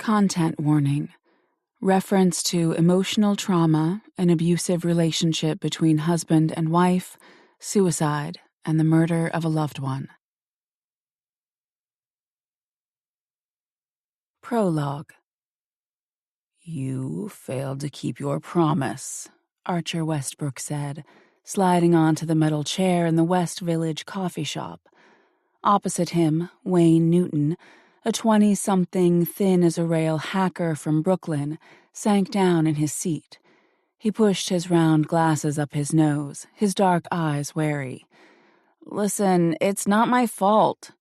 Content warning. Reference to emotional trauma, an abusive relationship between husband and wife, suicide, and the murder of a loved one. Prologue. "You failed to keep your promise," Archer Westbrook said, sliding onto the metal chair in the West Village coffee shop. Opposite him, Wayne Newton, a 20-something thin-as-a-rail hacker from Brooklyn, sank down in his seat. He pushed his round glasses up his nose, his dark eyes wary. "Listen, it's not my fault."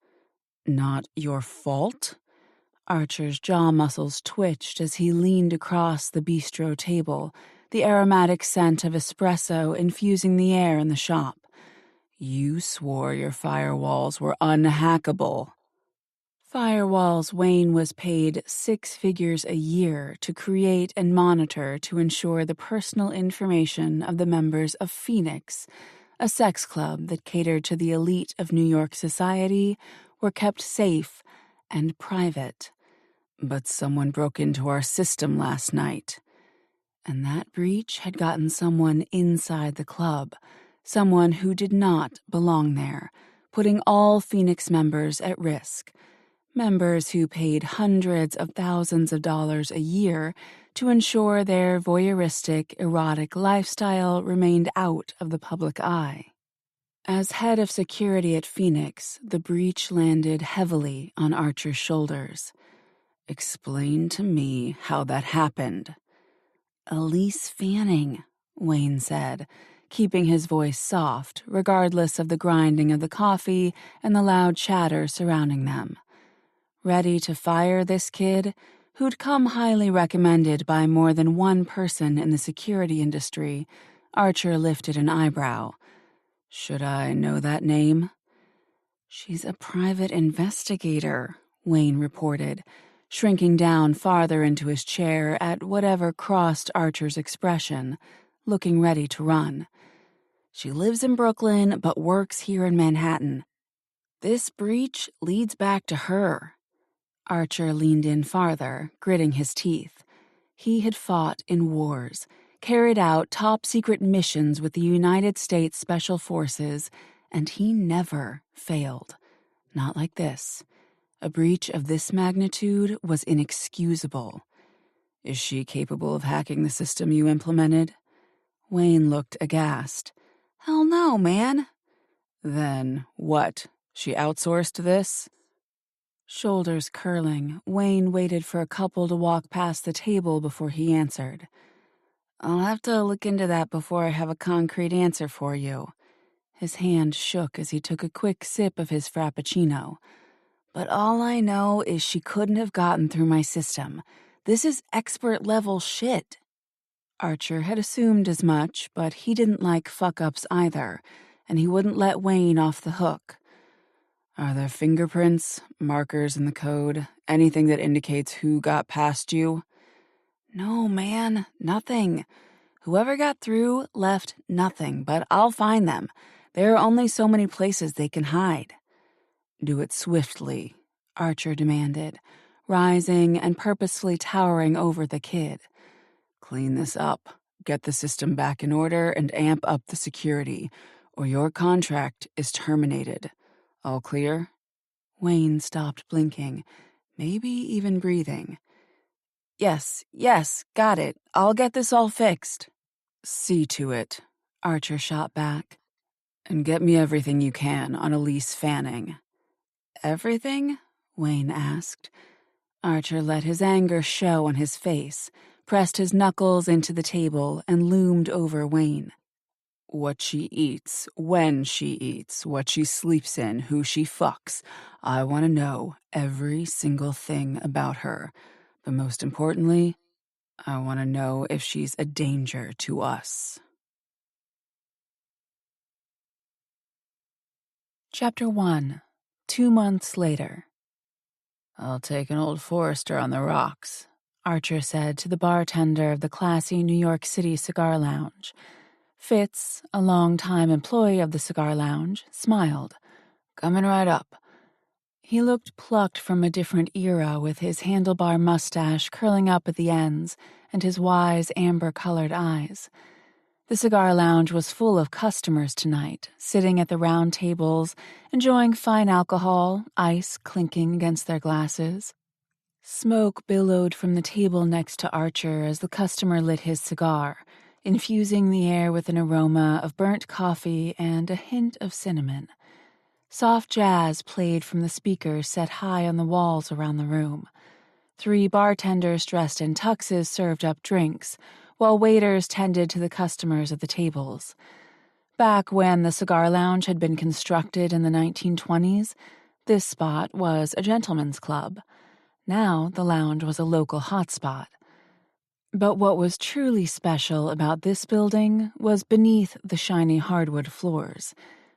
"Not your fault?" Archer's jaw muscles twitched as he leaned across the bistro table, the aromatic scent of espresso infusing the air in the shop. "You swore your firewalls were unhackable." Firewalls Wayne was paid 6 figures a year to create and monitor to ensure the personal information of the members of Phoenix, a sex club that catered to the elite of New York society, were kept safe and private. "But someone broke into our system last night." And that breach had gotten someone inside the club, someone who did not belong there, putting all Phoenix members at risk. Members who paid hundreds of thousands of dollars a year to ensure their voyeuristic, erotic lifestyle remained out of the public eye. As head of security at Phoenix, the breach landed heavily on Archer's shoulders. "Explain to me how that happened." "Elise Fanning," Wayne said, keeping his voice soft, regardless of the grinding of the coffee and the loud chatter surrounding them. Ready to fire this kid, who'd come highly recommended by more than one person in the security industry, Archer lifted an eyebrow. "Should I know that name?" "She's a private investigator," Wayne reported, shrinking down farther into his chair at whatever crossed Archer's expression, looking ready to run. "She lives in Brooklyn but works here in Manhattan. This breach leads back to her." Archer leaned in farther, gritting his teeth. He had fought in wars, carried out top-secret missions with the United States Special Forces, and he never failed. Not like this. A breach of this magnitude was inexcusable. "Is she capable of hacking the system you implemented?" Wayne looked aghast. "Hell no, man." "Then what? She outsourced this?" Shoulders curling, Wayne waited for a couple to walk past the table before he answered. "I'll have to look into that before I have a concrete answer for you." His hand shook as he took a quick sip of his frappuccino. "But all I know is she couldn't have gotten through my system. This is expert-level shit." Archer had assumed as much, but he didn't like fuck-ups either, and he wouldn't let Wayne off the hook. "Are there fingerprints, markers in the code, anything that indicates who got past you?" "No, man, nothing. Whoever got through left nothing, but I'll find them. There are only so many places they can hide." "Do it swiftly," Archer demanded, rising and purposefully towering over the kid. "Clean this up, get the system back in order, and amp up the security, or your contract is terminated. All clear?" Wayne stopped blinking, maybe even breathing. Yes, got it. I'll get this all fixed." "See to it," Archer shot back. "And get me everything you can on Elise Fanning." "Everything?" Wayne asked. Archer let his anger show on his face, pressed his knuckles into the table, and loomed over Wayne. "What she eats, when she eats, what she sleeps in, who she fucks. I want to know every single thing about her. But most importantly, I want to know if she's a danger to us." Chapter 1. 2 months later. "I'll take an old Forester on the rocks," Archer said to the bartender of the classy New York City cigar lounge. Fitz, a long-time employee of the cigar lounge, smiled. "Coming right up." He looked plucked from a different era with his handlebar mustache curling up at the ends and his wise amber-colored eyes. The cigar lounge was full of customers tonight, sitting at the round tables, enjoying fine alcohol, ice clinking against their glasses. Smoke billowed from the table next to Archer as the customer lit his cigar, infusing the air with an aroma of burnt coffee and a hint of cinnamon. Soft jazz played from the speakers set high on the walls around the room. 3 bartenders dressed in tuxes served up drinks, while waiters tended to the customers at the tables. Back when the cigar lounge had been constructed in the 1920s, this spot was a gentleman's club. Now the lounge was a local hotspot. But what was truly special about this building was beneath the shiny hardwood floors.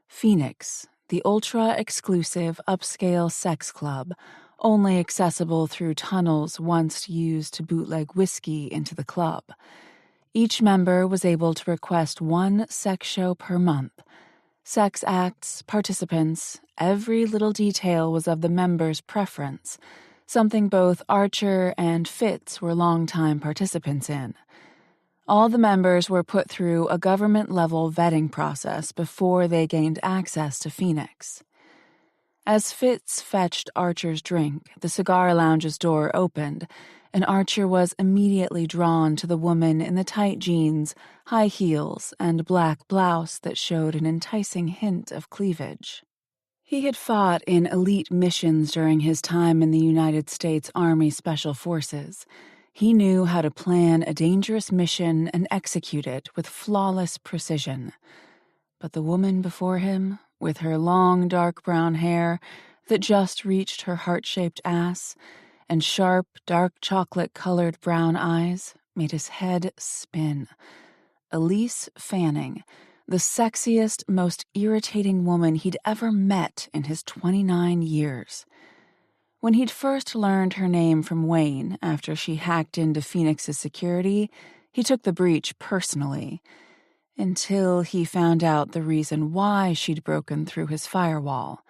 Phoenix, the ultra-exclusive upscale sex club, only accessible through tunnels once used to bootleg whiskey into the club. Each member was able to request 1 sex show per month. Sex acts, participants, every little detail was of the member's preference, something both Archer and Fitz were longtime participants in. All the members were put through a government-level vetting process before they gained access to Phoenix. As Fitz fetched Archer's drink, the cigar lounge's door opened, and Archer was immediately drawn to the woman in the tight jeans, high heels, and black blouse that showed an enticing hint of cleavage. He had fought in elite missions during his time in the United States Army Special Forces. He knew how to plan a dangerous mission and execute it with flawless precision. But the woman before him, with her long dark brown hair that just reached her heart-shaped ass, and sharp, dark chocolate-colored brown eyes, made his head spin. Elise Fanning, the sexiest, most irritating woman he'd ever met in his 29 years. When he'd first learned her name from Wayne after she hacked into Phoenix's security, he took the breach personally, until he found out the reason why she'd broken through his firewall.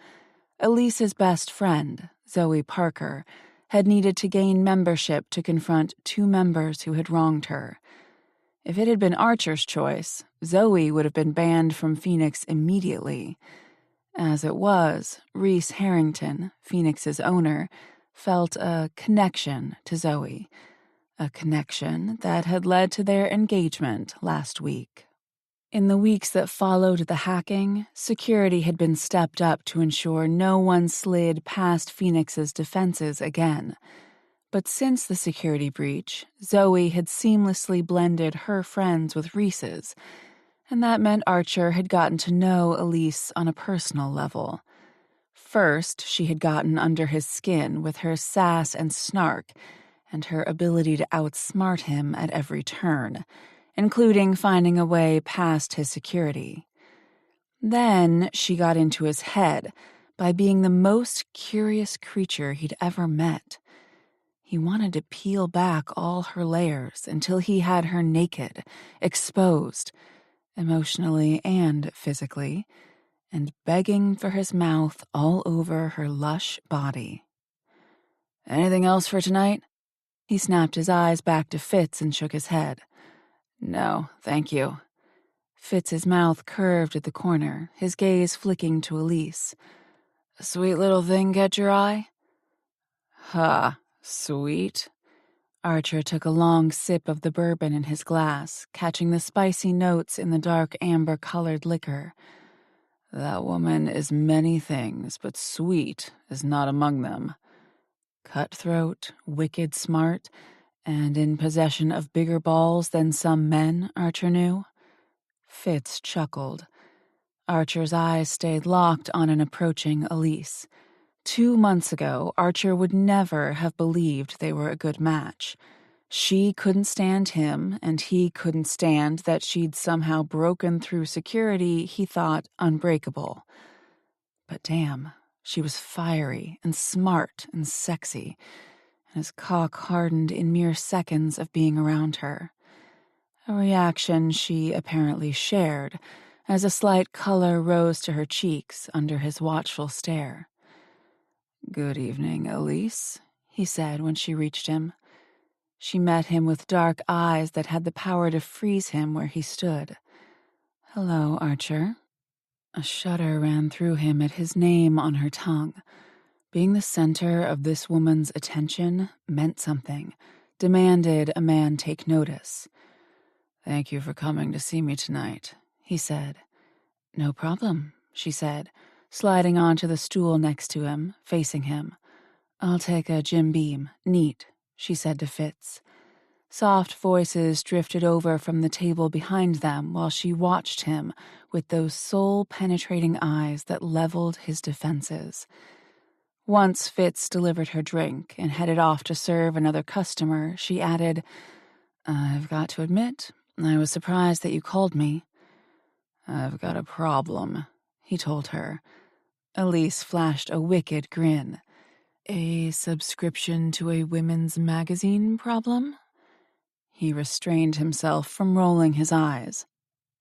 Elise's best friend, Zoe Parker, had needed to gain membership to confront 2 members who had wronged her. If it had been Archer's choice, Zoe would have been banned from Phoenix immediately. As it was, Reese Harrington, Phoenix's owner, felt a connection to Zoe, a connection that had led to their engagement last week. In the weeks that followed the hacking, security had been stepped up to ensure no one slid past Phoenix's defenses again. But since the security breach, Zoe had seamlessly blended her friends with Reese's, and that meant Archer had gotten to know Elise on a personal level. First, she had gotten under his skin with her sass and snark, and her ability to outsmart him at every turn, including finding a way past his security. Then she got into his head by being the most curious creature he'd ever met. He wanted to peel back all her layers until he had her naked, exposed, emotionally and physically, and begging for his mouth all over her lush body. "Anything else for tonight?" He snapped his eyes back to Fitz and shook his head. "No, thank you." Fitz's mouth curved at the corner, his gaze flicking to Elise. "A sweet little thing catch your eye?" "Ha, sweet?" Archer took a long sip of the bourbon in his glass, catching the spicy notes in the dark amber-colored liquor. "That woman is many things, but sweet is not among them. Cutthroat, wicked smart, and in possession of bigger balls than some men, Archer knew." Fitz chuckled. Archer's eyes stayed locked on an approaching Elise. 2 months ago, Archer would never have believed they were a good match. She couldn't stand him, and he couldn't stand that she'd somehow broken through security he thought unbreakable. But damn, she was fiery and smart and sexy, and his cock hardened in mere seconds of being around her. A reaction she apparently shared, as a slight color rose to her cheeks under his watchful stare. "Good evening, Elise," he said when she reached him. She met him with dark eyes that had the power to freeze him where he stood. "Hello, Archer." A shudder ran through him at his name on her tongue. Being the center of this woman's attention meant something, demanded a man take notice. "Thank you for coming to see me tonight," he said. "No problem," she said, sliding onto the stool next to him, facing him. "I'll take a Jim Beam, neat," she said to Fitz. Soft voices drifted over from the table behind them while she watched him with those soul-penetrating eyes that leveled his defenses. Once Fitz delivered her drink and headed off to serve another customer, she added, "I've got to admit, I was surprised that you called me." "I've got a problem," he told her. Elise flashed a wicked grin. "A subscription to a women's magazine problem?" He restrained himself from rolling his eyes.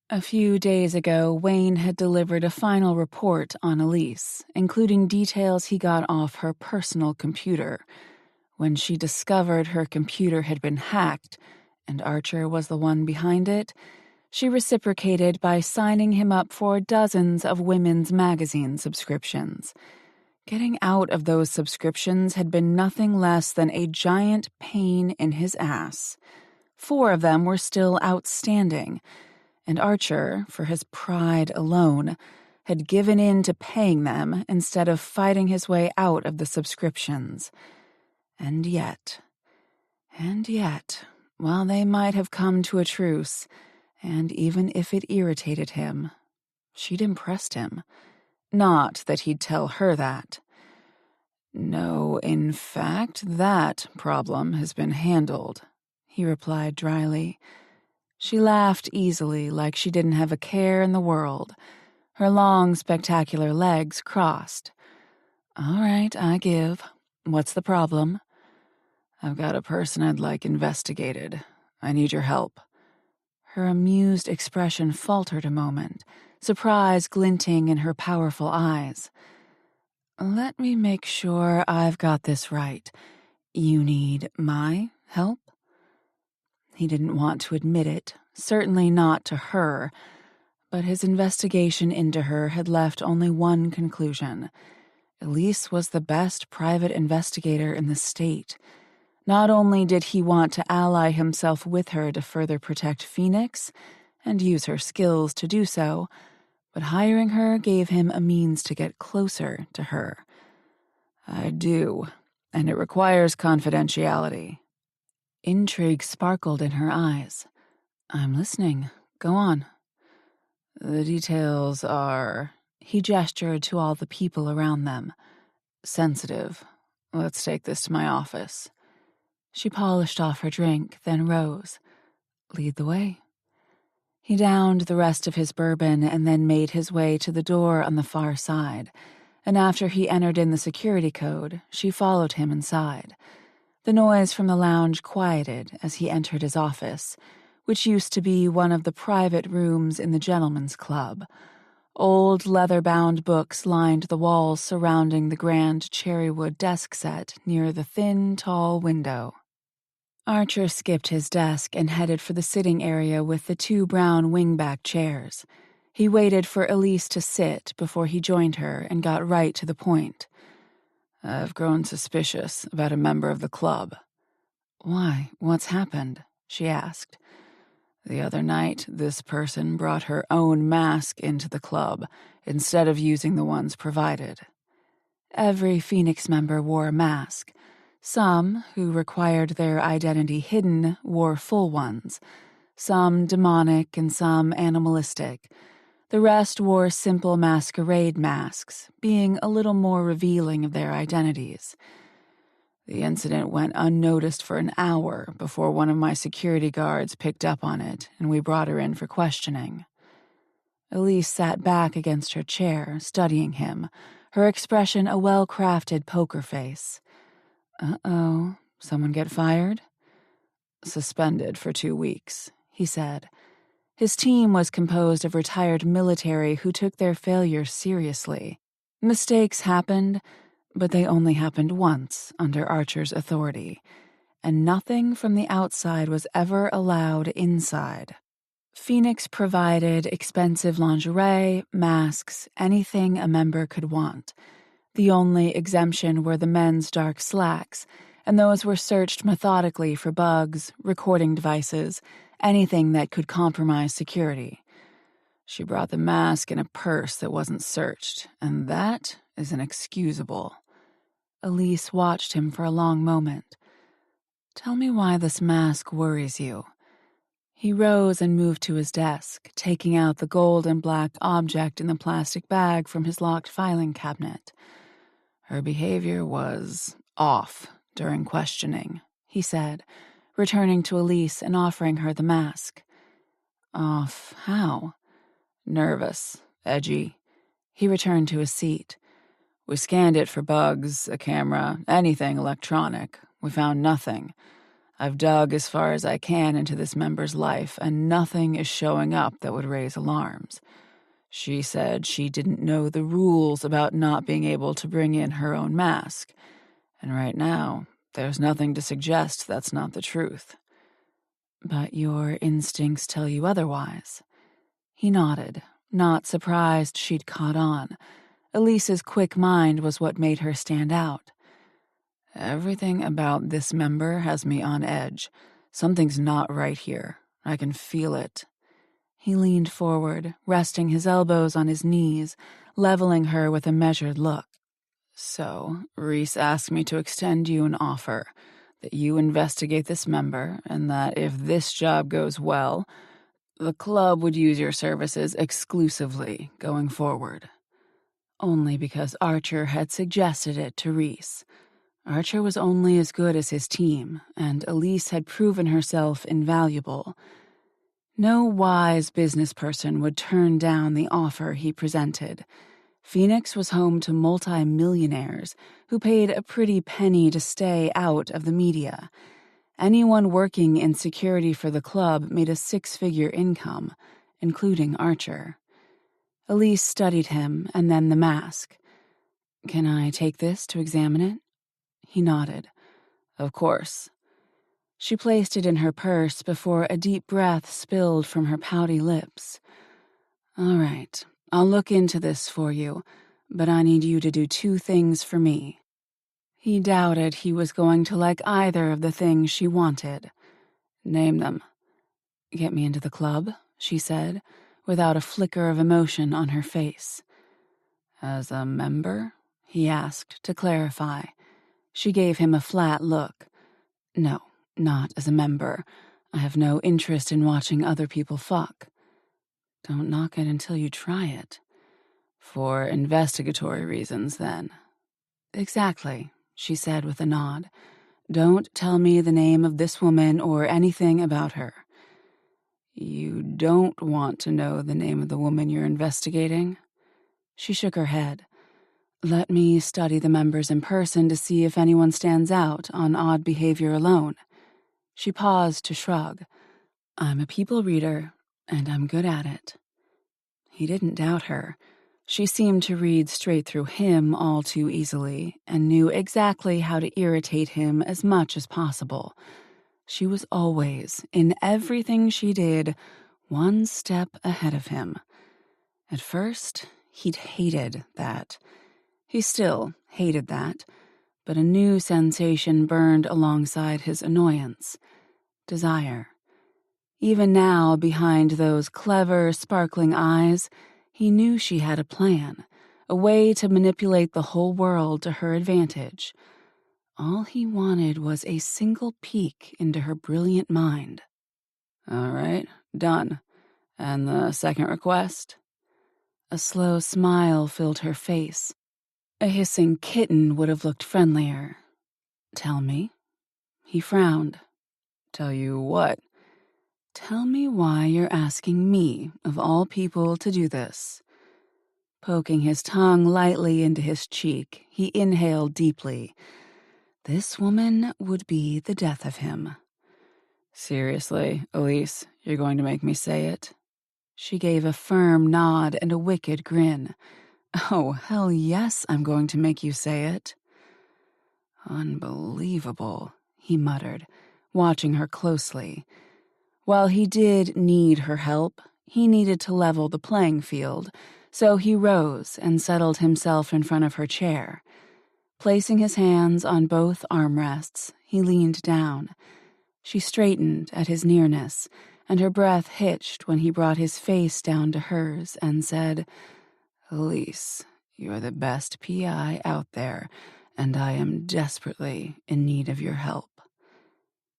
A few days ago, Wayne had delivered a final report on Elise, including details he got off her personal computer. When she discovered her computer had been hacked, and Archer was the one behind it, she reciprocated by signing him up for dozens of women's magazine subscriptions. Getting out of those subscriptions had been nothing less than a giant pain in his ass. 4 of them were still outstanding, and Archer, for his pride alone, had given in to paying them instead of fighting his way out of the subscriptions. And yet, while they might have come to a truce, and even if it irritated him, she'd impressed him. Not that he'd tell her that. "No, in fact, that problem has been handled," he replied dryly. She laughed easily, like she didn't have a care in the world. Her long, spectacular legs crossed. "All right, I give. What's the problem?" "I've got a person I'd like investigated. I need your help." Her amused expression faltered a moment, surprise glinting in her powerful eyes. "Let me make sure I've got this right. You need my help?" He didn't want to admit it, certainly not to her, but his investigation into her had left only one conclusion. Elise was the best private investigator in the state. Not only did he want to ally himself with her to further protect Phoenix, and use her skills to do so, but hiring her gave him a means to get closer to her. "I do, and it requires confidentiality." Intrigue sparkled in her eyes. "I'm listening. Go on." "The details are," he gestured to all the people around them, "sensitive. Let's take this to my office." She polished off her drink, then rose. "Lead the way." He downed the rest of his bourbon and then made his way to the door on the far side, and after he entered in the security code, she followed him inside. The noise from the lounge quieted as he entered his office, which used to be one of the private rooms in the gentlemen's club. Old leather-bound books lined the walls surrounding the grand cherrywood desk set near the thin, tall window. Archer skipped his desk and headed for the sitting area with the 2 brown wingback chairs. He waited for Elise to sit before he joined her and got right to the point. "I've grown suspicious about a member of the club." "Why? What's happened?" she asked. "The other night, this person brought her own mask into the club instead of using the ones provided." Every Phoenix member wore a mask. Some, who required their identity hidden, wore full ones. Some demonic and some animalistic. The rest wore simple masquerade masks, being a little more revealing of their identities. The incident went unnoticed for an hour before one of my security guards picked up on it, and we brought her in for questioning. Elise sat back against her chair, studying him, her expression a well-crafted poker face. "Uh-oh, someone get fired?" "Suspended for 2 weeks," he said. His team was composed of retired military who took their failures seriously. Mistakes happened, but they only happened once under Archer's authority, and nothing from the outside was ever allowed inside. Phoenix provided expensive lingerie, masks, anything a member could want. The only exemption were the men's dark slacks, and those were searched methodically for bugs, recording devices, anything that could compromise security. She brought the mask in a purse that wasn't searched, and that is inexcusable. Elise watched him for a long moment. Tell me why this mask worries you. He rose and moved to his desk, taking out the gold and black object in the plastic bag from his locked filing cabinet. Her behavior was off during questioning, he said, returning to Elise and offering her the mask. Off how? Nervous, edgy. He returned to his seat. We scanned it for bugs, a camera, anything electronic. We found nothing. I've dug as far as I can into this member's life, and nothing is showing up that would raise alarms. She said she didn't know the rules about not being able to bring in her own mask, and right now, there's nothing to suggest that's not the truth. But your instincts tell you otherwise. He nodded, not surprised she'd caught on. Elise's quick mind was what made her stand out. Everything about this member has me on edge. Something's not right here. I can feel it. He leaned forward, resting his elbows on his knees, leveling her with a measured look. So, Reese asked me to extend you an offer, that you investigate this member, and that if this job goes well, the club would use your services exclusively going forward. Only because Archer had suggested it to Reese. Archer was only as good as his team, and Elise had proven herself invaluable. No wise business person would turn down the offer he presented. Phoenix was home to multi-millionaires who paid a pretty penny to stay out of the media. Anyone working in security for the club made a six-figure income, including Archer. Elise studied him and then the mask. Can I take this to examine it? He nodded. Of course. She placed it in her purse before a deep breath spilled from her pouty lips. All right, I'll look into this for you, but I need you to do two things for me. He doubted he was going to like either of the things she wanted. Name them. Get me into the club, she said, without a flicker of emotion on her face. As a member? He asked, to clarify. She gave him a flat look. No, not as a member. I have no interest in watching other people fuck. Don't knock it until you try it. For investigatory reasons, then. Exactly, she said with a nod. Don't tell me the name of this woman or anything about her. You don't want to know the name of the woman you're investigating? She shook her head. Let me study the members in person to see if anyone stands out on odd behavior alone. She paused to shrug. I'm a people reader, and I'm good at it. He didn't doubt her. She seemed to read straight through him all too easily, and knew exactly how to irritate him as much as possible. She was always, in everything she did, one step ahead of him. At first, he'd hated that. He still hated that, but a new sensation burned alongside his annoyance. Desire. Even now, behind those clever, sparkling eyes, he knew she had a plan, a way to manipulate the whole world to her advantage. All he wanted was a single peek into her brilliant mind. All right, done. And the second request? A slow smile filled her face. A hissing kitten would have looked friendlier. Tell me. He frowned. Tell you what? Tell me why you're asking me, of all people, to do this. Poking his tongue lightly into his cheek, he inhaled deeply. This woman would be the death of him. Seriously, Elise, you're going to make me say it? She gave a firm nod and a wicked grin. Oh, hell yes, I'm going to make you say it. Unbelievable, he muttered, watching her closely. While he did need her help, he needed to level the playing field, so he rose and settled himself in front of her chair. Placing his hands on both armrests, he leaned down. She straightened at his nearness, and her breath hitched when he brought his face down to hers and said, "Elise, you're the best PI out there, and I am desperately in need of your help."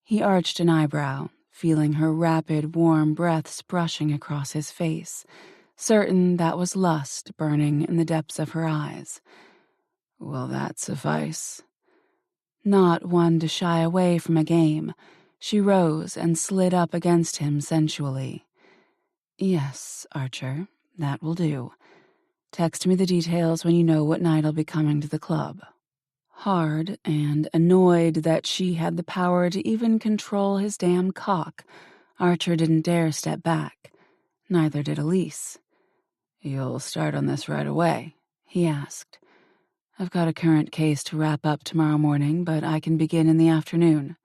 He arched an eyebrow, feeling her rapid, warm breaths brushing across his face, certain that was lust burning in the depths of her eyes. "Will that suffice?" Not one to shy away from a game, she rose and slid up against him sensually. "Yes, Archer, that will do. Text me the details when you know what night I'll be coming to the club." Hard and annoyed that she had the power to even control his damn cock, Archer didn't dare step back. Neither did Elise. "You'll start on this right away?" he asked. "I've got a current case to wrap up tomorrow morning, but I can begin in the afternoon."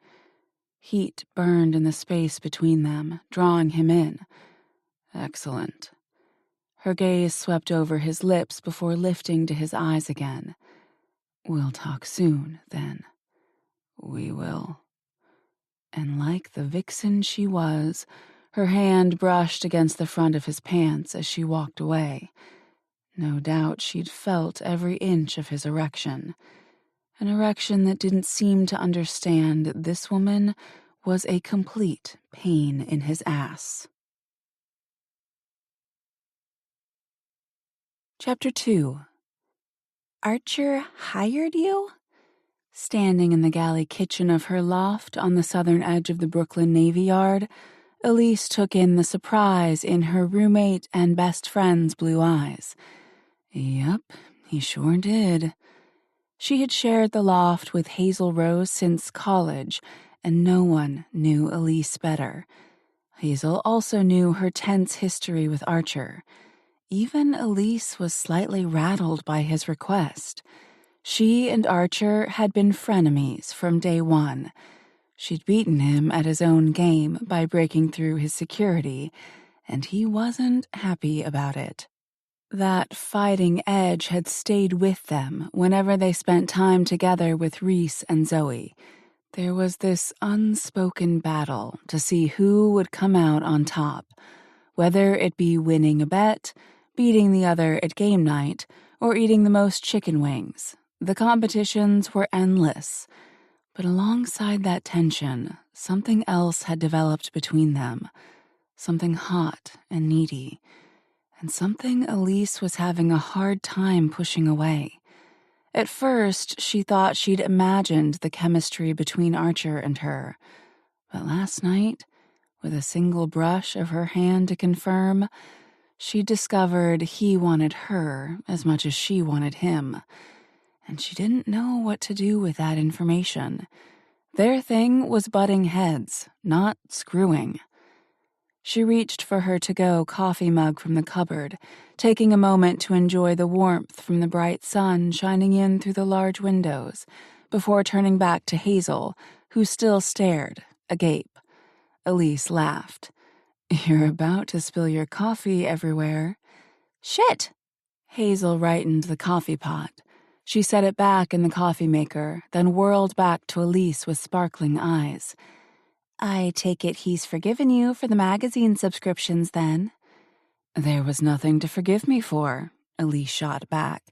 Heat burned in the space between them, drawing him in. "Excellent." Her gaze swept over his lips before lifting to his eyes again. "We'll talk soon, then." "We will." And like the vixen she was, her hand brushed against the front of his pants as she walked away. No doubt she'd felt every inch of his erection. An erection that didn't seem to understand this woman was a complete pain in his ass. Chapter 2. Archer hired you? Standing in the galley kitchen of her loft on the southern edge of the Brooklyn Navy Yard, Elise took in the surprise in her roommate and best friend's blue eyes. Yep, he sure did. She had shared the loft with Hazel Rose since college, and no one knew Elise better. Hazel also knew her tense history with Archer. Even Elise was slightly rattled by his request. She and Archer had been frenemies from day one. She'd beaten him at his own game by breaking through his security, and he wasn't happy about it. That fighting edge had stayed with them whenever they spent time together with Reese and Zoe. There was this unspoken battle to see who would come out on top, whether it be winning a bet, beating the other at game night, or eating the most chicken wings. The competitions were endless. But alongside that tension, something else had developed between them. Something hot and needy. And something Elise was having a hard time pushing away. At first, she thought she'd imagined the chemistry between Archer and her. But last night, with a single brush of her hand to confirm, she discovered he wanted her as much as she wanted him. And she didn't know what to do with that information. Their thing was butting heads, not screwing. She reached for her to-go coffee mug from the cupboard, taking a moment to enjoy the warmth from the bright sun shining in through the large windows, before turning back to Hazel, who still stared, agape. Elise laughed. "You're about to spill your coffee everywhere." "Shit!" Hazel rightened the coffee pot. She set it back in the coffee maker, then whirled back to Elise with sparkling eyes. "I take it he's forgiven you for the magazine subscriptions, then?" "There was nothing to forgive me for," Elise shot back,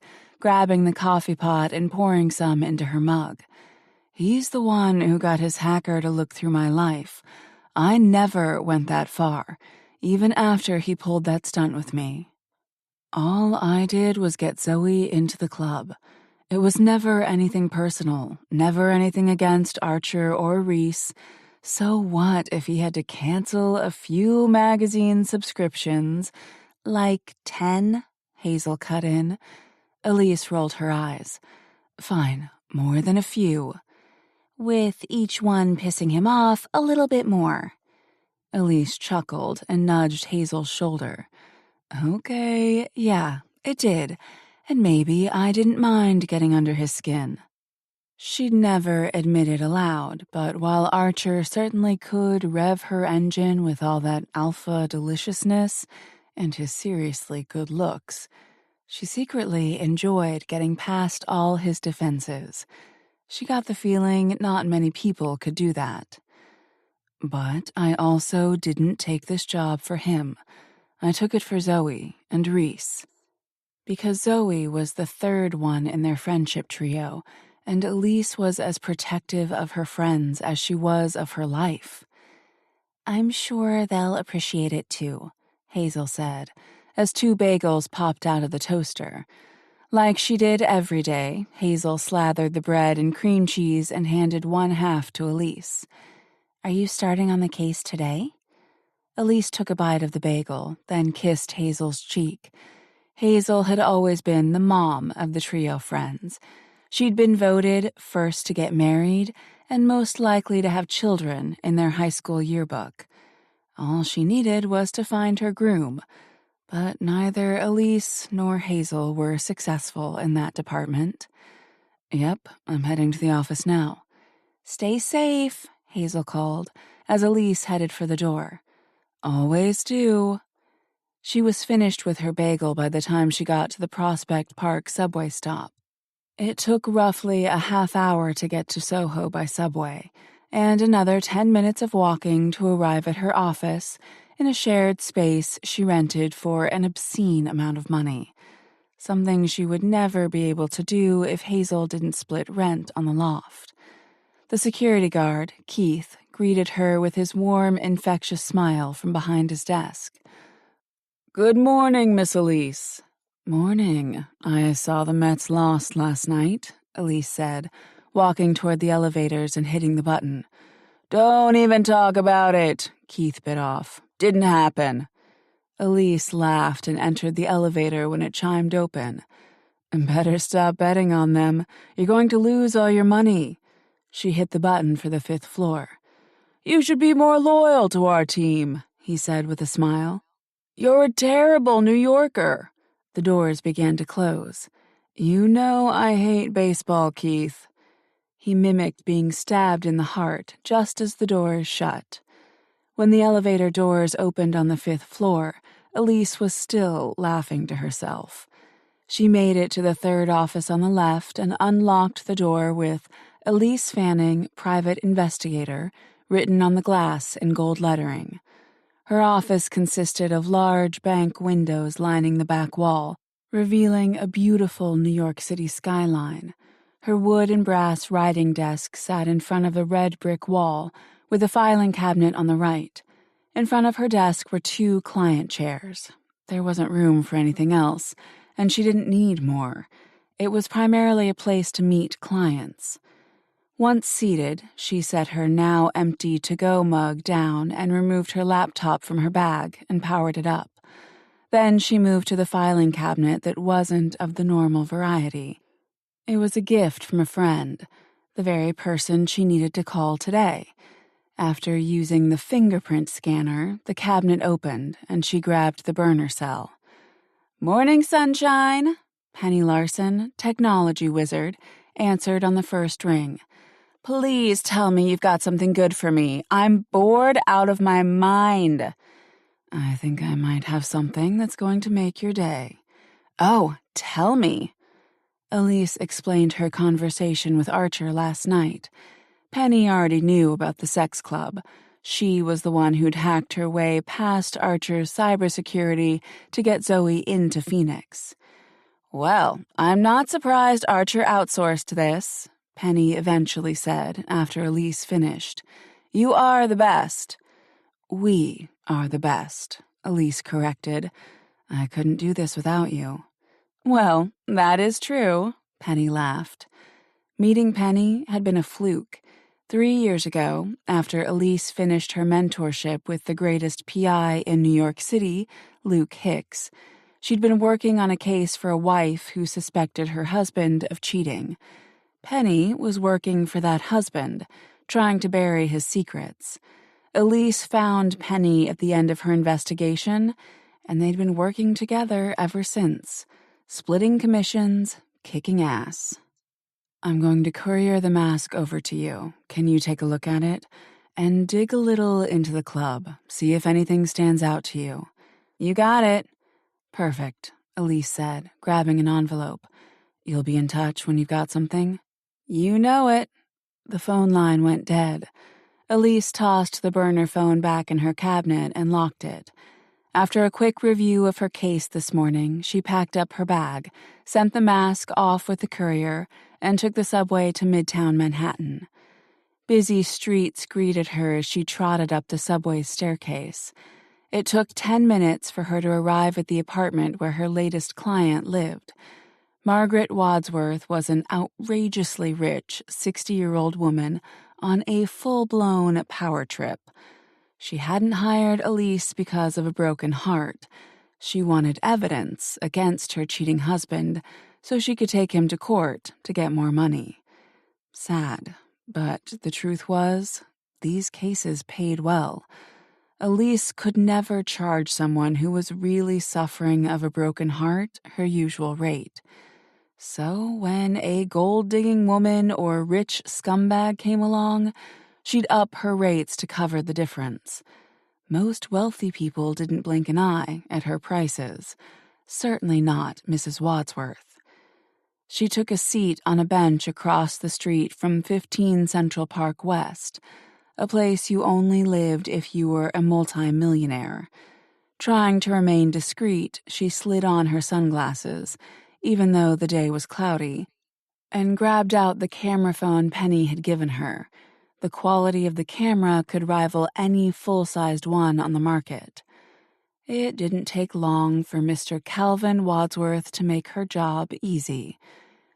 grabbing the coffee pot and pouring some into her mug. "He's the one who got his hacker to look through my life. I never went that far, even after he pulled that stunt with me. All I did was get Zoe into the club. It was never anything personal, never anything against Archer or Reese. So what if he had to cancel a few magazine subscriptions? Like 10? Hazel cut in. Elise rolled her eyes. Fine, more than a few. With each one pissing him off a little bit more. Elise chuckled and nudged Hazel's shoulder. Okay, yeah, it did. And maybe I didn't mind getting under his skin. She'd never admit it aloud, but while Archer certainly could rev her engine with all that alpha deliciousness and his seriously good looks, she secretly enjoyed getting past all his defenses. She got the feeling not many people could do that. But I also didn't take this job for him. I took it for Zoe and Reese. Because Zoe was the third one in their friendship trio, and Elise was as protective of her friends as she was of her life. "I'm sure they'll appreciate it too," Hazel said, as 2 bagels popped out of the toaster. Like she did every day, Hazel slathered the bread in cream cheese and handed 1/2 to Elise. "Are you starting on the case today?" Elise took a bite of the bagel, then kissed Hazel's cheek. Hazel had always been the mom of the trio friends. She'd been voted first to get married and most likely to have children in their high school yearbook. All she needed was to find her groom, but neither Elise nor Hazel were successful in that department. "Yep, I'm heading to the office now." "Stay safe," Hazel called, as Elise headed for the door. "Always do." She was finished with her bagel by the time she got to the Prospect Park subway stop. It took roughly a half hour to get to Soho by subway, and another 10 minutes of walking to arrive at her office in a shared space she rented for an obscene amount of money. Something she would never be able to do if Hazel didn't split rent on the loft. The security guard, Keith, greeted her with his warm, infectious smile from behind his desk. "Good morning, Miss Elise." "Morning. I saw the Mets lost last night," Elise said, walking toward the elevators and hitting the button. "Don't even talk about it," Keith bit off. "Didn't happen." Elise laughed and entered the elevator when it chimed open. "Better stop betting on them. You're going to lose all your money." She hit the button for the 5th floor. "You should be more loyal to our team," he said with a smile. "You're a terrible New Yorker." The doors began to close. "You know I hate baseball, Keith." He mimicked being stabbed in the heart just as the doors shut. When the elevator doors opened on the 5th floor, Elise was still laughing to herself. She made it to the 3rd office on the left and unlocked the door with "Elise Fanning, Private Investigator," written on the glass in gold lettering. Her office consisted of large bank windows lining the back wall, revealing a beautiful New York City skyline. Her wood and brass writing desk sat in front of a red brick wall, with a filing cabinet on the right. In front of her desk were 2 client chairs. There wasn't room for anything else, and she didn't need more. It was primarily a place to meet clients. Once seated, she set her now empty to-go mug down and removed her laptop from her bag and powered it up. Then she moved to the filing cabinet that wasn't of the normal variety. It was a gift from a friend, the very person she needed to call today. After using the fingerprint scanner, the cabinet opened and she grabbed the burner cell. "Morning, sunshine!" Penny Larson, technology wizard, answered on the first ring. "Please tell me you've got something good for me. I'm bored out of my mind." "I think I might have something that's going to make your day." "Oh, tell me." Elise explained her conversation with Archer last night. Penny already knew about the sex club. She was the one who'd hacked her way past Archer's cybersecurity to get Zoe into Phoenix. "Well, I'm not surprised Archer outsourced this," Penny eventually said after Elise finished. "You are the best." "We are the best," Elise corrected. "I couldn't do this without you." "Well, that is true," Penny laughed. Meeting Penny had been a fluke. 3 years ago, after Elise finished her mentorship with the greatest PI in New York City, Luke Hicks, she'd been working on a case for a wife who suspected her husband of cheating. Penny was working for that husband, trying to bury his secrets. Elise found Penny at the end of her investigation, and they'd been working together ever since, splitting commissions, kicking ass. I'm going to courier the mask over to you. Can you take a look at it? And dig a little into the club. See if anything stands out to you. You got it. Perfect, Elise said, grabbing an envelope. You'll be in touch when you've got something? You know it. The phone line went dead. Elise tossed the burner phone back in her cabinet and locked it. After a quick review of her case this morning, she packed up her bag, sent the mask off with the courier, and took the subway to Midtown Manhattan. Busy streets greeted her as she trotted up the subway's staircase. It took 10 minutes for her to arrive at the apartment where her latest client lived. Margaret Wadsworth was an outrageously rich 60-year-old woman on a full-blown power trip. She hadn't hired Elise because of a broken heart. She wanted evidence against her cheating husband so she could take him to court to get more money. Sad, but the truth was, these cases paid well. Elise could never charge someone who was really suffering of a broken heart her usual rate. So when a gold-digging woman or rich scumbag came along, she'd up her rates to cover the difference. Most wealthy people didn't blink an eye at her prices. Certainly not Mrs. Wadsworth. She took a seat on a bench across the street from 15 Central Park West, a place you only lived if you were a multi-millionaire. Trying to remain discreet, she slid on her sunglasses, even though the day was cloudy, and grabbed out the camera phone Penny had given her. The quality of the camera could rival any full-sized one on the market. It didn't take long for Mr. Calvin Wadsworth to make her job easy.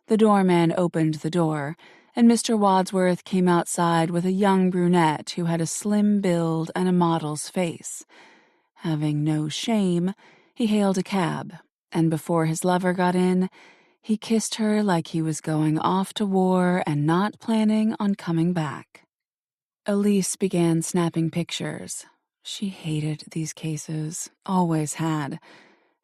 The doorman opened the door, and Mr. Wadsworth came outside with a young brunette who had a slim build and a model's face. Having no shame, he hailed a cab, and before his lover got in, he kissed her like he was going off to war and not planning on coming back. Elise began snapping pictures. She hated these cases, always had.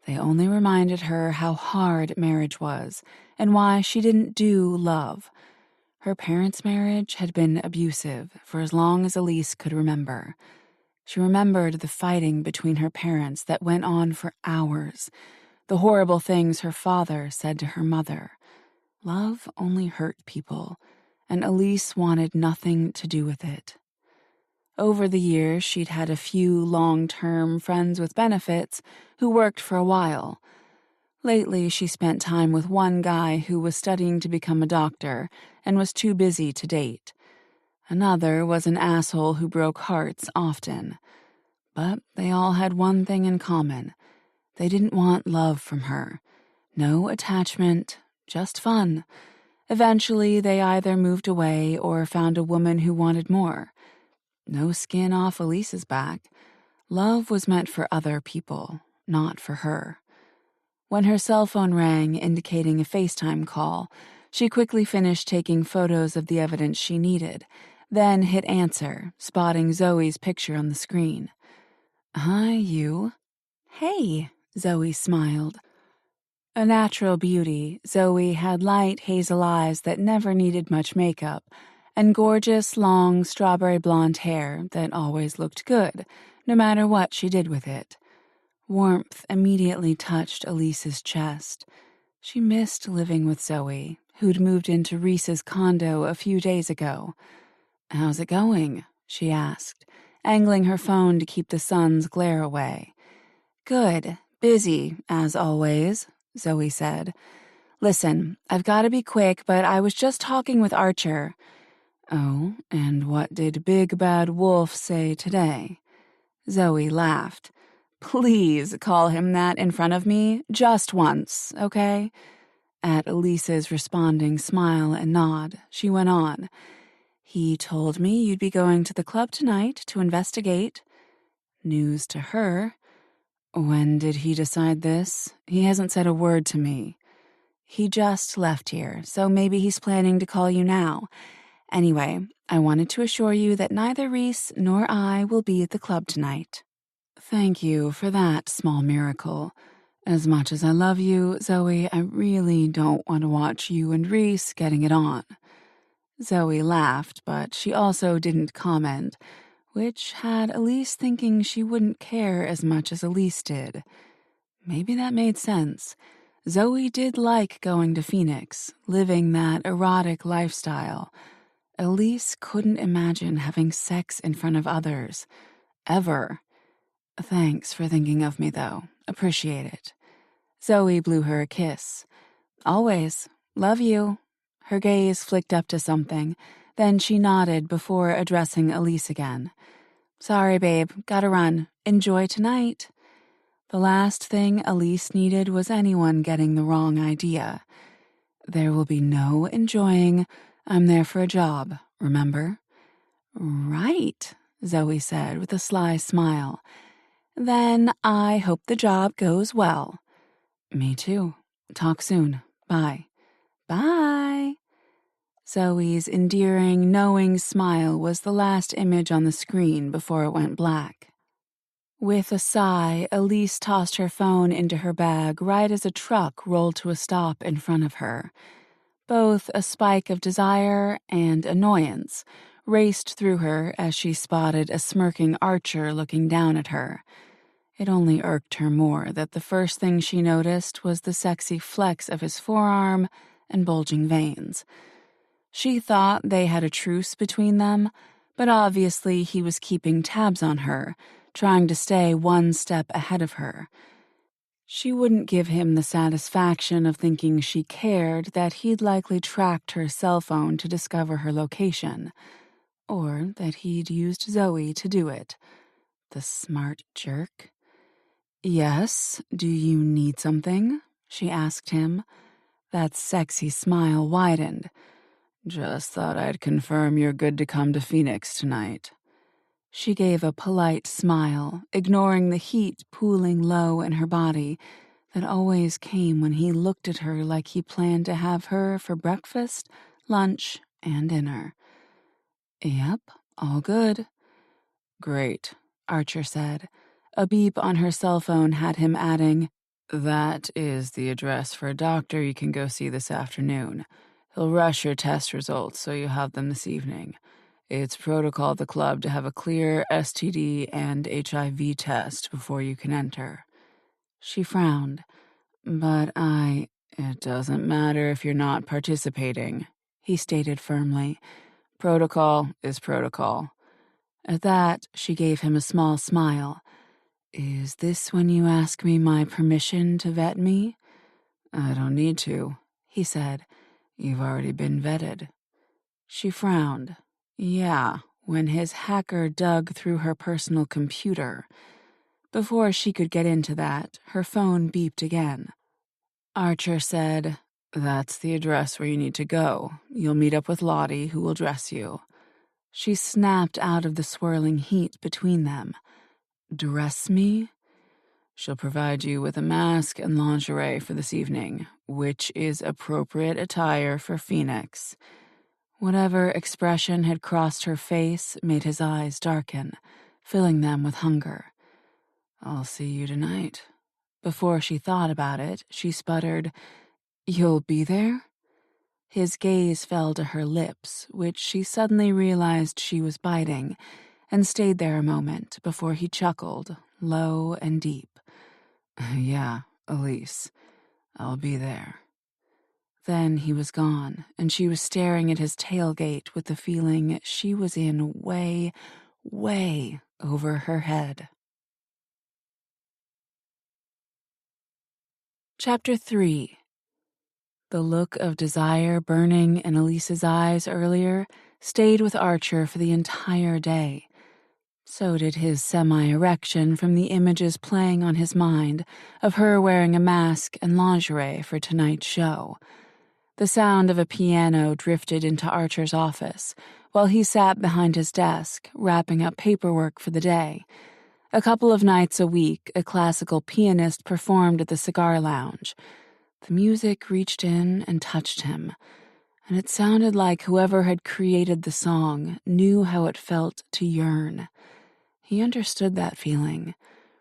They only reminded her how hard marriage was and why she didn't do love. Her parents' marriage had been abusive for as long as Elise could remember. She remembered the fighting between her parents that went on for hours, the horrible things her father said to her mother. Love only hurt people, and Elise wanted nothing to do with it. Over the years, she'd had a few long-term friends with benefits who worked for a while. Lately, she spent time with one guy who was studying to become a doctor and was too busy to date. Another was an asshole who broke hearts often. But they all had one thing in common. They didn't want love from her. No attachment, just fun. Eventually, they either moved away or found a woman who wanted more. No skin off Elise's back. Love was meant for other people, not for her. When her cell phone rang, indicating a FaceTime call, she quickly finished taking photos of the evidence she needed, then hit answer, spotting Zoe's picture on the screen. "Hi, you." "Hey," Zoe smiled. A natural beauty, Zoe had light hazel eyes that never needed much makeup, and gorgeous, long, strawberry blonde hair that always looked good, no matter what she did with it. Warmth immediately touched Elise's chest. She missed living with Zoe, who'd moved into Reese's condo a few days ago. "How's it going?" she asked, angling her phone to keep the sun's glare away. "Good. Busy, as always," Zoe said. "Listen, I've got to be quick, but I was just talking with Archer." "Oh, and what did Big Bad Wolf say today?" Zoe laughed. "Please call him that in front of me, just once, okay?" At Elise's responding smile and nod, she went on. "He told me you'd be going to the club tonight to investigate." News to her. "When did he decide this? He hasn't said a word to me." "He just left here, so maybe he's planning to call you now. Anyway, I wanted to assure you that neither Reese nor I will be at the club tonight." "Thank you for that small miracle. As much as I love you, Zoe, I really don't want to watch you and Reese getting it on." Zoe laughed, but she also didn't comment, which had Elise thinking she wouldn't care as much as Elise did. Maybe that made sense. Zoe did like going to Phoenix, living that erotic lifestyle. Elise couldn't imagine having sex in front of others. Ever. Thanks for thinking of me, though. Appreciate it. Zoe blew her a kiss. Always. Love you. Her gaze flicked up to something. Then she nodded before addressing Elise again. Sorry, babe. Gotta run. Enjoy tonight. The last thing Elise needed was anyone getting the wrong idea. There will be no enjoying. I'm there for a job, remember? Right, Zoe said with a sly smile. Then I hope the job goes well. Me too. Talk soon. Bye. Bye. Zoe's endearing, knowing smile was the last image on the screen before it went black. With a sigh, Elise tossed her phone into her bag right as a truck rolled to a stop in front of her. Both a spike of desire and annoyance raced through her as she spotted a smirking Archer looking down at her. It only irked her more that the first thing she noticed was the sexy flex of his forearm and bulging veins. She thought they had a truce between them, but obviously he was keeping tabs on her, trying to stay one step ahead of her. She wouldn't give him the satisfaction of thinking she cared that he'd likely tracked her cell phone to discover her location, or that he'd used Zoe to do it. The smart jerk. Yes, do you need something? She asked him. That sexy smile widened. Just thought I'd confirm you're good to come to Phoenix tonight. She gave a polite smile, ignoring the heat pooling low in her body that always came when he looked at her like he planned to have her for breakfast, lunch, and dinner. Yep, all good. Great, Archer said. A beep on her cell phone had him adding, That is the address for a doctor you can go see this afternoon. He'll rush your test results so you have them this evening. It's protocol at the club to have a clear STD and HIV test before you can enter. She frowned. But it doesn't matter if you're not participating, he stated firmly. Protocol is protocol. At that, she gave him a small smile. Is this when you ask me my permission to vet me? I don't need to, he said. You've already been vetted. She frowned. Yeah, when his hacker dug through her personal computer. Before she could get into that, her phone beeped again. Archer said, That's the address where you need to go. You'll meet up with Lottie, who will dress you. She snapped out of the swirling heat between them. Dress me? She'll provide you with a mask and lingerie for this evening, which is appropriate attire for Phoenix. Whatever expression had crossed her face made his eyes darken, filling them with hunger. I'll see you tonight. Before she thought about it, she sputtered, You'll be there? His gaze fell to her lips, which she suddenly realized she was biting, and stayed there a moment before he chuckled, low and deep. Yeah, Elise, I'll be there. Then he was gone, and she was staring at his tailgate with the feeling she was in way, way over her head. Chapter 3. The look of desire burning in Elise's eyes earlier stayed with Archer for the entire day. So did his semi-erection from the images playing on his mind of her wearing a mask and lingerie for tonight's show. The sound of a piano drifted into Archer's office while he sat behind his desk, wrapping up paperwork for the day. A couple of nights a week, a classical pianist performed at the cigar lounge. The music reached in and touched him, and it sounded like whoever had created the song knew how it felt to yearn. He understood that feeling,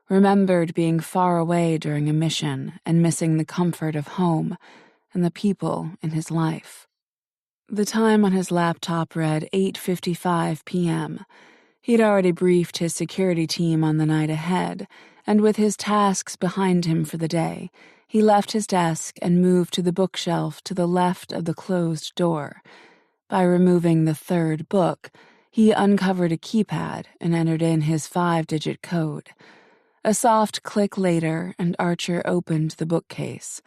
remembered being far away during a mission and missing the comfort of home and the people in his life. The time on his laptop read 8:55 p.m. He'd already briefed his security team on the night ahead, and with his tasks behind him for the day, he left his desk and moved to the bookshelf to the left of the closed door. By removing the third book, he uncovered a keypad and entered in his 5-digit code. A soft click later, and Archer opened the bookcase,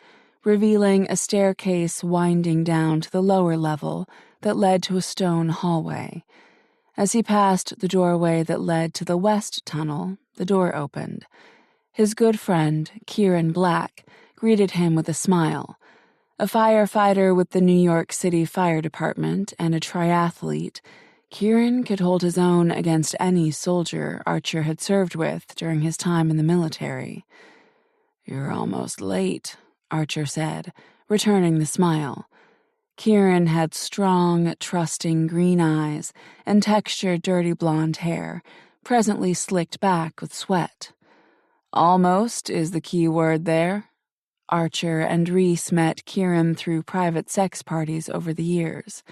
revealing a staircase winding down to the lower level that led to a stone hallway. As he passed the doorway that led to the west tunnel, the door opened. His good friend, Kieran Black, greeted him with a smile. A firefighter with the New York City Fire Department and a triathlete, Kieran could hold his own against any soldier Archer had served with during his time in the military. "You're almost late," Archer said, returning the smile. Kieran had strong, trusting green eyes and textured dirty blonde hair, presently slicked back with sweat. "Almost is the key word there." Archer and Reese met Kieran through private sex parties over the years.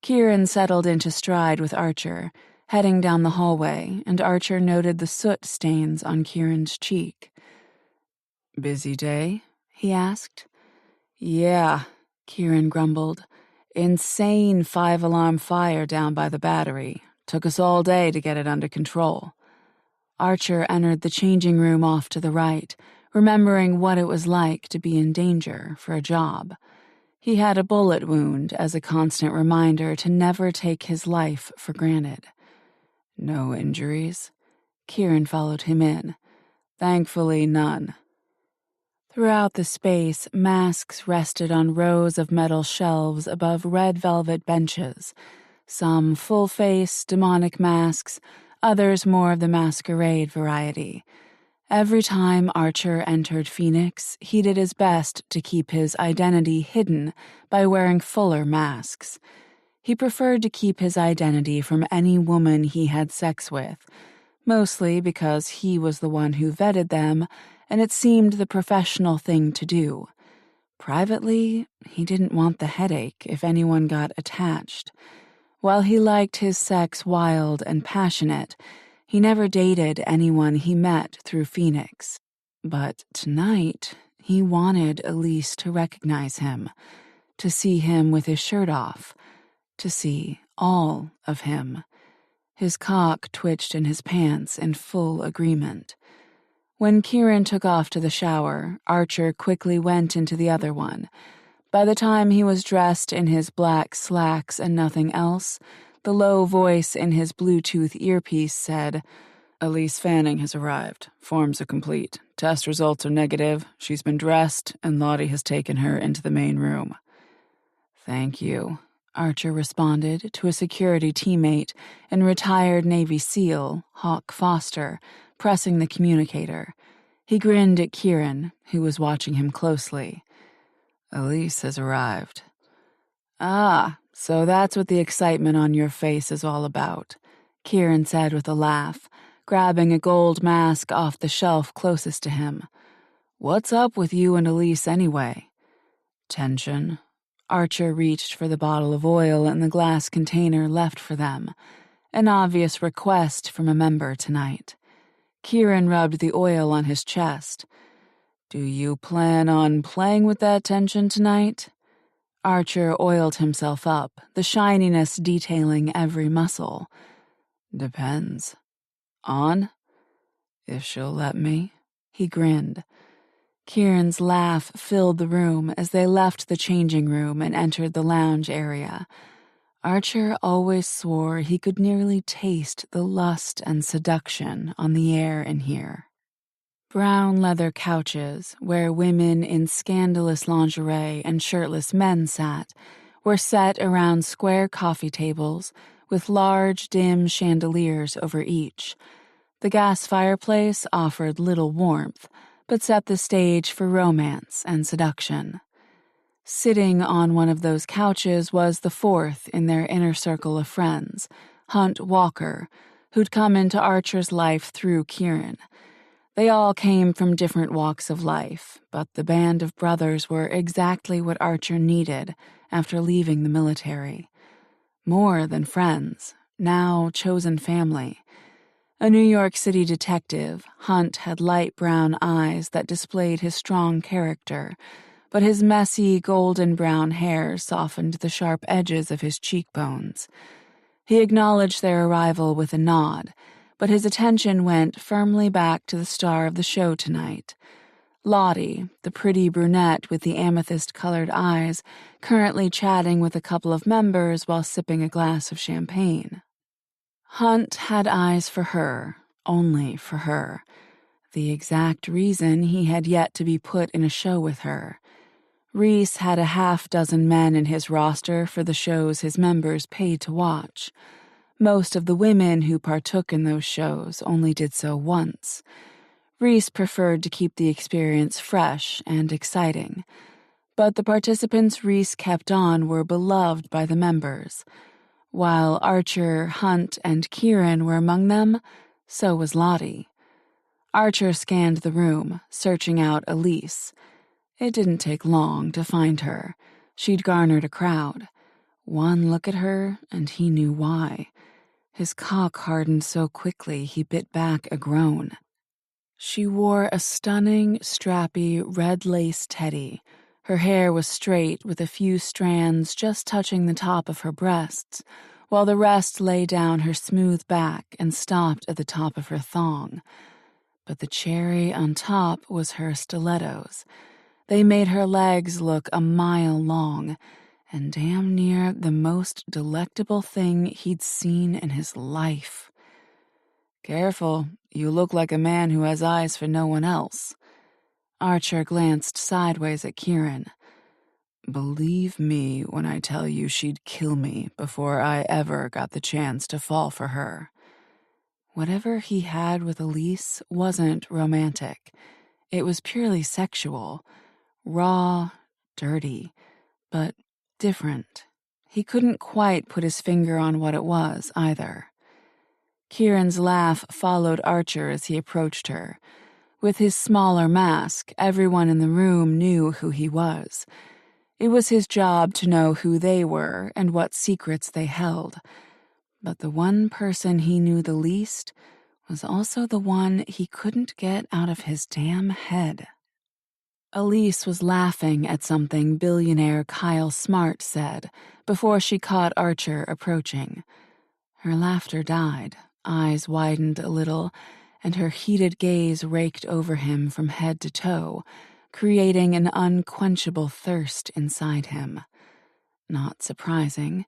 Kieran settled into stride with Archer, heading down the hallway, and Archer noted the soot stains on Kieran's cheek. "Busy day?" he asked. "Yeah," Kieran grumbled. "Insane 5-alarm fire down by the battery. Took us all day to get it under control." Archer entered the changing room off to the right, remembering what it was like to be in danger for a job. He had a bullet wound as a constant reminder to never take his life for granted. "No injuries?" Kieran followed him in. "Thankfully, none." Throughout the space, masks rested on rows of metal shelves above red velvet benches. Some full-face, demonic masks, others more of the masquerade variety. Every time Archer entered Phoenix, he did his best to keep his identity hidden by wearing fuller masks. He preferred to keep his identity from any woman he had sex with, mostly because he was the one who vetted them, and it seemed the professional thing to do. Privately, he didn't want the headache if anyone got attached. While he liked his sex wild and passionate, he never dated anyone he met through Phoenix. But tonight, he wanted Elise to recognize him, to see him with his shirt off, to see all of him. His cock twitched in his pants in full agreement. When Kieran took off to the shower, Archer quickly went into the other one. By the time he was dressed in his black slacks and nothing else, the low voice in his Bluetooth earpiece said, "Elise Fanning has arrived. Forms are complete. Test results are negative. She's been dressed, and Lottie has taken her into the main room." "Thank you," Archer responded to a security teammate and retired Navy SEAL, Hawk Foster, pressing the communicator. He grinned at Kieran, who was watching him closely. "Elise has arrived." "Ah, so that's what the excitement on your face is all about," Kieran said with a laugh, grabbing a gold mask off the shelf closest to him. "What's up with you and Elise anyway?" "Tension." Archer reached for the bottle of oil in the glass container left for them, an obvious request from a member tonight. Kieran rubbed the oil on his chest. "Do you plan on playing with that tension tonight?" Archer oiled himself up, the shininess detailing every muscle. "Depends." "On?" "If she'll let me." He grinned. Kieran's laugh filled the room as they left the changing room and entered the lounge area. Archer always swore he could nearly taste the lust and seduction on the air in here. Brown leather couches, where women in scandalous lingerie and shirtless men sat, were set around square coffee tables with large, dim chandeliers over each. The gas fireplace offered little warmth, but set the stage for romance and seduction. Sitting on one of those couches was the fourth in their inner circle of friends, Hunt Walker, who'd come into Archer's life through Kieran. They all came from different walks of life, but the band of brothers were exactly what Archer needed after leaving the military. More than friends, now chosen family. A New York City detective, Hunt had light brown eyes that displayed his strong character, but his messy golden brown hair softened the sharp edges of his cheekbones. He acknowledged their arrival with a nod, but his attention went firmly back to the star of the show tonight. Lottie, the pretty brunette with the amethyst-colored eyes, currently chatting with a couple of members while sipping a glass of champagne. Hunt had eyes for her, only for her. The exact reason he had yet to be put in a show with her. Reese had a half-dozen men in his roster for the shows his members paid to watch. Most of the women who partook in those shows only did so once. Reese preferred to keep the experience fresh and exciting. But the participants Reese kept on were beloved by the members. While Archer, Hunt, and Kieran were among them, so was Lottie. Archer scanned the room, searching out Elise. It didn't take long to find her. She'd garnered a crowd. One look at her, and he knew why. His cock hardened so quickly he bit back a groan. She wore a stunning, strappy, red lace teddy. Her hair was straight with a few strands just touching the top of her breasts, while the rest lay down her smooth back and stopped at the top of her thong. But the cherry on top was her stilettos. They made her legs look a mile long, and damn near the most delectable thing he'd seen in his life. "Careful, you look like a man who has eyes for no one else." Archer glanced sideways at Kieran. "Believe me when I tell you she'd kill me before I ever got the chance to fall for her." Whatever he had with Elise wasn't romantic. It was purely sexual. Raw, dirty, but different. He couldn't quite put his finger on what it was, either. Kieran's laugh followed Archer as he approached her. With his smaller mask, everyone in the room knew who he was. It was his job to know who they were and what secrets they held. But the one person he knew the least was also the one he couldn't get out of his damn head. Elise was laughing at something billionaire Kyle Smart said before she caught Archer approaching. Her laughter died, eyes widened a little, and her heated gaze raked over him from head to toe, creating an unquenchable thirst inside him. Not surprising.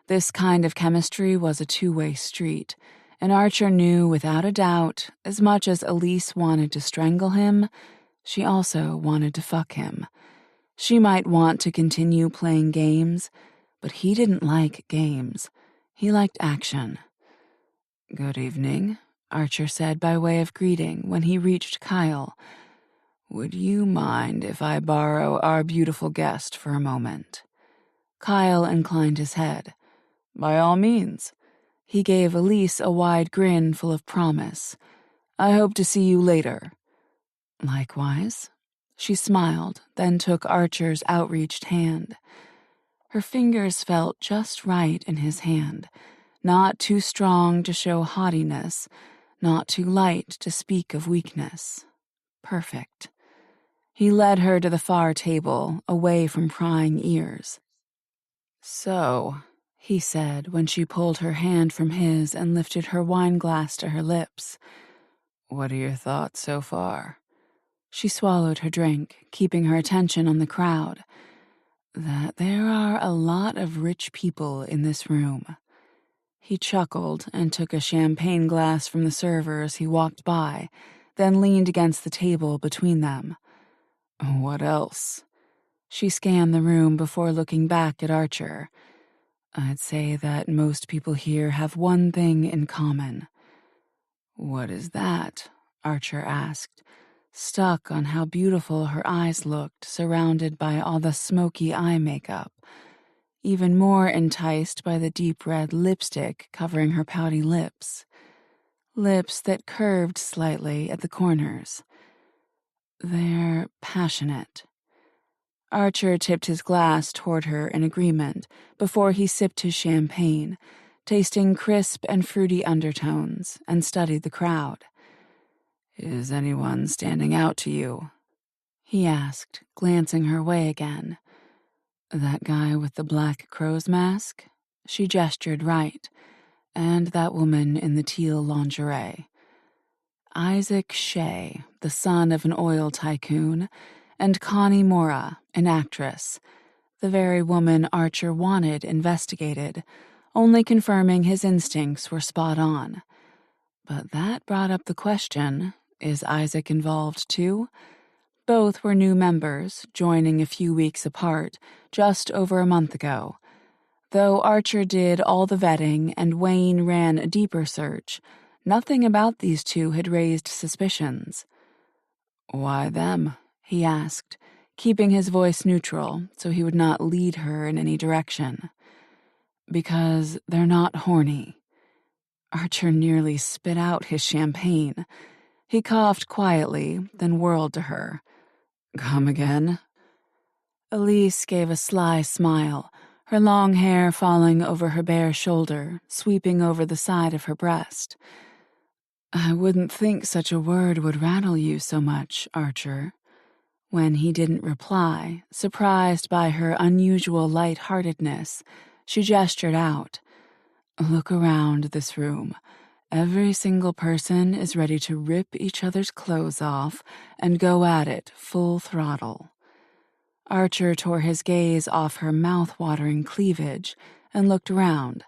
This kind of chemistry was a two-way street, and Archer knew without a doubt, as much as Elise wanted to strangle him, she also wanted to fuck him. She might want to continue playing games, but he didn't like games. He liked action. "Good evening," Archer said by way of greeting when he reached Kyle. "Would you mind if I borrow our beautiful guest for a moment?" Kyle inclined his head. "By all means." He gave Elise a wide grin full of promise. "I hope to see you later." "Likewise." She smiled, then took Archer's outreached hand. Her fingers felt just right in his hand, not too strong to show haughtiness, not too light to speak of weakness. Perfect. He led her to the far table, away from prying ears. "So," he said when she pulled her hand from his and lifted her wine glass to her lips, "what are your thoughts so far?" She swallowed her drink, keeping her attention on the crowd. "That there are a lot of rich people in this room." He chuckled and took a champagne glass from the server as he walked by, then leaned against the table between them. "What else?" She scanned the room before looking back at Archer. "I'd say that most people here have one thing in common." "What is that?" Archer asked, stuck on how beautiful her eyes looked surrounded by all the smoky eye makeup, even more enticed by the deep red lipstick covering her pouty lips. lips that curved slightly at the corners. They're passionate. Archer tipped his glass toward her in agreement before he sipped his champagne, tasting crisp and fruity undertones, and studied the crowd. "Is anyone standing out to you?" he asked, glancing her way again. "That guy with the black crow's mask?" She gestured right. "And that woman in the teal lingerie. Isaac Shea, the son of an oil tycoon, and Connie Mora, an actress, the very woman Archer wanted investigated, only confirming his instincts were spot on. But that brought up the question, is Isaac involved too? Both were new members, joining a few weeks apart, just over a month ago. Though Archer did all the vetting and Wayne ran a deeper search, nothing about these two had raised suspicions. "Why them?" he asked, keeping his voice neutral so he would not lead her in any direction. "Because they're not horny." Archer nearly spit out his champagne. He coughed quietly, then whirled to her. "Come again?" Elise gave a sly smile, her long hair falling over her bare shoulder, sweeping over the side of her breast. "I wouldn't think such a word would rattle you so much, Archer." When he didn't reply, surprised by her unusual light-heartedness, she gestured out. "Look around this room. Every single person is ready to rip each other's clothes off and go at it full throttle." Archer tore his gaze off her mouth-watering cleavage and looked around.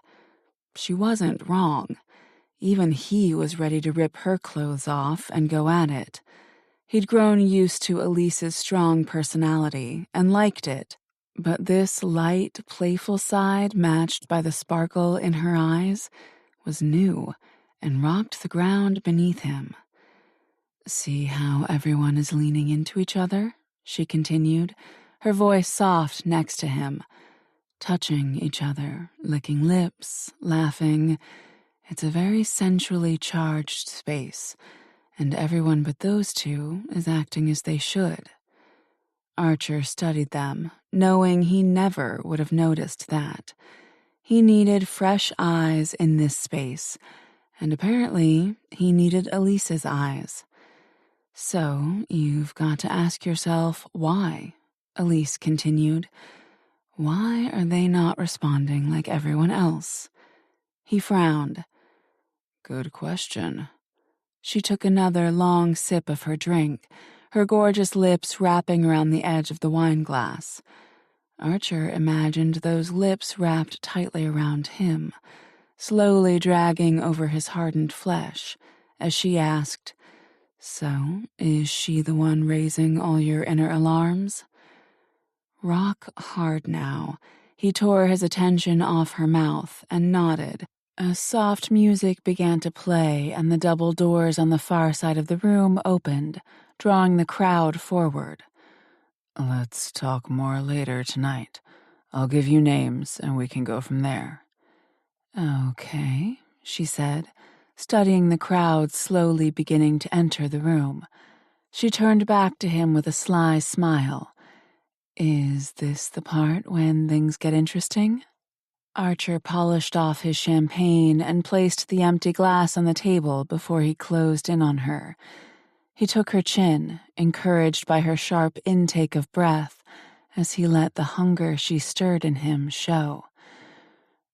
She wasn't wrong. Even he was ready to rip her clothes off and go at it. He'd grown used to Elise's strong personality and liked it, but this light, playful side matched by the sparkle in her eyes was new and rocked the ground beneath him. "See how everyone is leaning into each other?" she continued, her voice soft next to him. "Touching each other, licking lips, laughing. It's a very sensually charged space, and everyone but those two is acting as they should." Archer studied them, knowing he never would have noticed that. He needed fresh eyes in this space, and apparently he needed Elise's eyes. "So you've got to ask yourself why," Elise continued. "Why are they not responding like everyone else?" He frowned. "Good question." She took another long sip of her drink, her gorgeous lips wrapping around the edge of the wine glass. Archer imagined those lips wrapped tightly around him, slowly dragging over his hardened flesh, as she asked, "So, is she the one raising all your inner alarms?" Rock hard now. He tore his attention off her mouth and nodded. As soft music began to play and the double doors on the far side of the room opened, drawing the crowd forward. "Let's talk more later tonight. I'll give you names and we can go from there." "Okay," she said, studying the crowd slowly beginning to enter the room. She turned back to him with a sly smile. "Is this the part when things get interesting?" Archer polished off his champagne and placed the empty glass on the table before he closed in on her. He took her chin, encouraged by her sharp intake of breath, as he let the hunger she stirred in him show.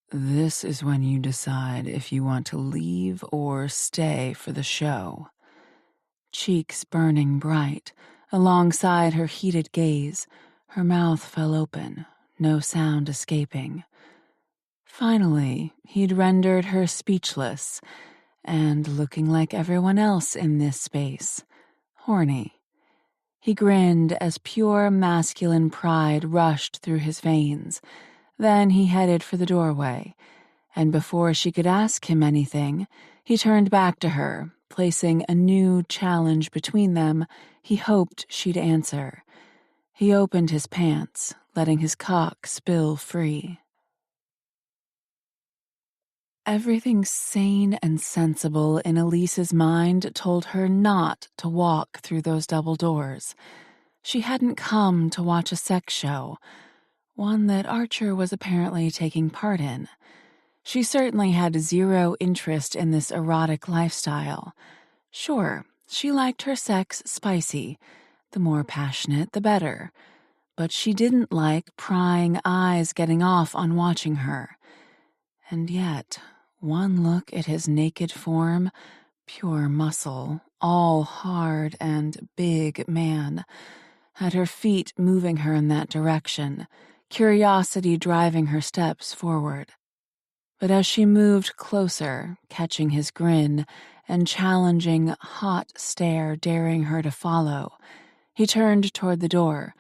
"This is when you decide if you want to leave or stay for the show." Cheeks burning bright, alongside her heated gaze, her mouth fell open, no sound escaping. Finally, he'd rendered her speechless, and looking like everyone else in this space, horny. He grinned as pure masculine pride rushed through his veins. Then he headed for the doorway, and before she could ask him anything, he turned back to her, placing a new challenge between them he hoped she'd answer. He opened his pants, letting his cock spill free. Everything sane and sensible in Elise's mind told her not to walk through those double doors. She hadn't come to watch a sex show, one that Archer was apparently taking part in. She certainly had zero interest in this erotic lifestyle. Sure, she liked her sex spicy. The more passionate, the better. But she didn't like prying eyes getting off on watching her. And yet, one look at his naked form, pure muscle, all hard and big man, had her feet moving her in that direction, curiosity driving her steps forward. But as she moved closer, catching his grin and challenging hot stare daring her to follow, he turned toward the door,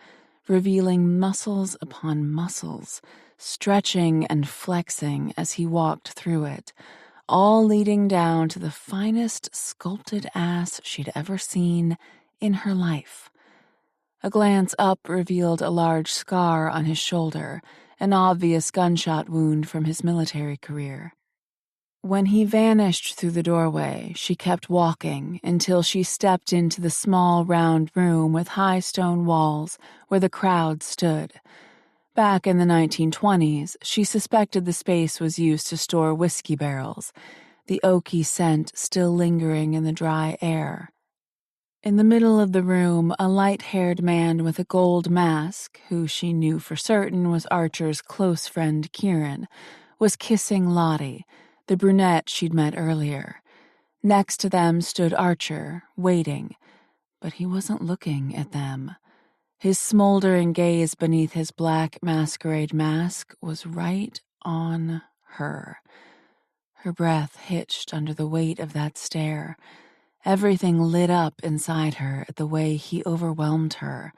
revealing muscles upon muscles, stretching and flexing as he walked through it, all leading down to the finest sculpted ass she'd ever seen in her life. A glance up revealed a large scar on his shoulder, an obvious gunshot wound from his military career. When he vanished through the doorway, she kept walking until she stepped into the small round room with high stone walls where the crowd stood. Back in the 1920s, she suspected the space was used to store whiskey barrels, the oaky scent still lingering in the dry air. In the middle of the room, a light-haired man with a gold mask, who she knew for certain was Archer's close friend Kieran, was kissing Lottie, the brunette she'd met earlier. Next to them stood Archer, waiting, but he wasn't looking at them. His smoldering gaze beneath his black masquerade mask was right on her. Her breath hitched under the weight of that stare. Everything lit up inside her at the way he overwhelmed her,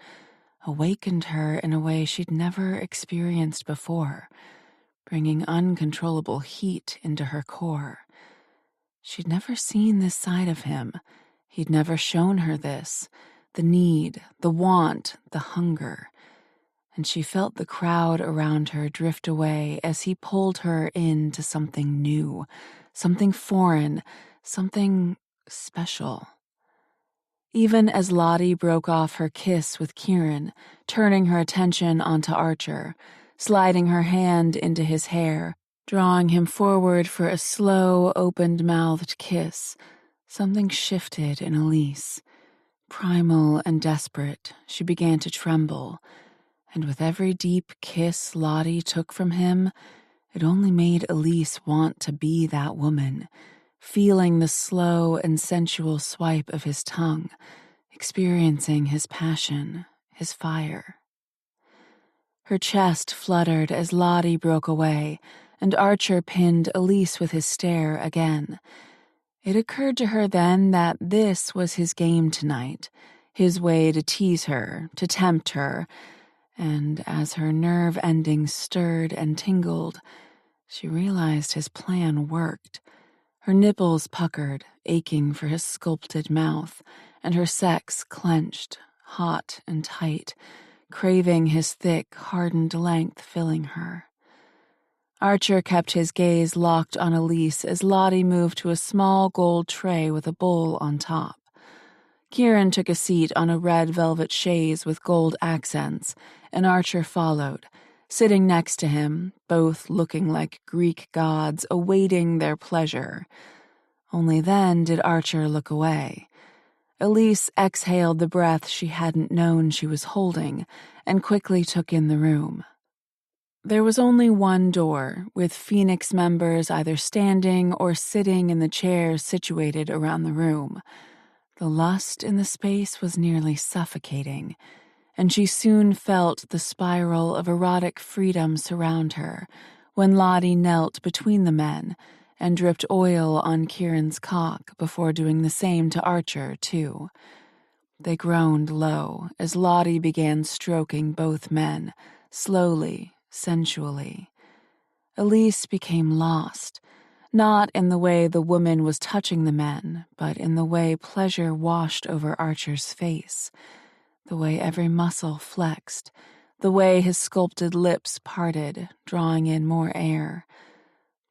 awakened her in a way she'd never experienced before, bringing uncontrollable heat into her core. She'd never seen this side of him. He'd never shown her this, the need, the want, the hunger. And she felt the crowd around her drift away as he pulled her into something new, something foreign, something special. Even as Lottie broke off her kiss with Kieran, turning her attention onto Archer, sliding her hand into his hair, drawing him forward for a slow, open-mouthed kiss, something shifted in Elise. Primal and desperate, she began to tremble, and with every deep kiss Lottie took from him, it only made Elise want to be that woman, feeling the slow and sensual swipe of his tongue, experiencing his passion, his fire. Her chest fluttered as Lottie broke away, and Archer pinned Elise with his stare again. It occurred to her then that this was his game tonight, his way to tease her, to tempt her, and as her nerve endings stirred and tingled, she realized his plan worked. Her nipples puckered, aching for his sculpted mouth, and her sex clenched, hot and tight, craving his thick, hardened length filling her. Archer kept his gaze locked on Elise as Lottie moved to a small gold tray with a bowl on top. Kieran took a seat on a red velvet chaise with gold accents, and Archer followed, sitting next to him, both looking like Greek gods awaiting their pleasure. Only then did Archer look away. Elise exhaled the breath she hadn't known she was holding and quickly took in the room. There was only one door, with Phoenix members either standing or sitting in the chairs situated around the room. The lust in the space was nearly suffocating, and she soon felt the spiral of erotic freedom surround her when Lottie knelt between the men and dripped oil on Kieran's cock before doing the same to Archer, too. They groaned low as Lottie began stroking both men, slowly, sensually. Elise became lost, not in the way the woman was touching the men, but in the way pleasure washed over Archer's face, the way every muscle flexed, the way his sculpted lips parted, drawing in more air.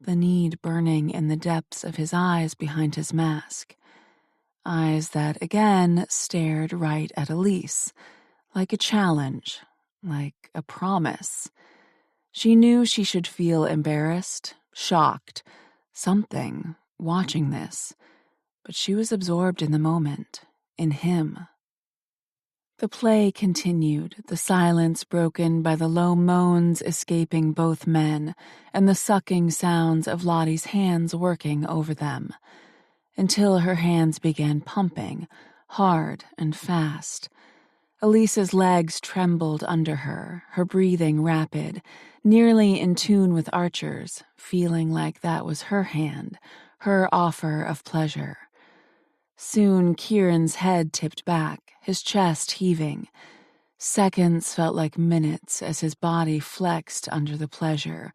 the need burning in the depths of his eyes behind his mask. Eyes that again stared right at Elise, like a challenge, like a promise. She knew she should feel embarrassed, shocked, something, watching this, but she was absorbed in the moment, in him. The play continued, the silence broken by the low moans escaping both men and the sucking sounds of Lottie's hands working over them, until her hands began pumping, hard and fast. Elise's legs trembled under her, her breathing rapid, nearly in tune with Archer's, feeling like that was her hand, her offer of pleasure. Soon Kieran's head tipped back, his chest heaving. Seconds felt like minutes as his body flexed under the pleasure.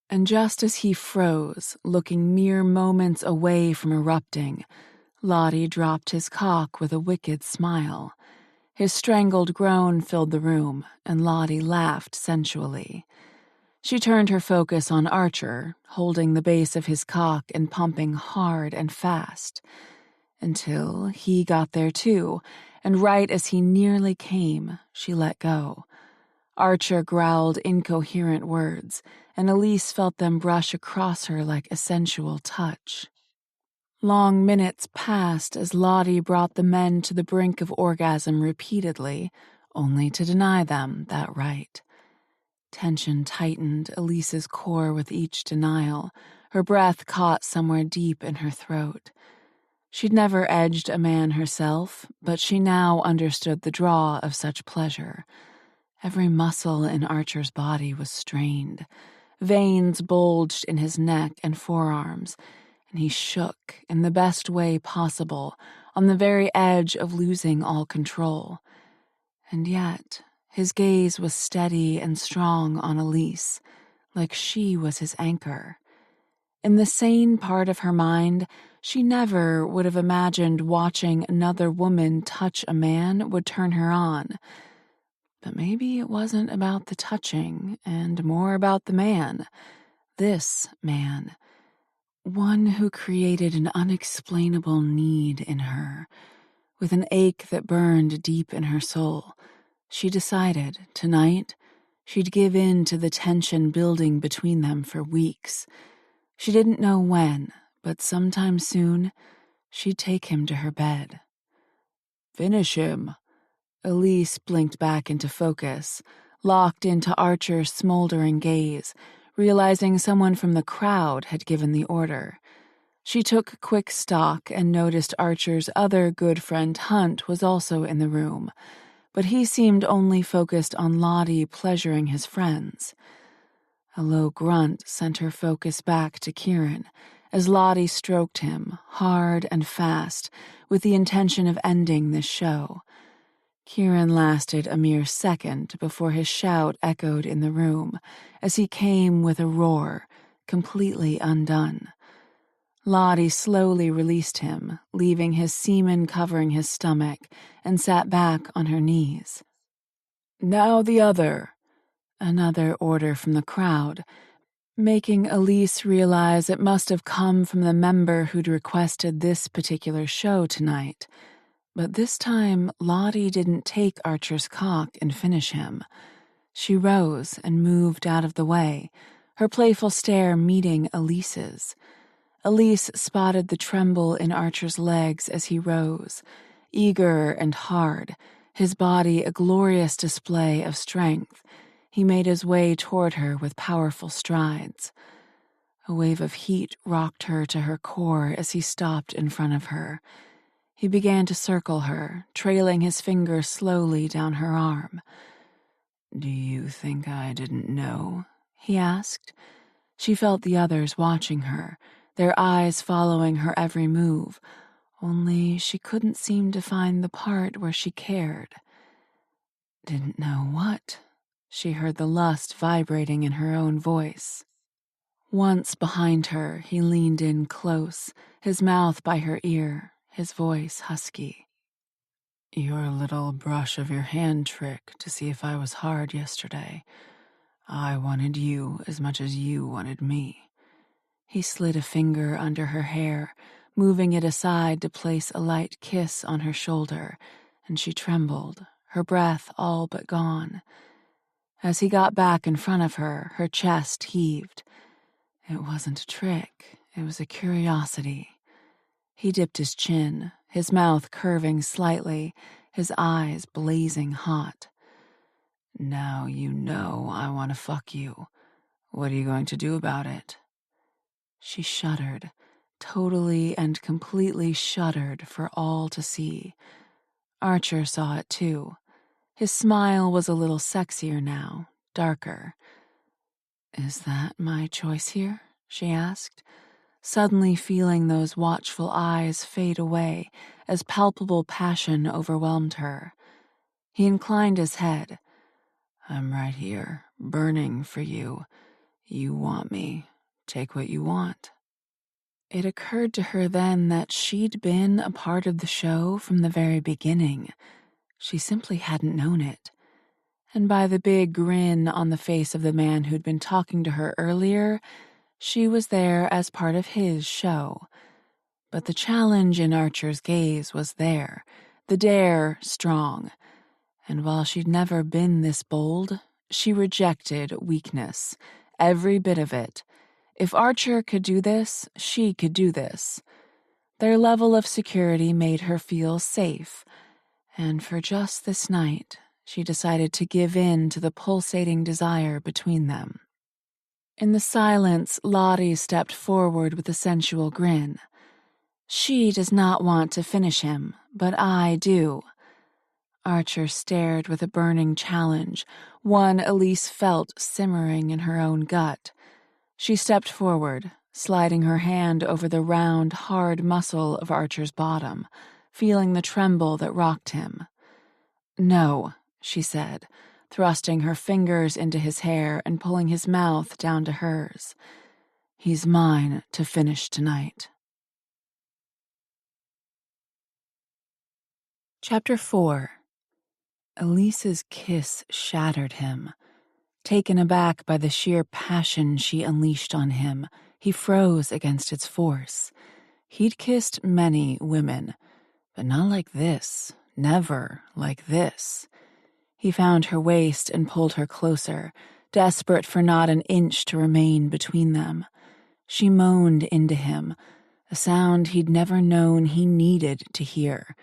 And just as he froze, looking mere moments away from erupting, Lottie dropped his cock with a wicked smile. His strangled groan filled the room, and Lottie laughed sensually. She turned her focus on Archer, holding the base of his cock and pumping hard and fast, until he got there too, and right as he nearly came, she let go. Archer growled incoherent words, and Elise felt them brush across her like a sensual touch. Long minutes passed as Lottie brought the men to the brink of orgasm repeatedly, only to deny them that right. Tension tightened Elise's core with each denial, her breath caught somewhere deep in her throat. She'd never edged a man herself, but she now understood the draw of such pleasure. Every muscle in Archer's body was strained. Veins bulged in his neck and forearms, and he shook in the best way possible, on the very edge of losing all control. And yet, his gaze was steady and strong on Elise, like she was his anchor. In the sane part of her mind, she never would have imagined watching another woman touch a man would turn her on. But maybe it wasn't about the touching, and more about the man. This man. One who created an unexplainable need in her. With an ache that burned deep in her soul, she decided, tonight, she'd give in to the tension building between them for weeks. She didn't know when, but sometime soon, she'd take him to her bed. Finish him. Elise blinked back into focus, locked into Archer's smoldering gaze, realizing someone from the crowd had given the order. She took quick stock and noticed Archer's other good friend Hunt was also in the room, but he seemed only focused on Lottie pleasuring his friends. A low grunt sent her focus back to Kieran as Lottie stroked him, hard and fast, with the intention of ending this show. Kieran lasted a mere second before his shout echoed in the room as he came with a roar, completely undone. Lottie slowly released him, leaving his semen covering his stomach, and sat back on her knees. Now the other. Another order from the crowd, making Elise realize it must have come from the member who'd requested this particular show tonight. But this time, Lottie didn't take Archer's cock and finish him. She rose and moved out of the way, her playful stare meeting Elise's. Elise spotted the tremble in Archer's legs as he rose, eager and hard, his body a glorious display of strength. He made his way toward her with powerful strides. A wave of heat rocked her to her core as he stopped in front of her. He began to circle her, trailing his finger slowly down her arm. "Do you think I didn't know?" he asked. She felt the others watching her, their eyes following her every move, only she couldn't seem to find the part where she cared. "Didn't know what?" She heard the lust vibrating in her own voice. Once behind her, he leaned in close, his mouth by her ear, his voice husky. "Your little brush of your hand trick to see if I was hard yesterday. I wanted you as much as you wanted me. He slid a finger under her hair, moving it aside to place a light kiss on her shoulder, and she trembled, her breath all but gone. As he got back in front of her, her chest heaved. It wasn't a trick, it was a curiosity. He dipped his chin, his mouth curving slightly, his eyes blazing hot. Now you know I want to fuck you. What are you going to do about it? She shuddered, totally and completely shuddered for all to see. Archer saw it too. His smile was a little sexier now, darker. Is that my choice here? She asked, suddenly feeling those watchful eyes fade away as palpable passion overwhelmed her. He inclined his head. I'm right here, burning for you. You want me. Take what you want. It occurred to her then that she'd been a part of the show from the very beginning. She simply hadn't known it. And by the big grin on the face of the man who'd been talking to her earlier, she was there as part of his show. But the challenge in Archer's gaze was there, the dare strong. And while she'd never been this bold, she rejected weakness, every bit of it. If Archer could do this, she could do this. Their level of security made her feel safe, and for just this night, she decided to give in to the pulsating desire between them. In the silence, Lottie stepped forward with a sensual grin. She does not want to finish him, but I do. Archer stared with a burning challenge, one Elise felt simmering in her own gut. She stepped forward, sliding her hand over the round, hard muscle of Archer's bottom, feeling the tremble that rocked him. No, she said, thrusting her fingers into his hair and pulling his mouth down to hers. He's mine to finish tonight. Chapter 4. Elise's kiss shattered him. Taken aback by the sheer passion she unleashed on him, he froze against its force. He'd kissed many women, but not like this, never like this. He found her waist and pulled her closer, desperate for not an inch to remain between them. She moaned into him, a sound he'd never known he needed to hear,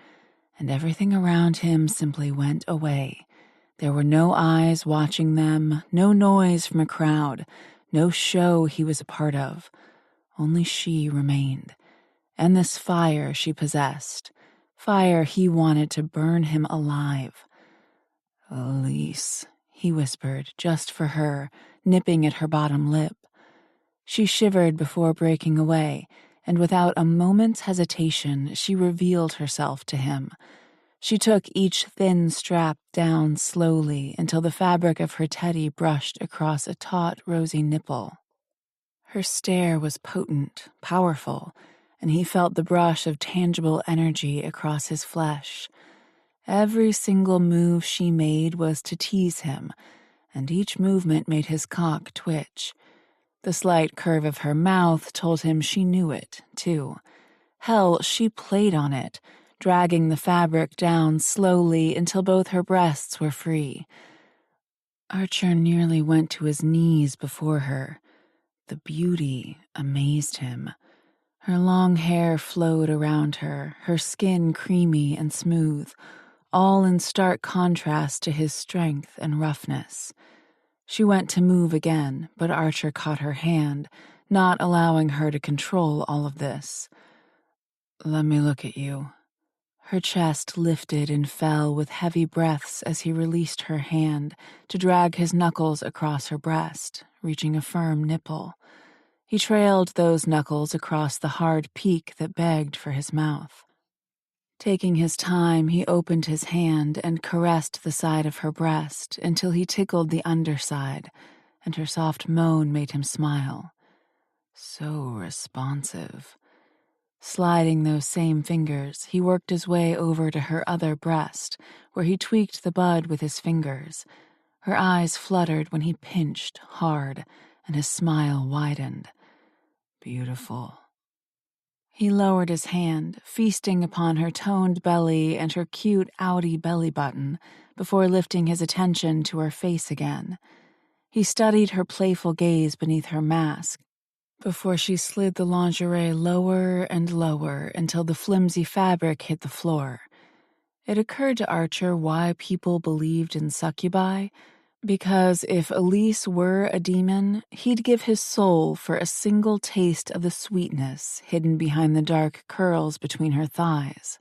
and everything around him simply went away. There were no eyes watching them, no noise from a crowd, no show he was a part of. Only she remained, and this fire she possessed, fire he wanted to burn him alive. Elise, he whispered, just for her, nipping at her bottom lip. She shivered before breaking away, and without a moment's hesitation, she revealed herself to him. She took each thin strap down slowly until the fabric of her teddy brushed across a taut, rosy nipple. Her stare was potent, powerful, and he felt the brush of tangible energy across his flesh. Every single move she made was to tease him, and each movement made his cock twitch. The slight curve of her mouth told him she knew it, too. Hell, she played on it, dragging the fabric down slowly until both her breasts were free. Archer nearly went to his knees before her. The beauty amazed him. Her long hair flowed around her, her skin creamy and smooth, all in stark contrast to his strength and roughness. She went to move again, but Archer caught her hand, not allowing her to control all of this. Let me look at you. Her chest lifted and fell with heavy breaths as he released her hand to drag his knuckles across her breast, reaching a firm nipple. He trailed those knuckles across the hard peak that begged for his mouth. Taking his time, he opened his hand and caressed the side of her breast until he tickled the underside, and her soft moan made him smile. So responsive. Sliding those same fingers, he worked his way over to her other breast, where he tweaked the bud with his fingers. Her eyes fluttered when he pinched hard, and his smile widened. beautiful. He lowered his hand, feasting upon her toned belly and her cute outie belly button, before lifting his attention to her face again. He studied her playful gaze beneath her mask, before she slid the lingerie lower and lower until the flimsy fabric hit the floor. It occurred to Archer why people believed in succubi, because if Elise were a demon, he'd give his soul for a single taste of the sweetness hidden behind the dark curls between her thighs.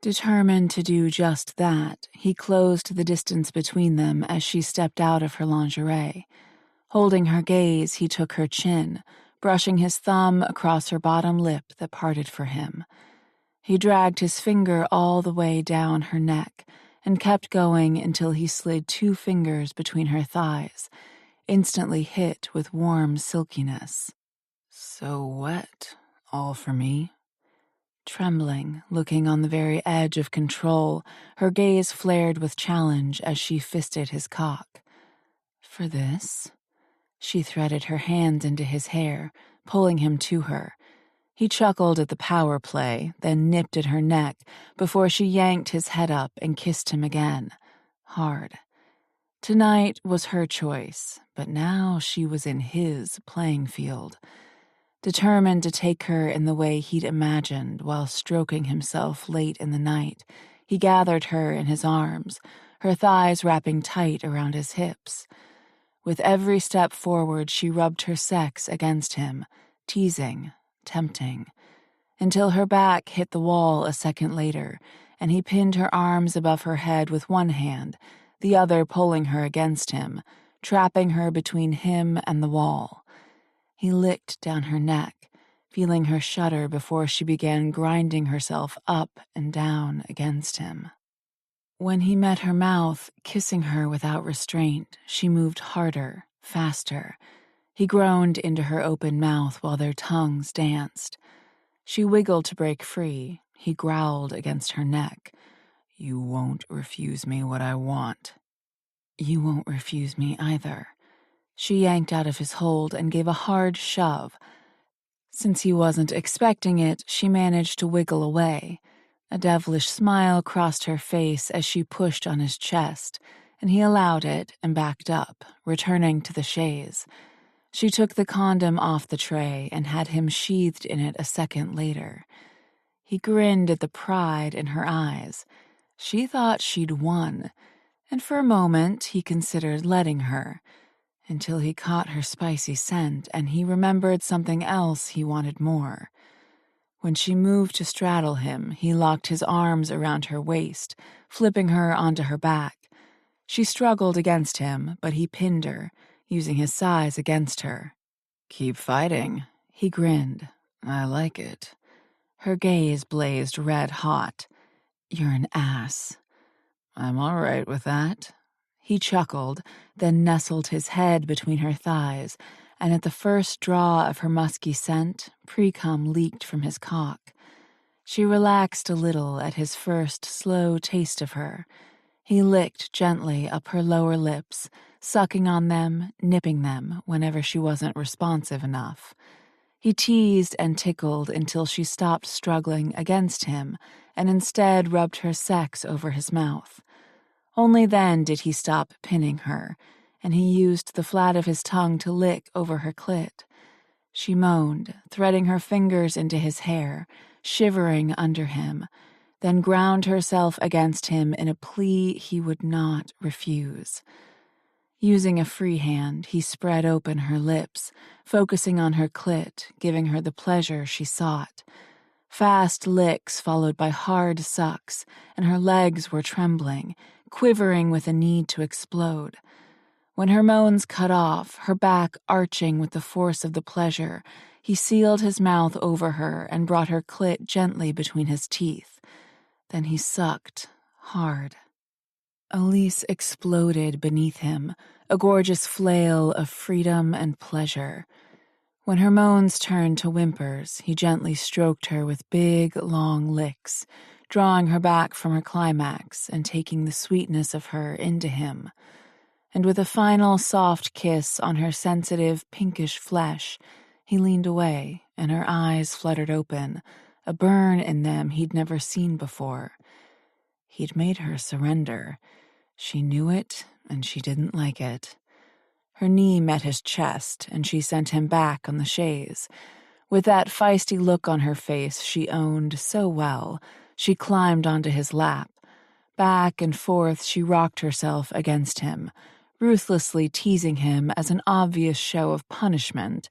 Determined to do just that, he closed the distance between them as she stepped out of her lingerie. Holding her gaze, he took her chin, brushing his thumb across her bottom lip that parted for him. He dragged his finger all the way down her neck and kept going until he slid 2 fingers between her thighs, instantly hit with warm silkiness. So wet, all for me. Trembling, looking on the very edge of control, her gaze flared with challenge as she fisted his cock. For this? She threaded her hands into his hair, pulling him to her. He chuckled at the power play, then nipped at her neck before she yanked his head up and kissed him again, hard. Tonight was her choice, but now she was in his playing field. Determined to take her in the way he'd imagined while stroking himself late in the night, he gathered her in his arms, her thighs wrapping tight around his hips. With every step forward, she rubbed her sex against him, teasing, tempting, until her back hit the wall a second later, and he pinned her arms above her head with one hand, the other pulling her against him, trapping her between him and the wall. He licked down her neck, feeling her shudder before she began grinding herself up and down against him. When he met her mouth, kissing her without restraint, she moved harder, faster. He groaned into her open mouth while their tongues danced. She wiggled to break free. He growled against her neck. You won't refuse me what I want. You won't refuse me either. She yanked out of his hold and gave a hard shove. Since he wasn't expecting it, she managed to wiggle away. A devilish smile crossed her face as she pushed on his chest, and he allowed it and backed up, returning to the chaise. She took the condom off the tray and had him sheathed in it a second later. He grinned at the pride in her eyes. She thought she'd won, and for a moment he considered letting her, until he caught her spicy scent and he remembered something else he wanted more. When she moved to straddle him, he locked his arms around her waist, flipping her onto her back. She struggled against him, but he pinned her, using his size against her. Keep fighting, he grinned. I like it. Her gaze blazed red hot. You're an ass. I'm all right with that. He chuckled, then nestled his head between her thighs, and at the first draw of her musky scent, pre-cum leaked from his cock. She relaxed a little at his first slow taste of her. He licked gently up her lower lips, sucking on them, nipping them whenever she wasn't responsive enough. He teased and tickled until she stopped struggling against him and instead rubbed her sex over his mouth. Only then did he stop pinning her, and he used the flat of his tongue to lick over her clit. She moaned, threading her fingers into his hair, shivering under him, then ground herself against him in a plea he would not refuse. Using a free hand, he spread open her lips, focusing on her clit, giving her the pleasure she sought. Fast licks followed by hard sucks, and her legs were trembling, quivering with a need to explode. When her moans cut off, her back arching with the force of the pleasure, he sealed his mouth over her and brought her clit gently between his teeth. Then he sucked, hard. Elise exploded beneath him, a gorgeous flail of freedom and pleasure. When her moans turned to whimpers, he gently stroked her with big, long licks, drawing her back from her climax and taking the sweetness of her into him. And with a final soft kiss on her sensitive, pinkish flesh, He leaned away, and her eyes fluttered open, a burn in them he'd never seen before. He'd made her surrender. She knew it, and she didn't like it. Her knee met his chest, and she sent him back on the chaise. With that feisty look on her face she owned so well, she climbed onto his lap. Back and forth she rocked herself against him, ruthlessly teasing him as an obvious show of punishment,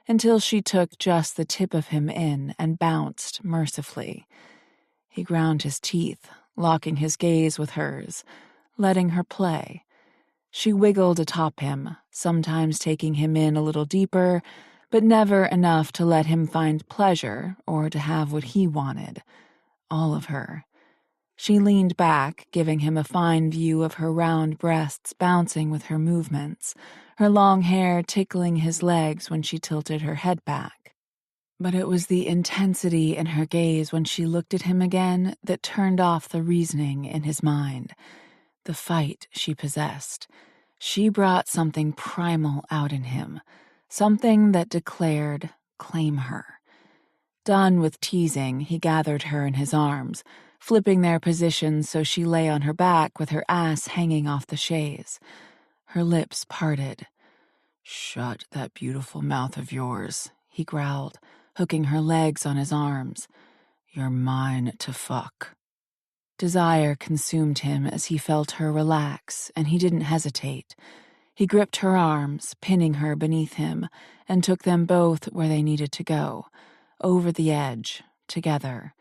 until she took just the tip of him in and bounced mercifully. He ground his teeth, locking his gaze with hers, letting her play. She wiggled atop him, sometimes taking him in a little deeper, but never enough to let him find pleasure or to have what he wanted. All of her. She leaned back, giving him a fine view of her round breasts bouncing with her movements, her long hair tickling his legs when she tilted her head back. But it was the intensity in her gaze when she looked at him again that turned off the reasoning in his mind. The fight she possessed. She brought something primal out in him, something that declared, claim her. Done with teasing, he gathered her in his arms, flipping their positions so she lay on her back with her ass hanging off the chaise. Her lips parted. "Shut that beautiful mouth of yours," he growled, hooking her legs on his arms. "You're mine to fuck." Desire consumed him as he felt her relax, and he didn't hesitate. He gripped her arms, pinning her beneath him, and took them both where they needed to go, over the edge, together.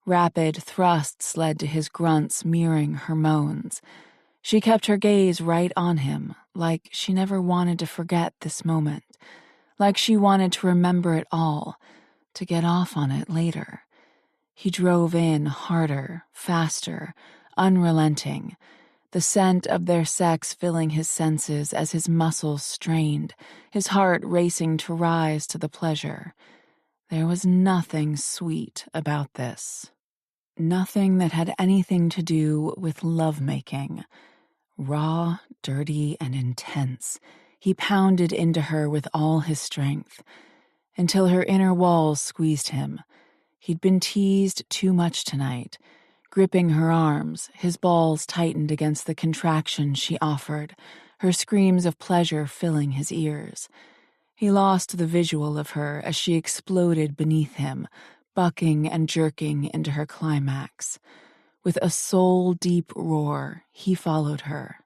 Rapid thrusts led to his grunts mirroring her moans. She kept her gaze right on him, like she never wanted to forget this moment, like she wanted to remember it all, to get off on it later. He drove in harder, faster, unrelenting, the scent of their sex filling his senses as his muscles strained, his heart racing to rise to the pleasure. There was nothing sweet about this. Nothing that had anything to do with lovemaking. Raw, dirty, and intense, he pounded into her with all his strength, until her inner walls squeezed him. He'd been teased too much tonight. Gripping her arms, his balls tightened against the contraction she offered, her screams of pleasure filling his ears. He lost the visual of her as she exploded beneath him, bucking and jerking into her climax. With a soul-deep roar, he followed her.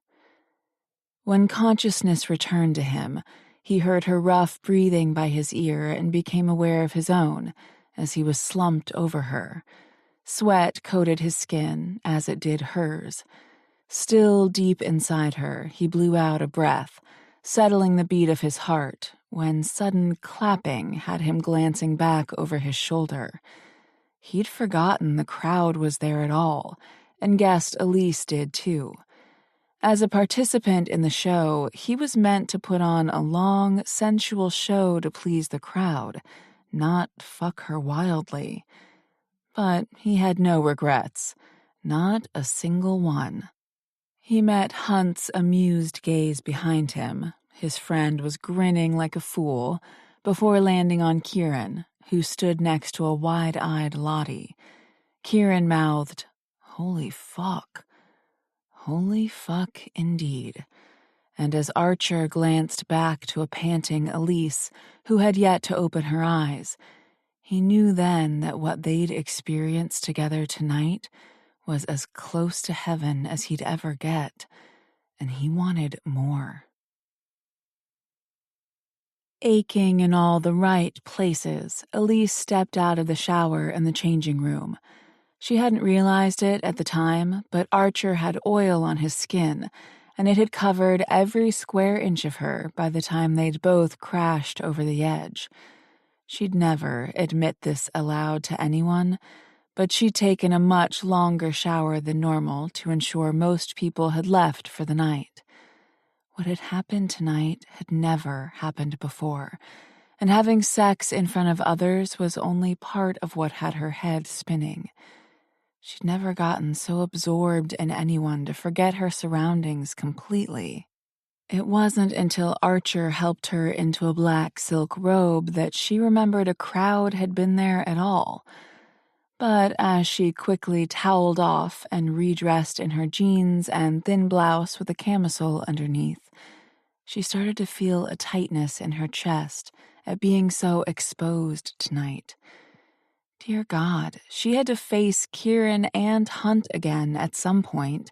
When consciousness returned to him, he heard her rough breathing by his ear and became aware of his own, as he was slumped over her. Sweat coated his skin, as it did hers. Still deep inside her, he blew out a breath, settling the beat of his heart, when sudden clapping had him glancing back over his shoulder. He'd forgotten the crowd was there at all, and guessed Elise did too. As a participant in the show, he was meant to put on a long, sensual show to please the crowd, not fuck her wildly. But he had no regrets, not a single one. He met Hunt's amused gaze behind him. His friend was grinning like a fool, before landing on Kieran, who stood next to a wide-eyed Lottie. Kieran mouthed, "Holy fuck. Holy fuck indeed." And as Archer glanced back to a panting Elise, who had yet to open her eyes, he knew then that what they'd experienced together tonight was as close to heaven as he'd ever get, and he wanted more. Aching in all the right places, Elise stepped out of the shower and the changing room. She hadn't realized it at the time, but Archer had oil on his skin, and it had covered every square inch of her by the time they'd both crashed over the edge. She'd never admit this aloud to anyone, but she'd taken a much longer shower than normal to ensure most people had left for the night. What had happened tonight had never happened before, and having sex in front of others was only part of what had her head spinning. She'd never gotten so absorbed in anyone to forget her surroundings completely. It wasn't until Archer helped her into a black silk robe that she remembered a crowd had been there at all. But as she quickly toweled off and redressed in her jeans and thin blouse with a camisole underneath, she started to feel a tightness in her chest at being so exposed tonight. Dear God, she had to face Kieran and Hunt again at some point.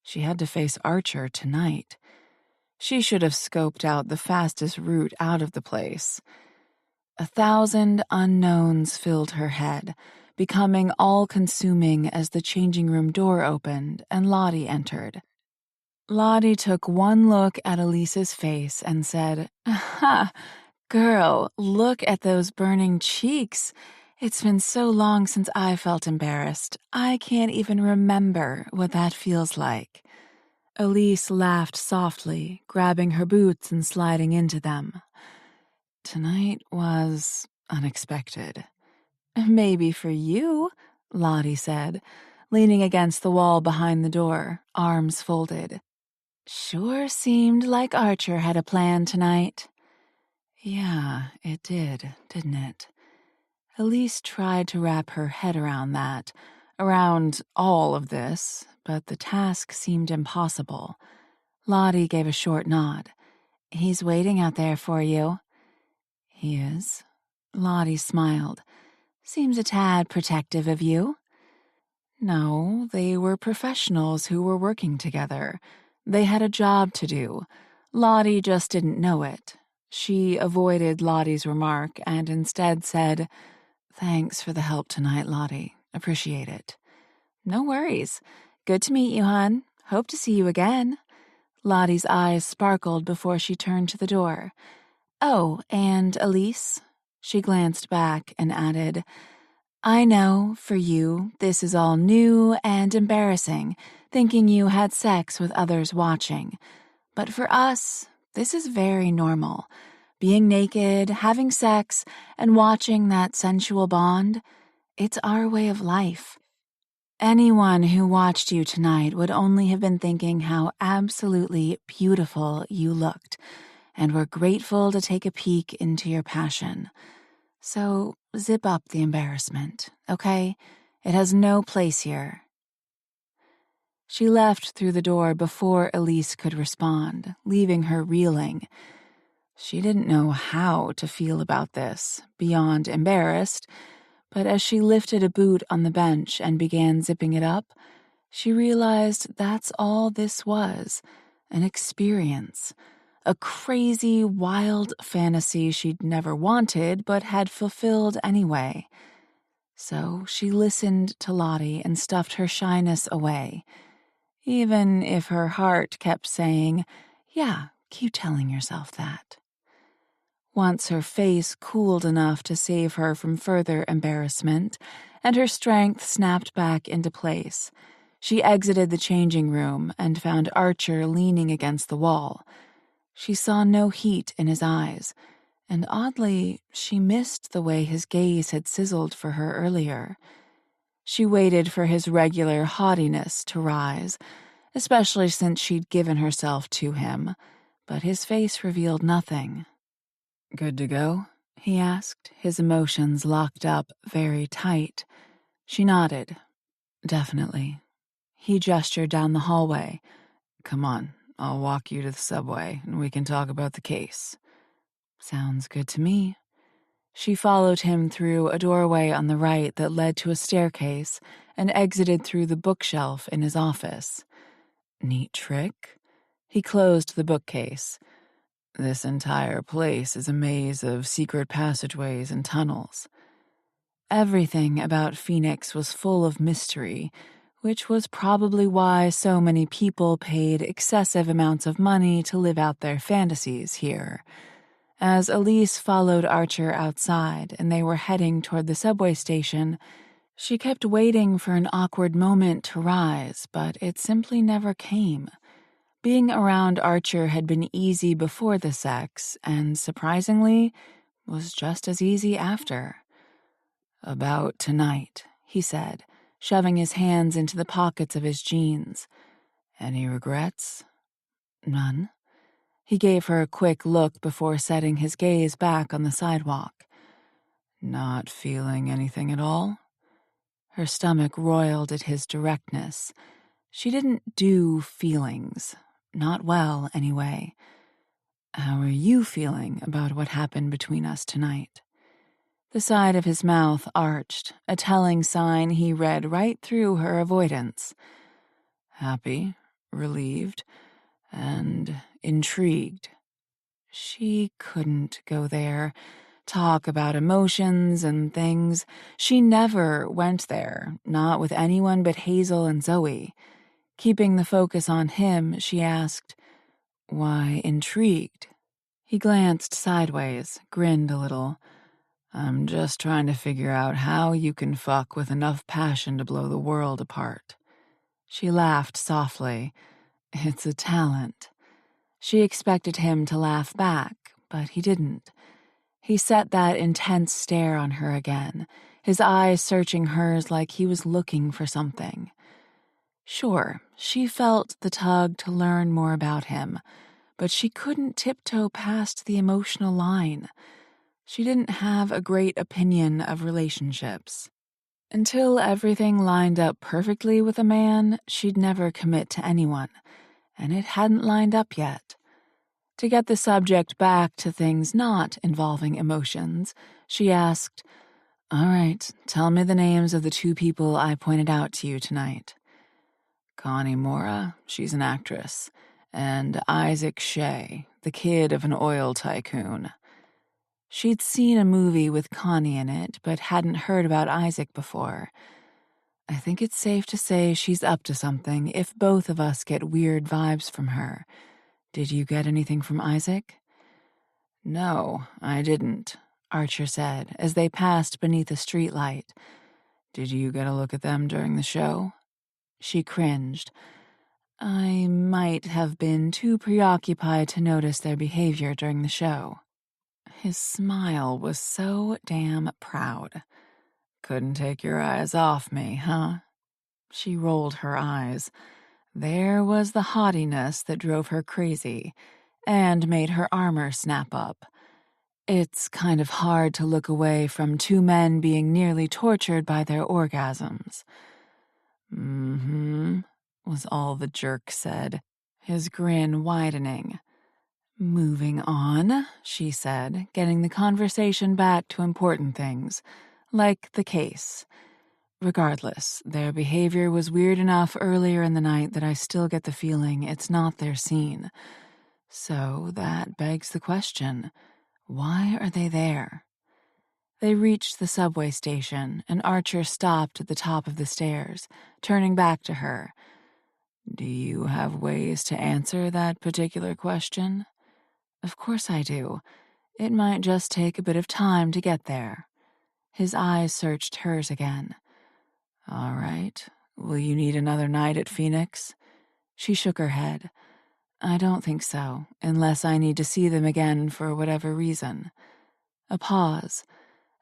She had to face Archer tonight. She should have scoped out the fastest route out of the place. 1,000 unknowns filled her head, becoming all-consuming as the changing room door opened and Lottie entered. Lottie took one look at Elise's face and said, "Ha, girl, look at those burning cheeks. It's been so long since I felt embarrassed. I can't even remember what that feels like." Elise laughed softly, grabbing her boots and sliding into them. Tonight was unexpected. "Maybe for you," Lottie said, leaning against the wall behind the door, arms folded. "Sure seemed like Archer had a plan tonight." Yeah, it did, didn't it? Elise tried to wrap her head around that, around all of this, but the task seemed impossible. Lottie gave a short nod. "He's waiting out there for you." "He is?" Lottie smiled. "Seems a tad protective of you." No, they were professionals who were working together. They had a job to do. Lottie just didn't know it. She avoided Lottie's remark and instead said, "Thanks for the help tonight, Lottie. Appreciate it." "No worries. Good to meet you, hon. Hope to see you again." Lottie's eyes sparkled before she turned to the door. "Oh, and Elise?" She glanced back and added, "I know, for you, this is all new and embarrassing, thinking you had sex with others watching. But for us, this is very normal. Being naked, having sex, and watching that sensual bond, it's our way of life. Anyone who watched you tonight would only have been thinking how absolutely beautiful you looked, and were grateful to take a peek into your passion. So zip up the embarrassment, okay? It has no place here." She left through the door before Elise could respond, leaving her reeling. She didn't know how to feel about this, beyond embarrassed, but as she lifted a boot on the bench and began zipping it up, she realized that's all this was, an experience. A crazy, wild fantasy she'd never wanted but had fulfilled anyway. So she listened to Lottie and stuffed her shyness away, even if her heart kept saying, "Yeah, keep telling yourself that." Once her face cooled enough to save her from further embarrassment, and her strength snapped back into place, she exited the changing room and found Archer leaning against the wall. She saw no heat in his eyes, and oddly, she missed the way his gaze had sizzled for her earlier. She waited for his regular haughtiness to rise, especially since she'd given herself to him, but his face revealed nothing. "Good to go?" he asked, his emotions locked up very tight. She nodded. "Definitely." He gestured down the hallway. "Come on, I'll walk you to the subway, and we can talk about the case." "Sounds good to me." She followed him through a doorway on the right that led to a staircase and exited through the bookshelf in his office. "Neat trick." He closed the bookcase. "This entire place is a maze of secret passageways and tunnels." Everything about Phoenix was full of mystery, which was probably why so many people paid excessive amounts of money to live out their fantasies here. As Elise followed Archer outside and they were heading toward the subway station, she kept waiting for an awkward moment to rise, but it simply never came. Being around Archer had been easy before the sex, and surprisingly, was just as easy after. "About tonight," he said, shoving his hands into the pockets of his jeans. "Any regrets?" "None." He gave her a quick look before setting his gaze back on the sidewalk. Not feeling anything at all? Her stomach roiled at his directness. She didn't do feelings. Not well, anyway. How are you feeling about what happened between us tonight? The side of his mouth arched, a telling sign he read right through her avoidance. Happy, relieved, and intrigued. She couldn't go there, talk about emotions and things. She never went there, not with anyone but Hazel and Zoe. Keeping the focus on him, she asked, "Why intrigued?" He glanced sideways, grinned a little. "I'm just trying to figure out how you can fuck with enough passion to blow the world apart." She laughed softly. It's a talent. She expected him to laugh back, but he didn't. He set that intense stare on her again, his eyes searching hers like he was looking for something. Sure, she felt the tug to learn more about him, but she couldn't tiptoe past the emotional line. She didn't have a great opinion of relationships. Until everything lined up perfectly with a man, she'd never commit to anyone, and it hadn't lined up yet. To get the subject back to things not involving emotions, she asked, "All right, tell me the names of the two people I pointed out to you tonight." Connie Mora, she's an actress, and Isaac Shea, the kid of an oil tycoon. She'd seen a movie with Connie in it, but hadn't heard about Isaac before. I think it's safe to say she's up to something if both of us get weird vibes from her. Did you get anything from Isaac? No, I didn't, Archer said as they passed beneath a streetlight. Did you get a look at them during the show? She cringed. I might have been too preoccupied to notice their behavior during the show. His smile was so damn proud. Couldn't take your eyes off me, huh? She rolled her eyes. There was the haughtiness that drove her crazy and made her armor snap up. It's kind of hard to look away from two men being nearly tortured by their orgasms. Mm-hmm, was all the jerk said, his grin widening. Moving on, she said, getting the conversation back to important things, like the case. Regardless, their behavior was weird enough earlier in the night that I still get the feeling it's not their scene. So that begs the question, why are they there? They reached the subway station, and Archer stopped at the top of the stairs, turning back to her. Do you have ways to answer that particular question? Of course I do. It might just take a bit of time to get there. His eyes searched hers again. All right. Will you need another night at Phoenix? She shook her head. I don't think so, unless I need to see them again for whatever reason. A pause.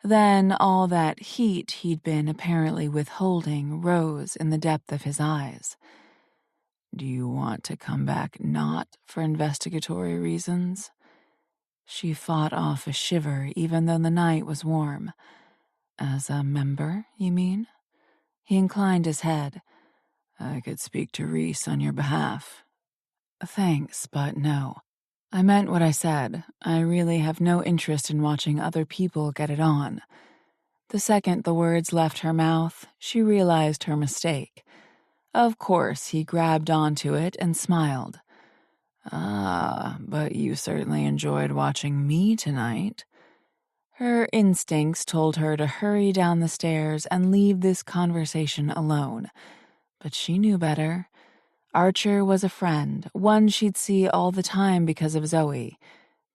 Then all that heat he'd been apparently withholding rose in the depth of his eyes. Do you want to come back not for investigatory reasons? She fought off a shiver even though the night was warm. As a member, you mean? He inclined his head. I could speak to Reese on your behalf. Thanks, but no. I meant what I said. I really have no interest in watching other people get it on. The second the words left her mouth, she realized her mistake. Of course, he grabbed onto it and smiled. Ah, but you certainly enjoyed watching me tonight. Her instincts told her to hurry down the stairs and leave this conversation alone. But she knew better. Archer was a friend, one she'd see all the time because of Zoe.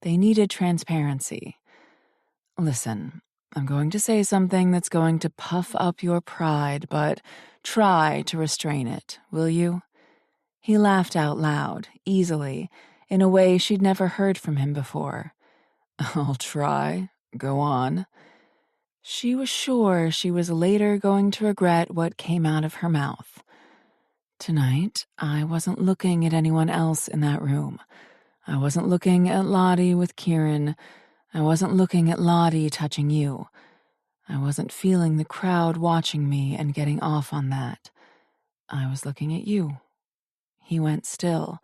They needed transparency. Listen, I'm going to say something that's going to puff up your pride, but try to restrain it, will you? He laughed out loud, easily, in a way she'd never heard from him before. I'll try. Go on. She was sure she was later going to regret what came out of her mouth. Tonight, I wasn't looking at anyone else in that room. I wasn't looking at Lottie with Kieran. I wasn't looking at Lottie touching you. I wasn't feeling the crowd watching me and getting off on that. I was looking at you." He went still.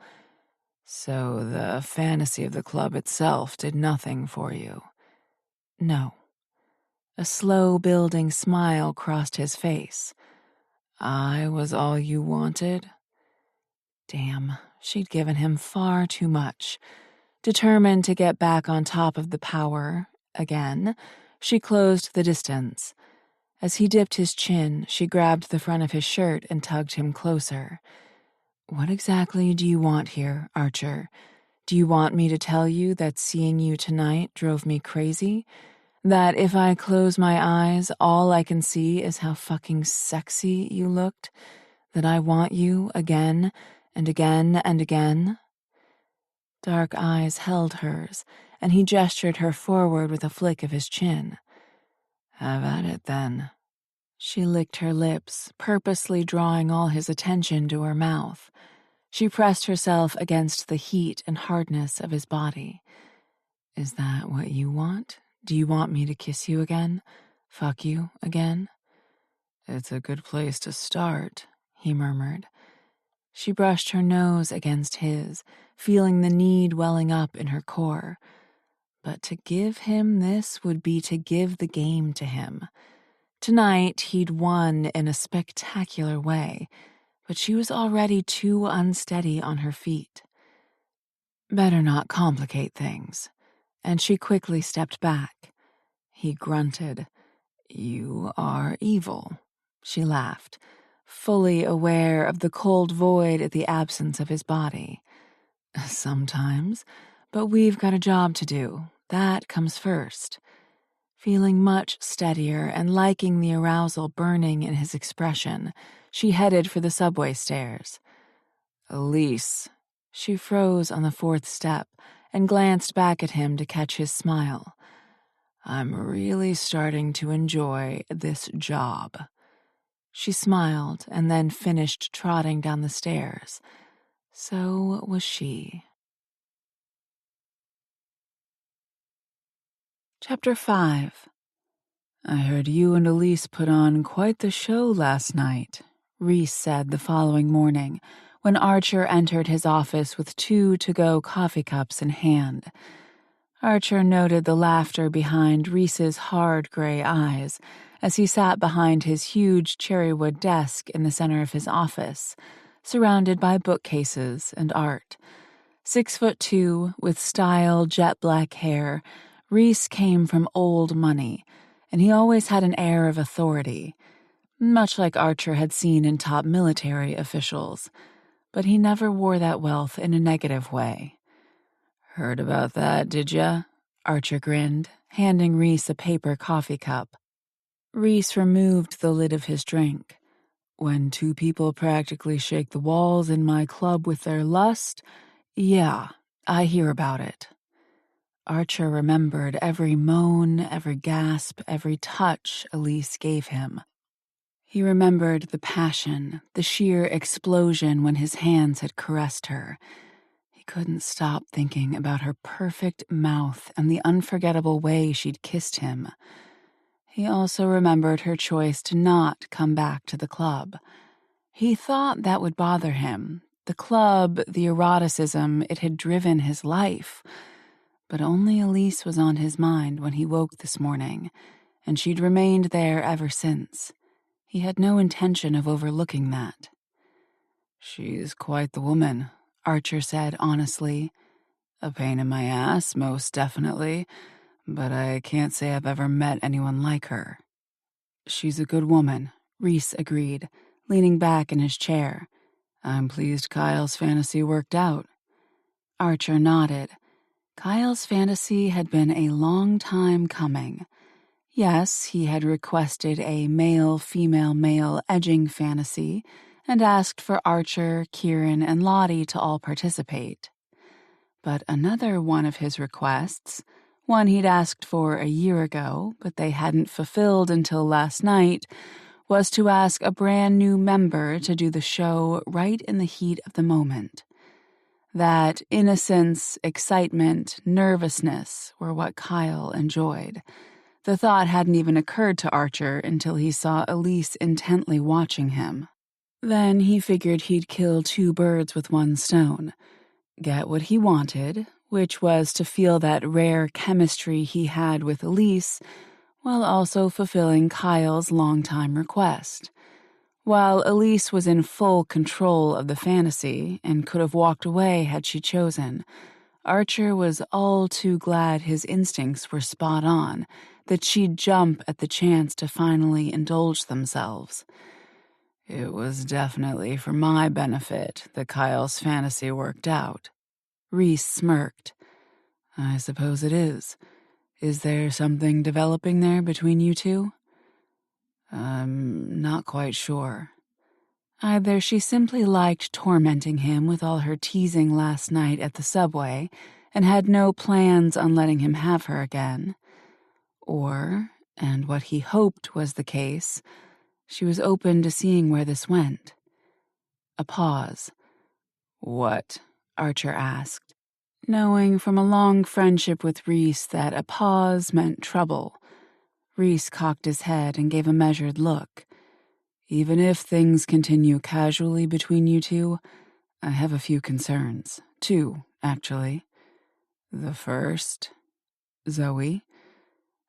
"So the fantasy of the club itself did nothing for you?" "No." A slow building smile crossed his face. "I was all you wanted?" Damn, she'd given him far too much. Determined to get back on top of the power, again, she closed the distance. As he dipped his chin, she grabbed the front of his shirt and tugged him closer. "What exactly do you want here, Archer? Do you want me to tell you that seeing you tonight drove me crazy? That if I close my eyes, all I can see is how fucking sexy you looked? That I want you again and again and again?" Dark eyes held hers, and he gestured her forward with a flick of his chin. "Have at it, then." She licked her lips, purposely drawing all his attention to her mouth. She pressed herself against the heat and hardness of his body. "Is that what you want? Do you want me to kiss you again? Fuck you again?" "It's a good place to start," he murmured. She brushed her nose against his, feeling the need welling up in her core. But to give him this would be to give the game to him. Tonight, he'd won in a spectacular way, but she was already too unsteady on her feet. Better not complicate things. And she quickly stepped back. He grunted. "You are evil," she laughed, fully aware of the cold void at the absence of his body. "Sometimes, but we've got a job to do. That comes first." Feeling much steadier and liking the arousal burning in his expression, she headed for the subway stairs. "Elise." She froze on the fourth step and glanced back at him to catch his smile. "I'm really starting to enjoy this job." She smiled and then finished trotting down the stairs. So was she. Chapter 5. "I heard you and Elise put on quite the show last night," Reese said the following morning, when Archer entered his office with 2 to-go coffee cups in hand. Archer noted the laughter behind Reese's hard gray eyes as he sat behind his huge cherrywood desk in the center of his office, surrounded by bookcases and art. 6'2", with style jet-black hair, Reese came from old money, and he always had an air of authority, much like Archer had seen in top military officials, but he never wore that wealth in a negative way. "Heard about that, did ya?" Archer grinned, handing Reese a paper coffee cup. Reese removed the lid of his drink. "When 2 people practically shake the walls in my club with their lust? Yeah, I hear about it." Archer remembered every moan, every gasp, every touch Elise gave him. He remembered the passion, the sheer explosion when his hands had caressed her. He couldn't stop thinking about her perfect mouth and the unforgettable way she'd kissed him. He also remembered her choice to not come back to the club. He thought that would bother him. The club, the eroticism, it had driven his life. But only Elise was on his mind when he woke this morning, and she'd remained there ever since. He had no intention of overlooking that. "She's quite the woman," Archer said honestly. "A pain in my ass, most definitely, but I can't say I've ever met anyone like her." "She's a good woman," Reese agreed, leaning back in his chair. "I'm pleased Kyle's fantasy worked out." Archer nodded. Kyle's fantasy had been a long time coming. Yes, he had requested a male-female-male edging fantasy and asked for Archer, Kieran, and Lottie to all participate. But another one of his requests, one he'd asked for a year ago, but they hadn't fulfilled until last night, was to ask a brand new member to do the show right in the heat of the moment. That innocence, excitement, nervousness were what Kyle enjoyed. The thought hadn't even occurred to Archer until he saw Elise intently watching him. Then he figured he'd kill two birds with one stone. Get what he wanted, which was to feel that rare chemistry he had with Elise, while also fulfilling Kyle's longtime request. While Elise was in full control of the fantasy and could have walked away had she chosen, Archer was all too glad his instincts were spot on, that she'd jump at the chance to finally indulge themselves. It was definitely for my benefit that Kyle's fantasy worked out. Reese smirked. I suppose it is. Is there something developing there between you two? I'm not quite sure. Either she simply liked tormenting him with all her teasing last night at the subway and had no plans on letting him have her again, or, and what he hoped was the case, she was open to seeing where this went. A pause. What? Archer asked, knowing from a long friendship with Reese that a pause meant trouble. Reese cocked his head and gave a measured look. Even if things continue casually between you two, I have a few concerns. Two, actually. The first, Zoe.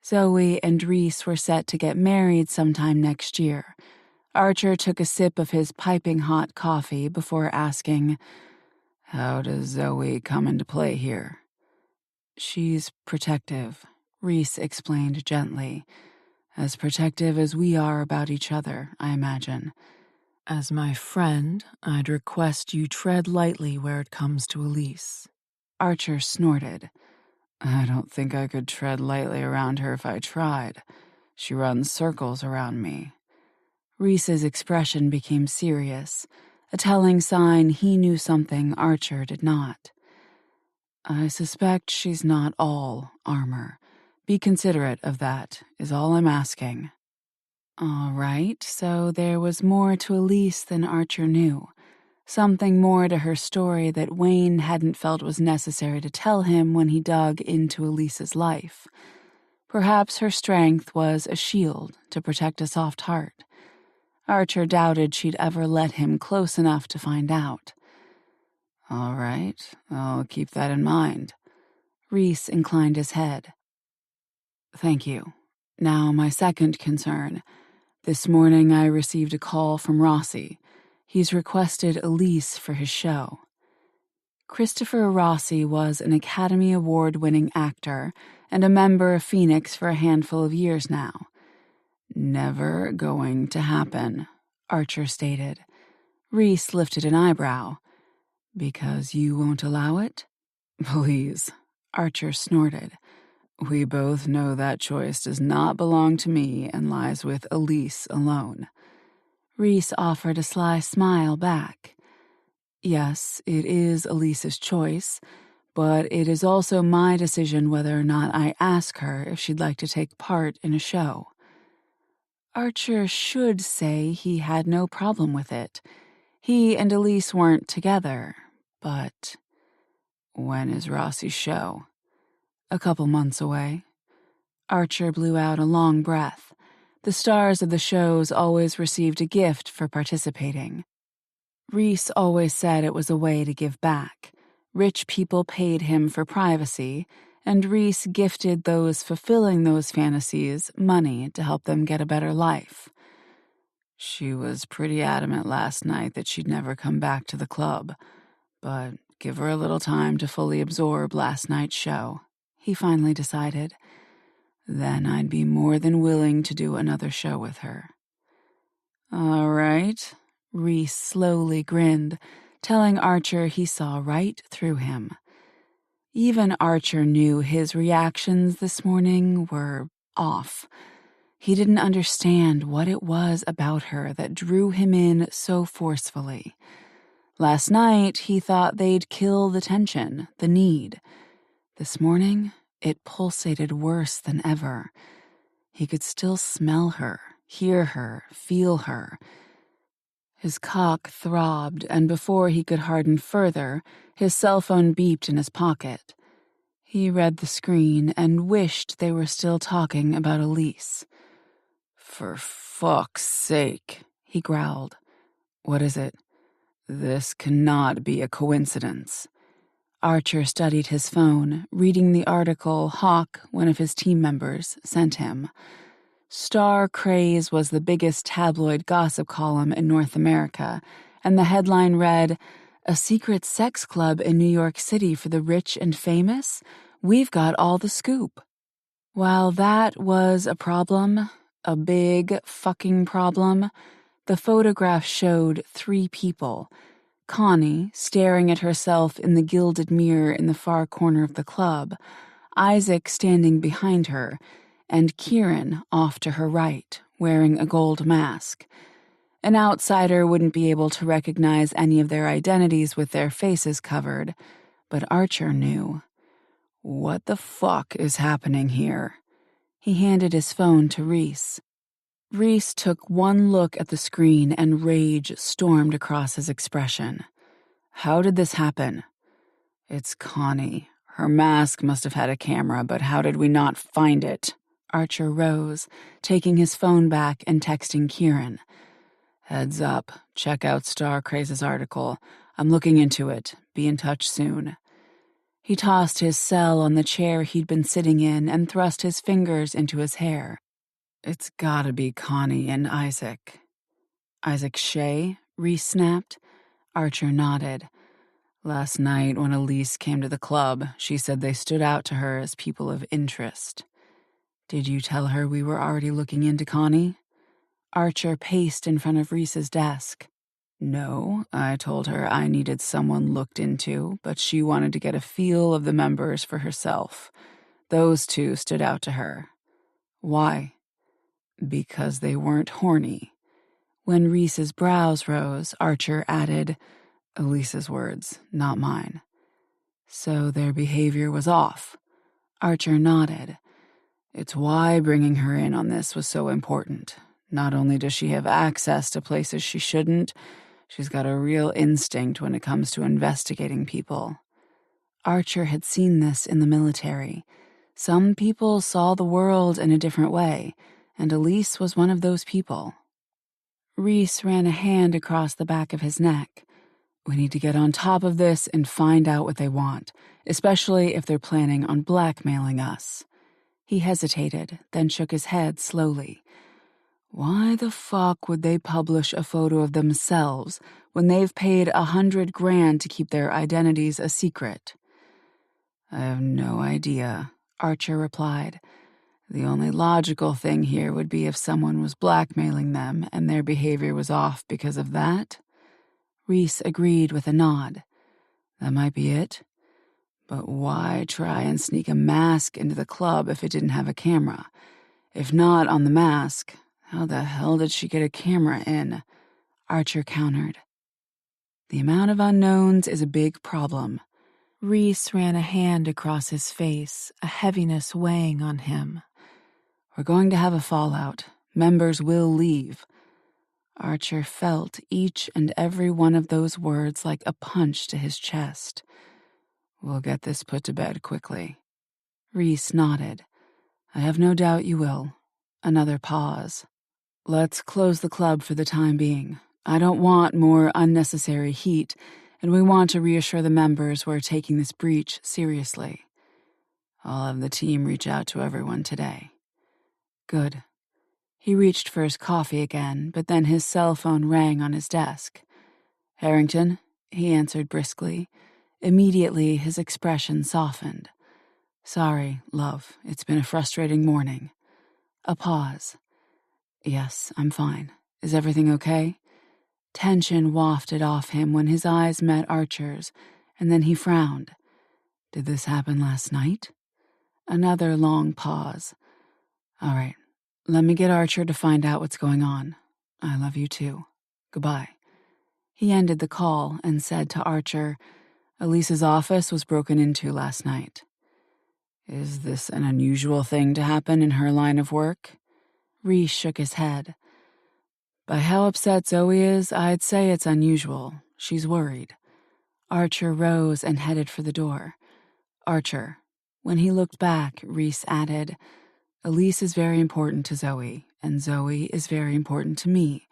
Zoe and Reese were set to get married sometime next year. Archer took a sip of his piping hot coffee before asking, how does Zoe come into play here? She's protective, Reese explained gently. As protective as we are about each other, I imagine. As my friend, I'd request you tread lightly where it comes to Elise. Archer snorted. I don't think I could tread lightly around her if I tried. She runs circles around me. Reese's expression became serious, a telling sign he knew something Archer did not. I suspect she's not all armor. Be considerate of that, is all I'm asking. All right, so there was more to Elise than Archer knew. Something more to her story that Wayne hadn't felt was necessary to tell him when he dug into Elise's life. Perhaps her strength was a shield to protect a soft heart. Archer doubted she'd ever let him close enough to find out. All right, I'll keep that in mind. Reese inclined his head. Thank you. Now, my second concern. This morning I received a call from Rossi. He's requested Elise for his show. Christopher Rossi was an Academy Award-winning actor and a member of Phoenix for a handful of years now. Never going to happen, Archer stated. Reese lifted an eyebrow. Because you won't allow it? Please, Archer snorted. We both know that choice does not belong to me and lies with Elise alone. Reese offered a sly smile back. Yes, it is Elise's choice, but it is also my decision whether or not I ask her if she'd like to take part in a show. Archer should say he had no problem with it. He and Elise weren't together, but... When is Rossi's show? A couple months away. Archer blew out a long breath. The stars of the shows always received a gift for participating. Reese always said it was a way to give back. Rich people paid him for privacy, and Reese gifted those fulfilling those fantasies money to help them get a better life. She was pretty adamant last night that she'd never come back to the club, but give her a little time to fully absorb last night's show, he finally decided. Then I'd be more than willing to do another show with her. All right, Reese slowly grinned, telling Archer he saw right through him. Even Archer knew his reactions this morning were off. He didn't understand what it was about her that drew him in so forcefully. Last night, he thought they'd kill the tension, the need. This morning, it pulsated worse than ever. He could still smell her, hear her, feel her. His cock throbbed, and before he could harden further, his cell phone beeped in his pocket. He read the screen and wished they were still talking about Elise. "For fuck's sake," he growled. "What is it? This cannot be a coincidence." Archer studied his phone, reading the article Hawk, one of his team members, sent him. Star Craze was the biggest tabloid gossip column in North America, and the headline read, "A secret sex club in New York City for the rich and famous? We've got all the scoop." While that was a problem, a big fucking problem, the photograph showed 3 people: Connie, staring at herself in the gilded mirror in the far corner of the club, Isaac standing behind her, and Kieran off to her right, wearing a gold mask. An outsider wouldn't be able to recognize any of their identities with their faces covered, but Archer knew. What the fuck is happening here? He handed his phone to Reese. Reese took one look at the screen and rage stormed across his expression. "How did this happen?" "It's Connie. Her mask must have had a camera, but how did we not find it?" Archer rose, taking his phone back and texting Kieran. "Heads up. Check out Star Craze's article. I'm looking into it. Be in touch soon." He tossed his cell on the chair he'd been sitting in and thrust his fingers into his hair. "It's gotta be Connie and Isaac." "Isaac Shea?" Reese snapped. Archer nodded. "Last night when Elise came to the club, she said they stood out to her as people of interest." "Did you tell her we were already looking into Connie?" Archer paced in front of Reese's desk. "No, I told her I needed someone looked into, but she wanted to get a feel of the members for herself. Those 2 stood out to her." "Why?" "Because they weren't horny." When Reese's brows rose, Archer added, "Elise's words, not mine." "So their behavior was off." Archer nodded. "It's why bringing her in on this was so important. Not only does she have access to places she shouldn't, she's got a real instinct when it comes to investigating people." Archer had seen this in the military. Some people saw the world in a different way, and Elise was one of those people. Reese ran a hand across the back of his neck. "We need to get on top of this and find out what they want, especially if they're planning on blackmailing us." He hesitated, then shook his head slowly. "Why the fuck would they publish a photo of themselves when they've paid $100,000 to keep their identities a secret?" "I have no idea," Archer replied. "The only logical thing here would be if someone was blackmailing them and their behavior was off because of that." Reese agreed with a nod. "That might be it. But why try and sneak a mask into the club if it didn't have a camera? If not on the mask, how the hell did she get a camera in?" Archer countered. "The amount of unknowns is a big problem." Reese ran a hand across his face, a heaviness weighing on him. "We're going to have a fallout. Members will leave." Archer felt each and every one of those words like a punch to his chest. "We'll get this put to bed quickly." Reese nodded. "I have no doubt you will." Another pause. "Let's close the club for the time being. I don't want more unnecessary heat, and we want to reassure the members we're taking this breach seriously. I'll have the team reach out to everyone today." "Good." He reached for his coffee again, but then his cell phone rang on his desk. "Harrington," he answered briskly. Immediately, his expression softened. "Sorry, love. It's been a frustrating morning." A pause. "Yes, I'm fine. Is everything okay?" Tension wafted off him when his eyes met Archer's, and then he frowned. "Did this happen last night?" Another long pause. "All right. Let me get Archer to find out what's going on. I love you too. Goodbye." He ended the call and said to Archer, "Elise's office was broken into last night." "Is this an unusual thing to happen in her line of work?" Reese shook his head. By how upset Zoe is, I'd say it's unusual. She's worried. Archer rose and headed for the door. Archer. When he looked back, Reese added, Elise is very important to Zoe, and Zoe is very important to me.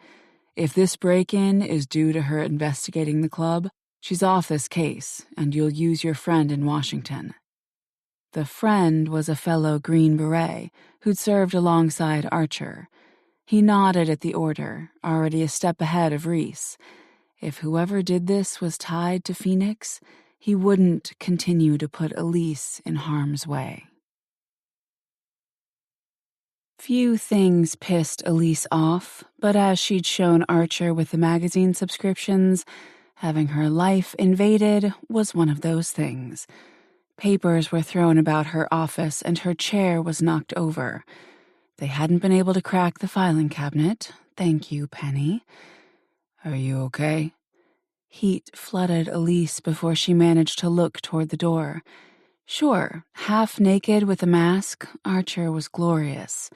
If this break-in is due to her investigating the club, she's off this case, and you'll use your friend in Washington. The friend was a fellow Green Beret who'd served alongside Archer. He nodded at the order, already a step ahead of Reese. If whoever did this was tied to Phoenix, he wouldn't continue to put Elise in harm's way. Few things pissed Elise off, but as she'd shown Archer with the magazine subscriptions, having her life invaded was one of those things. Papers were thrown about her office and her chair was knocked over. They hadn't been able to crack the filing cabinet. Thank you, Penny. Are you okay? Heat flooded Elise before she managed to look toward the door. Sure, half naked with a mask, Archer was glorious.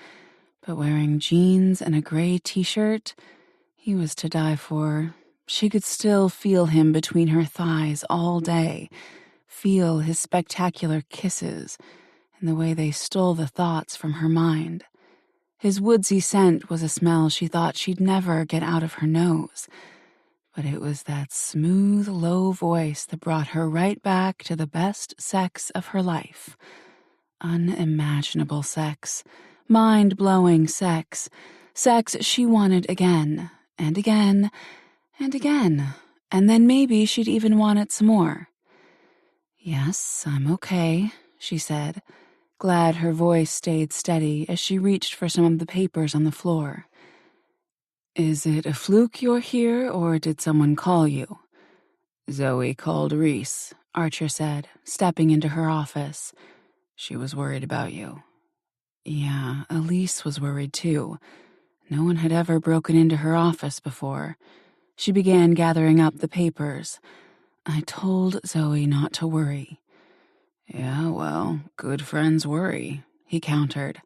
But wearing jeans and a gray t-shirt, he was to die for. She could still feel him between her thighs all day, feel his spectacular kisses and the way they stole the thoughts from her mind. His woodsy scent was a smell she thought she'd never get out of her nose. But it was that smooth, low voice that brought her right back to the best sex of her life. Unimaginable sex. Mind-blowing sex. Sex she wanted again, and again, and again. And then maybe she'd even want it some more. Yes, I'm okay, she said, glad her voice stayed steady as she reached for some of the papers on the floor. Is it a fluke you're here, or did someone call you? Zoe called Reese, Archer said, stepping into her office. She was worried about you. Yeah, Elise was worried too. No one had ever broken into her office before. She began gathering up the papers. I told Zoe not to worry. Yeah, well, good friends worry, he countered.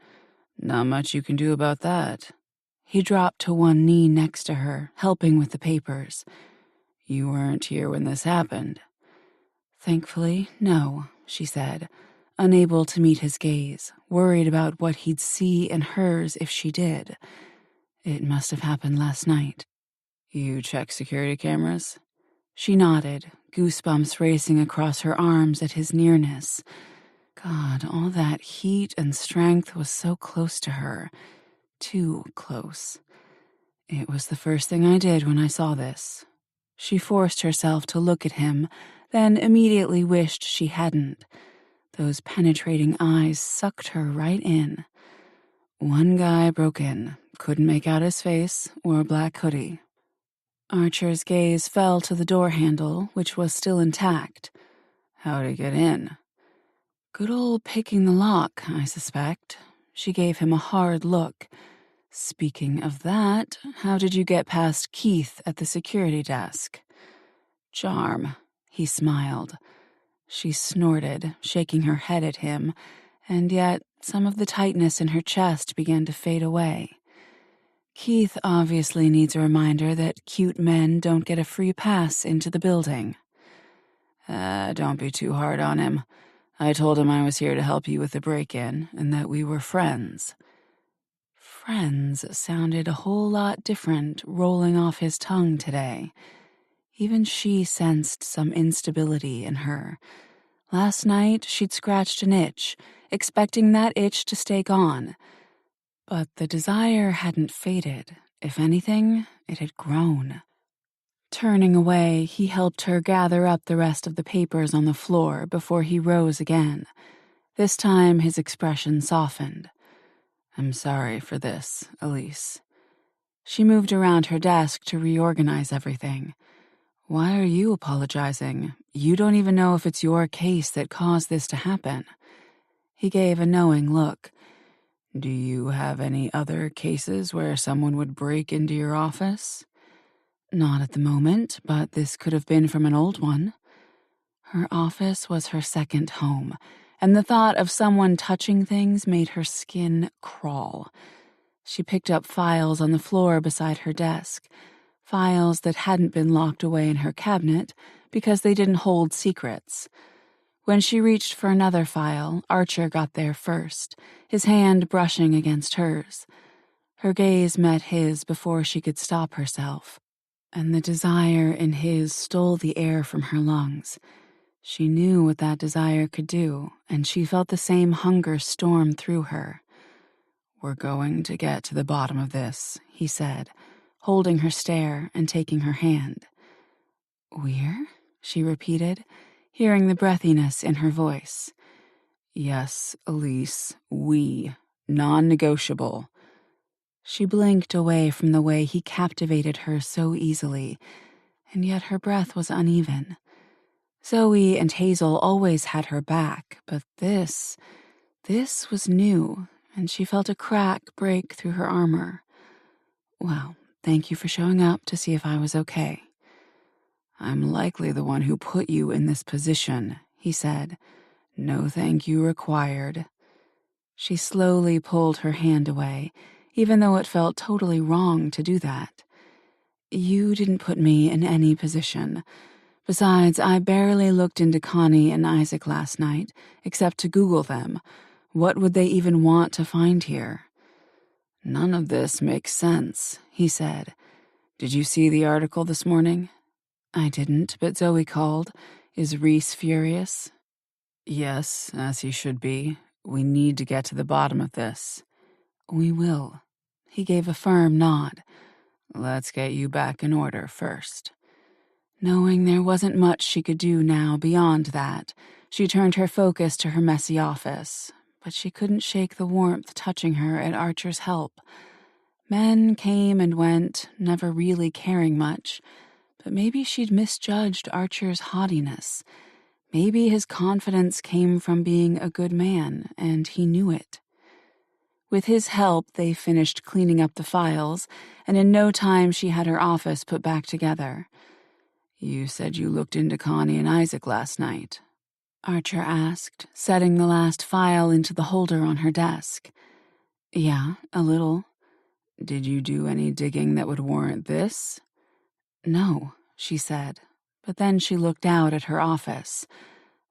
Not much you can do about that. He dropped to one knee next to her, helping with the papers. You weren't here when this happened. Thankfully, no, she said, unable to meet his gaze, worried about what he'd see in hers if she did. It must have happened last night. You check security cameras? She nodded, goosebumps racing across her arms at his nearness. God, all that heat and strength was so close to her. Too close. It was the first thing I did when I saw this. She forced herself to look at him, then immediately wished she hadn't. Those penetrating eyes sucked her right in. One guy broke in, couldn't make out his face or a black hoodie. Archer's gaze fell to the door handle, which was still intact. How'd he get in? Good old picking the lock, I suspect. She gave him a hard look. Speaking of that, how did you get past Keith at the security desk? Charm, he smiled. She snorted, shaking her head at him, and yet some of the tightness in her chest began to fade away. Keith obviously needs a reminder that cute men don't get a free pass into the building. Don't be too hard on him. I told him I was here to help you with the break-in, and that we were friends. Friends sounded a whole lot different rolling off his tongue today. Even she sensed some instability in her. Last night, she'd scratched an itch, expecting that itch to stay gone. But the desire hadn't faded. If anything, it had grown. Turning away, he helped her gather up the rest of the papers on the floor before he rose again. This time, his expression softened. I'm sorry for this, Elise. She moved around her desk to reorganize everything. Why are you apologizing? You don't even know if it's your case that caused this to happen. He gave a knowing look. Do you have any other cases where someone would break into your office? Not at the moment, but this could have been from an old one. Her office was her second home, and the thought of someone touching things made her skin crawl. She picked up files on the floor beside her desk, files that hadn't been locked away in her cabinet because they didn't hold secrets. When she reached for another file, Archer got there first, his hand brushing against hers. Her gaze met his before she could stop herself, and the desire in his stole the air from her lungs. She knew what that desire could do, and she felt the same hunger storm through her. "We're going to get to the bottom of this," he said, holding her stare and taking her hand. "We're?" she repeated, hearing the breathiness in her voice. "Yes, Elise, we. Non-negotiable." She blinked away from the way he captivated her so easily, and yet her breath was uneven. Zoe and Hazel always had her back, but this was new, and she felt a crack break through her armor. "Well, thank you for showing up to see if I was okay." "I'm likely the one who put you in this position," he said. "No thank you required." She slowly pulled her hand away, even though it felt totally wrong to do that. "You didn't put me in any position. Besides, I barely looked into Connie and Isaac last night, except to Google them. What would they even want to find here?" "None of this makes sense," he said. "Did you see the article this morning?" "I didn't, but Zoe called. Is Reese furious?" "Yes, as he should be. We need to get to the bottom of this." "We will." He gave a firm nod. "Let's get you back in order first." Knowing there wasn't much she could do now beyond that, she turned her focus to her messy office, but she couldn't shake the warmth touching her at Archer's help. Men came and went, never really caring much, but maybe she'd misjudged Archer's haughtiness. Maybe his confidence came from being a good man, and he knew it. With his help, they finished cleaning up the files, and in no time she had her office put back together. "You said you looked into Connie and Isaac last night?" Archer asked, setting the last file into the holder on her desk. "Yeah, a little." "Did you do any digging that would warrant this?" "No," she said, but then she looked out at her office.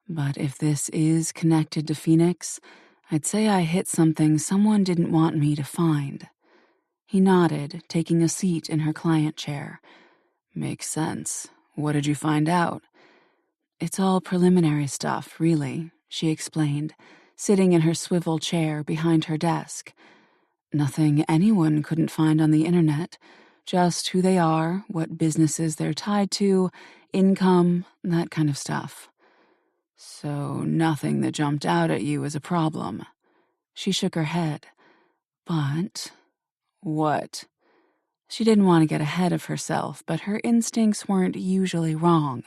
"But if this is connected to Phoenix, I'd say I hit something someone didn't want me to find." He nodded, taking a seat in her client chair. "Makes sense. What did you find out?" "It's all preliminary stuff, really," she explained, sitting in her swivel chair behind her desk. "Nothing anyone couldn't find on the internet, just who they are, what businesses they're tied to, income, that kind of stuff." "So nothing that jumped out at you as a problem?" She shook her head. "But..." "What?" She didn't want to get ahead of herself, but her instincts weren't usually wrong.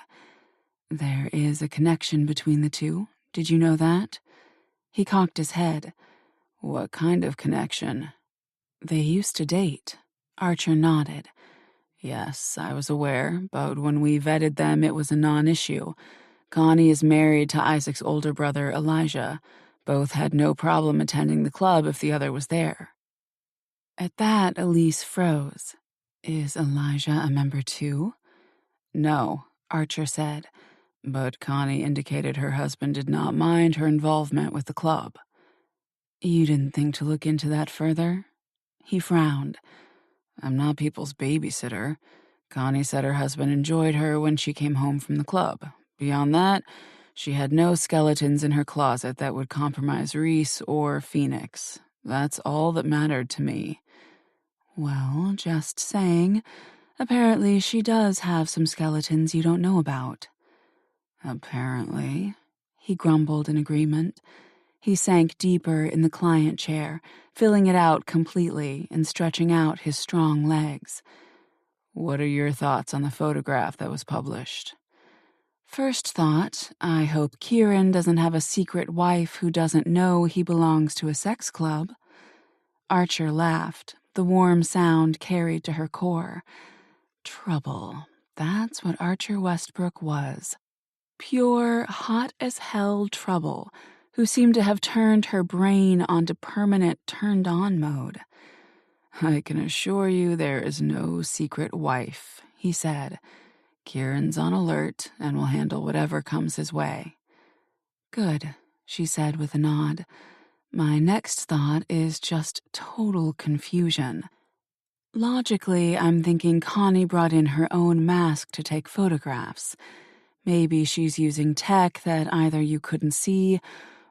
"There is a connection between the two. Did you know that?" He cocked his head. "What kind of connection?" "They used to date." Archer nodded. "Yes, I was aware, but when we vetted them, it was a non-issue. Connie is married to Isaac's older brother, Elijah. Both had no problem attending the club if the other was there." At that, Elise froze. "Is Elijah a member too?" "No," Archer said, but Connie indicated her husband did not mind her involvement with the club. "You didn't think to look into that further?" He frowned. "I'm not people's babysitter. Connie said her husband enjoyed her when she came home from the club. Beyond that, she had no skeletons in her closet that would compromise Reese or Phoenix. That's all that mattered to me." "Well, just saying. Apparently she does have some skeletons you don't know about." "Apparently," he grumbled in agreement. He sank deeper in the client chair, filling it out completely and stretching out his strong legs. "What are your thoughts on the photograph that was published?" "First thought, I hope Kieran doesn't have a secret wife who doesn't know he belongs to a sex club." Archer laughed, the warm sound carried to her core. Trouble. That's what Archer Westbrook was. Pure, hot-as-hell trouble, who seemed to have turned her brain onto permanent turned-on mode. I can assure you there is no secret wife, he said. Kieran's on alert and will handle whatever comes his way. Good, she said with a nod. My next thought is just total confusion. Logically, I'm thinking Connie brought in her own mask to take photographs. Maybe she's using tech that either you couldn't see,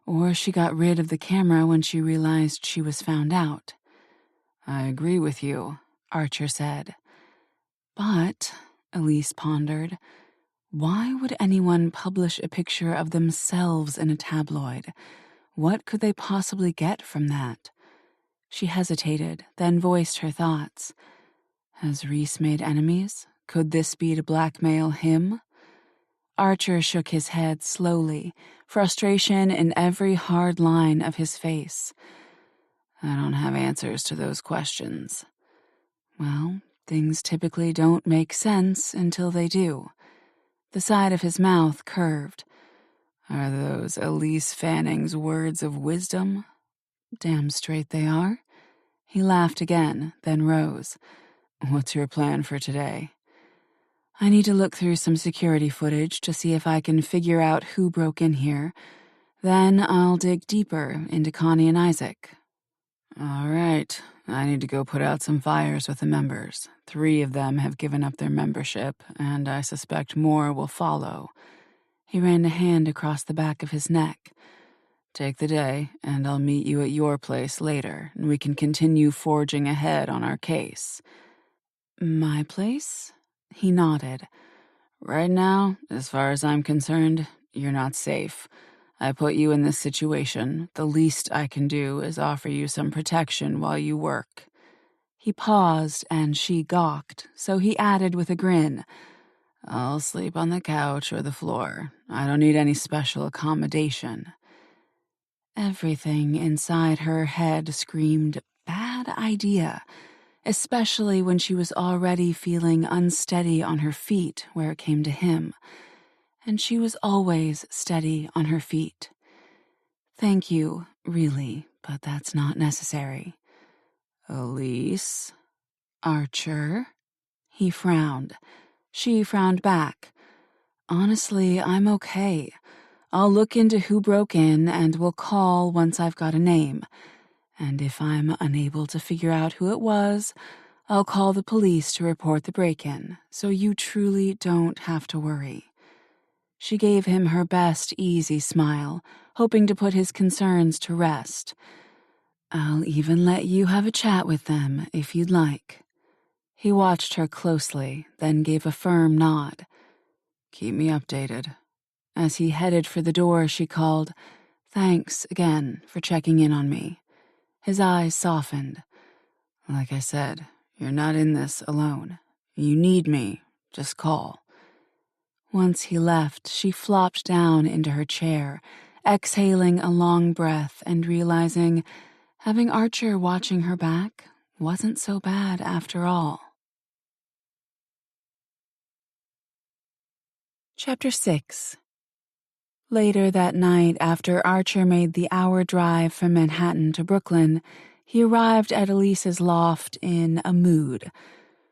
or she got rid of the camera when she realized she was found out. I agree with you, Archer said. But, Elise pondered, why would anyone publish a picture of themselves in a tabloid? What could they possibly get from that? She hesitated, then voiced her thoughts. Has Reese made enemies? Could this be to blackmail him? Archer shook his head slowly, frustration in every hard line of his face. I don't have answers to those questions. Well, things typically don't make sense until they do. The side of his mouth curved. Are those Elise Fanning's words of wisdom? Damn straight they are. He laughed again, then rose. What's your plan for today? I need to look through some security footage to see if I can figure out who broke in here. Then I'll dig deeper into Connie and Isaac. All right, I need to go put out some fires with the members. 3 of them have given up their membership, and I suspect more will follow. He ran a hand across the back of his neck. Take the day, and I'll meet you at your place later, and we can continue forging ahead on our case. My place? He nodded. Right now, as far as I'm concerned, you're not safe. I put you in this situation. The least I can do is offer you some protection while you work. He paused, and she gawked, so he added with a grin. I'll sleep on the couch or the floor. I don't need any special accommodation. Everything inside her head screamed, bad idea, especially when she was already feeling unsteady on her feet where it came to him. And she was always steady on her feet. Thank you, really, but that's not necessary. Elise? Archer? He frowned. She frowned back. Honestly, I'm okay. I'll look into who broke in and will call once I've got a name. And if I'm unable to figure out who it was, I'll call the police to report the break-in, so you truly don't have to worry. She gave him her best easy smile, hoping to put his concerns to rest. I'll even let you have a chat with them if you'd like. He watched her closely, then gave a firm nod. Keep me updated. As he headed for the door, she called, Thanks again for checking in on me. His eyes softened. Like I said, you're not in this alone. You need me. Just call. Once he left, she flopped down into her chair, exhaling a long breath and realizing having Archer watching her back wasn't so bad after all. Chapter 6. Later that night, after Archer made the hour drive from Manhattan to Brooklyn, he arrived at Elise's loft in a mood.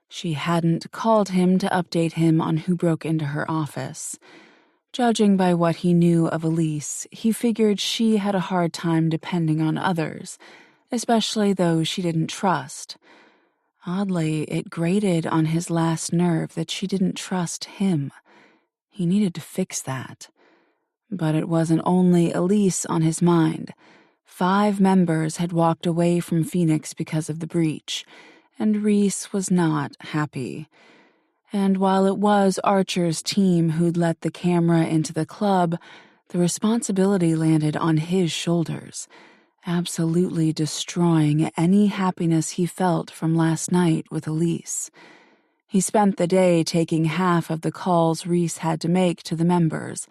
She hadn't called him to update him on who broke into her office. Judging by what he knew of Elise, he figured she had a hard time depending on others, especially those she didn't trust. Oddly, it grated on his last nerve that she didn't trust him. He needed to fix that. But it wasn't only Elise on his mind. 5 members had walked away from Phoenix because of the breach, and Reese was not happy. And while it was Archer's team who'd let the camera into the club, the responsibility landed on his shoulders, absolutely destroying any happiness he felt from last night with Elise. He spent the day taking half of the calls Reese had to make to the members,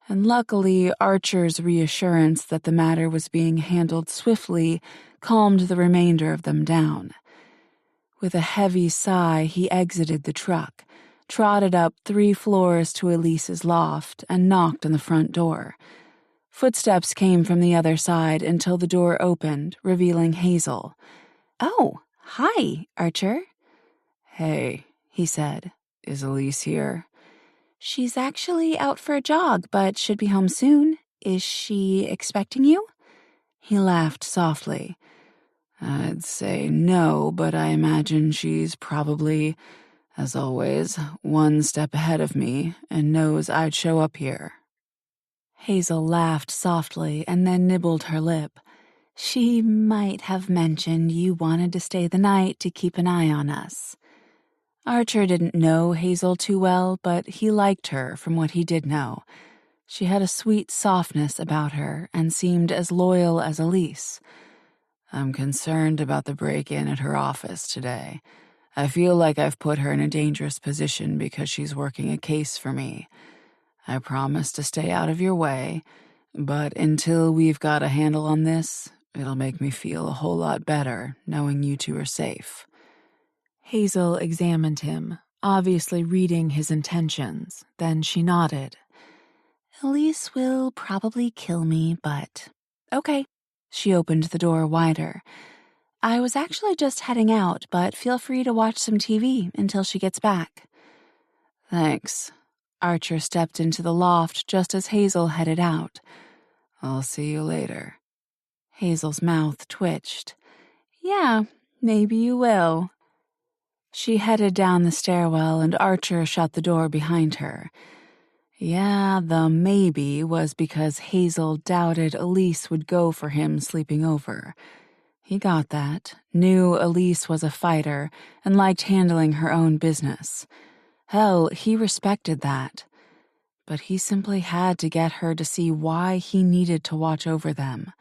and luckily Archer's reassurance that the matter was being handled swiftly calmed the remainder of them down. With a heavy sigh, he exited the truck, trotted up 3 floors to Elise's loft, and knocked on the front door. Footsteps came from the other side until the door opened, revealing Hazel. "Oh, Hi, Archer. Hey, he said. Is Elise here? She's actually out for a jog, but should be home soon. Is she expecting you? He laughed softly. I'd say no, but I imagine she's probably, as always, one step ahead of me and knows I'd show up here. Hazel laughed softly and then nibbled her lip. She might have mentioned you wanted to stay the night to keep an eye on us. Archer didn't know Hazel too well, but he liked her from what he did know. She had a sweet softness about her and seemed as loyal as Elise. I'm concerned about the break-in at her office today. I feel like I've put her in a dangerous position because she's working a case for me. I promise to stay out of your way, but until we've got a handle on this, it'll make me feel a whole lot better knowing you two are safe. Hazel examined him, obviously reading his intentions. Then she nodded. Elise will probably kill me, but okay. She opened the door wider. I was actually just heading out, but feel free to watch some TV until she gets back. Thanks. Archer stepped into the loft just as Hazel headed out. I'll see you later. Hazel's mouth twitched. Yeah, maybe you will. She headed down the stairwell and Archer shut the door behind her. Yeah, the maybe was because Hazel doubted Elise would go for him sleeping over. He got that, knew Elise was a fighter, and liked handling her own business. Hell, he respected that. But he simply had to get her to see why he needed to watch over them.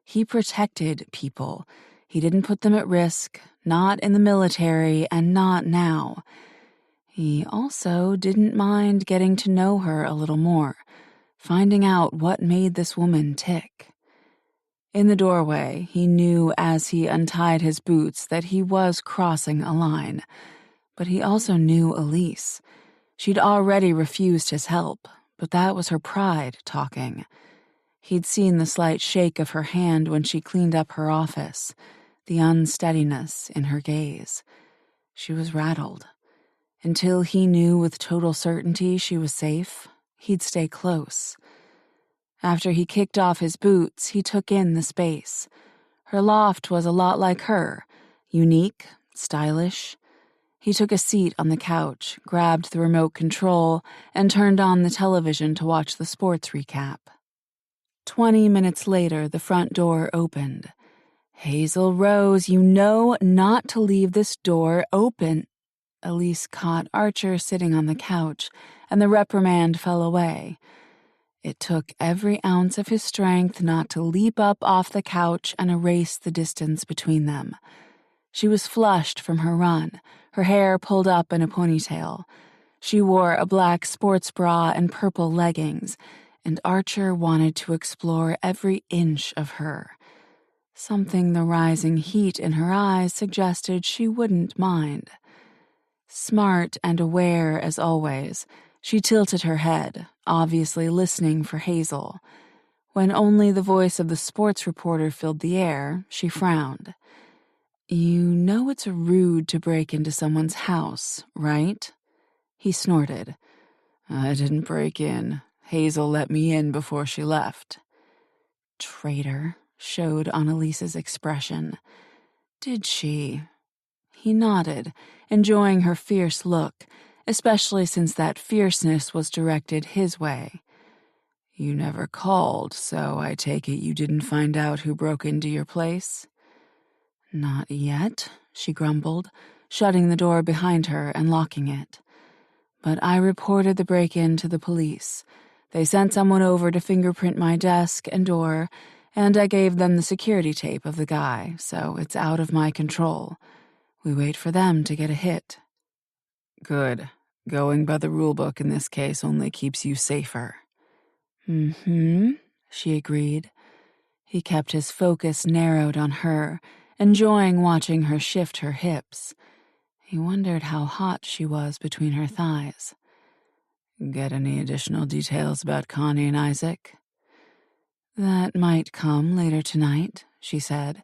He protected people. He didn't put them at risk, not in the military, and not now. He also didn't mind getting to know her a little more, finding out what made this woman tick. In the doorway, he knew as he untied his boots that he was crossing a line. But he also knew Elise. She'd already refused his help, but that was her pride talking. He'd seen the slight shake of her hand when she cleaned up her office, the unsteadiness in her gaze. She was rattled. Until he knew with total certainty she was safe, he'd stay close. After he kicked off his boots, he took in the space. Her loft was a lot like her, unique, stylish. He took a seat on the couch, grabbed the remote control, and turned on the television to watch the sports recap. 20 minutes later, the front door opened. Hazel Rose, you know not to leave this door open. Elise caught Archer sitting on the couch, and the reprimand fell away. It took every ounce of his strength not to leap up off the couch and erase the distance between them. She was flushed from her run, her hair pulled up in a ponytail. She wore a black sports bra and purple leggings, and Archer wanted to explore every inch of her. Something the rising heat in her eyes suggested she wouldn't mind. Smart and aware as always, she tilted her head, obviously listening for Hazel. When only the voice of the sports reporter filled the air, she frowned. You know it's rude to break into someone's house, right? He snorted. I didn't break in. Hazel let me in before she left. Traitor, showed on Elise's expression. Did she? He nodded, enjoying her fierce look, especially since that fierceness was directed his way. You never called, so I take it you didn't find out who broke into your place? Not yet, she grumbled, shutting the door behind her and locking it. But I reported the break-in to the police. They sent someone over to fingerprint my desk and door, and I gave them the security tape of the guy, so it's out of my control. We wait for them to get a hit. Good. Going by the rulebook in this case only keeps you safer. She agreed. He kept his focus narrowed on her, enjoying watching her shift her hips. He wondered how hot she was between her thighs. Get any additional details about Connie and Isaac? That might come later tonight, she said.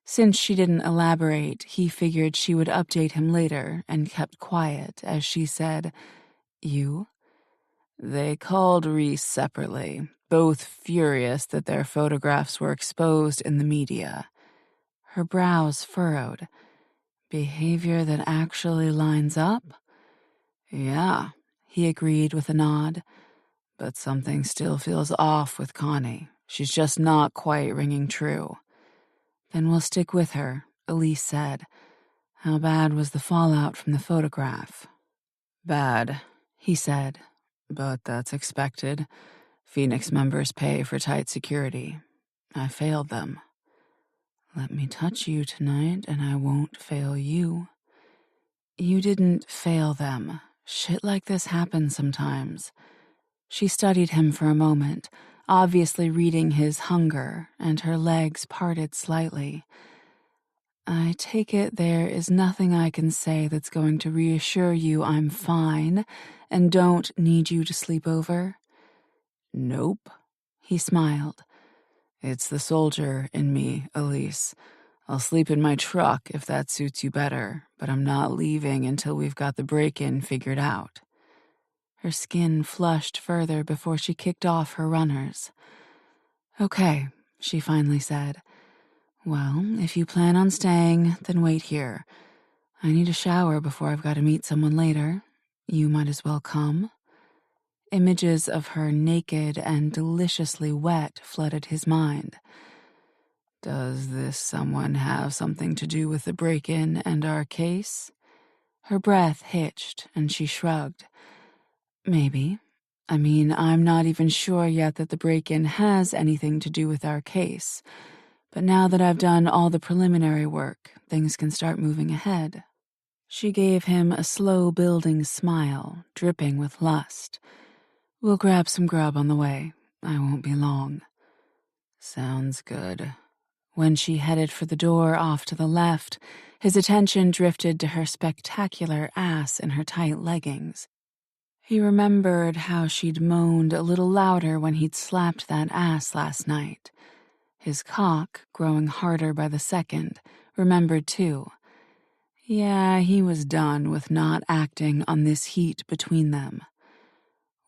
Since she didn't elaborate, he figured she would update him later and kept quiet as she said, "You?" They called Reese separately, both furious that their photographs were exposed in the media. Her brows furrowed. Behavior that actually lines up? Yeah, he agreed with a nod. But something still feels off with Connie. She's just not quite ringing true. Then we'll stick with her, Elise said. How bad was the fallout from the photograph? Bad, he said. But that's expected. Phoenix members pay for tight security. I failed them. Let me touch you tonight and I won't fail you. You didn't fail them. Shit like this happens sometimes. She studied him for a moment, obviously reading his hunger, and her legs parted slightly. I take it there is nothing I can say that's going to reassure you I'm fine and don't need you to sleep over? Nope, he smiled. It's the soldier in me, Elise. I'll sleep in my truck if that suits you better, but I'm not leaving until we've got the break-in figured out. Her skin flushed further before she kicked off her runners. Okay, she finally said. Well, if you plan on staying, then wait here. I need a shower before I've got to meet someone later. You might as well come. Images of her naked and deliciously wet flooded his mind. Does this someone have something to do with the break-in and our case? Her breath hitched, and she shrugged. Maybe. I mean, I'm not even sure yet that the break-in has anything to do with our case. But now that I've done all the preliminary work, things can start moving ahead. She gave him a slow-building smile, dripping with lust. We'll grab some grub on the way. I won't be long. Sounds good. When she headed for the door off to the left, his attention drifted to her spectacular ass in her tight leggings. He remembered how she'd moaned a little louder when he'd slapped that ass last night. His cock, growing harder by the second, remembered too. Yeah, he was done with not acting on this heat between them.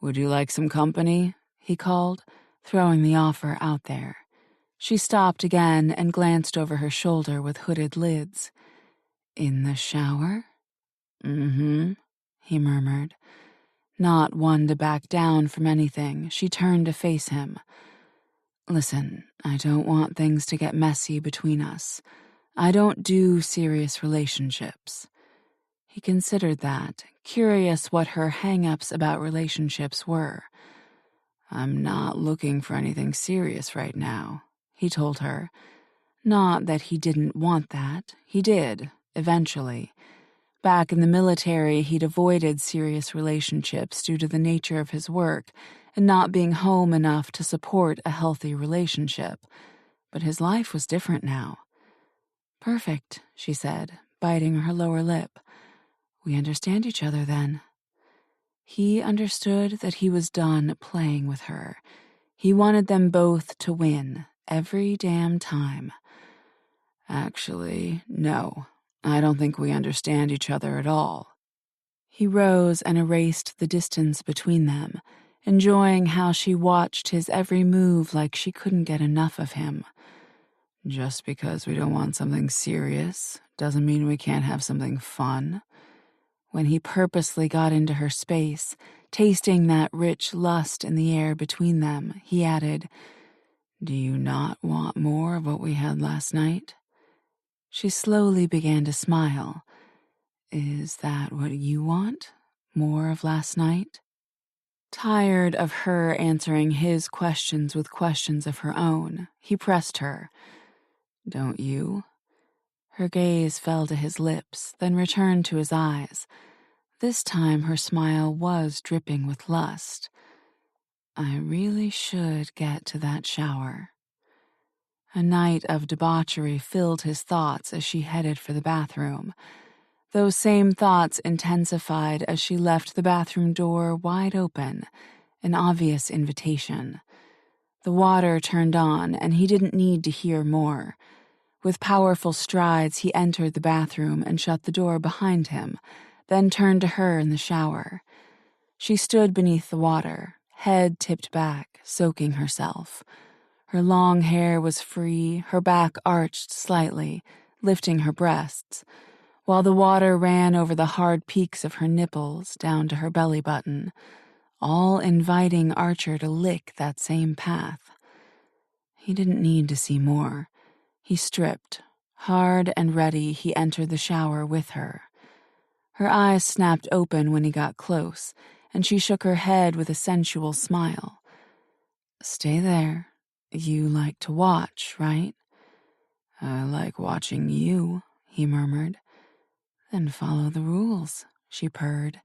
Would you like some company? He called, throwing the offer out there. She stopped again and glanced over her shoulder with hooded lids. In the shower? Mm-hmm, he murmured. Not one to back down from anything, she turned to face him. Listen, I don't want things to get messy between us. I don't do serious relationships. He considered that, curious what her hang-ups about relationships were. I'm not looking for anything serious right now, he told her. Not that he didn't want that. He did, eventually. Back in the military, he'd avoided serious relationships due to the nature of his work and not being home enough to support a healthy relationship. But his life was different now. Perfect, she said, biting her lower lip. We understand each other then. He understood that he was done playing with her. He wanted them both to win, every damn time. Actually, no. I don't think we understand each other at all. He rose and erased the distance between them, enjoying how she watched his every move like she couldn't get enough of him. Just because we don't want something serious doesn't mean we can't have something fun. When he purposely got into her space, tasting that rich lust in the air between them, he added, Do you not want more of what we had last night? She slowly began to smile. Is that what you want? More of last night? Tired of her answering his questions with questions of her own, he pressed her. Don't you? Her gaze fell to his lips, then returned to his eyes. This time her smile was dripping with lust. I really should get to that shower. A night of debauchery filled his thoughts as she headed for the bathroom. Those same thoughts intensified as she left the bathroom door wide open, an obvious invitation. The water turned on, and he didn't need to hear more. With powerful strides, he entered the bathroom and shut the door behind him, then turned to her in the shower. She stood beneath the water, head tipped back, soaking herself. Her long hair was free, her back arched slightly, lifting her breasts, while the water ran over the hard peaks of her nipples down to her belly button, all inviting Archer to lick that same path. He didn't need to see more. He stripped. Hard and ready, he entered the shower with her. Her eyes snapped open when he got close, and she shook her head with a sensual smile. "Stay there. You like to watch, right?" "I like watching you," he murmured. "Then follow the rules," she purred.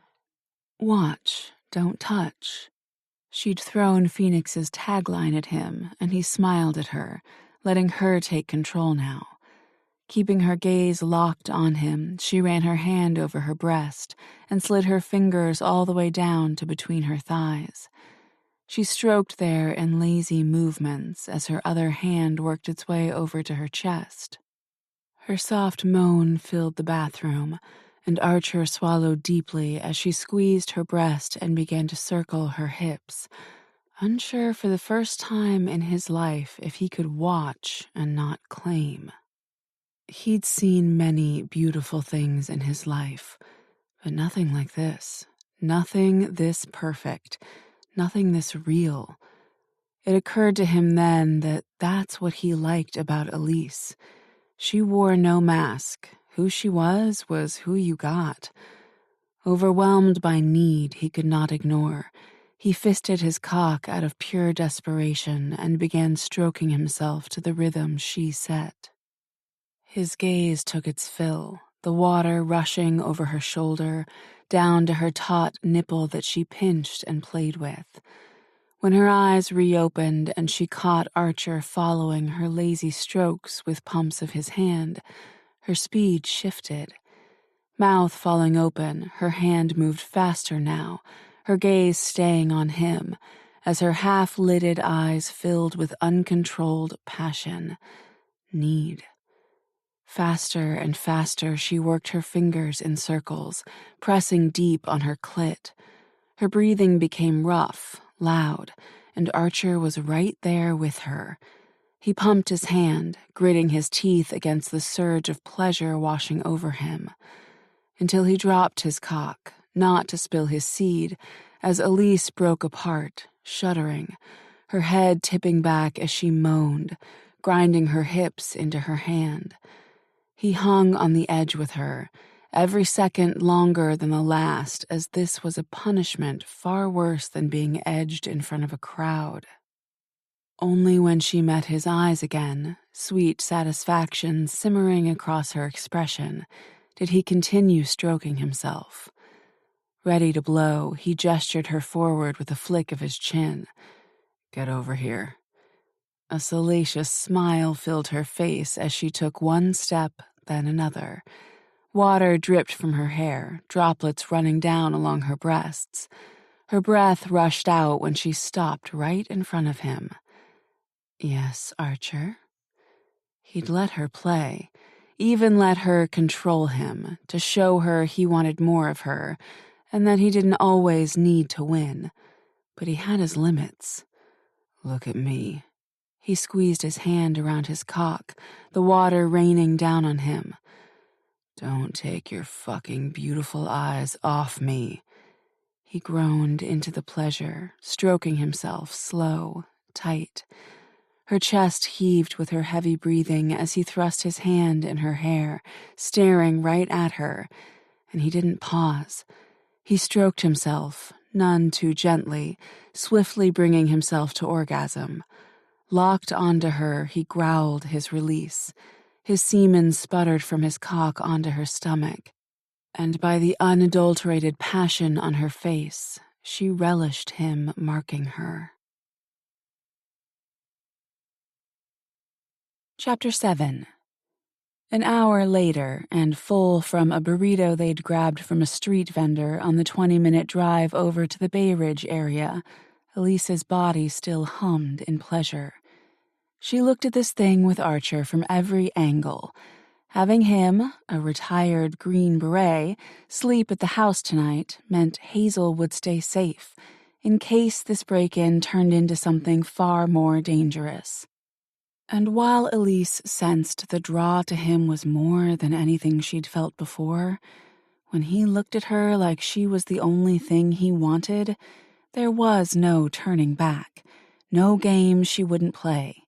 "Watch, don't touch." She'd thrown Phoenix's tagline at him, and he smiled at her, letting her take control now. Keeping her gaze locked on him, she ran her hand over her breast and slid her fingers all the way down to between her thighs. She stroked there in lazy movements as her other hand worked its way over to her chest. Her soft moan filled the bathroom, and Archer swallowed deeply as she squeezed her breast and began to circle her hips, unsure for the first time in his life if he could watch and not claim. He'd seen many beautiful things in his life, but nothing like this. Nothing this perfect. Nothing this real. It occurred to him then that that's what he liked about Elise. She wore no mask. Who she was who you got. Overwhelmed by need he could not ignore, he fisted his cock out of pure desperation and began stroking himself to the rhythm she set. His gaze took its fill, the water rushing over her shoulder, down to her taut nipple that she pinched and played with. When her eyes reopened and she caught Archer following her lazy strokes with pumps of his hand, her speed shifted. Mouth falling open, her hand moved faster now, her gaze staying on him, as her half-lidded eyes filled with uncontrolled passion. Need. Faster and faster she worked her fingers in circles, pressing deep on her clit. Her breathing became rough, loud, and Archer was right there with her. He pumped his hand, gritting his teeth against the surge of pleasure washing over him, until he dropped his cock, not to spill his seed, as Elise broke apart, shuddering, her head tipping back as she moaned, grinding her hips into her hand. He hung on the edge with her, every second longer than the last, as this was a punishment far worse than being edged in front of a crowd. Only when she met his eyes again, sweet satisfaction simmering across her expression, did he continue stroking himself. Ready to blow, he gestured her forward with a flick of his chin. "Get over here." A salacious smile filled her face as she took one step, then another. Water dripped from her hair, droplets running down along her breasts. Her breath rushed out when she stopped right in front of him. "Yes, Archer." He'd let her play, even let her control him, to show her he wanted more of her, and that he didn't always need to win. But he had his limits. "Look at me." He squeezed his hand around his cock, the water raining down on him. "Don't take your fucking beautiful eyes off me." He groaned into the pleasure, stroking himself slow, tight. Her chest heaved with her heavy breathing as he thrust his hand in her hair, staring right at her, and he didn't pause. He stroked himself, none too gently, swiftly bringing himself to orgasm. Locked onto her, he growled his release. His semen sputtered from his cock onto her stomach, and by the unadulterated passion on her face, she relished him marking her. Chapter 7. An hour later, and full from a burrito they'd grabbed from a street vendor on the 20-minute drive over to the Bay Ridge area, Elise's body still hummed in pleasure. She looked at this thing with Archer from every angle. Having him, a retired Green Beret, sleep at the house tonight meant Hazel would stay safe, in case this break-in turned into something far more dangerous. And while Elise sensed the draw to him was more than anything she'd felt before, when he looked at her like she was the only thing he wanted, there was no turning back, no game she wouldn't play.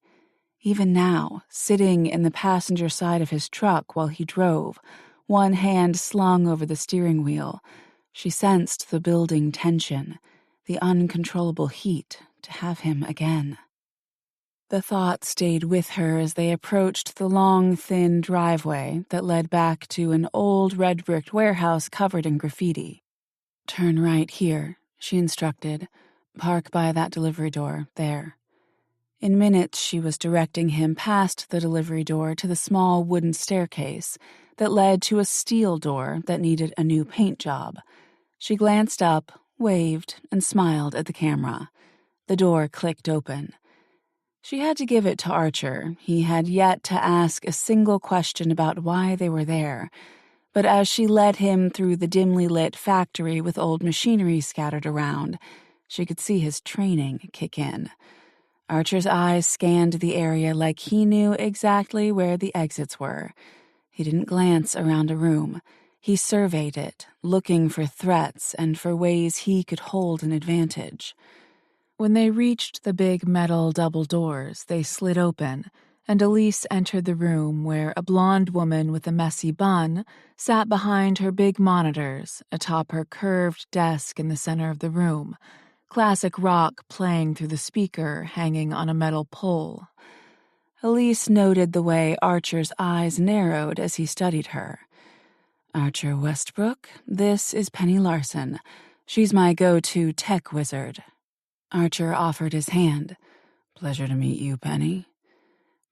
Even now, sitting in the passenger side of his truck while he drove, one hand slung over the steering wheel, she sensed the building tension, the uncontrollable heat to have him again. The thought stayed with her as they approached the long, thin driveway that led back to an old red-bricked warehouse covered in graffiti. "Turn right here," she instructed. "Park by that delivery door, there." In minutes, she was directing him past the delivery door to the small wooden staircase that led to a steel door that needed a new paint job. She glanced up, waved, and smiled at the camera. The door clicked open. She had to give it to Archer. He had yet to ask a single question about why they were there. But as she led him through the dimly lit factory with old machinery scattered around, she could see his training kick in. Archer's eyes scanned the area like he knew exactly where the exits were. He didn't glance around a room. He surveyed it, looking for threats and for ways he could hold an advantage. When they reached the big metal double doors, they slid open, and Elise entered the room where a blonde woman with a messy bun sat behind her big monitors atop her curved desk in the center of the room, classic rock playing through the speaker hanging on a metal pole. Elise noted the way Archer's eyes narrowed as he studied her. "Archer Westbrook, this is Penny Larson. She's my go-to tech wizard." Archer offered his hand. "Pleasure to meet you, Penny."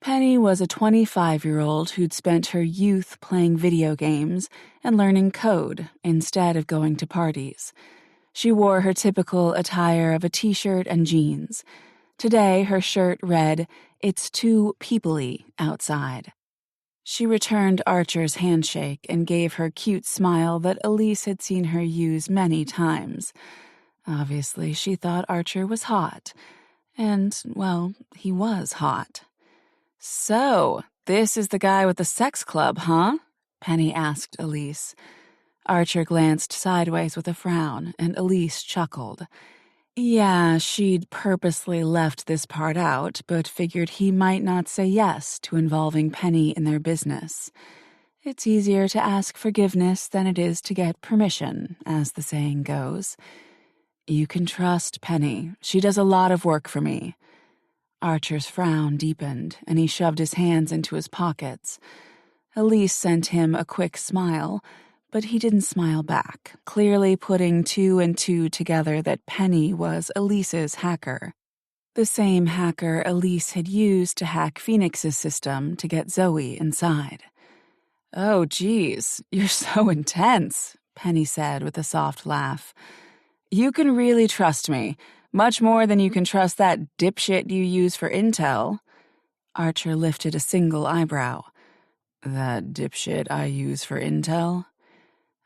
Penny was a 25-year-old who'd spent her youth playing video games and learning code instead of going to parties. She wore her typical attire of a t-shirt and jeans. Today, her shirt read, "It's too people-y outside." She returned Archer's handshake and gave her cute smile that Elise had seen her use many times. Obviously, she thought Archer was hot. And, well, he was hot. "So, this is the guy with the sex club, huh?" Penny asked Elise. Archer glanced sideways with a frown, and Elise chuckled. Yeah, she'd purposely left this part out, but figured he might not say yes to involving Penny in their business. It's easier to ask forgiveness than it is to get permission, as the saying goes. "You can trust Penny. She does a lot of work for me." Archer's frown deepened, and he shoved his hands into his pockets. Elise sent him a quick smile, but he didn't smile back, clearly putting two and two together that Penny was Elise's hacker. The same hacker Elise had used to hack Phoenix's system to get Zoe inside. "Oh, geez, you're so intense," Penny said with a soft laugh. "You can really trust me, much more than you can trust that dipshit you use for intel." Archer lifted a single eyebrow. "That dipshit I use for intel?"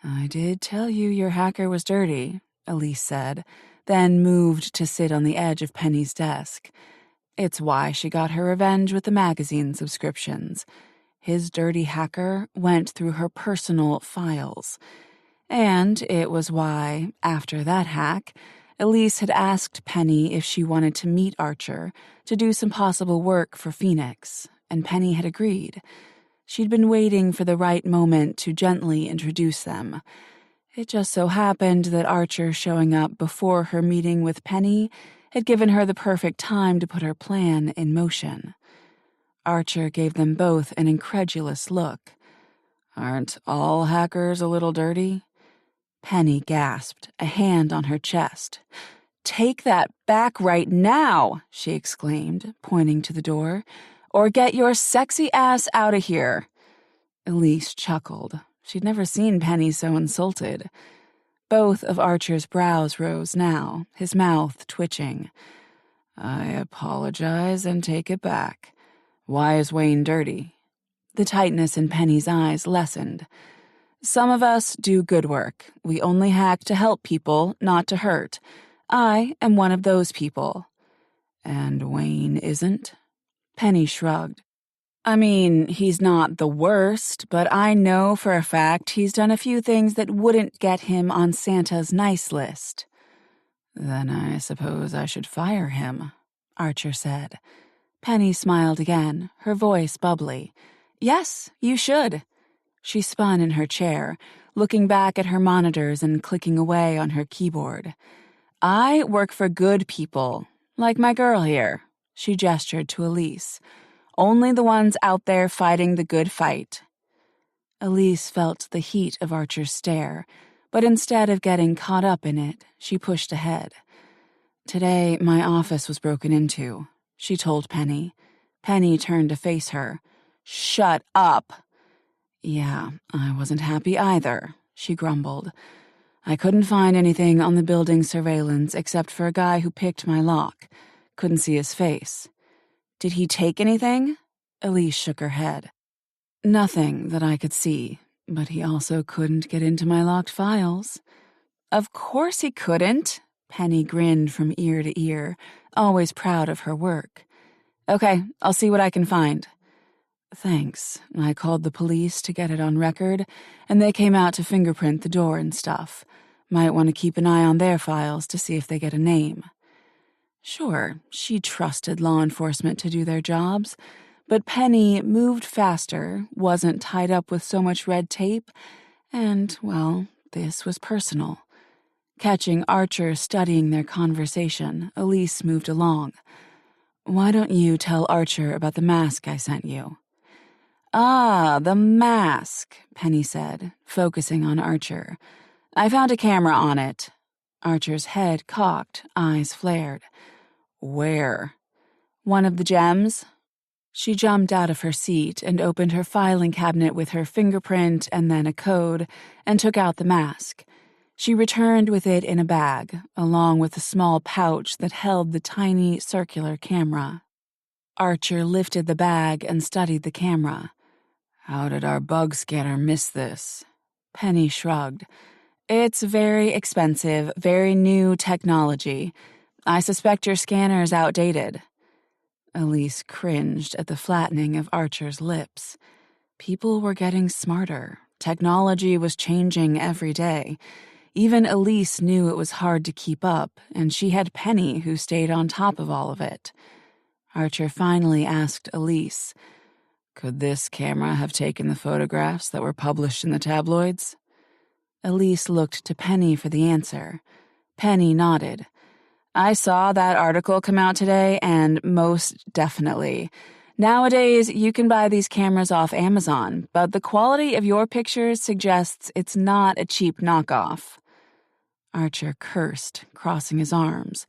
"I did tell you your hacker was dirty," Elise said, then moved to sit on the edge of Penny's desk. It's why she got her revenge with the magazine subscriptions. His dirty hacker went through her personal files. And it was why, after that hack, Elise had asked Penny if she wanted to meet Archer to do some possible work for Phoenix, and Penny had agreed. She'd been waiting for the right moment to gently introduce them. It just so happened that Archer showing up before her meeting with Penny had given her the perfect time to put her plan in motion. Archer gave them both an incredulous look. "Aren't all hackers a little dirty?" Penny gasped, a hand on her chest. "Take that back right now," she exclaimed, pointing to the door. "Or get your sexy ass out of here." Elise chuckled. She'd never seen Penny so insulted. Both of Archer's brows rose now, his mouth twitching. "I apologize and take it back. Why is Wayne dirty? The tightness in Penny's eyes lessened. Some of us do good work. We only hack to help people, not to hurt. I am one of those people. And Wayne isn't? Penny shrugged. I mean, he's not the worst, but I know for a fact he's done a few things that wouldn't get him on Santa's nice list. Then I suppose I should fire him, Archer said. Penny smiled again, her voice bubbly. Yes, you should. She spun in her chair, looking back at her monitors and clicking away on her keyboard. I work for good people, like my girl here. She gestured to Elise. Only the ones out there fighting the good fight. Elise felt the heat of Archer's stare, but instead of getting caught up in it, she pushed ahead. Today, my office was broken into, she told Penny. Penny turned to face her. Shut up. Yeah, I wasn't happy either, she grumbled. I couldn't find anything on the building surveillance except for a guy who picked my lock. Couldn't see his face. Did he take anything? Elise shook her head. Nothing that I could see, but he also couldn't get into my locked files. Of course he couldn't. Penny grinned from ear to ear, always proud of her work. Okay, I'll see what I can find. Thanks. I called the police to get it on record, and they came out to fingerprint the door and stuff. Might want to keep an eye on their files to see if they get a name. Sure, she trusted law enforcement to do their jobs, but Penny moved faster, wasn't tied up with so much red tape, and, well, this was personal. Catching Archer studying their conversation, Elise moved along. Why don't you tell Archer about the mask I sent you? Ah, the mask, Penny said, focusing on Archer. I found a camera on it. Archer's head cocked, eyes flared. Where? One of the gems. She jumped out of her seat and opened her filing cabinet with her fingerprint and then a code, and took out the mask. She returned with it in a bag, along with a small pouch that held the tiny circular camera. Archer lifted the bag and studied the camera. How did our bug scanner miss this? Penny shrugged. It's very expensive, very new technology. I suspect your scanner is outdated. Elise cringed at the flattening of Archer's lips. People were getting smarter. Technology was changing every day. Even Elise knew it was hard to keep up, and she had Penny who stayed on top of all of it. Archer finally asked Elise, "Could this camera have taken the photographs that were published in the tabloids?" Elise looked to Penny for the answer. Penny nodded. I saw that article come out today, and most definitely. Nowadays, you can buy these cameras off Amazon, but the quality of your pictures suggests it's not a cheap knockoff. Archer cursed, crossing his arms.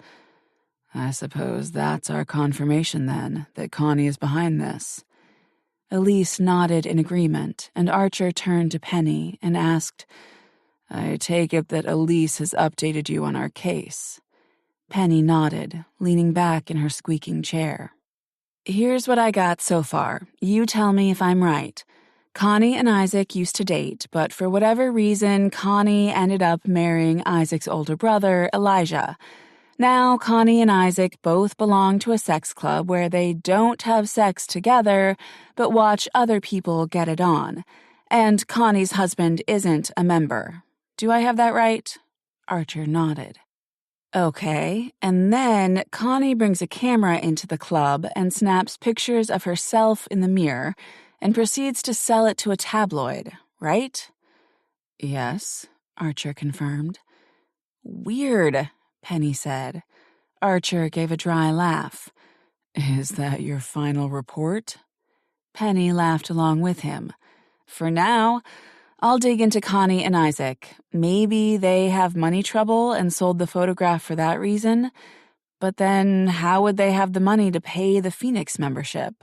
I suppose that's our confirmation, then, that Connie is behind this. Elise nodded in agreement, and Archer turned to Penny and asked, I take it that Elise has updated you on our case. Penny nodded, leaning back in her squeaking chair. Here's what I got so far. You tell me if I'm right. Connie and Isaac used to date, but for whatever reason, Connie ended up marrying Isaac's older brother, Elijah. Now, Connie and Isaac both belong to a sex club where they don't have sex together, but watch other people get it on. And Connie's husband isn't a member. Do I have that right? Archer nodded. Okay, and then Connie brings a camera into the club and snaps pictures of herself in the mirror and proceeds to sell it to a tabloid, right? Yes, Archer confirmed. Weird, Penny said. Archer gave a dry laugh. Is that your final report? Penny laughed along with him. For now, I'll dig into Connie and Isaac. Maybe they have money trouble and sold the photograph for that reason. But then how would they have the money to pay the Phoenix membership?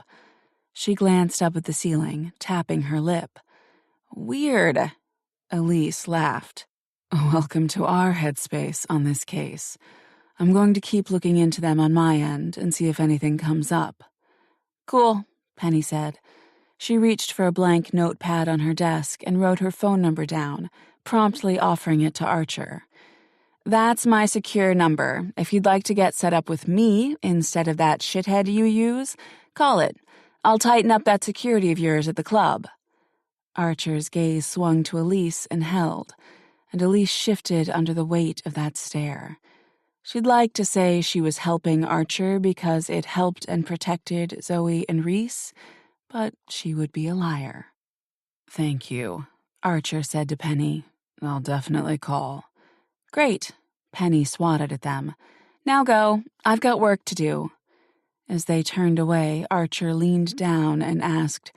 She glanced up at the ceiling, tapping her lip. Weird. Elise laughed. Welcome to our headspace on this case. I'm going to keep looking into them on my end and see if anything comes up. Cool. Penny said. She reached for a blank notepad on her desk and wrote her phone number down, promptly offering it to Archer. That's my secure number. If you'd like to get set up with me instead of that shithead you use, call it. I'll tighten up that security of yours at the club. Archer's gaze swung to Elise and held, and Elise shifted under the weight of that stare. She'd like to say she was helping Archer because it helped and protected Zoe and Reese, but she would be a liar. Thank you, Archer said to Penny. I'll definitely call. Great, Penny swatted at them. Now go, I've got work to do. As they turned away, Archer leaned down and asked,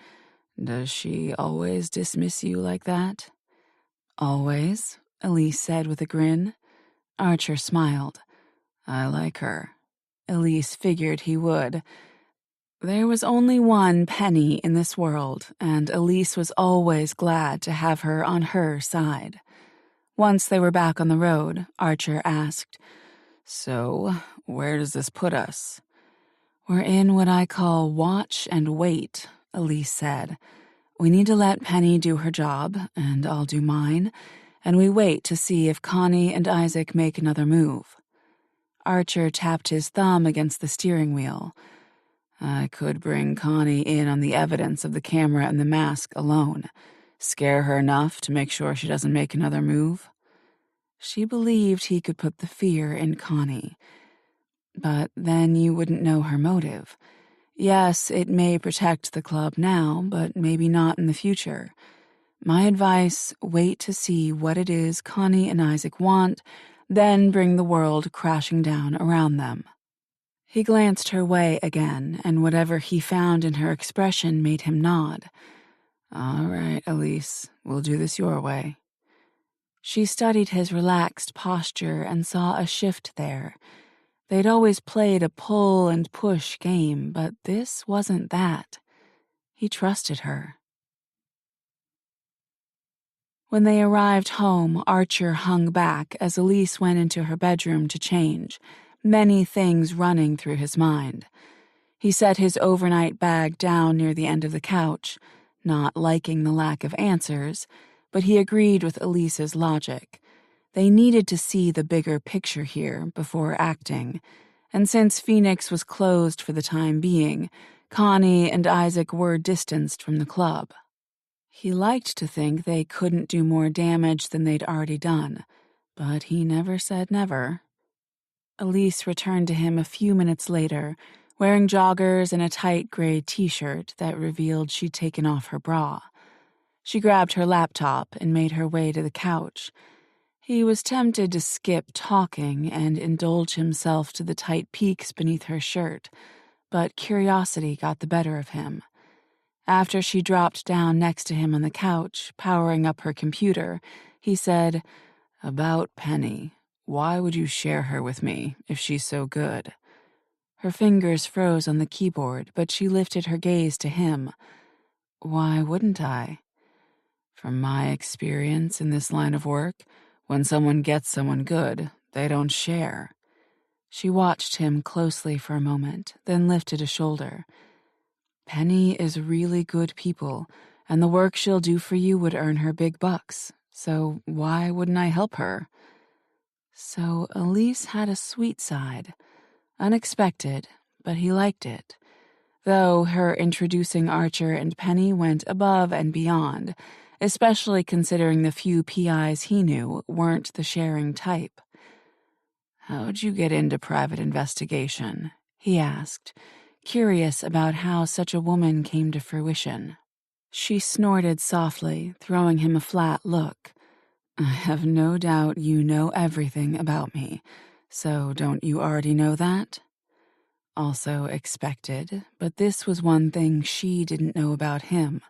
Does she always dismiss you like that? Always, Elise said with a grin. Archer smiled. I like her. Elise figured he would. There was only one Penny in this world, and Elise was always glad to have her on her side. Once they were back on the road, Archer asked, So, where does this put us? We're in what I call watch and wait, Elise said. We need to let Penny do her job, and I'll do mine, and we wait to see if Connie and Isaac make another move. Archer tapped his thumb against the steering wheel. I could bring Connie in on the evidence of the camera and the mask alone. Scare her enough to make sure she doesn't make another move. She believed he could put the fear in Connie. But then you wouldn't know her motive. Yes, it may protect the club now, but maybe not in the future. My advice, wait to see what it is Connie and Isaac want, then bring the world crashing down around them. He glanced her way again, and whatever he found in her expression made him nod. All right, Elise, we'll do this your way. She studied his relaxed posture and saw a shift there. They'd always played a pull and push game, but this wasn't that. He trusted her. When they arrived home, Archer hung back as Elise went into her bedroom to change, many things running through his mind. He set his overnight bag down near the end of the couch, not liking the lack of answers, but he agreed with Elise's logic. They needed to see the bigger picture here before acting, and since Phoenix was closed for the time being, Connie and Isaac were distanced from the club. He liked to think they couldn't do more damage than they'd already done, but he never said never. Elise returned to him a few minutes later, wearing joggers and a tight gray t-shirt that revealed she'd taken off her bra. She grabbed her laptop and made her way to the couch. He was tempted to skip talking and indulge himself to the tight peaks beneath her shirt, but curiosity got the better of him. After she dropped down next to him on the couch, powering up her computer, he said, About Penny, why would you share her with me if she's so good? Her fingers froze on the keyboard, but she lifted her gaze to him. Why wouldn't I? From my experience in this line of work, when someone gets someone good, they don't share. She watched him closely for a moment, then lifted a shoulder. Penny is really good people, and the work she'll do for you would earn her big bucks, so why wouldn't I help her? So Elise had a sweet side. Unexpected, but he liked it. Though her introducing Archer and Penny went above and beyond, especially considering the few PIs he knew weren't the sharing type. How'd you get into private investigation? He asked, curious about how such a woman came to fruition. She snorted softly, throwing him a flat look. I have no doubt you know everything about me, so don't you already know that? Also expected, but this was one thing she didn't know about him.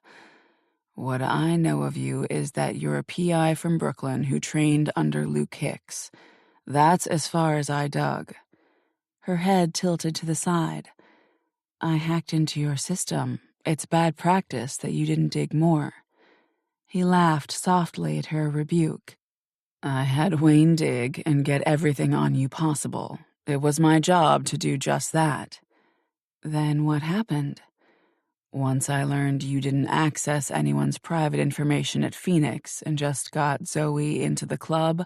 What I know of you is that you're a PI from Brooklyn who trained under Luke Hicks. That's as far as I dug. Her head tilted to the side. I hacked into your system. It's bad practice that you didn't dig more. He laughed softly at her rebuke. I had Wayne dig and get everything on you possible. It was my job to do just that. Then what happened? Once I learned you didn't access anyone's private information at Phoenix and just got Zoe into the club,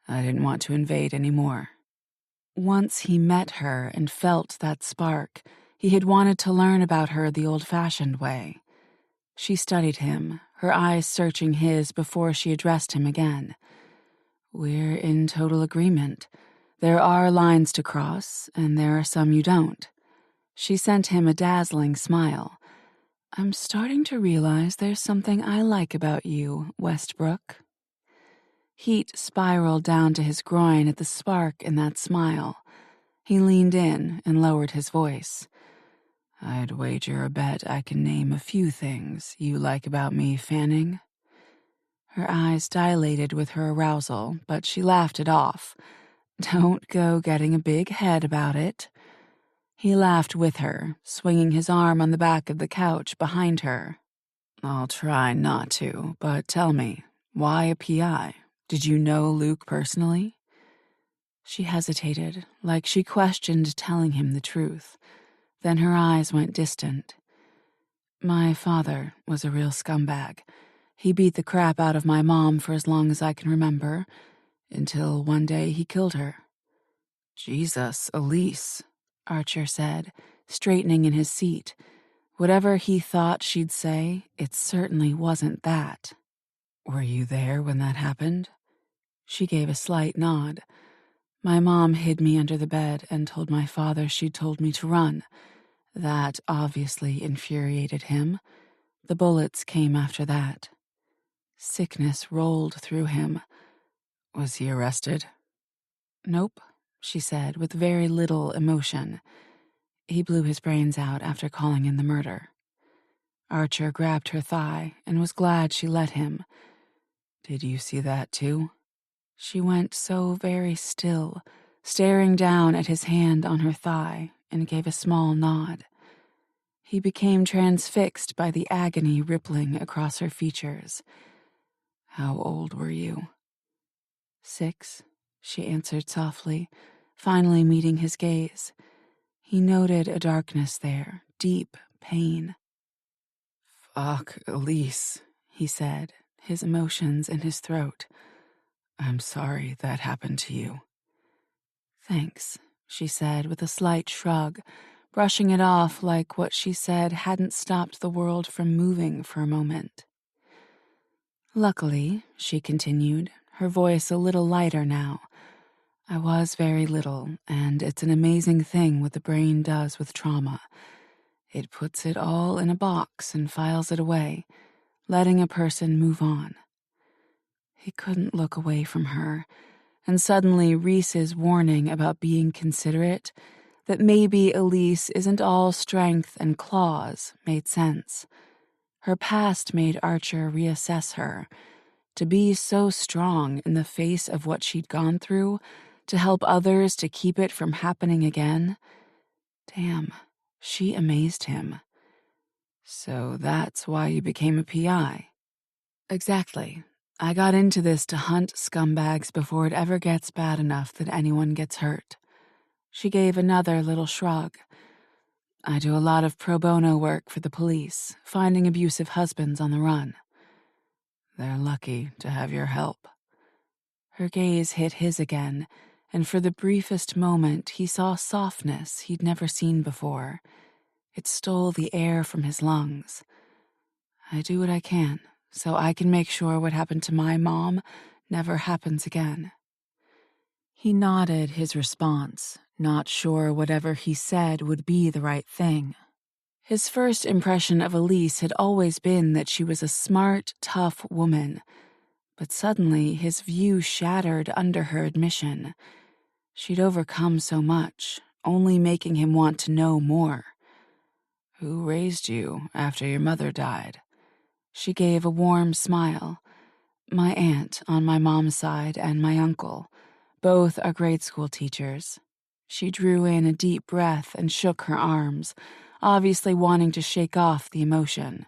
I didn't want to invade anymore. Once he met her and felt that spark, he had wanted to learn about her the old-fashioned way. She studied him, her eyes searching his before she addressed him again. We're in total agreement. There are lines to cross, and there are some you don't. She sent him a dazzling smile. I'm starting to realize there's something I like about you, Westbrook. Heat spiraled down to his groin at the spark in that smile. He leaned in and lowered his voice. I'd wager a bet I can name a few things you like about me, Fanning. Her eyes dilated with her arousal, but she laughed it off. Don't go getting a big head about it. He laughed with her, swinging his arm on the back of the couch behind her. I'll try not to, but tell me, why a PI? Did you know Luke personally? She hesitated, like she questioned telling him the truth. Then her eyes went distant. My father was a real scumbag. He beat the crap out of my mom for as long as I can remember, until one day he killed her. Jesus, Elise, Archer said, straightening in his seat. Whatever he thought she'd say, it certainly wasn't that. Were you there when that happened? She gave a slight nod. My mom hid me under the bed and told my father she'd told me to run. That obviously infuriated him. The bullets came after that. Sickness rolled through him. Was he arrested? Nope, she said with very little emotion. He blew his brains out after calling in the murder. Archer grabbed her thigh and was glad she let him. Did you see that too? She went so very still, staring down at his hand on her thigh, and gave a small nod. He became transfixed by the agony rippling across her features. How old were you? 6, she answered softly, finally meeting his gaze. He noted a darkness there, deep pain. Fuck, Elise, he said, his emotions in his throat. I'm sorry that happened to you. Thanks, she said with a slight shrug, brushing it off like what she said hadn't stopped the world from moving for a moment. Luckily, she continued, her voice a little lighter now, I was very little, and it's an amazing thing what the brain does with trauma. It puts it all in a box and files it away, letting a person move on. He couldn't look away from her, and suddenly Reese's warning about being considerate, that maybe Elise isn't all strength and claws, made sense. Her past made Archer reassess her. To be so strong in the face of what she'd gone through, to help others to keep it from happening again. Damn, she amazed him. So that's why you became a PI? Exactly. I got into this to hunt scumbags before it ever gets bad enough that anyone gets hurt. She gave another little shrug. I do a lot of pro bono work for the police, finding abusive husbands on the run. They're lucky to have your help. Her gaze hit his again, and for the briefest moment he saw softness he'd never seen before. It stole the air from his lungs. I do what I can, so I can make sure what happened to my mom never happens again. He nodded his response, not sure whatever he said would be the right thing. His first impression of Elise had always been that she was a smart, tough woman, but suddenly his view shattered under her admission. She'd overcome so much, only making him want to know more. Who raised you after your mother died? She gave a warm smile. My aunt on my mom's side and my uncle. Both are grade school teachers. She drew in a deep breath and shook her arms, obviously wanting to shake off the emotion.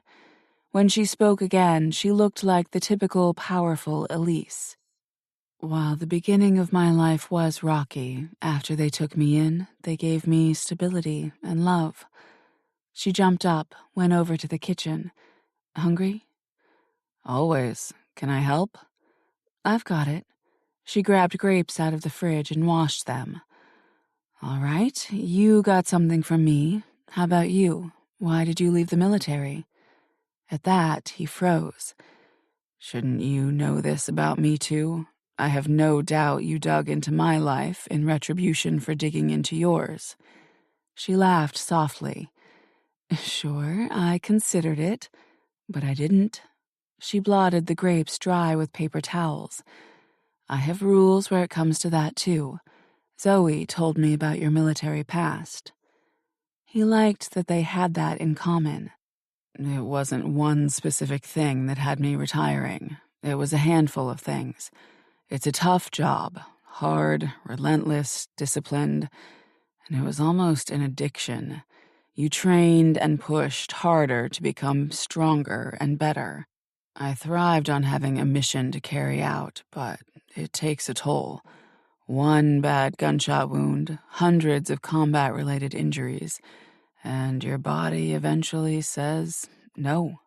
When she spoke again, she looked like the typical powerful Elise. While the beginning of my life was rocky, after they took me in, they gave me stability and love. She jumped up, went over to the kitchen. Hungry? Always. Can I help? I've got it. She grabbed grapes out of the fridge and washed them. All right, you got something from me. How about you? Why did you leave the military? At that, he froze. Shouldn't you know this about me too? I have no doubt you dug into my life in retribution for digging into yours. She laughed softly. Sure, I considered it, but I didn't. She blotted the grapes dry with paper towels. I have rules where it comes to that too. Zoe told me about your military past. He liked that they had that in common. It wasn't one specific thing that had me retiring. It was a handful of things. It's a tough job, hard, relentless, disciplined, and it was almost an addiction. You trained and pushed harder to become stronger and better. I thrived on having a mission to carry out, but it takes a toll. One bad gunshot wound, hundreds of combat-related injuries, and your body eventually says no.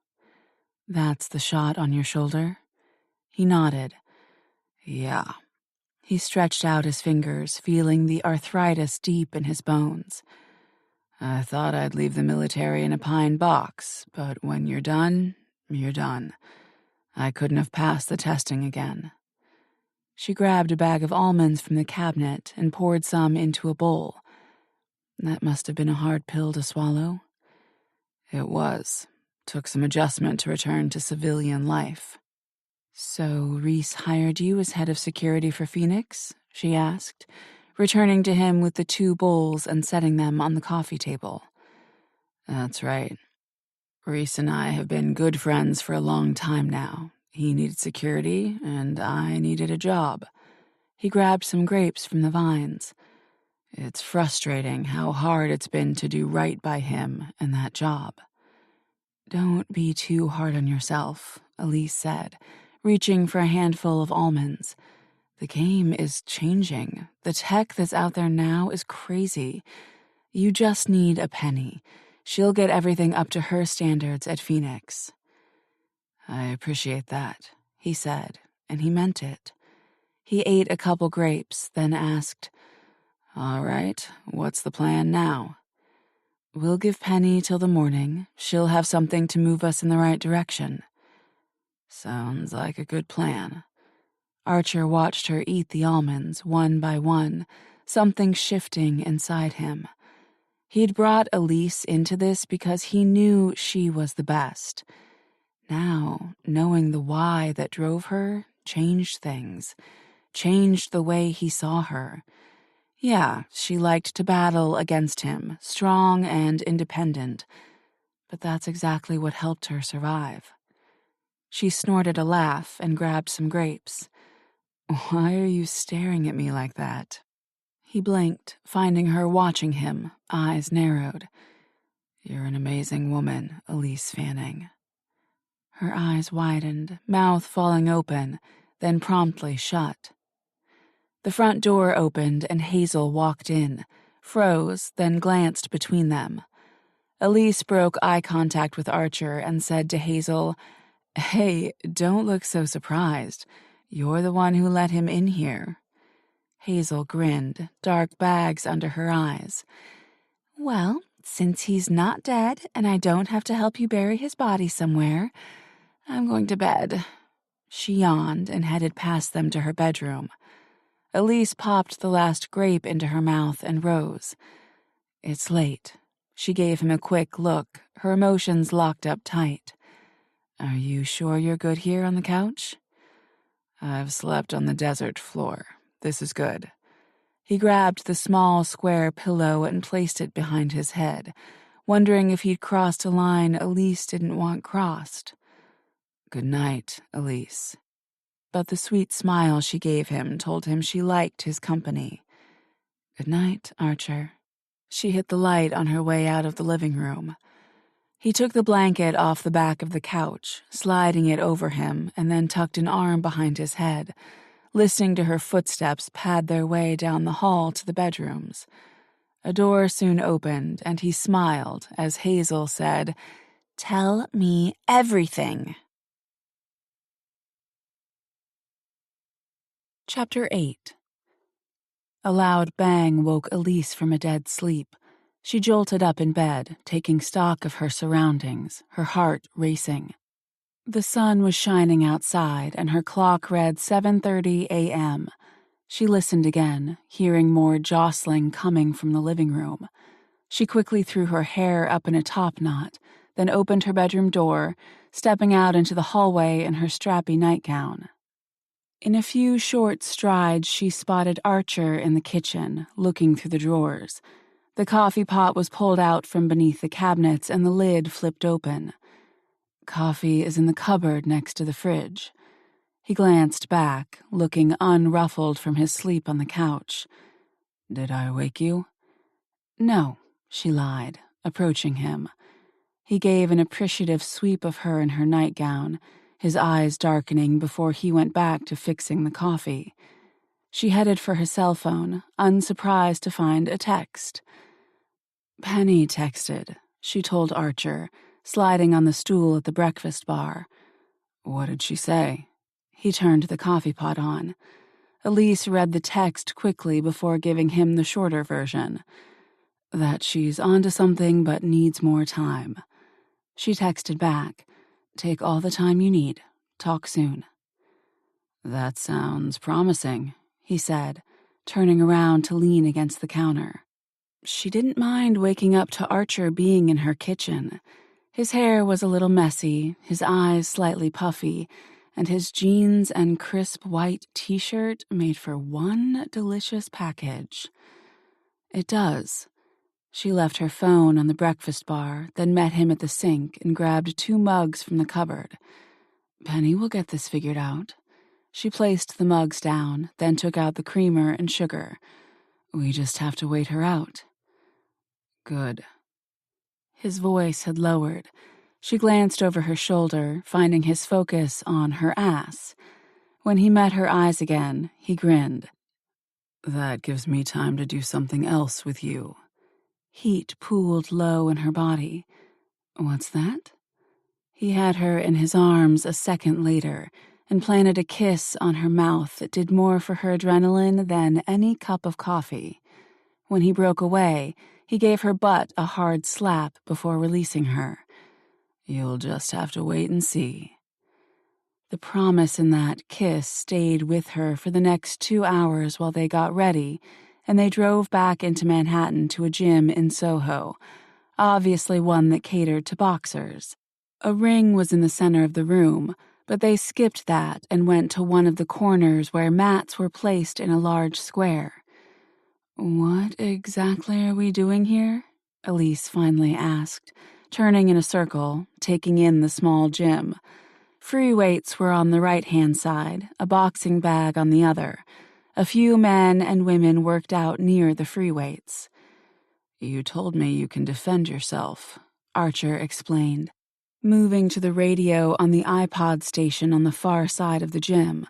That's the shot on your shoulder? He nodded. Yeah. He stretched out his fingers, feeling the arthritis deep in his bones. I thought I'd leave the military in a pine box, but when you're done, you're done. I couldn't have passed the testing again. She grabbed a bag of almonds from the cabinet and poured some into a bowl. That must have been a hard pill to swallow. It was. Took some adjustment to return to civilian life. So Reese hired you as head of security for Phoenix? She asked, returning to him with the 2 bowls and setting them on the coffee table. That's right. Reese and I have been good friends for a long time now. He needed security, and I needed a job. He grabbed some grapes from the vines. It's frustrating how hard it's been to do right by him and that job. Don't be too hard on yourself, Elise said, reaching for a handful of almonds. The game is changing. The tech that's out there now is crazy. You just need a Penny. She'll get everything up to her standards at Phoenix. I appreciate that, he said, and he meant it. He ate a couple grapes, then asked, All right, what's the plan now? We'll give Penny till the morning. She'll have something to move us in the right direction. Sounds like a good plan. Archer watched her eat the almonds one by one, something shifting inside him. He'd brought Elise into this because he knew she was the best. Now, knowing the why that drove her changed things, changed the way he saw her. Yeah, she liked to battle against him, strong and independent, but that's exactly what helped her survive. She snorted a laugh and grabbed some grapes. Why are you staring at me like that? He blinked, finding her watching him, eyes narrowed. You're an amazing woman, Elise Fanning. Her eyes widened, mouth falling open, then promptly shut. The front door opened and Hazel walked in, froze, then glanced between them. Elise broke eye contact with Archer and said to Hazel, Hey, don't look so surprised. You're the one who let him in here. Hazel grinned, dark bags under her eyes. Well, since he's not dead and I don't have to help you bury his body somewhere, I'm going to bed. She yawned and headed past them to her bedroom. Elise popped the last grape into her mouth and rose. It's late. She gave him a quick look, her emotions locked up tight. Are you sure you're good here on the couch? I've slept on the desert floor. This is good. He grabbed the small square pillow and placed it behind his head, wondering if he'd crossed a line Elise didn't want crossed. Good night, Elise. But the sweet smile she gave him told him she liked his company. Good night, Archer. She hit the light on her way out of the living room. He took the blanket off the back of the couch, sliding it over him, and then tucked an arm behind his head, listening to her footsteps pad their way down the hall to the bedrooms. A door soon opened, and he smiled as Hazel said, "Tell me everything." Chapter 8. A loud bang woke Elise from a dead sleep. She jolted up in bed, taking stock of her surroundings, her heart racing. The sun was shining outside, and her clock read 7:30 a.m. She listened again, hearing more jostling coming from the living room. She quickly threw her hair up in a top knot, then opened her bedroom door, stepping out into the hallway in her strappy nightgown. In a few short strides, she spotted Archer in the kitchen, looking through the drawers. The coffee pot was pulled out from beneath the cabinets and the lid flipped open. Coffee is in the cupboard next to the fridge. He glanced back, looking unruffled from his sleep on the couch. "Did I wake you?" "No," she lied, approaching him. He gave an appreciative sweep of her in her nightgown, his eyes darkening before he went back to fixing the coffee. She headed for her cell phone, unsurprised to find a text. "Penny texted," she told Archer, sliding on the stool at the breakfast bar. "What did she say?" He turned the coffee pot on. Elise read the text quickly before giving him the shorter version. That she's onto something but needs more time. She texted back, "Take all the time you need. Talk soon." "That sounds promising," he said, turning around to lean against the counter. She didn't mind waking up to Archer being in her kitchen. His hair was a little messy, his eyes slightly puffy, and his jeans and crisp white t-shirt made for one delicious package. It does. She left her phone on the breakfast bar, then met him at the sink and grabbed 2 mugs from the cupboard. "Penny will get this figured out." She placed the mugs down, then took out the creamer and sugar. "We just have to wait her out." "Good." His voice had lowered. She glanced over her shoulder, finding his focus on her ass. When he met her eyes again, he grinned. "That gives me time to do something else with you." Heat pooled low in her body. "What's that?" He had her in his arms a second later and planted a kiss on her mouth that did more for her adrenaline than any cup of coffee. When he broke away, he gave her butt a hard slap before releasing her. "You'll just have to wait and see." The promise in that kiss stayed with her for the next 2 hours while they got ready, and they drove back into Manhattan to a gym in Soho, obviously one that catered to boxers. A ring was in the center of the room, but they skipped that and went to one of the corners where mats were placed in a large square. "What exactly are we doing here?" Elise finally asked, turning in a circle, taking in the small gym. Free weights were on the right-hand side, a boxing bag on the other. A few men and women worked out near the free weights. "You told me you can defend yourself," Archer explained, moving to the radio on the iPod station on the far side of the gym.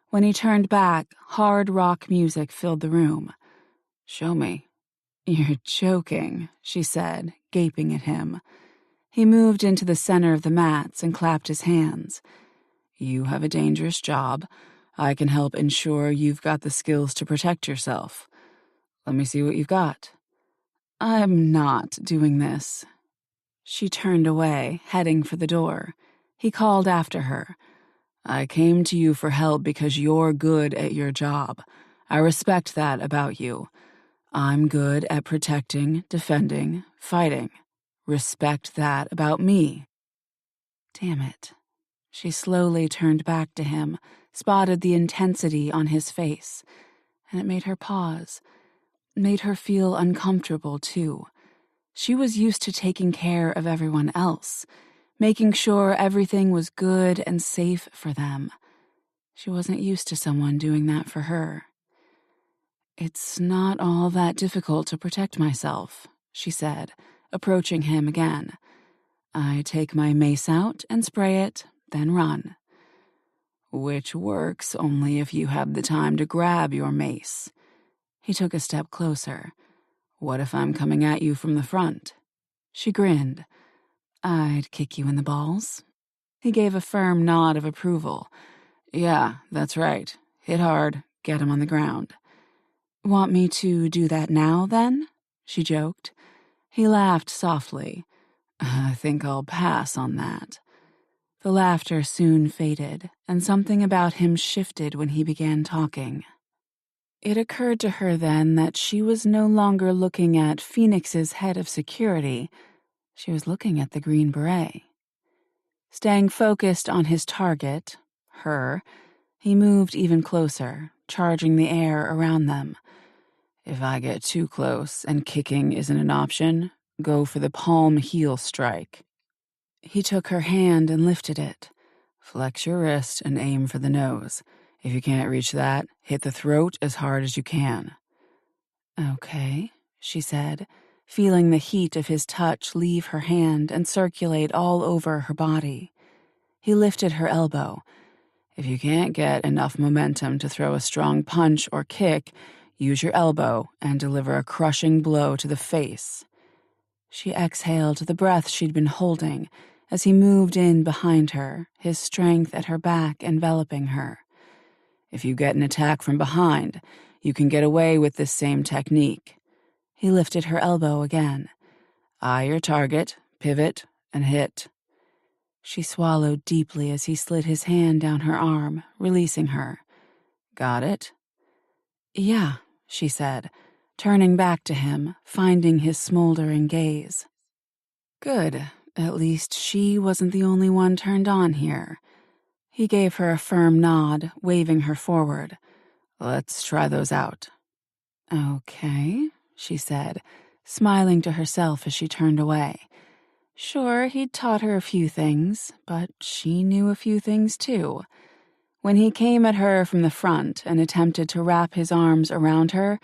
When he turned back, hard rock music filled the room. "Show me." "You're joking," she said, gaping at him. He moved into the center of the mats and clapped his hands. "You have a dangerous job. I can help ensure you've got the skills to protect yourself. Let me see what you've got." "I'm not doing this." She turned away, heading for the door. He called after her. "I came to you for help because you're good at your job. I respect that about you. I'm good at protecting, defending, fighting. Respect that about me." Damn it. She slowly turned back to him, spotted the intensity on his face, and it made her pause. It made her feel uncomfortable, too. She was used to taking care of everyone else, making sure everything was good and safe for them. She wasn't used to someone doing that for her. "It's not all that difficult to protect myself," she said, approaching him again. "I take my mace out and spray it, then run." "Which works only if you have the time to grab your mace." He took a step closer. What if I'm coming at you from the front? She grinned. I'd kick you in the balls. He gave a firm nod of approval. Yeah, that's right. Hit hard, get him on the ground. Want me to do that now, then? She joked. He laughed softly. I think I'll pass on that. The laughter soon faded, and something about him shifted when he began talking. It occurred to her then that she was no longer looking at Phoenix's head of security. She was looking at the Green Beret. Staying focused on his target, her, he moved even closer, charging the air around them. If I get too close and kicking isn't an option, go for the palm heel strike. He took her hand and lifted it. Flex your wrist and aim for the nose. If you can't reach that, hit the throat as hard as you can. Okay, she said, feeling the heat of his touch leave her hand and circulate all over her body. He lifted her elbow. If you can't get enough momentum to throw a strong punch or kick, use your elbow and deliver a crushing blow to the face. She exhaled the breath she'd been holding as he moved in behind her, his strength at her back enveloping her. If you get an attack from behind, you can get away with this same technique. He lifted her elbow again. Eye your target, pivot, and hit. She swallowed deeply as he slid his hand down her arm, releasing her. Got it? Yeah, she said, turning back to him, finding his smoldering gaze. Good. At least she wasn't the only one turned on here. He gave her a firm nod, waving her forward. Let's try those out. Okay, she said, smiling to herself as she turned away. Sure, he'd taught her a few things, but she knew a few things too. When he came at her from the front and attempted to wrap his arms around her,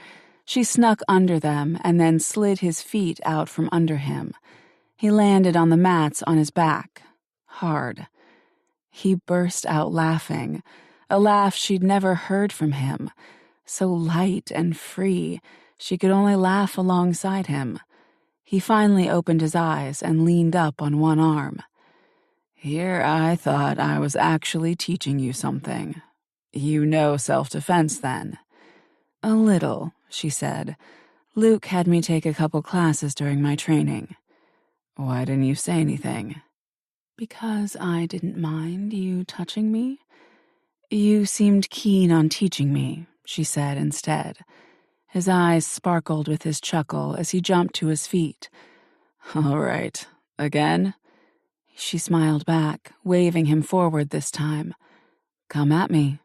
she snuck under them and then slid his feet out from under him. He landed on the mats on his back, hard. He burst out laughing, a laugh she'd never heard from him, so light and free she could only laugh alongside him. He finally opened his eyes and leaned up on one arm. Here I thought I was actually teaching you something. You know self-defense, then? A little, she said. Luke had me take a couple classes during my training. Why didn't you say anything? Because I didn't mind you touching me. You seemed keen on teaching me, she said instead. His eyes sparkled with his chuckle as he jumped to his feet. All right. Again? She smiled back, waving him forward this time. Come at me.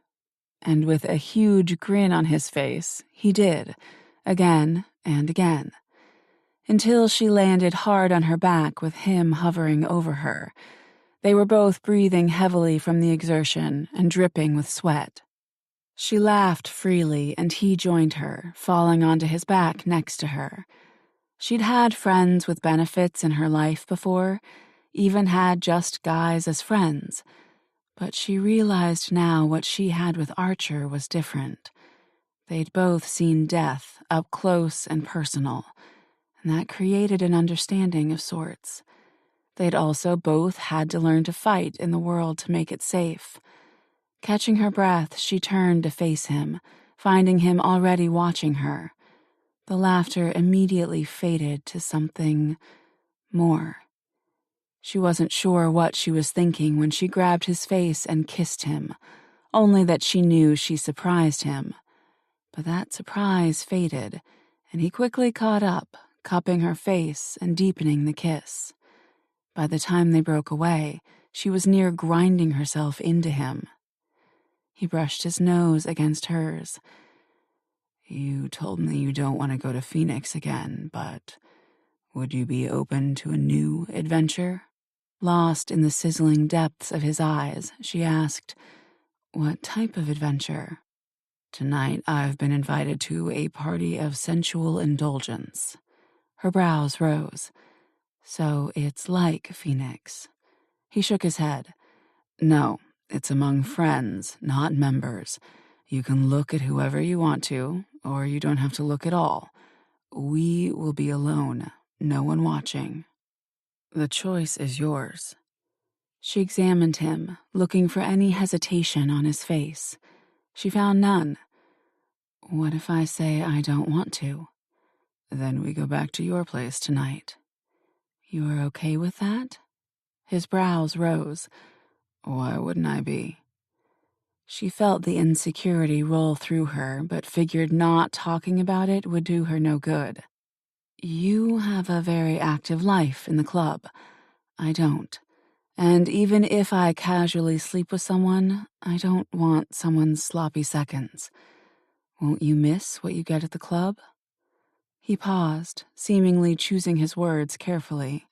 And with a huge grin on his face, he did, again and again, until she landed hard on her back with him hovering over her. They were both breathing heavily from the exertion and dripping with sweat. She laughed freely, and he joined her, falling onto his back next to her. She'd had friends with benefits in her life before, even had just guys as friends. But she realized now what she had with Archer was different. They'd both seen death up close and personal, and that created an understanding of sorts. They'd also both had to learn to fight in the world to make it safe. Catching her breath, she turned to face him, finding him already watching her. The laughter immediately faded to something more. She wasn't sure what she was thinking when she grabbed his face and kissed him, only that she knew she surprised him. But that surprise faded, and he quickly caught up, cupping her face and deepening the kiss. By the time they broke away, she was near grinding herself into him. He brushed his nose against hers. You told me you don't want to go to Phoenix again, but would you be open to a new adventure? Lost in the sizzling depths of his eyes, she asked, "What type of adventure?" Tonight I've been invited to a party of sensual indulgence. Her brows rose. So it's like Phoenix. He shook his head. No, it's among friends, not members. You can look at whoever you want to, or you don't have to look at all. We will be alone, no one watching. The choice is yours. She examined him, looking for any hesitation on his face. She found none. What if I say I don't want to? Then we go back to your place tonight. You're okay with that? His brows rose. Why wouldn't I be? She felt the insecurity roll through her, but figured not talking about it would do her no good. You have a very active life in the club. I don't. And even if I casually sleep with someone, I don't want someone's sloppy seconds. Won't you miss what you get at the club? He paused, seemingly choosing his words carefully.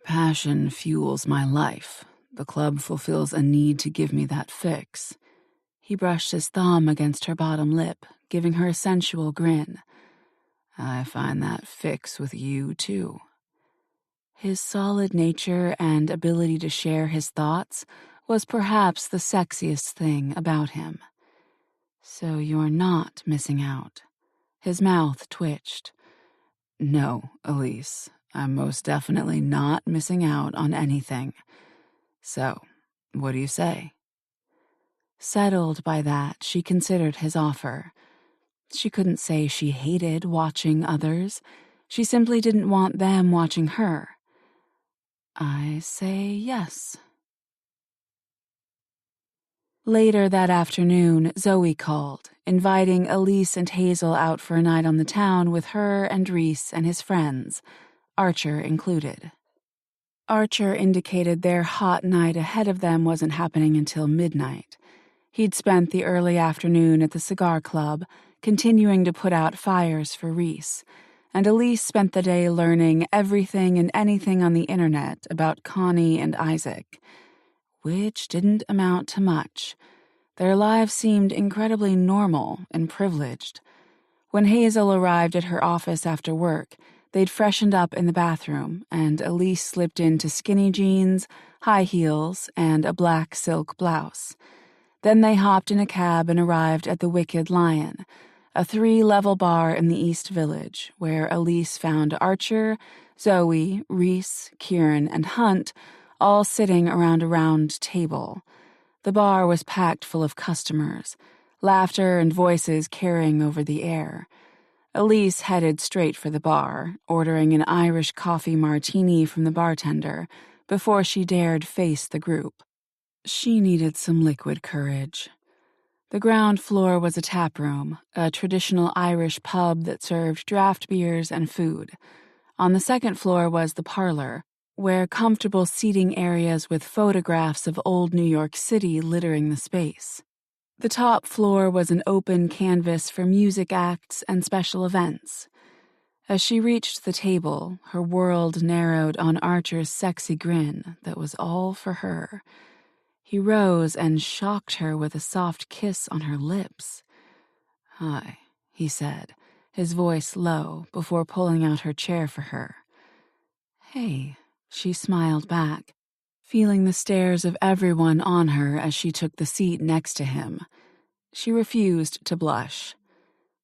Passion fuels my life. The club fulfills a need to give me that fix. He brushed his thumb against her bottom lip, giving her a sensual grin. I find that fix with you, too. His solid nature and ability to share his thoughts was perhaps the sexiest thing about him. So you're not missing out. His mouth twitched. No, Elise, I'm most definitely not missing out on anything. So, what do you say? Settled by that, she considered his offer. She couldn't say she hated watching others. She simply didn't want them watching her. I say yes. Later that afternoon, Zoe called, inviting Elise and Hazel out for a night on the town with her and Reese and his friends, Archer included. Archer indicated their hot night ahead of them wasn't happening until midnight. He'd spent the early afternoon at the cigar club, continuing to put out fires for Reese, and Elise spent the day learning everything and anything on the internet about Connie and Isaac, which didn't amount to much. Their lives seemed incredibly normal and privileged. When Hazel arrived at her office after work, they'd freshened up in the bathroom, and Elise slipped into skinny jeans, high heels, and a black silk blouse. Then they hopped in a cab and arrived at the Wicked Lion, a 3-level bar in the East Village, where Elise found Archer, Zoe, Reese, Kieran, and Hunt all sitting around a round table. The bar was packed full of customers, laughter and voices carrying over the air. Elise headed straight for the bar, ordering an Irish coffee martini from the bartender before she dared face the group. She needed some liquid courage. The ground floor was a tap room, a traditional Irish pub that served draft beers and food. On the second floor was the parlor, where comfortable seating areas with photographs of old New York City littering the space. The top floor was an open canvas for music acts and special events. As she reached the table, her world narrowed on Archer's sexy grin that was all for her. He rose and shocked her with a soft kiss on her lips. Hi, he said, his voice low, before pulling out her chair for her. Hey, she smiled back, feeling the stares of everyone on her as she took the seat next to him. She refused to blush.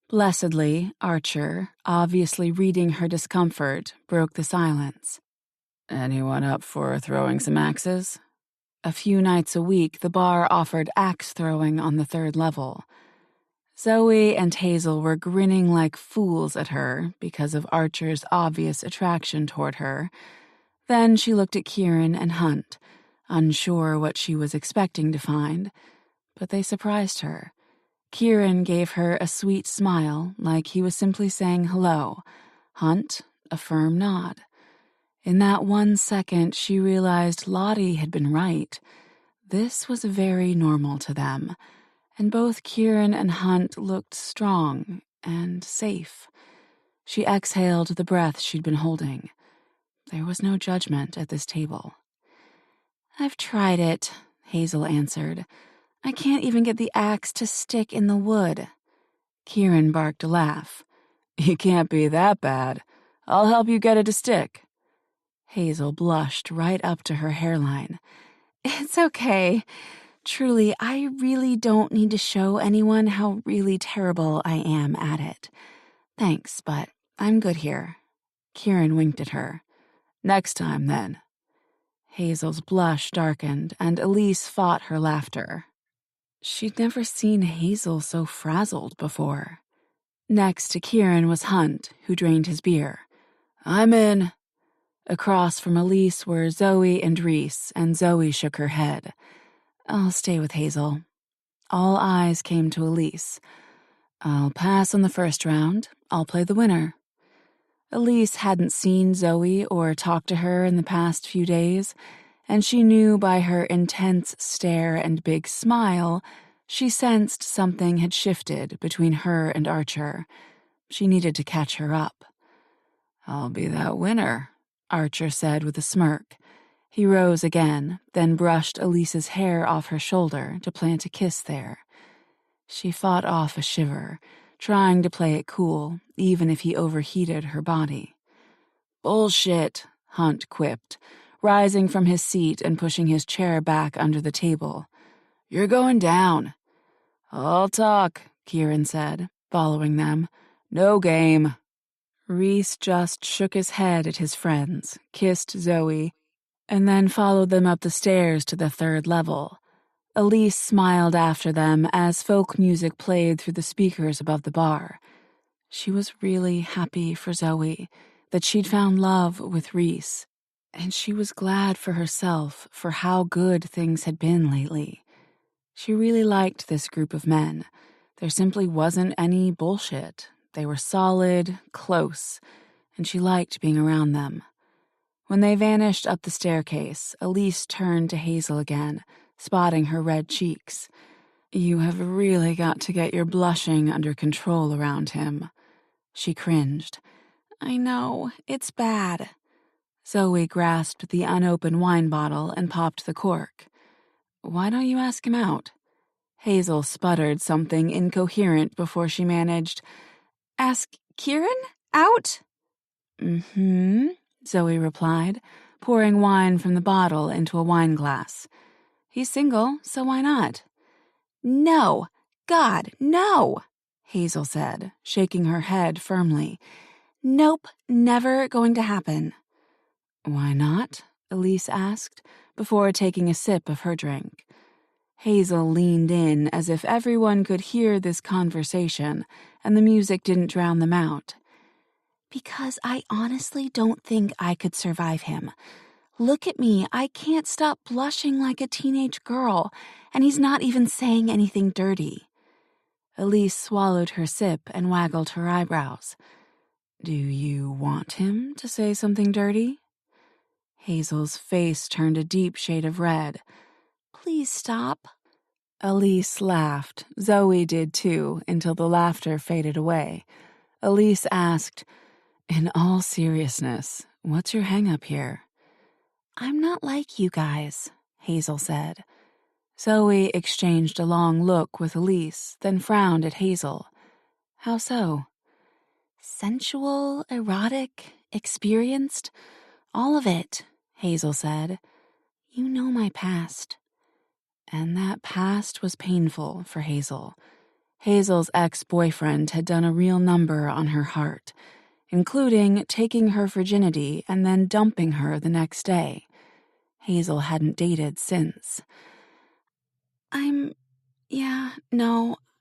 Blessedly, Archer, obviously reading her discomfort, broke the silence. Anyone up for throwing some axes? A few nights a week, the bar offered axe throwing on the 3rd level. Zoe and Hazel were grinning like fools at her because of Archer's obvious attraction toward her. Then she looked at Kieran and Hunt, unsure what she was expecting to find, but they surprised her. Kieran gave her a sweet smile, like he was simply saying hello. Hunt, a firm nod. In that 1 second, she realized Lottie had been right. This was very normal to them, and both Kieran and Hunt looked strong and safe. She exhaled the breath she'd been holding. There was no judgment at this table. I've tried it, Hazel answered. I can't even get the axe to stick in the wood. Kieran barked a laugh. You can't be that bad. I'll help you get it to stick. Hazel blushed right up to her hairline. It's okay. Truly, I really don't need to show anyone how really terrible I am at it. Thanks, but I'm good here. Kieran winked at her. Next time, then. Hazel's blush darkened, and Elise fought her laughter. She'd never seen Hazel so frazzled before. Next to Kieran was Hunt, who drained his beer. I'm in. Across from Elise were Zoe and Reese, and Zoe shook her head. I'll stay with Hazel. All eyes came to Elise. I'll pass on the first round. I'll play the winner. Elise hadn't seen Zoe or talked to her in the past few days, and she knew by her intense stare and big smile she sensed something had shifted between her and Archer. She needed to catch her up. I'll be that winner, Archer said with a smirk. He rose again, then brushed Elise's hair off her shoulder to plant a kiss there. She fought off a shiver, trying to play it cool, even if he overheated her body. Bullshit, Hunt quipped, rising from his seat and pushing his chair back under the table. You're going down. I'll talk, Kieran said, following them. No game. Reese just shook his head at his friends, kissed Zoe, and then followed them up the stairs to the third level. Elise smiled after them as folk music played through the speakers above the bar. She was really happy for Zoe, that she'd found love with Reese, and she was glad for herself for how good things had been lately. She really liked this group of men. There simply wasn't any bullshit. They were solid, close, and she liked being around them. When they vanished up the staircase, Elise turned to Hazel again, spotting her red cheeks. You have really got to get your blushing under control around him. She cringed. I know, it's bad. Zoe grasped the unopened wine bottle and popped the cork. Why don't you ask him out? Hazel sputtered something incoherent before she managed, Ask Kieran out? Mm-hmm, Zoe replied, pouring wine from the bottle into a wine glass. He's single, so why not? No, God, no, Hazel said, shaking her head firmly. Nope, never going to happen. Why not? Elise asked, before taking a sip of her drink. Hazel leaned in as if everyone could hear this conversation and the music didn't drown them out. Because I honestly don't think I could survive him. Look at me, I can't stop blushing like a teenage girl, and he's not even saying anything dirty. Elise swallowed her sip and waggled her eyebrows. Do you want him to say something dirty? Hazel's face turned a deep shade of red. Please stop. Elise laughed. Zoe did too, until the laughter faded away. Elise asked, In all seriousness, what's your hang-up here? I'm not like you guys, Hazel said. Zoe exchanged a long look with Elise, then frowned at Hazel. How so? Sensual, erotic, experienced, all of it, Hazel said. You know my past. And that past was painful for Hazel. Hazel's ex-boyfriend had done a real number on her heart, including taking her virginity and then dumping her the next day. Hazel hadn't dated since.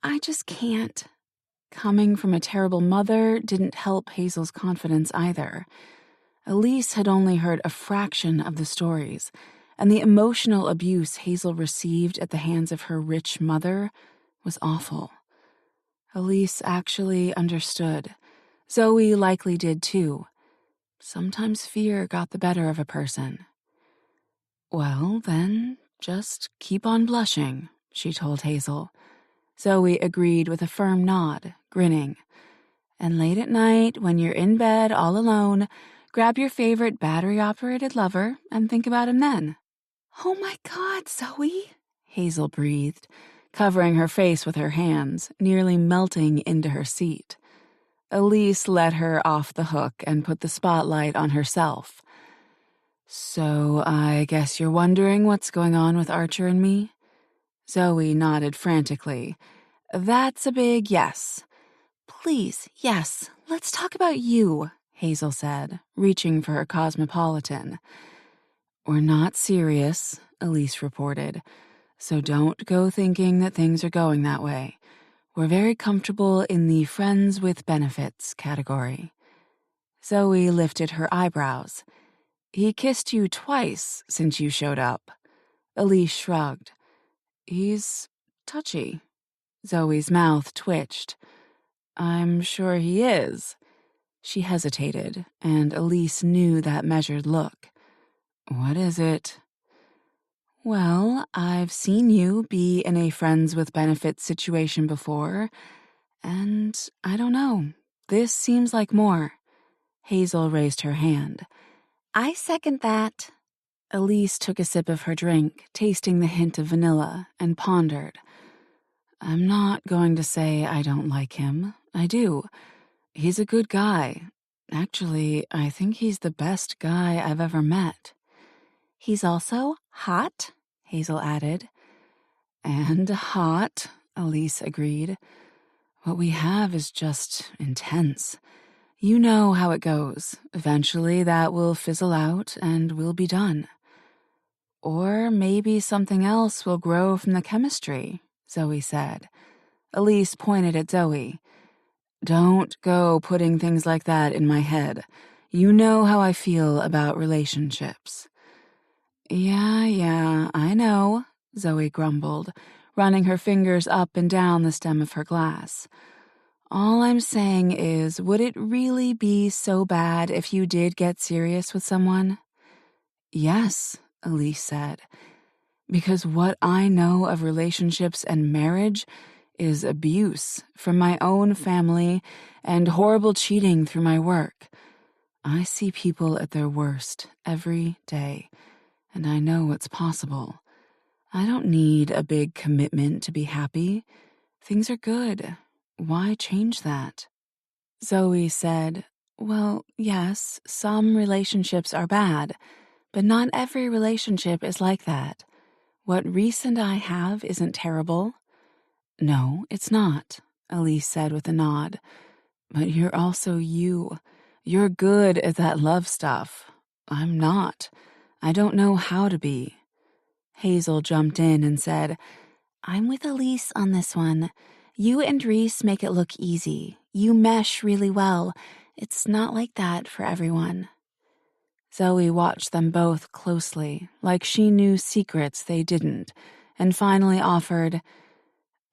I just can't. Coming from a terrible mother didn't help Hazel's confidence either. Elise had only heard a fraction of the stories, and the emotional abuse Hazel received at the hands of her rich mother was awful. Elise actually understood. Zoe likely did too. Sometimes fear got the better of a person. Well, then, just keep on blushing, she told Hazel. Zoe agreed with a firm nod, grinning. And late at night, when you're in bed all alone, grab your favorite battery-operated lover and think about him then. Oh my God, Zoe, Hazel breathed, covering her face with her hands, nearly melting into her seat. Elise let her off the hook and put the spotlight on herself. So I guess you're wondering what's going on with Archer and me? Zoe nodded frantically. That's a big yes. Please, yes, Let's talk about you, Hazel said, reaching for her Cosmopolitan. We're not serious, Elise reported, so don't go thinking that things are going that way. We're very comfortable in the friends with benefits category. Zoe lifted her eyebrows. He kissed you twice since you showed up. Elise shrugged. He's touchy. Zoe's mouth twitched. I'm sure he is. She hesitated, and Elise knew that measured look. What is it? Well, I've seen you be in a friends with benefits situation before, and I don't know. This seems like more. Hazel raised her hand. I second that. Elise took a sip of her drink, tasting the hint of vanilla, and pondered. I'm not going to say I don't like him. I do. He's a good guy. Actually, I think he's the best guy I've ever met. He's also hot, Hazel added. And hot, Elise agreed. What we have is just intense. You know how it goes. Eventually that will fizzle out and we'll be done. Or maybe something else will grow from the chemistry, Zoe said. Elise pointed at Zoe. Don't go putting things like that in my head. You know how I feel about relationships. Yeah, I know, Zoe grumbled, running her fingers up and down the stem of her glass. All I'm saying is, would it really be so bad if you did get serious with someone? Yes, Elise said, because what I know of relationships and marriage is abuse from my own family and horrible cheating through my work. I see people at their worst every day, and I know what's possible. I don't need a big commitment to be happy. Things are good. Why change that? Zoe said, well, yes, some relationships are bad, but not every relationship is like that. What Reese and I have isn't terrible. No, it's not, Elise said with a nod. But you're also you. You're good at that love stuff. I'm not. I don't know how to be. Hazel jumped in and said, I'm with Elise on this one. You and Reese make it look easy. You mesh really well. It's not like that for everyone. Zoe watched them both closely, like she knew secrets they didn't, and finally offered,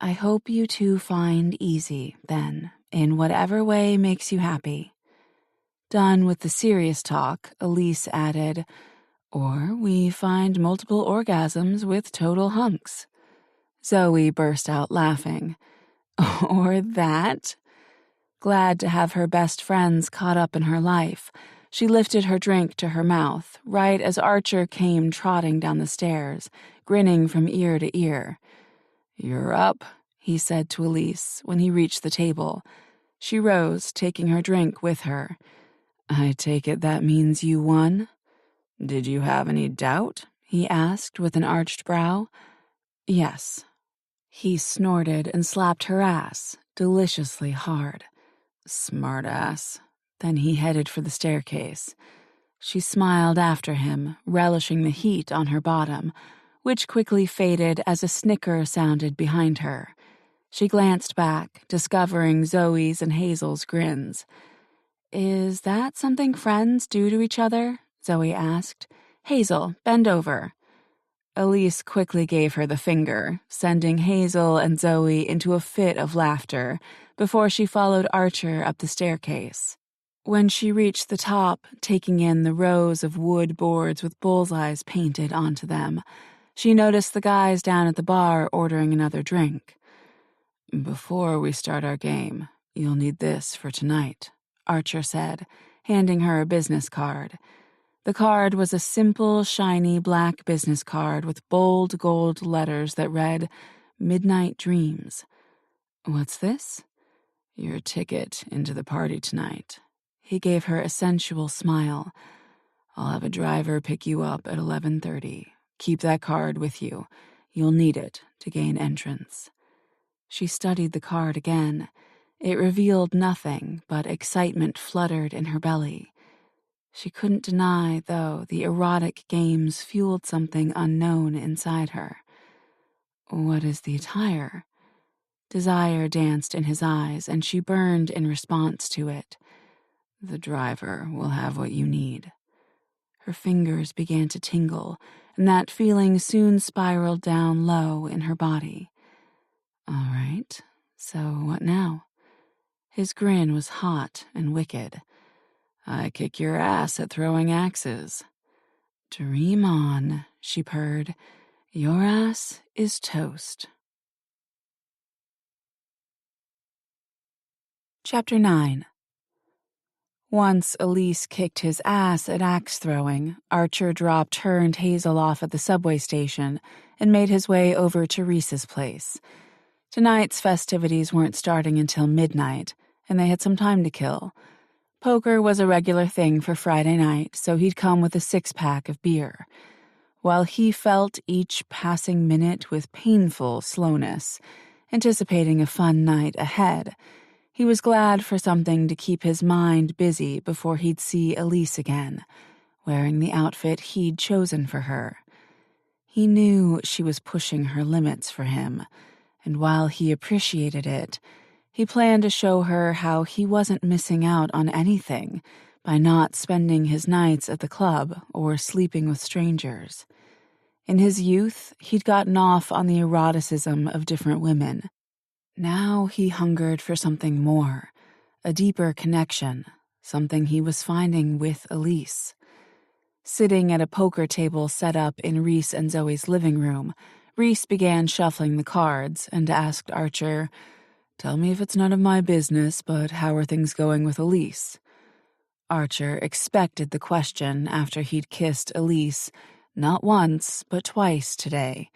I hope you two find easy, then, in whatever way makes you happy. Done with the serious talk, Elise added, or we find multiple orgasms with total hunks. Zoe burst out laughing. Or that? Glad to have her best friends caught up in her life, she lifted her drink to her mouth, right as Archer came trotting down the stairs, grinning from ear to ear. You're up, he said to Elise when he reached the table. She rose, taking her drink with her. I take it that means you won? Did you have any doubt? He asked with an arched brow. Yes. He snorted and slapped her ass, deliciously hard. Smart ass. Then he headed for the staircase. She smiled after him, relishing the heat on her bottom, which quickly faded as a snicker sounded behind her. She glanced back, discovering Zoe's and Hazel's grins. Is that something friends do to each other? Zoe asked. Hazel, bend over. Elise quickly gave her the finger, sending Hazel and Zoe into a fit of laughter before she followed Archer up the staircase. When she reached the top, taking in the rows of wood boards with bullseyes painted onto them, she noticed the guys down at the bar ordering another drink. Before we start our game, you'll need this for tonight, Archer said, handing her a business card. The card was a simple, shiny black business card with bold gold letters that read, Midnight Dreams. What's this? Your ticket into the party tonight. He gave her a sensual smile. I'll have a driver pick you up at 11:30. Keep that card with you. You'll need it to gain entrance. She studied the card again. It revealed nothing, but excitement fluttered in her belly. She couldn't deny, though, the erotic games fueled something unknown inside her. What is the attire? Desire danced in his eyes, and she burned in response to it. The driver will have what you need. Her fingers began to tingle, and that feeling soon spiraled down low in her body. All right, so what now? His grin was hot and wicked. I kick your ass at throwing axes. Dream on, she purred. Your ass is toast. Chapter 9. Once Elise kicked his ass at axe throwing, Archer dropped her and Hazel off at the subway station and made his way over to Reese's place. Tonight's festivities weren't starting until midnight, and they had some time to kill. Poker was a regular thing for Friday night, so he'd come with a 6-pack of beer. While he felt each passing minute with painful slowness, anticipating a fun night ahead, he was glad for something to keep his mind busy before he'd see Elise again, wearing the outfit he'd chosen for her. He knew she was pushing her limits for him, and while he appreciated it, he planned to show her how he wasn't missing out on anything by not spending his nights at the club or sleeping with strangers. In his youth, he'd gotten off on the eroticism of different women. Now he hungered for something more, a deeper connection, something he was finding with Elise. Sitting at a poker table set up in Reese and Zoe's living room, Reese began shuffling the cards and asked Archer, "Tell me if it's none of my business, but how are things going with Elise?" Archer expected the question after he'd kissed Elise, not once, but twice today.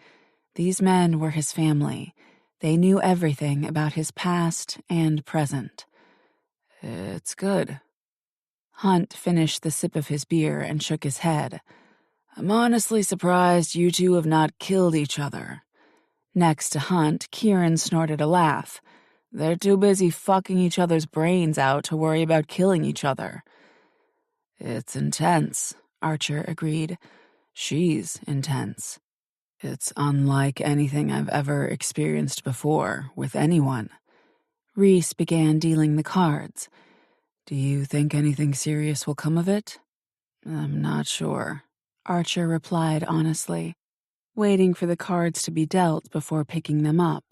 These men were his family. They knew everything about his past and present. It's good. Hunt finished the sip of his beer and shook his head. I'm honestly surprised you two have not killed each other. Next to Hunt, Kieran snorted a laugh. They're too busy fucking each other's brains out to worry about killing each other. It's intense, Archer agreed. She's intense. It's unlike anything I've ever experienced before with anyone. Reese began dealing the cards. Do you think anything serious will come of it? I'm not sure, Archer replied honestly, waiting for the cards to be dealt before picking them up.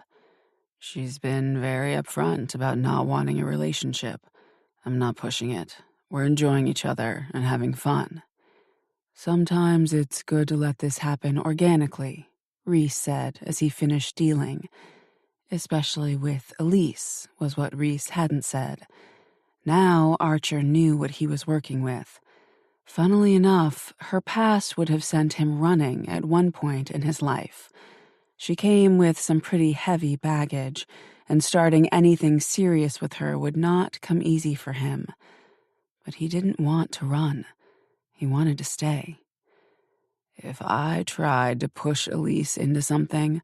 She's been very upfront about not wanting a relationship. I'm not pushing it. We're enjoying each other and having fun. Sometimes it's good to let this happen organically, Reese said as he finished dealing. Especially with Elise, was what Reese hadn't said. Now Archer knew what he was working with. Funnily enough, her past would have sent him running at one point in his life. She came with some pretty heavy baggage, and starting anything serious with her would not come easy for him. But he didn't want to run. He wanted to stay. If I tried to push Elise into something,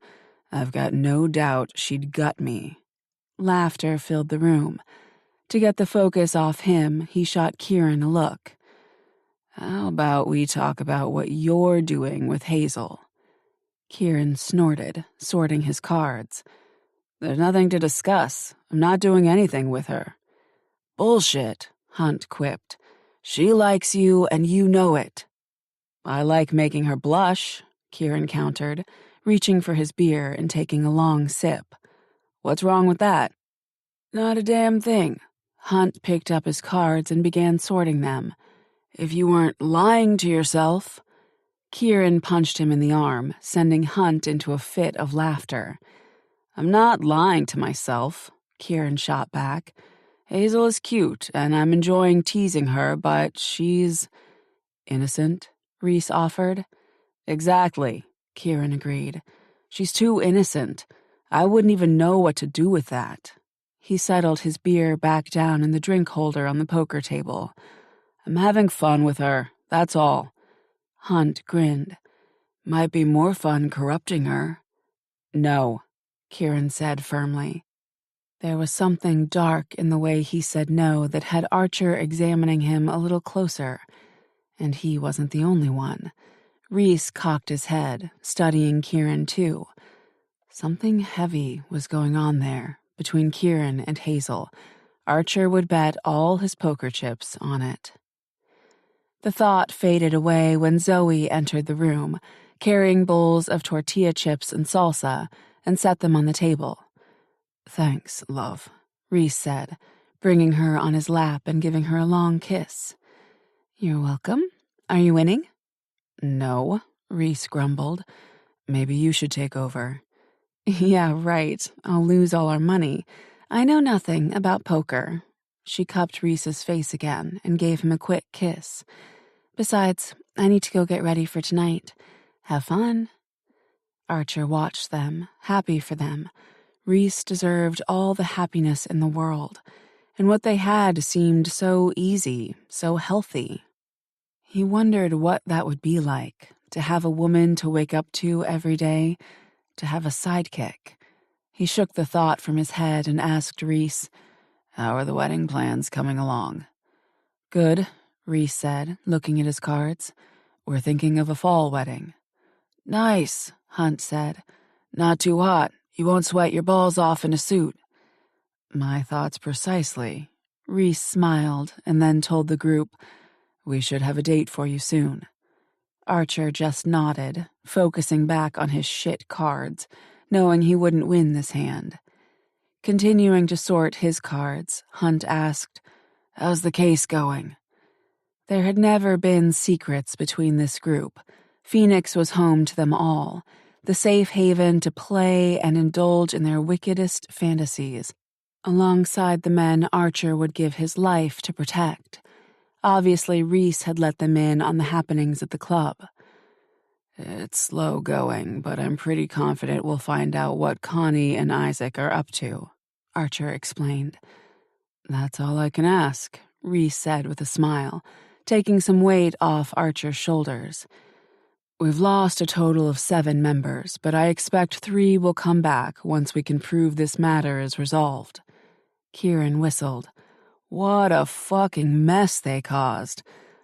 I've got no doubt she'd gut me. Laughter filled the room. To get the focus off him, he shot Kieran a look. How about we talk about what you're doing with Hazel? Kieran snorted, sorting his cards. There's nothing to discuss. I'm not doing anything with her. Bullshit, Hunt quipped. She likes you and you know it. I like making her blush, Kieran countered, reaching for his beer and taking a long sip. What's wrong with that? Not a damn thing. Hunt picked up his cards and began sorting them. If you weren't lying to yourself... Kieran punched him in the arm, sending Hunt into a fit of laughter. I'm not lying to myself, Kieran shot back. Hazel is cute, and I'm enjoying teasing her, but she's... Innocent, Reese offered. Exactly, Kieran agreed. She's too innocent. I wouldn't even know what to do with that. He settled his beer back down in the drink holder on the poker table. I'm having fun with her, that's all. Hunt grinned. Might be more fun corrupting her. No, Kieran said firmly. There was something dark in the way he said no that had Archer examining him a little closer. And he wasn't the only one. Reese cocked his head, studying Kieran too. Something heavy was going on there, between Kieran and Hazel. Archer would bet all his poker chips on it. The thought faded away when Zoe entered the room, carrying bowls of tortilla chips and salsa, and set them on the table. "Thanks, love," Reese said, bringing her on his lap and giving her a long kiss. "You're welcome. Are you winning?" "No," Reese grumbled. "Maybe you should take over." "Yeah, right. I'll lose all our money. I know nothing about poker." She cupped Reese's face again and gave him a quick kiss. "Besides, I need to go get ready for tonight. Have fun." Archer watched them, happy for them. Reese deserved all the happiness in the world, and what they had seemed so easy, so healthy. He wondered what that would be like, to have a woman to wake up to every day, to have a sidekick. He shook the thought from his head and asked Reese, "How are the wedding plans coming along?" "Good," Reese said, looking at his cards. "We're thinking of a fall wedding." "Nice," Hunt said. "Not too hot. You won't sweat your balls off in a suit." "My thoughts precisely." Reese smiled and then told the group, "We should have a date for you soon." Archer just nodded, focusing back on his shit cards, knowing he wouldn't win this hand. Continuing to sort his cards, Hunt asked, "How's the case going?" There had never been secrets between this group. Phoenix was home to them all, the safe haven to play and indulge in their wickedest fantasies, alongside the men Archer would give his life to protect. Obviously, Reese had let them in on the happenings at the club. "It's slow going, but I'm pretty confident we'll find out what Connie and Isaac are up to," Archer explained. "That's all I can ask," Reese said with a smile, taking some weight off Archer's shoulders. "We've lost a total of 7 members, but I expect 3 will come back once we can prove this matter is resolved." Kieran whistled. "What a fucking mess they caused.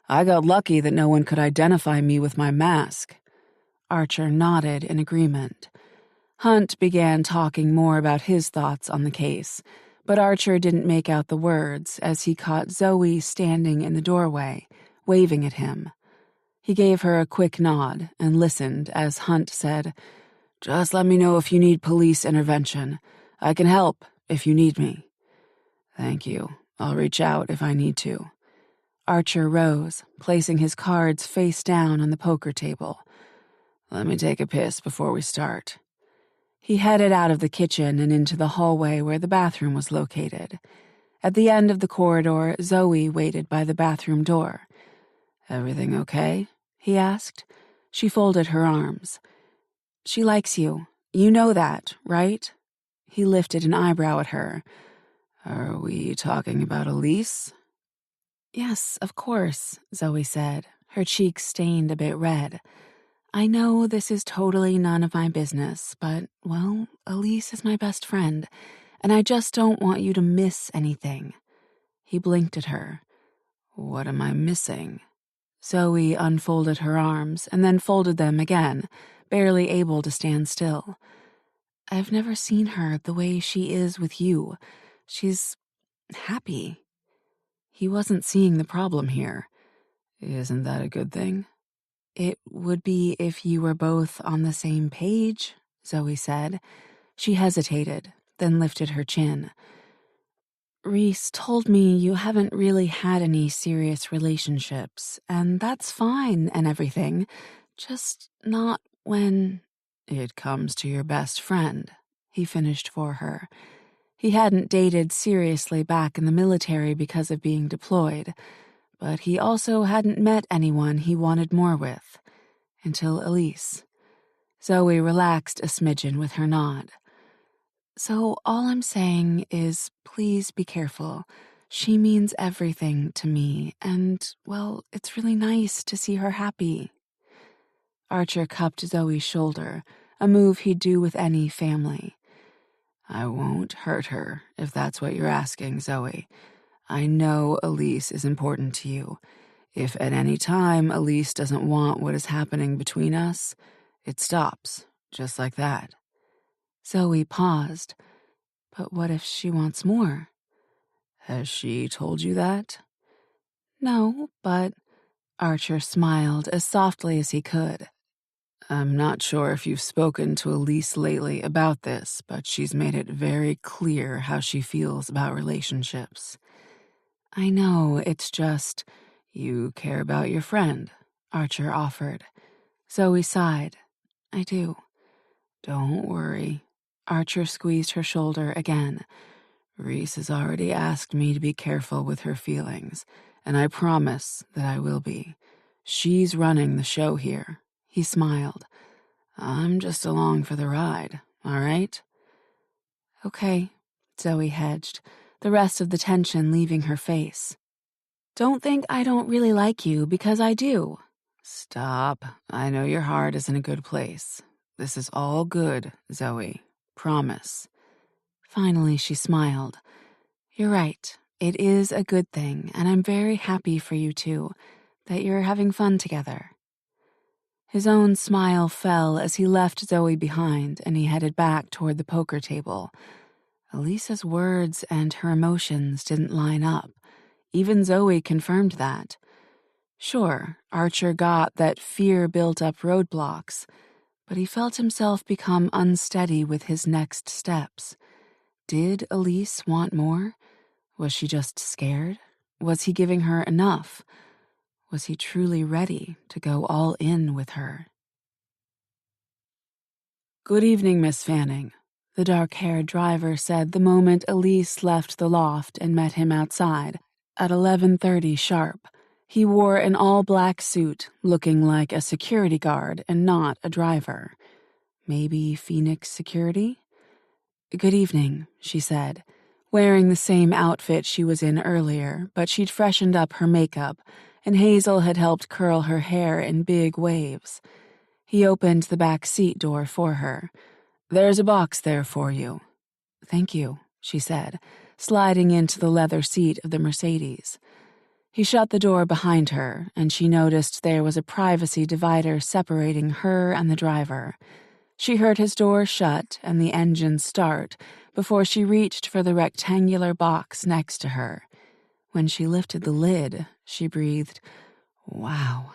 I got lucky that no one could identify me with my mask." Archer nodded in agreement. Hunt began talking more about his thoughts on the case, but Archer didn't make out the words as he caught Zoe standing in the doorway, waving at him. He gave her a quick nod and listened as Hunt said, "Just let me know if you need police intervention. I can help if you need me." "Thank you. I'll reach out if I need to." Archer rose, placing his cards face down on the poker table. "Let me take a piss before we start." He headed out of the kitchen and into the hallway where the bathroom was located. At the end of the corridor, Zoe waited by the bathroom door. "Everything okay?" he asked. She folded her arms. "She likes you. You know that, right?" He lifted an eyebrow at her. "Are we talking about Elise?" "Yes, of course," Zoe said, her cheeks stained a bit red. "I know this is totally none of my business, but, well, Elise is my best friend, and I just don't want you to miss anything." He blinked at her. "What am I missing?" Zoe unfolded her arms and then folded them again, barely able to stand still. "I've never seen her the way she is with you. She's happy." He wasn't seeing the problem here. "Isn't that a good thing?" "It would be if you were both on the same page," Zoe said. She hesitated, then lifted her chin. "Reese told me you haven't really had any serious relationships, and that's fine and everything, just not when—" "It comes to your best friend," he finished for her. He hadn't dated seriously back in the military because of being deployed, but he also hadn't met anyone he wanted more with. Until Elise. Zoe relaxed a smidgen with her nod. "So all I'm saying is please be careful. She means everything to me, and, well, it's really nice to see her happy." Archer cupped Zoe's shoulder, a move he'd do with any family. I won't hurt her, if that's what you're asking, Zoe. I know Elise is important to you. If at any time Elise doesn't want what is happening between us, it stops, just like that. Zoe paused. But what if she wants more? Has she told you that? No, but Archer smiled as softly as he could. I'm not sure if you've spoken to Elise lately about this, but she's made it very clear how she feels about relationships. I know, it's just... You care about your friend, Archer offered. Zoe sighed. I do. Don't worry. Archer squeezed her shoulder again. Reese has already asked me to be careful with her feelings, and I promise that I will be. She's running the show here. He smiled. I'm just along for the ride, all right? Okay, Zoe hedged, the rest of the tension leaving her face. Don't think I don't really like you, because I do. Stop. I know your heart is in a good place. This is all good, Zoe. Promise. Finally, she smiled. You're right. It is a good thing, and I'm very happy for you two, that you're having fun together. His own smile fell as he left Zoe behind and he headed back toward the poker table. Elisa's words and her emotions didn't line up. Even Zoe confirmed that. Sure, Archer got that fear built up roadblocks, but he felt himself become unsteady with his next steps. Did Elise want more? Was she just scared? Was he giving her enough? Was he truly ready to go all in with her? Good evening, Miss Fanning, the dark-haired driver said the moment Elise left the loft and met him outside, at 11:30 sharp. He wore an all-black suit, looking like a security guard and not a driver. Maybe Phoenix Security? Good evening, she said, wearing the same outfit she was in earlier, but she'd freshened up her makeup, and Hazel had helped curl her hair in big waves. He opened the back seat door for her. There's a box there for you. Thank you, she said, sliding into the leather seat of the Mercedes. He shut the door behind her, and she noticed there was a privacy divider separating her and the driver. She heard his door shut and the engine start before she reached for the rectangular box next to her. When she lifted the lid, she breathed, "Wow."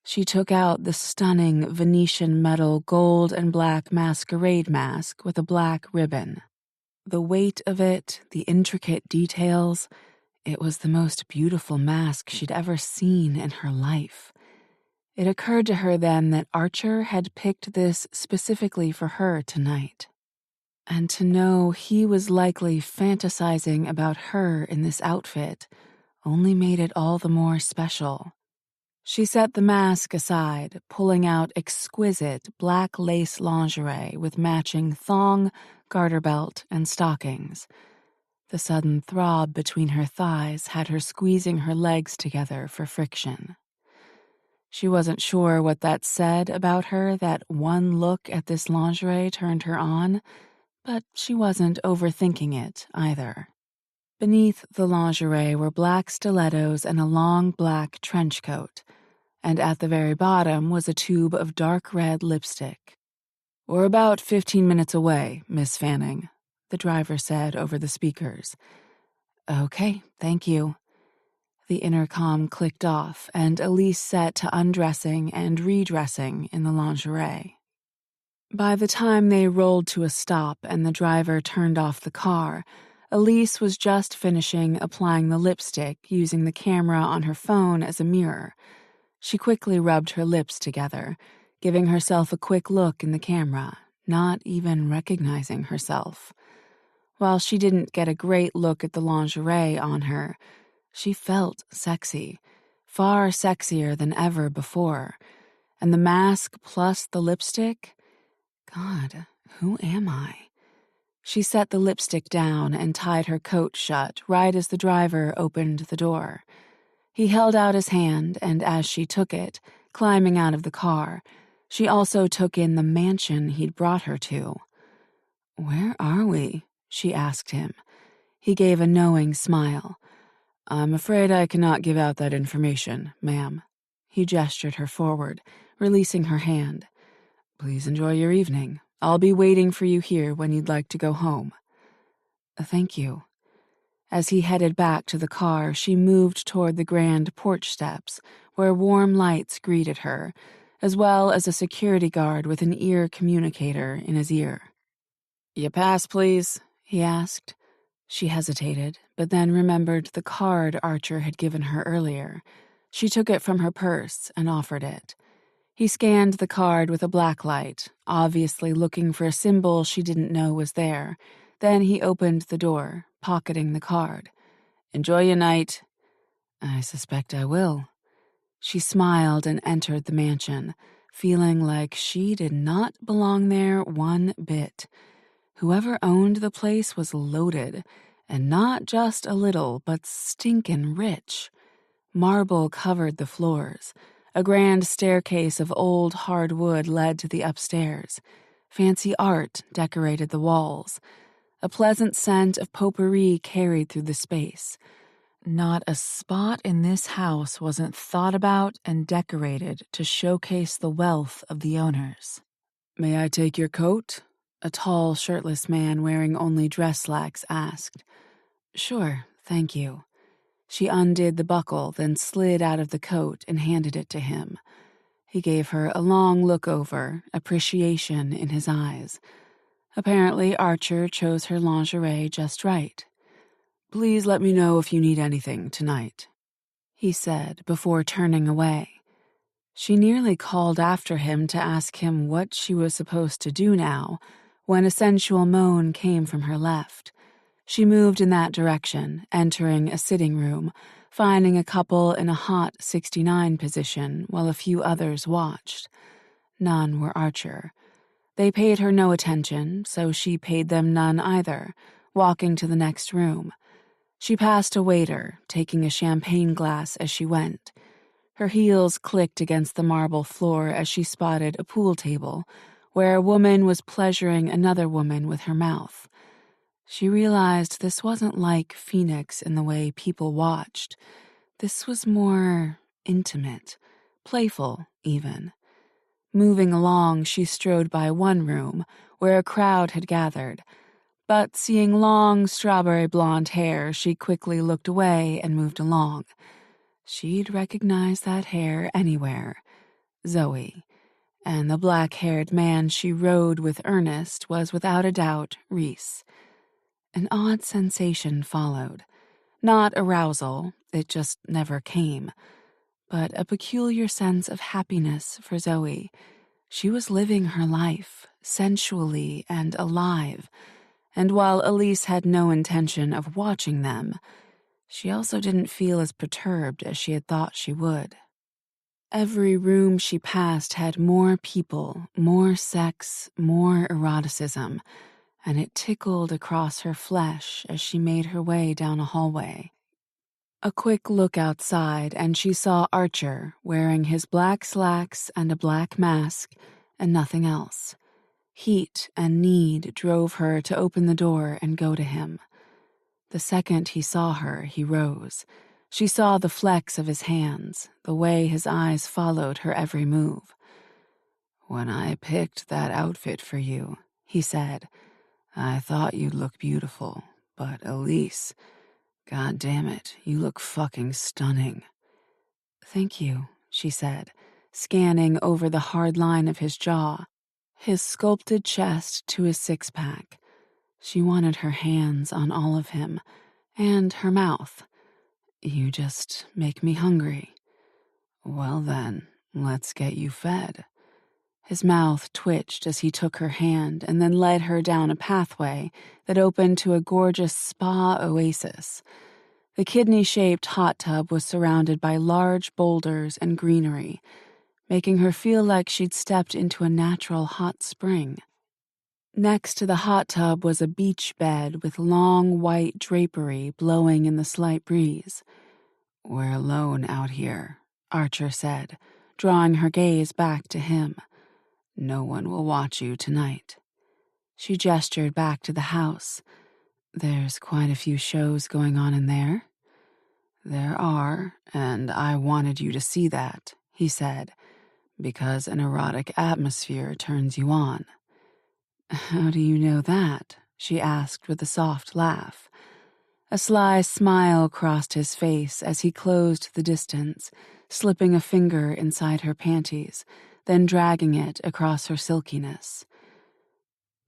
She took out the stunning Venetian metal gold and black masquerade mask with a black ribbon. The weight of it, the intricate details, it was the most beautiful mask she'd ever seen in her life. It occurred to her then that Archer had picked this specifically for her tonight. And to know he was likely fantasizing about her in this outfit only made it all the more special. She set the mask aside, pulling out exquisite black lace lingerie with matching thong, garter belt, and stockings. The sudden throb between her thighs had her squeezing her legs together for friction. She wasn't sure what that said about her, that one look at this lingerie turned her on, but she wasn't overthinking it either. Beneath the lingerie were black stilettos and a long black trench coat, and at the very bottom was a tube of dark red lipstick. We're about 15 minutes away, Miss Fanning, the driver said over the speakers. Okay, thank you. The intercom clicked off, and Elise set to undressing and redressing in the lingerie. By the time they rolled to a stop and the driver turned off the car, Elise was just finishing applying the lipstick using the camera on her phone as a mirror. She quickly rubbed her lips together, giving herself a quick look in the camera, not even recognizing herself. While she didn't get a great look at the lingerie on her, she felt sexy, far sexier than ever before. And the mask plus the lipstick? God, who am I? She set the lipstick down and tied her coat shut right as the driver opened the door. He held out his hand, and as she took it, climbing out of the car, she also took in the mansion he'd brought her to. "Where are we?" she asked him. He gave a knowing smile. "I'm afraid I cannot give out that information, ma'am." He gestured her forward, releasing her hand. "Please enjoy your evening. I'll be waiting for you here when you'd like to go home." "Thank you." As he headed back to the car, she moved toward the grand porch steps, where warm lights greeted her, as well as a security guard with an ear communicator in his ear. "You pass, please?" he asked. She hesitated, but then remembered the card Archer had given her earlier. She took it from her purse and offered it. He scanned the card with a black light, obviously looking for a symbol she didn't know was there. Then he opened the door, pocketing the card. "Enjoy your night." "I suspect I will." She smiled and entered the mansion, feeling like she did not belong there one bit. Whoever owned the place was loaded, and not just a little, but stinkin' rich. Marble covered the floors. A grand staircase of old hardwood led to the upstairs. Fancy art decorated the walls. A pleasant scent of potpourri carried through the space. Not a spot in this house wasn't thought about and decorated to showcase the wealth of the owners. "May I take your coat?" a tall, shirtless man wearing only dress slacks asked. "Sure, thank you." She undid the buckle, then slid out of the coat and handed it to him. He gave her a long look over, appreciation in his eyes. Apparently, Archer chose her lingerie just right. "Please let me know if you need anything tonight," he said before turning away. She nearly called after him to ask him what she was supposed to do now, when a sensual moan came from her left. She moved in that direction, entering a sitting room, finding a couple in a hot 69 position while a few others watched. None were Archer. They paid her no attention, so she paid them none either, walking to the next room. She passed a waiter, taking a champagne glass as she went. Her heels clicked against the marble floor as she spotted a pool table, where a woman was pleasuring another woman with her mouth. She realized this wasn't like Phoenix in the way people watched. This was more intimate, playful even. Moving along, she strode by one room, where a crowd had gathered. But seeing long, strawberry blonde hair, she quickly looked away and moved along. She'd recognize that hair anywhere. Zoe. And the black-haired man she rode with Ernest was without a doubt Reese. An odd sensation followed. Not arousal, it just never came, but a peculiar sense of happiness for Zoe. She was living her life, sensually and alive, and while Elise had no intention of watching them, she also didn't feel as perturbed as she had thought she would. Every room she passed had more people, more sex, more eroticism, and it tickled across her flesh as she made her way down a hallway. A quick look outside, and she saw Archer wearing his black slacks and a black mask, and nothing else. Heat and need drove her to open the door and go to him. The second he saw her, he rose. She saw the flex of his hands, the way his eyes followed her every move. "When I picked that outfit for you," he said, "I thought you'd look beautiful, but Elise, God damn it, you look fucking stunning." "Thank you," she said, scanning over the hard line of his jaw, his sculpted chest to his six-pack. She wanted her hands on all of him, and her mouth. "You just make me hungry." "Well then, let's get you fed." His mouth twitched as he took her hand and then led her down a pathway that opened to a gorgeous spa oasis. The kidney-shaped hot tub was surrounded by large boulders and greenery, making her feel like she'd stepped into a natural hot spring. Next to the hot tub was a beach bed with long white drapery blowing in the slight breeze. "We're alone out here," Archer said, drawing her gaze back to him. "No one will watch you tonight." She gestured back to the house. "There's quite a few shows going on in there." "There are, and I wanted you to see that," he said, "because an erotic atmosphere turns you on." "How do you know that?" she asked with a soft laugh. A sly smile crossed his face as he closed the distance, slipping a finger inside her panties, then dragging it across her silkiness.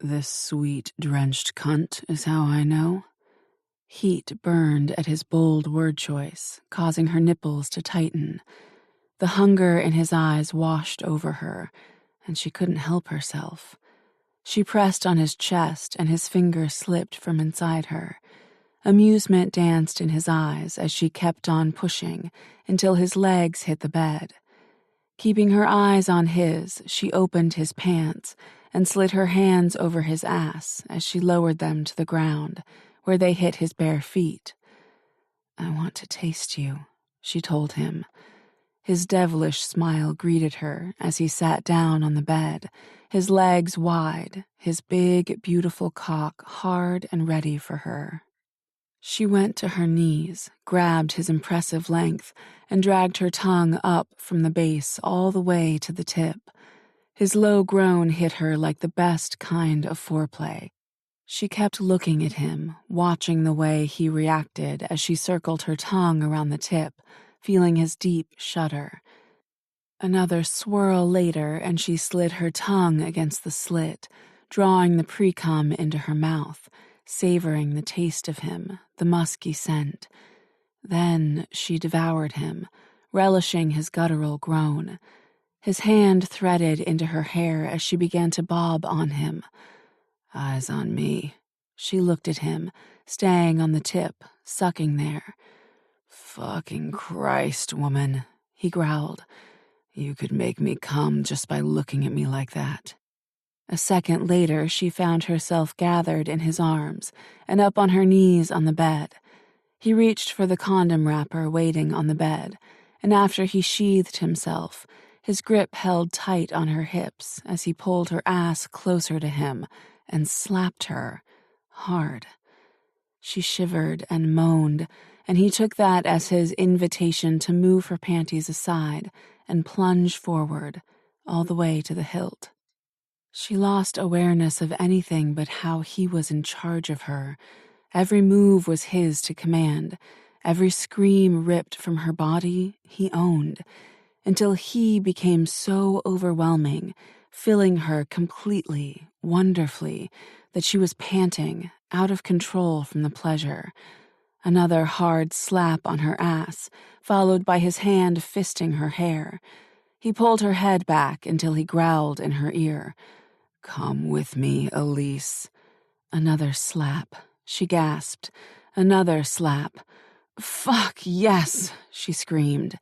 "This sweet, drenched cunt is how I know." Heat burned at his bold word choice, causing her nipples to tighten. The hunger in his eyes washed over her, and she couldn't help herself. She pressed on his chest, and his finger slipped from inside her. Amusement danced in his eyes as she kept on pushing until his legs hit the bed. Keeping her eyes on his, she opened his pants and slid her hands over his ass as she lowered them to the ground, where they hit his bare feet. "I want to taste you," she told him. His devilish smile greeted her as he sat down on the bed, his legs wide, his big, beautiful cock hard and ready for her. She went to her knees, grabbed his impressive length, and dragged her tongue up from the base all the way to the tip. His low groan hit her like the best kind of foreplay. She kept looking at him, watching the way he reacted as she circled her tongue around the tip, feeling his deep shudder. Another swirl later, and she slid her tongue against the slit, drawing the pre-cum into her mouth, savoring the taste of him, the musky scent. Then she devoured him, relishing his guttural groan. His hand threaded into her hair as she began to bob on him. "Eyes on me." She looked at him, staying on the tip, sucking there. "Fucking Christ, woman," he growled. "You could make me come just by looking at me like that." A second later, she found herself gathered in his arms and up on her knees on the bed. He reached for the condom wrapper waiting on the bed, and after he sheathed himself, his grip held tight on her hips as he pulled her ass closer to him and slapped her hard. She shivered and moaned, and he took that as his invitation to move her panties aside and plunge forward, all the way to the hilt. She lost awareness of anything but how he was in charge of her. Every move was his to command. Every scream ripped from her body he owned, until he became so overwhelming, filling her completely, wonderfully, that she was panting, out of control from the pleasure. Another hard slap on her ass, followed by his hand fisting her hair. He pulled her head back until he growled in her ear. "Come with me, Elise." Another slap. She gasped. Another slap. "Fuck, yes," she screamed.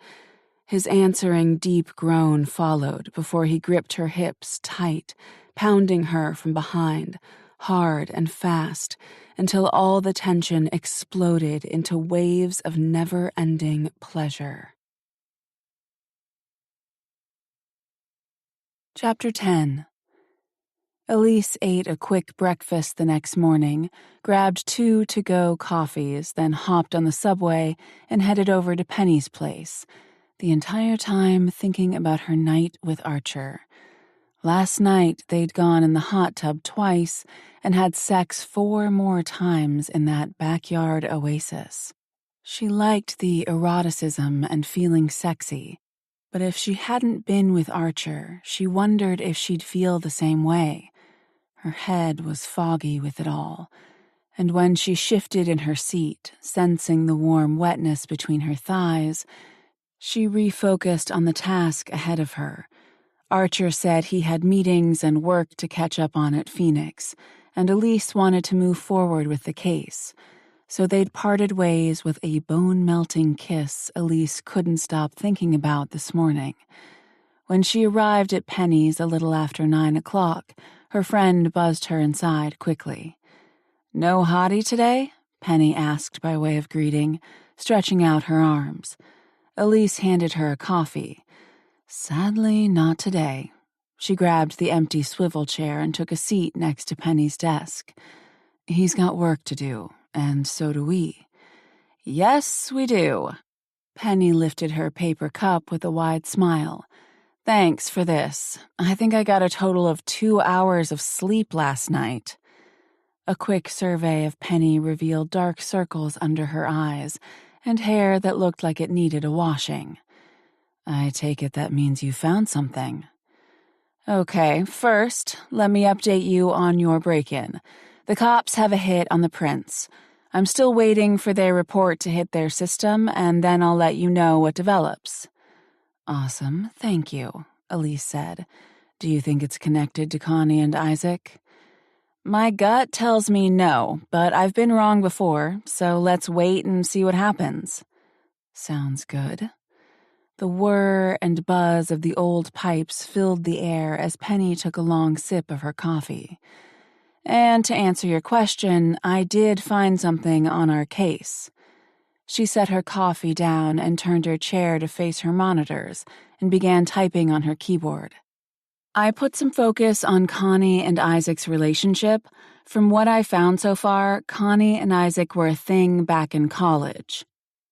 His answering deep groan followed before he gripped her hips tight, pounding her from behind, hard and fast, until all the tension exploded into waves of never-ending pleasure. Chapter 10. Elise ate a quick breakfast the next morning, grabbed 2 to-go coffees, then hopped on the subway and headed over to Penny's place, the entire time thinking about her night with Archer. Last night, they'd gone in the hot tub twice and had sex 4 more times in that backyard oasis. She liked the eroticism and feeling sexy, but if she hadn't been with Archer, she wondered if she'd feel the same way. Her head was foggy with it all, and when she shifted in her seat, sensing the warm wetness between her thighs, she refocused on the task ahead of her. Archer said he had meetings and work to catch up on at Phoenix, and Elise wanted to move forward with the case, so they'd parted ways with a bone-melting kiss Elise couldn't stop thinking about this morning. When she arrived at Penny's a little after 9 o'clock, her friend buzzed her inside quickly. "No hottie today?" Penny asked by way of greeting, stretching out her arms. Elise handed her a coffee. "Sadly, not today." She grabbed the empty swivel chair and took a seat next to Penny's desk. He's got work to do, and so do we. Yes, we do. Penny lifted her paper cup with a wide smile. Thanks for this. I think I got a total of 2 hours of sleep last night. A quick survey of Penny revealed dark circles under her eyes and hair that looked like it needed a washing. I take it that means you found something. Okay, first, let me update you on your break-in. The cops have a hit on the prints. I'm still waiting for their report to hit their system, and then I'll let you know what develops. Awesome, thank you, Elise said. Do you think it's connected to Connie and Isaac? My gut tells me no, but I've been wrong before, so let's wait and see what happens. Sounds good. The whir and buzz of the old pipes filled the air as Penny took a long sip of her coffee. And to answer your question, I did find something on our case. She set her coffee down and turned her chair to face her monitors and began typing on her keyboard. I put some focus on Connie and Isaac's relationship. From what I found so far, Connie and Isaac were a thing back in college.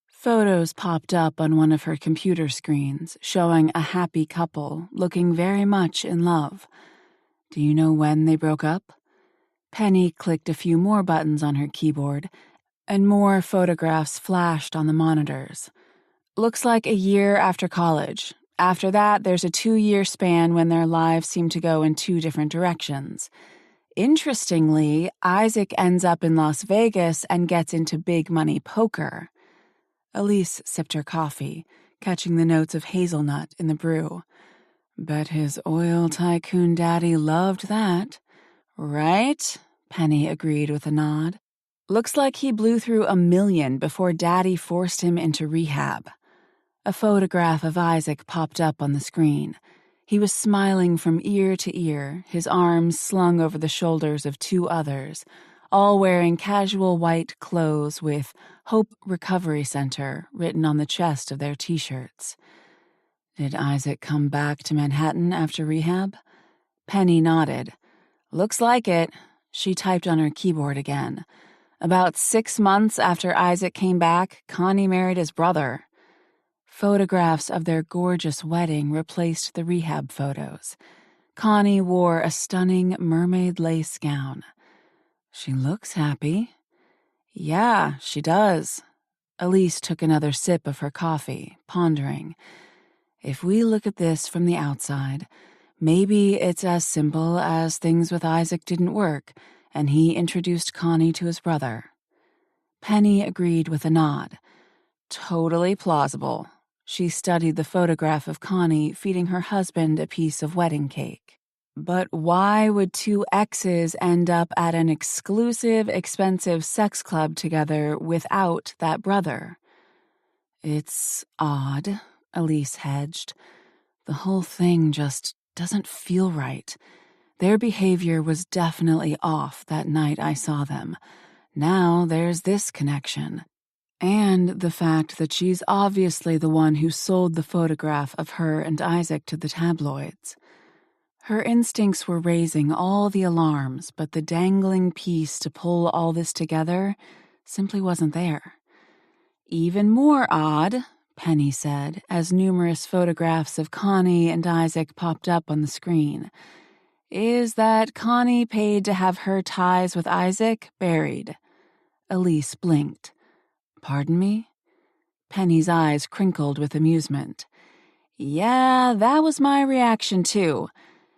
Photos popped up on one of her computer screens, showing a happy couple looking very much in love. Do you know when they broke up? Penny clicked a few more buttons on her keyboard, and more photographs flashed on the monitors. Looks like a year after college. After that, there's a 2-year span when their lives seem to go in 2 different directions. Interestingly, Isaac ends up in Las Vegas and gets into big money poker. Elise sipped her coffee, catching the notes of hazelnut in the brew. Bet his oil tycoon daddy loved that. Right? Penny agreed with a nod. Looks like he blew through $1 million before Daddy forced him into rehab. A photograph of Isaac popped up on the screen. He was smiling from ear to ear, his arms slung over the shoulders of 2 others, all wearing casual white clothes with Hope Recovery Center written on the chest of their t-shirts. Did Isaac come back to Manhattan after rehab? Penny nodded. Looks like it. She typed on her keyboard again. About 6 months after Isaac came back, Connie married his brother. Photographs of their gorgeous wedding replaced the rehab photos. Connie wore a stunning mermaid lace gown. She looks happy. Yeah, she does. Elise took another sip of her coffee, pondering. If we look at this from the outside, maybe it's as simple as things with Isaac didn't work, and he introduced Connie to his brother. Penny agreed with a nod. Totally plausible. She studied the photograph of Connie feeding her husband a piece of wedding cake. But why would 2 exes end up at an exclusive, expensive sex club together without that brother? It's odd, Elise hedged. The whole thing just doesn't feel right. Their behavior was definitely off that night I saw them. Now there's this connection. And the fact that she's obviously the one who sold the photograph of her and Isaac to the tabloids. Her instincts were raising all the alarms, but the dangling piece to pull all this together simply wasn't there. Even more odd, Penny said, as numerous photographs of Connie and Isaac popped up on the screen, is that Connie paid to have her ties with Isaac buried. Elise blinked. Pardon me? Penny's eyes crinkled with amusement. Yeah, that was my reaction too.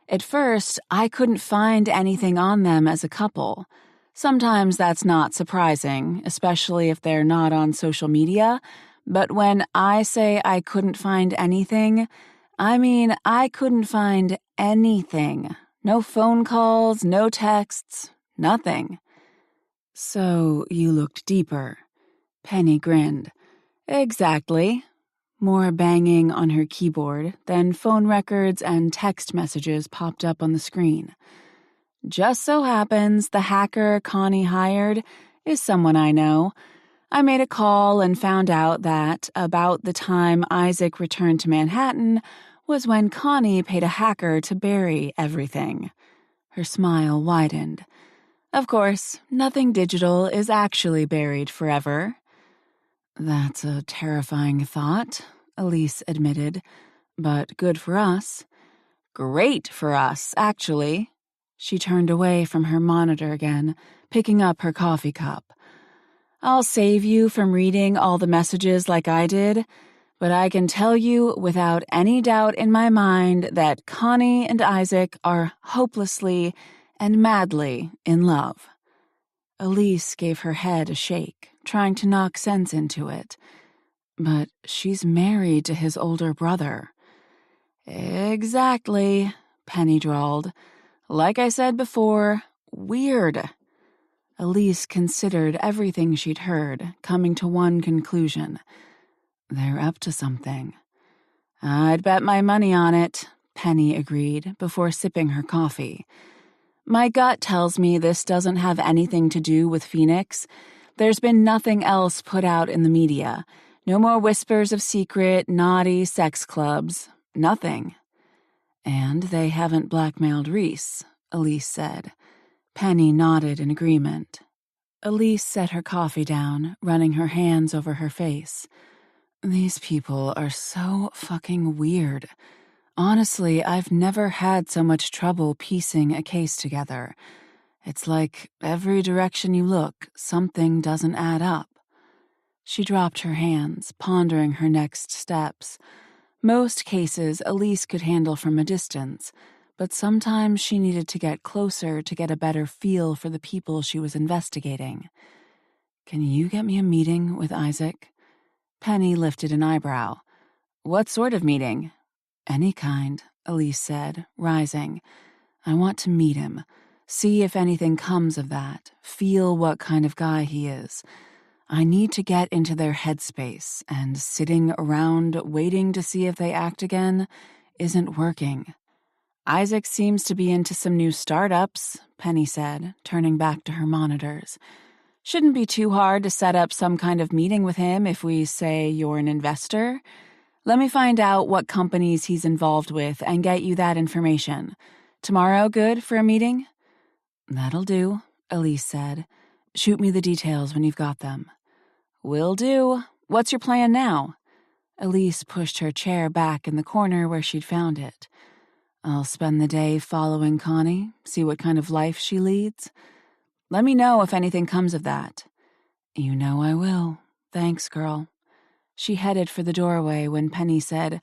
At first, I couldn't find anything on them as a couple. Sometimes that's not surprising, especially if they're not on social media. But when I say I couldn't find anything, I mean I couldn't find anything. No phone calls, no texts, nothing. So you looked deeper. Penny grinned. Exactly. More banging on her keyboard, then phone records and text messages popped up on the screen. Just so happens the hacker Connie hired is someone I know. I made a call and found out that, about the time Isaac returned to Manhattan, was when Connie paid a hacker to bury everything. Her smile widened. Of course, nothing digital is actually buried forever. That's a terrifying thought, Elise admitted, but good for us. Great for us, actually. She turned away from her monitor again, picking up her coffee cup. I'll save you from reading all the messages like I did, but I can tell you without any doubt in my mind that Connie and Isaac are hopelessly and madly in love. Elise gave her head a shake, trying to knock sense into it. But she's married to his older brother. Exactly, Penny drawled. Like I said before, weird. Elise considered everything she'd heard, coming to one conclusion. They're up to something. I'd bet my money on it, Penny agreed before sipping her coffee. My gut tells me this doesn't have anything to do with Phoenix. There's been nothing else put out in the media. No more whispers of secret, naughty sex clubs. Nothing. And they haven't blackmailed Reese, Elise said. Penny nodded in agreement. Elise set her coffee down, running her hands over her face. These people are so fucking weird. Honestly, I've never had so much trouble piecing a case together. It's like every direction you look, something doesn't add up. She dropped her hands, pondering her next steps. Most cases Elise could handle from a distance, but sometimes she needed to get closer to get a better feel for the people she was investigating. Can you get me a meeting with Isaac? Penny lifted an eyebrow. What sort of meeting? Any kind, Elise said, rising. I want to meet him, see if anything comes of that, feel what kind of guy he is. I need to get into their headspace, and sitting around waiting to see if they act again isn't working. Isaac seems to be into some new startups, Penny said, turning back to her monitors. Shouldn't be too hard to set up some kind of meeting with him if we say you're an investor. Let me find out what companies he's involved with and get you that information. Tomorrow good for a meeting? That'll do, Elise said. Shoot me the details when you've got them. Will do. What's your plan now? Elise pushed her chair back in the corner where she'd found it. I'll spend the day following Connie, see what kind of life she leads. Let me know if anything comes of that. You know I will. Thanks, girl. She headed for the doorway when Penny said,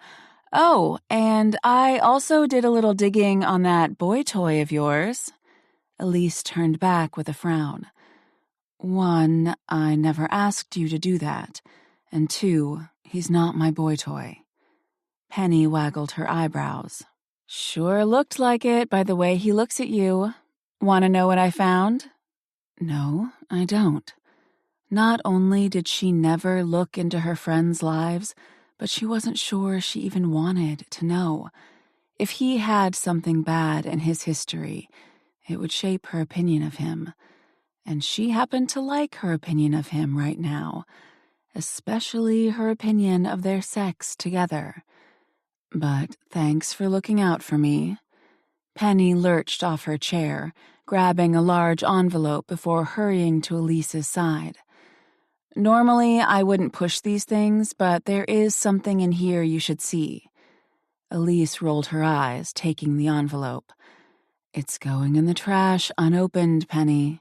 Oh, and I also did a little digging on that boy toy of yours. Elise turned back with a frown. 1, I never asked you to do that, and 2, he's not my boy toy. Penny waggled her eyebrows. Sure looked like it by the way he looks at you. Want to know what I found? No, I don't. Not only did she never look into her friends' lives, but she wasn't sure she even wanted to know. If he had something bad in his history, it would shape her opinion of him. And she happened to like her opinion of him right now, especially her opinion of their sex together. But thanks for looking out for me. Penny lurched off her chair, grabbing a large envelope before hurrying to Elise's side. Normally, I wouldn't push these things, but there is something in here you should see. Elise rolled her eyes, taking the envelope. It's going in the trash unopened, Penny.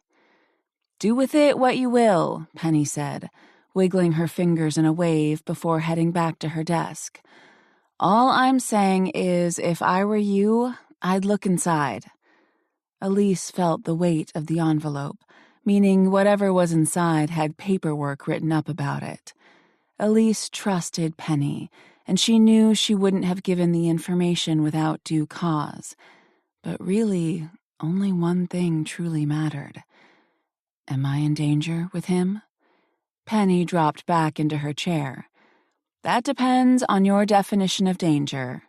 Do with it what you will, Penny said, wiggling her fingers in a wave before heading back to her desk. All I'm saying is if I were you, I'd look inside. Elise felt the weight of the envelope, meaning whatever was inside had paperwork written up about it. Elise trusted Penny, and she knew she wouldn't have given the information without due cause. But really, only one thing truly mattered. Am I in danger with him? Penny dropped back into her chair. That depends on your definition of danger.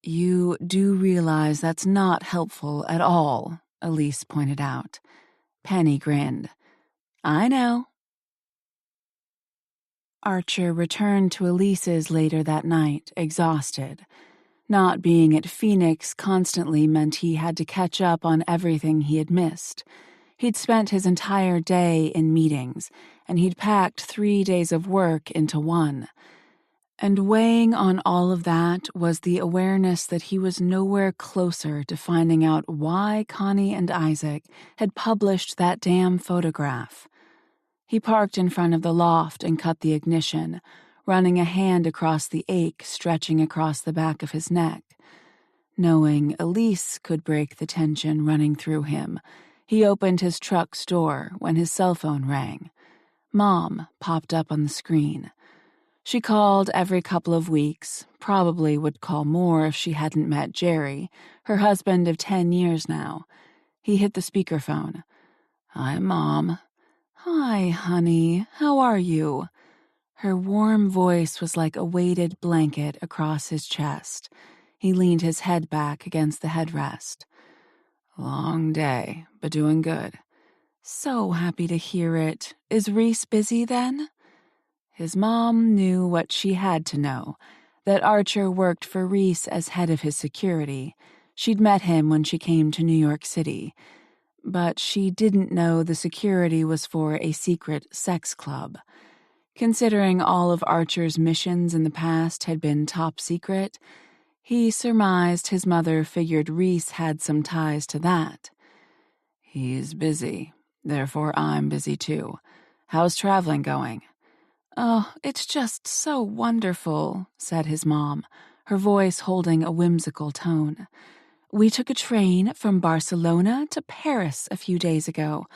You do realize that's not helpful at all, Elise pointed out. Penny grinned. I know. Archer returned to Elise's later that night, exhausted. Not being at Phoenix constantly meant he had to catch up on everything he had missed. He'd spent his entire day in meetings, and he'd packed 3 days of work into one. And weighing on all of that was the awareness that he was nowhere closer to finding out why Connie and Isaac had published that damn photograph. He parked in front of the loft and cut the ignition, running a hand across the ache stretching across the back of his neck. Knowing Elise could break the tension running through him, he opened his truck's door when his cell phone rang. Mom popped up on the screen. She called every couple of weeks, probably would call more if she hadn't met Jerry, her husband of 10 years now. He hit the speakerphone. "Hi, Mom." "Hi, honey. How are you?" Her warm voice was like a weighted blanket across his chest. He leaned his head back against the headrest. "Long day, but doing good." "So happy to hear it. Is Reese busy then?" His mom knew what she had to know, that Archer worked for Reese as head of his security. She'd met him when she came to New York City. But she didn't know the security was for a secret sex club. Considering all of Archer's missions in the past had been top secret, he surmised his mother figured Reese had some ties to that. "He's busy, therefore I'm busy too. How's traveling going?" "Oh, it's just so wonderful," said his mom, her voice holding a whimsical tone. "We took a train from Barcelona to Paris a few days ago.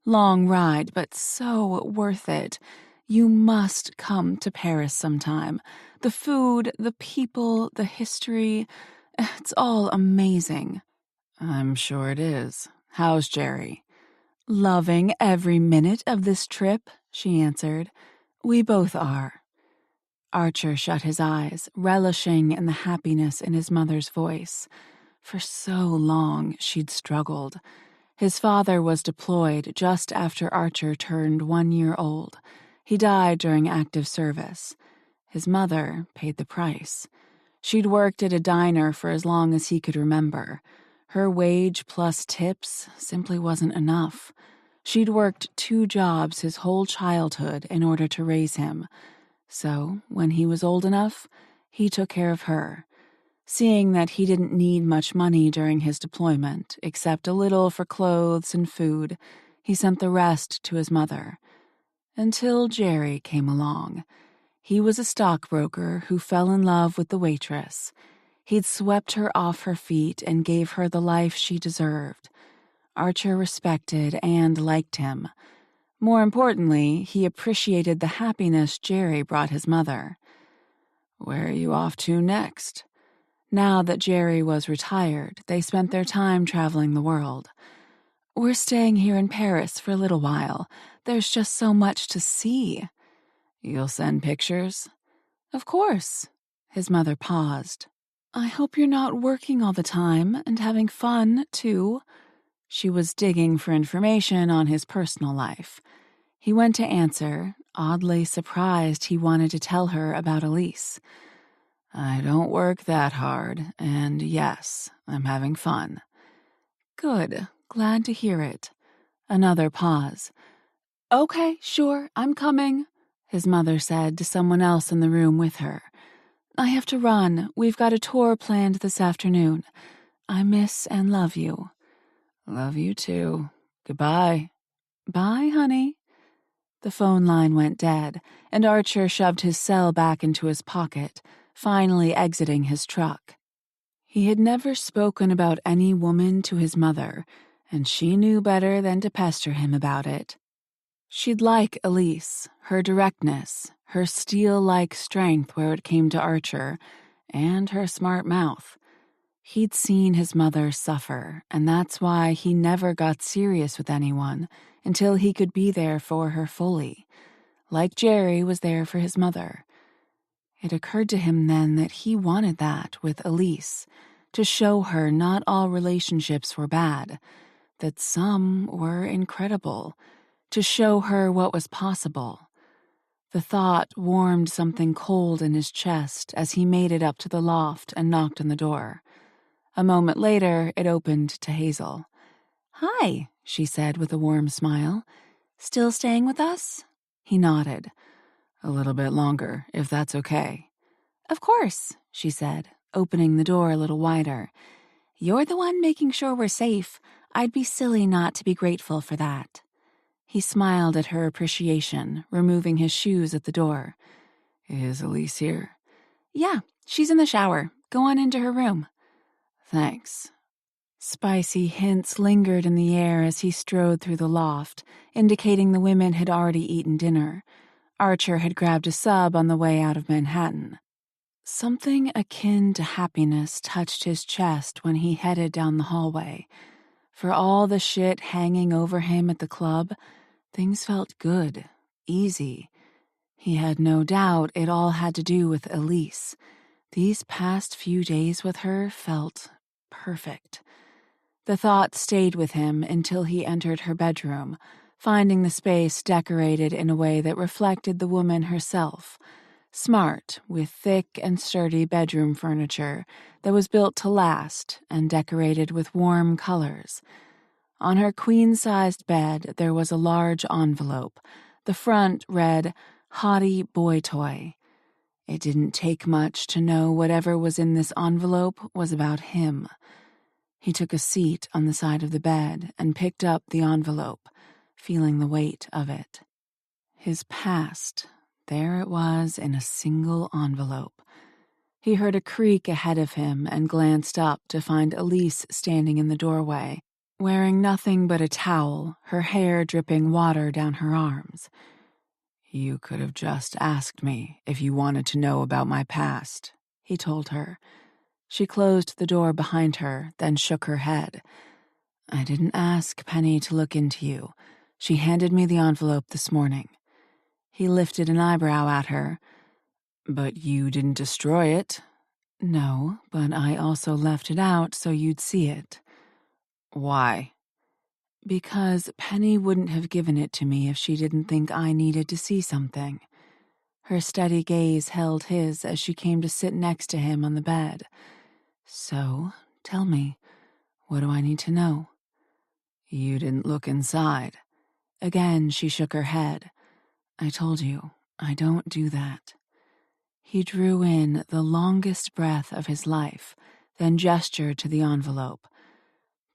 Long ride, but so worth it. You must come to Paris sometime. The food, the people, the history, it's all amazing." "I'm sure it is. How's Jerry?" "Loving every minute of this trip," she answered. "We both are." Archer shut his eyes, relishing in the happiness in his mother's voice. For so long, she'd struggled. His father was deployed just after Archer turned 1 year old. He died during active service. His mother paid the price. She'd worked at a diner for as long as he could remember. Her wage plus tips simply wasn't enough. She'd worked 2 jobs his whole childhood in order to raise him. So, when he was old enough, he took care of her. Seeing that he didn't need much money during his deployment, except a little for clothes and food, he sent the rest to his mother. Until Jerry came along. He was a stockbroker who fell in love with the waitress. He'd swept her off her feet and gave her the life she deserved. Archer respected and liked him. More importantly, he appreciated the happiness Jerry brought his mother. "Where are you off to next?" Now that Jerry was retired, they spent their time traveling the world. "We're staying here in Paris for a little while. There's just so much to see." "You'll send pictures?" "Of course." His mother paused. "I hope you're not working all the time and having fun, too." She was digging for information on his personal life. He went to answer, oddly surprised he wanted to tell her about Elise. "I don't work that hard, and yes, I'm having fun." "Good. Glad to hear it." Another pause. "Okay, sure, I'm coming," his mother said to someone else in the room with her. "I have to run. We've got a tour planned this afternoon. I miss and love you." "Love you too. Goodbye." "Bye, honey." The phone line went dead, and Archer shoved his cell back into his pocket, finally exiting his truck. He had never spoken about any woman to his mother, and she knew better than to pester him about it. She'd like Elise, her directness, her steel-like strength where it came to Archer, and her smart mouth. He'd seen his mother suffer, and that's why he never got serious with anyone until he could be there for her fully, like Jerry was there for his mother. It occurred to him then that he wanted that with Elise, to show her not all relationships were bad, that some were incredible, to show her what was possible. The thought warmed something cold in his chest as he made it up to the loft and knocked on the door. A moment later, it opened to Hazel. "Hi," she said with a warm smile. "Still staying with us?" He nodded. "A little bit longer, if that's okay." "Of course," she said, opening the door a little wider. "You're the one making sure we're safe. I'd be silly not to be grateful for that." He smiled at her appreciation, removing his shoes at the door. "Is Elise here?" "Yeah, she's in the shower. Go on into her room." "Thanks." Spicy hints lingered in the air as he strode through the loft, indicating the women had already eaten dinner. Archer had grabbed a sub on the way out of Manhattan. Something akin to happiness touched his chest when he headed down the hallway. For all the shit hanging over him at the club, things felt good, easy. He had no doubt it all had to do with Elise. These past few days with her felt perfect. The thought stayed with him until he entered her bedroom, finding the space decorated in a way that reflected the woman herself. Smart, with thick and sturdy bedroom furniture that was built to last and decorated with warm colors. On her queen-sized bed there was a large envelope. The front read, "Hottie Boy Toy." It didn't take much to know whatever was in this envelope was about him. He took a seat on the side of the bed and picked up the envelope, feeling the weight of it. His past, there it was in a single envelope. He heard a creak ahead of him and glanced up to find Elise standing in the doorway, wearing nothing but a towel, her hair dripping water down her arms. "You could have just asked me if you wanted to know about my past," he told her. She closed the door behind her, then shook her head. "I didn't ask Penny to look into you. She handed me the envelope this morning." He lifted an eyebrow at her. "But you didn't destroy it." "No, but I also left it out so you'd see it." "Why?" "Because Penny wouldn't have given it to me if she didn't think I needed to see something." Her steady gaze held his as she came to sit next to him on the bed. "So, tell me, what do I need to know?" "You didn't look inside." Again, she shook her head. "I told you, I don't do that." He drew in the longest breath of his life, then gestured to the envelope.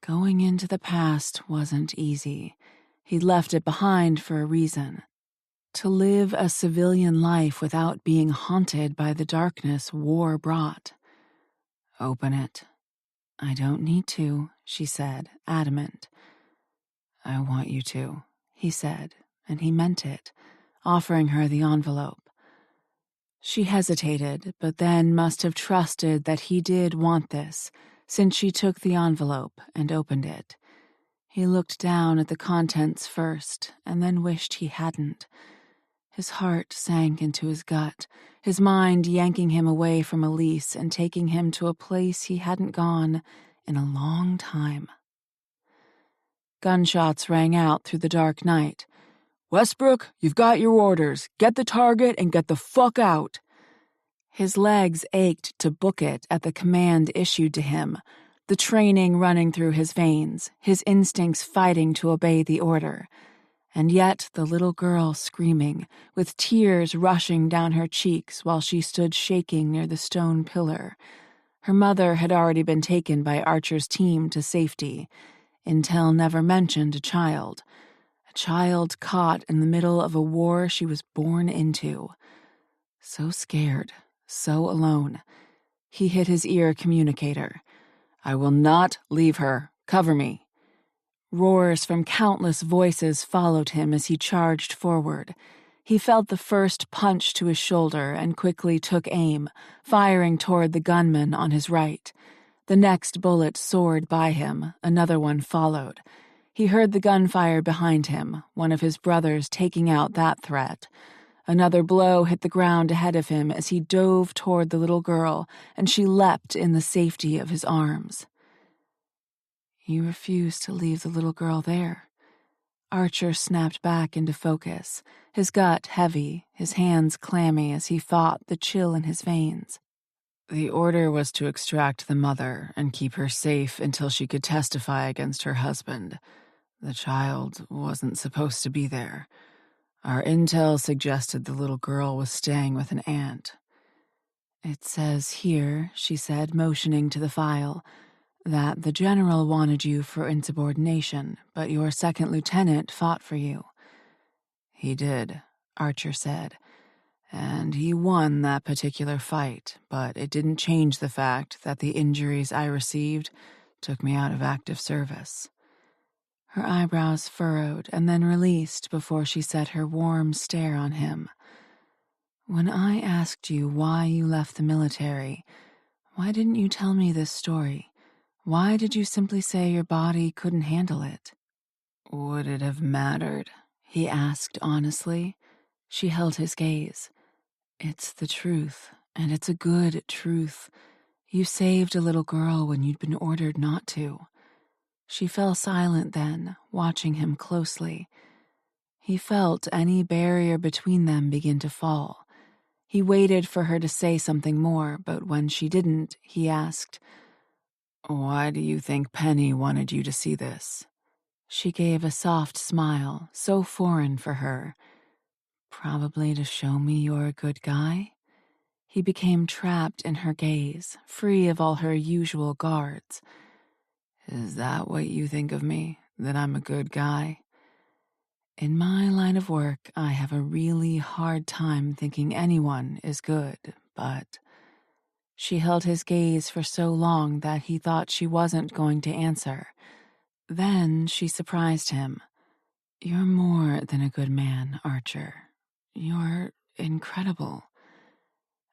Going into the past wasn't easy. He'd left it behind for a reason. To live a civilian life without being haunted by the darkness war brought. "Open it." "I don't need to," she said, adamant. "I want you to," he said, and he meant it, offering her the envelope. She hesitated, but then must have trusted that he did want this, since she took the envelope and opened it. He looked down at the contents first, and then wished he hadn't. His heart sank into his gut, his mind yanking him away from Elise and taking him to a place he hadn't gone in a long time. Gunshots rang out through the dark night. "Westbrook, you've got your orders. Get the target and get the fuck out." His legs ached to book it at the command issued to him, the training running through his veins, his instincts fighting to obey the order. And yet the little girl screaming, with tears rushing down her cheeks while she stood shaking near the stone pillar. Her mother had already been taken by Archer's team to safety. Intel never mentioned a child caught in the middle of a war she was born into. So scared, so alone. He hit his ear communicator. "I will not leave her. Cover me." Roars from countless voices followed him as he charged forward. He felt the first punch to his shoulder and quickly took aim, firing toward the gunman on his right. The next bullet soared by him, another one followed. He heard the gunfire behind him, one of his brothers taking out that threat. Another blow hit the ground ahead of him as he dove toward the little girl, and she leapt in the safety of his arms. "You refuse to leave the little girl there." Archer snapped back into focus, his gut heavy, his hands clammy as he fought the chill in his veins. The order was to extract the mother and keep her safe until she could testify against her husband. The child wasn't supposed to be there. Our intel suggested the little girl was staying with an aunt. "It says here," she said, motioning to the file, "that the general wanted you for insubordination, but your second lieutenant fought for you." "He did," Archer said, "and he won that particular fight, but it didn't change the fact that the injuries I received took me out of active service." Her eyebrows furrowed and then released before she set her warm stare on him. "When I asked you why you left the military, why didn't you tell me this story? Why did you simply say your body couldn't handle it?" "Would it have mattered?" he asked honestly. She held his gaze. "It's the truth, and it's a good truth. You saved a little girl when you'd been ordered not to." She fell silent then, watching him closely. He felt any barrier between them begin to fall. He waited for her to say something more, but when she didn't, he asked, "Why do you think Penny wanted you to see this?" She gave a soft smile, so foreign for her. "Probably to show me you're a good guy?" He became trapped in her gaze, free of all her usual guards. "Is that what you think of me, that I'm a good guy?" "In my line of work, I have a really hard time thinking anyone is good, but—" She held his gaze for so long that he thought she wasn't going to answer. Then she surprised him. "You're more than a good man, Archer. You're incredible."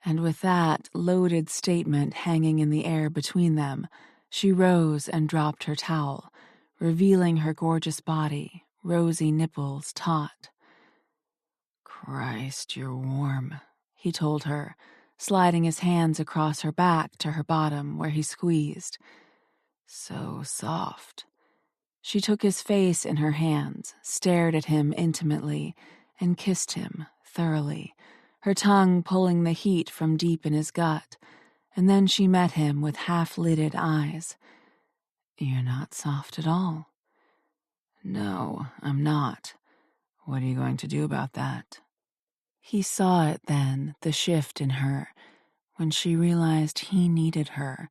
And with that loaded statement hanging in the air between them, she rose and dropped her towel, revealing her gorgeous body, rosy nipples taut. "Christ, you're warm," he told her, sliding his hands across her back to her bottom where he squeezed. "So soft." She took his face in her hands, stared at him intimately, and kissed him thoroughly, her tongue pulling the heat from deep in his gut, and then she met him with half-lidded eyes. "You're not soft at all." "No, I'm not. What are you going to do about that?" He saw it then, the shift in her, when she realized he needed her,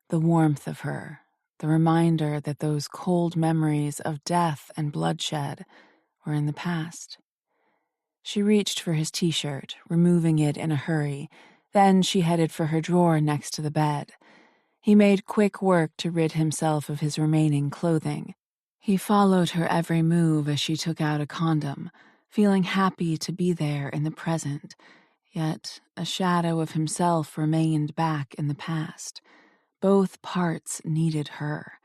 the warmth of her, the reminder that those cold memories of death and bloodshed were in the past. She reached for his t-shirt, removing it in a hurry. Then she headed for her drawer next to the bed. He made quick work to rid himself of his remaining clothing. He followed her every move as she took out a condom, feeling happy to be there in the present, yet a shadow of himself remained back in the past. Both parts needed her.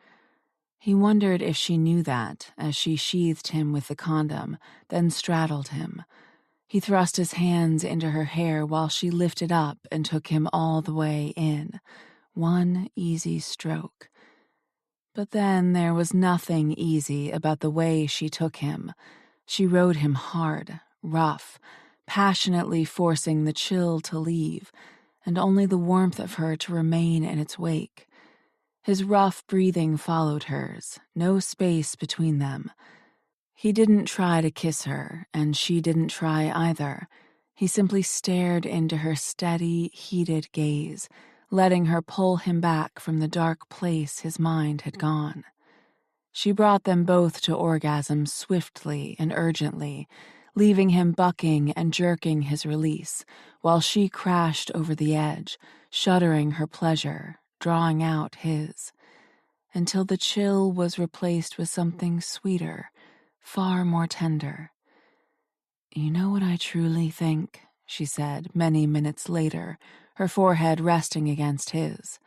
He wondered if she knew that as she sheathed him with the condom, then straddled him. He thrust his hands into her hair while she lifted up and took him all the way in. One easy stroke. But then there was nothing easy about the way she took him. She rode him hard, rough, passionately forcing the chill to leave, and only the warmth of her to remain in its wake. His rough breathing followed hers, no space between them. He didn't try to kiss her, and she didn't try either. He simply stared into her steady, heated gaze, letting her pull him back from the dark place his mind had gone. She brought them both to orgasm swiftly and urgently, leaving him bucking and jerking his release, while she crashed over the edge, shuddering her pleasure, drawing out his, until the chill was replaced with something sweeter, far more tender. "You know what I truly think?" she said many minutes later, her forehead resting against his.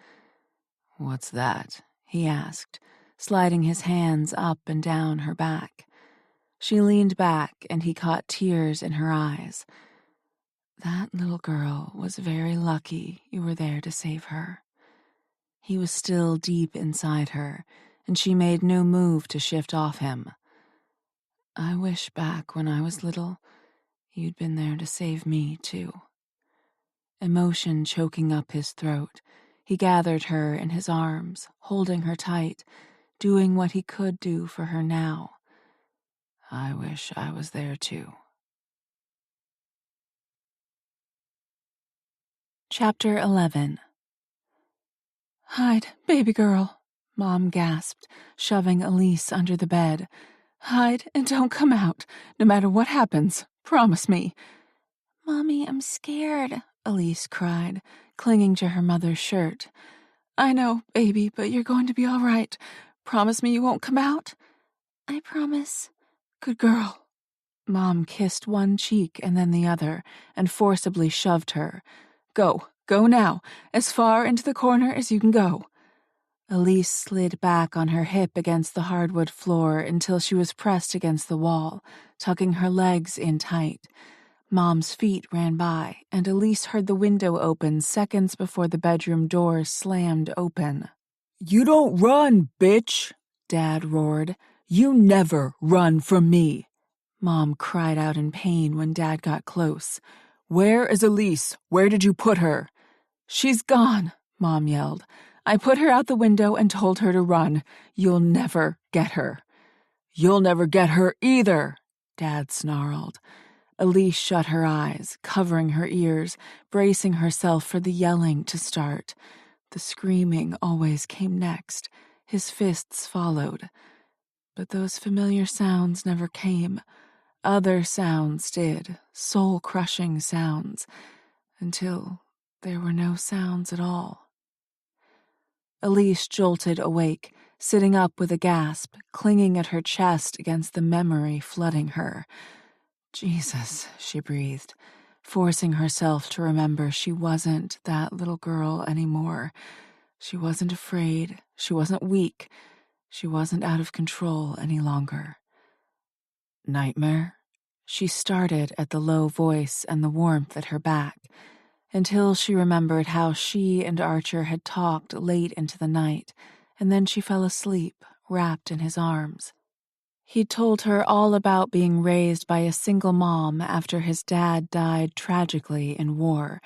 "What's that?" he asked, sliding his hands up and down her back. She leaned back and he caught tears in her eyes. "That little girl was very lucky you were there to save her." He was still deep inside her, and she made no move to shift off him. I wish back when I was little, you'd been there to save me, too. Emotion choking up his throat, he gathered her in his arms, holding her tight, doing what he could do for her now. I wish I was there, too. Chapter 11. "Hide, baby girl," Mom gasped, shoving Elise under the bed. "Hide and don't come out, no matter what happens. Promise me." "Mommy, I'm scared," Elise cried, clinging to her mother's shirt. "I know, baby, but you're going to be all right. Promise me you won't come out." "I promise." "Good girl." Mom kissed one cheek and then the other, and forcibly shoved her. Go now, as far into the corner as you can go." Elise slid back on her hip against the hardwood floor until she was pressed against the wall, tucking her legs in tight. Mom's feet ran by, and Elise heard the window open seconds before the bedroom door slammed open. "You don't run, bitch!" Dad roared. "You never run from me!" Mom cried out in pain when Dad got close. "Where is Elise? Where did you put her?" "She's gone," Mom yelled. "I put her out the window and told her to run. You'll never get her." "You'll never get her either," Dad snarled. Elise shut her eyes, covering her ears, bracing herself for the yelling to start. The screaming always came next. His fists followed. But those familiar sounds never came. Other sounds did, soul-crushing sounds, until there were no sounds at all. Elise jolted awake, sitting up with a gasp, clinging at her chest against the memory flooding her. "Jesus," she breathed, forcing herself to remember she wasn't that little girl anymore. She wasn't afraid. She wasn't weak. She wasn't out of control any longer. "Nightmare?" She started at the low voice and the warmth at her back, until she remembered how she and Archer had talked late into the night, and then she fell asleep, wrapped in his arms. He'd told her all about being raised by a single mom after his dad died tragically in war,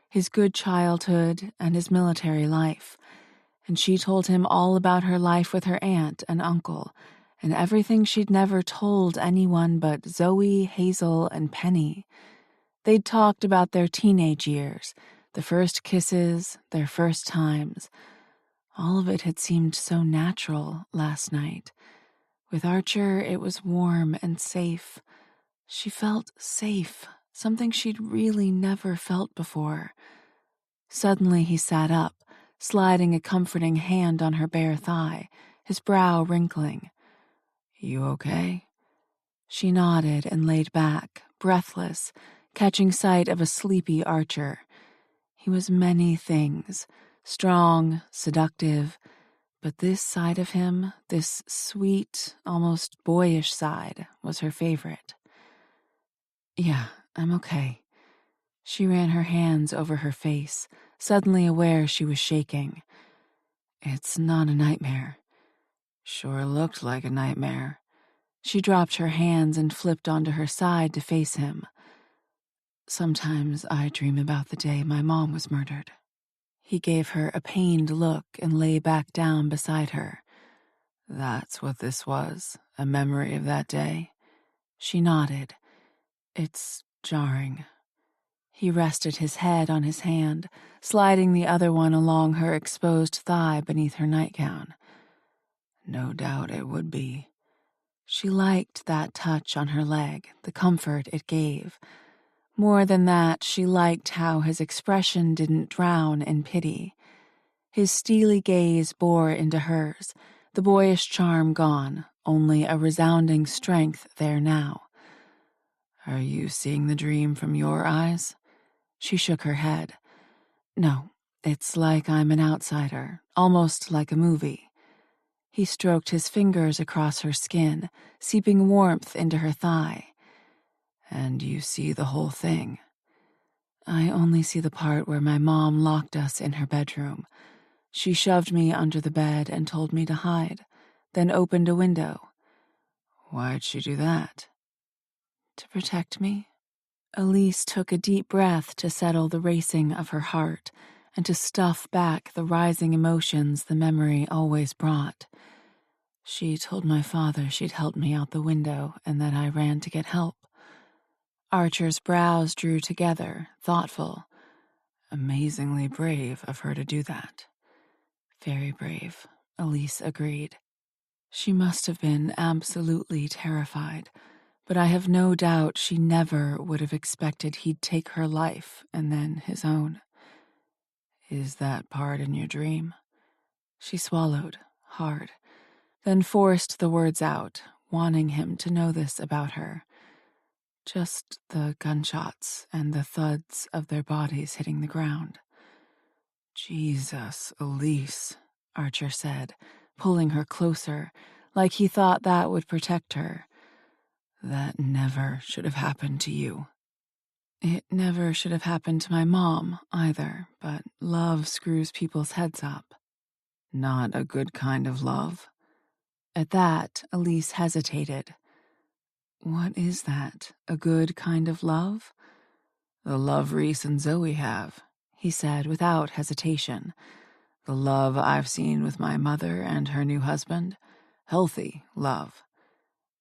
his good childhood and his military life. And she told him all about her life with her aunt and uncle, and everything she'd never told anyone but Zoe, Hazel, and Penny. They'd talked about their teenage years, the first kisses, their first times. All of it had seemed so natural last night. With Archer, it was warm and safe. She felt safe, something she'd really never felt before. Suddenly he sat up, sliding a comforting hand on her bare thigh, his brow wrinkling. "You okay?" She nodded and laid back, breathless, catching sight of a sleepy Archer. He was many things, strong, seductive, but this side of him, this sweet, almost boyish side, was her favorite. "Yeah, I'm okay." She ran her hands over her face, suddenly aware she was shaking. "It's not a nightmare." "Sure looked like a nightmare." She dropped her hands and flipped onto her side to face him. "Sometimes I dream about the day my mom was murdered." He gave her a pained look and lay back down beside her. "That's what this was, a memory of that day?" She nodded. "It's jarring." He rested his head on his hand, sliding the other one along her exposed thigh beneath her nightgown. "No doubt it would be." She liked that touch on her leg, the comfort it gave. More than that, she liked how his expression didn't drown in pity. His steely gaze bore into hers, the boyish charm gone, only a resounding strength there now. "Are you seeing the dream from your eyes?" She shook her head. "No, it's like I'm an outsider, almost like a movie." He stroked his fingers across her skin, seeping warmth into her thigh. "And you see the whole thing?" "I only see the part where my mom locked us in her bedroom. She shoved me under the bed and told me to hide, then opened a window." Why'd she do that? To protect me. Elise took a deep breath to settle the racing of her heart and to stuff back the rising emotions the memory always brought. She told my father she'd helped me out the window and that I ran to get help. Archer's brows drew together, thoughtful. Amazingly brave of her to do that. Very brave, Elise agreed. She must have been absolutely terrified, but I have no doubt she never would have expected he'd take her life and then his own. Is that part in your dream? She swallowed, hard, then forced the words out, wanting him to know this about her. Just the gunshots and the thuds of their bodies hitting the ground. Jesus, Elise, Archer said, pulling her closer, like he thought that would protect her. That never should have happened to you. It never should have happened to my mom, either, but love screws people's heads up. Not a good kind of love. At that, Elise hesitated. What is that? A good kind of love? The love Reese and Zoe have, he said without hesitation. The love I've seen with my mother and her new husband. Healthy love.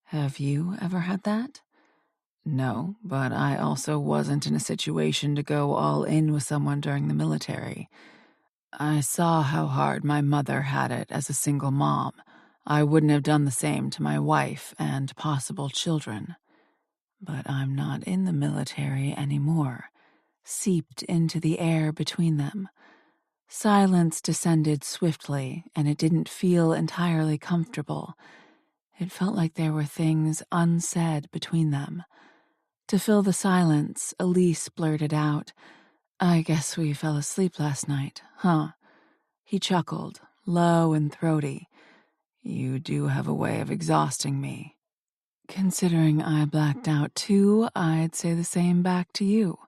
Have you ever had that? No, but I also wasn't in a situation to go all in with someone during the military. I saw how hard my mother had it as a single mom. I wouldn't have done the same to my wife and possible children. But I'm not in the military anymore, seeped into the air between them. Silence descended swiftly, and it didn't feel entirely comfortable. It felt like there were things unsaid between them. To fill the silence, Elise blurted out, I guess we fell asleep last night, huh? He chuckled, low and throaty. You do have a way of exhausting me. Considering I blacked out too, I'd say the same back to you.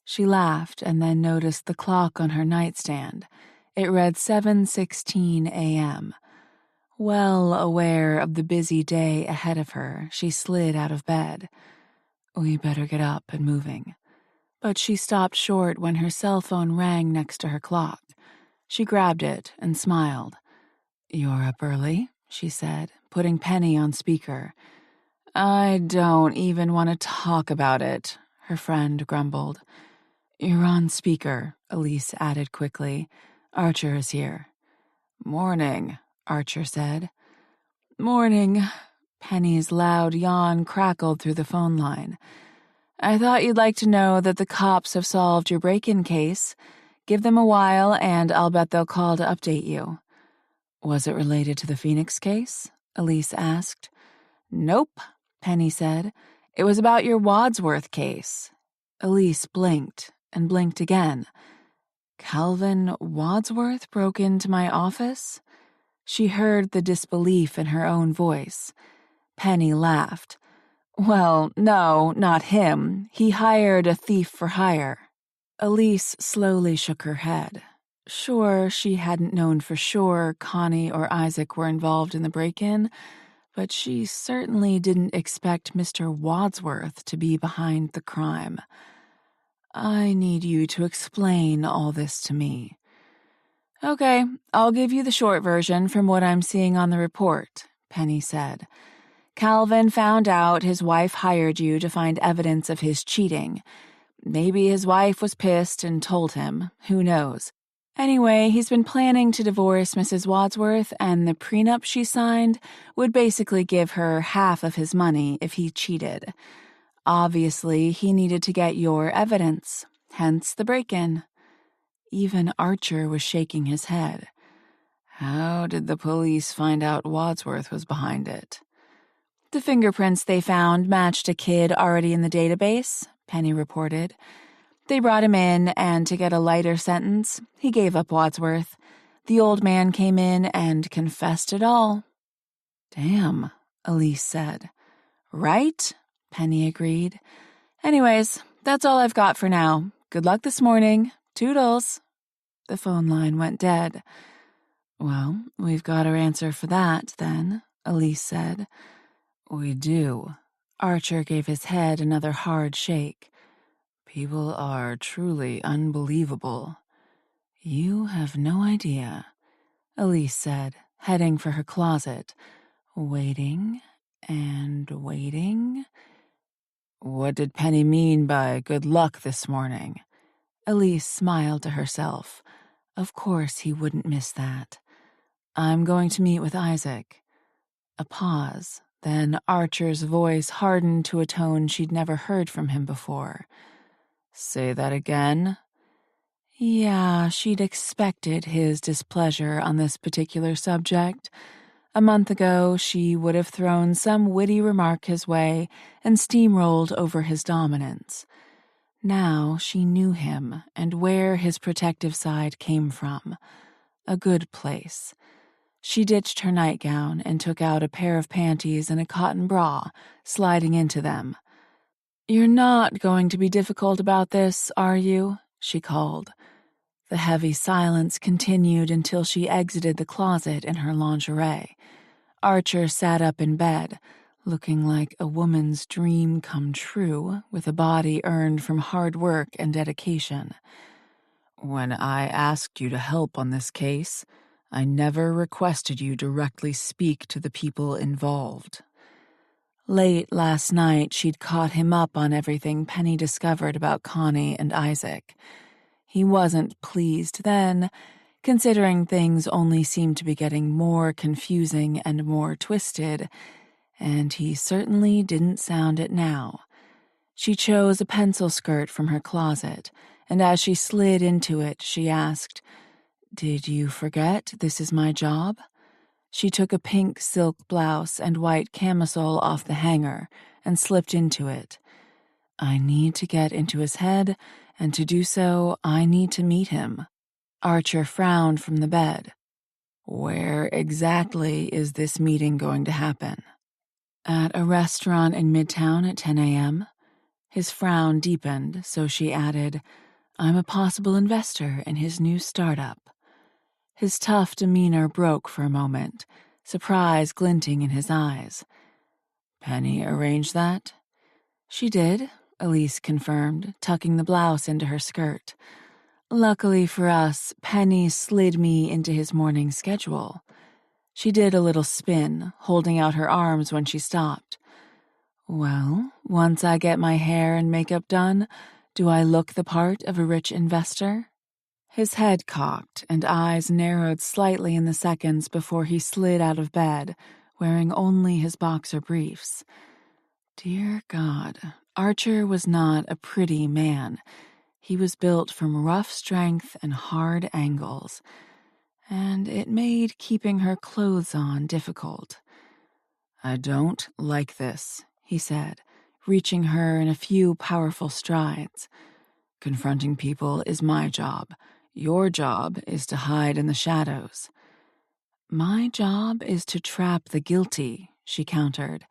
She laughed and then noticed the clock on her nightstand. It read 7:16 a.m. Well aware of the busy day ahead of her, she slid out of bed. We better get up and moving. But she stopped short when her cell phone rang next to her clock. She grabbed it and smiled. You're up early, she said, putting Penny on speaker. I don't even want to talk about it, her friend grumbled. You're on speaker, Elise added quickly. Archer is here. Morning, Archer said. Morning. Penny's loud yawn crackled through the phone line. I thought you'd like to know that the cops have solved your break-in case. Give them a while and I'll bet they'll call to update you. Was it related to the Phoenix case? Elise asked. Nope, Penny said. It was about your Wadsworth case. Elise blinked and blinked again. Calvin Wadsworth broke into my office? She heard the disbelief in her own voice. Penny laughed. Well, no, not him. He hired a thief for hire. Elise slowly shook her head. Sure, she hadn't known for sure Connie or Isaac were involved in the break-in, but she certainly didn't expect Mr. Wadsworth to be behind the crime. I need you to explain all this to me. Okay, I'll give you the short version from what I'm seeing on the report, Penny said. Calvin found out his wife hired you to find evidence of his cheating. Maybe his wife was pissed and told him. Who knows? Anyway, he's been planning to divorce Mrs. Wadsworth, and the prenup she signed would basically give her half of his money if he cheated. Obviously, he needed to get your evidence, hence the break-in. Even Archer was shaking his head. How did the police find out Wadsworth was behind it? The fingerprints they found matched a kid already in the database, Penny reported. They brought him in, and to get a lighter sentence, he gave up Wadsworth. The old man came in and confessed it all. Damn, Elise said. Right? Penny agreed. Anyways, that's all I've got for now. Good luck this morning. Toodles. The phone line went dead. Well, we've got our answer for that, then, Elise said. We do. Archer gave his head another hard shake. People are truly unbelievable. You have no idea, Elise said, heading for her closet, waiting and waiting. What did Penny mean by good luck this morning? Elise smiled to herself. Of course he wouldn't miss that. I'm going to meet with Isaac. A pause, then Archer's voice hardened to a tone she'd never heard from him before. Say that again? Yeah, she'd expected his displeasure on this particular subject. A month ago, she would have thrown some witty remark his way and steamrolled over his dominance. Now she knew him and where his protective side came from. A good place. She ditched her nightgown and took out a pair of panties and a cotton bra, sliding into them. "You're not going to be difficult about this, are you?" she called. The heavy silence continued until she exited the closet in her lingerie. Archer sat up in bed, looking like a woman's dream come true, with a body earned from hard work and dedication. When I asked you to help on this case, I never requested you directly speak to the people involved. Late last night, she'd caught him up on everything Penny discovered about Connie and Isaac. He wasn't pleased then, considering things only seemed to be getting more confusing and more twisted, and he certainly didn't sound it now. She chose a pencil skirt from her closet, and as she slid into it, she asked, "Did you forget this is my job?" She took a pink silk blouse and white camisole off the hanger and slipped into it. "I need to get into his head, and to do so, I need to meet him." Archer frowned from the bed. "Where exactly is this meeting going to happen?" "At a restaurant in Midtown at 10 a.m. His frown deepened, so she added, "I'm a possible investor in his new startup." His tough demeanor broke for a moment, surprise glinting in his eyes. "Penny arranged that?" "She did," Elise confirmed, tucking the blouse into her skirt. "Luckily for us, Penny slid me into his morning schedule." She did a little spin, holding out her arms when she stopped. "Well, once I get my hair and makeup done, do I look the part of a rich investor?" His head cocked and eyes narrowed slightly in the seconds before he slid out of bed, wearing only his boxer briefs. Dear God, Archer was not a pretty man. He was built from rough strength and hard angles, and it made keeping her clothes on difficult. "I don't like this," he said, reaching her in a few powerful strides. "Confronting people is my job. Your job is to hide in the shadows." "My job is to trap the guilty," she countered.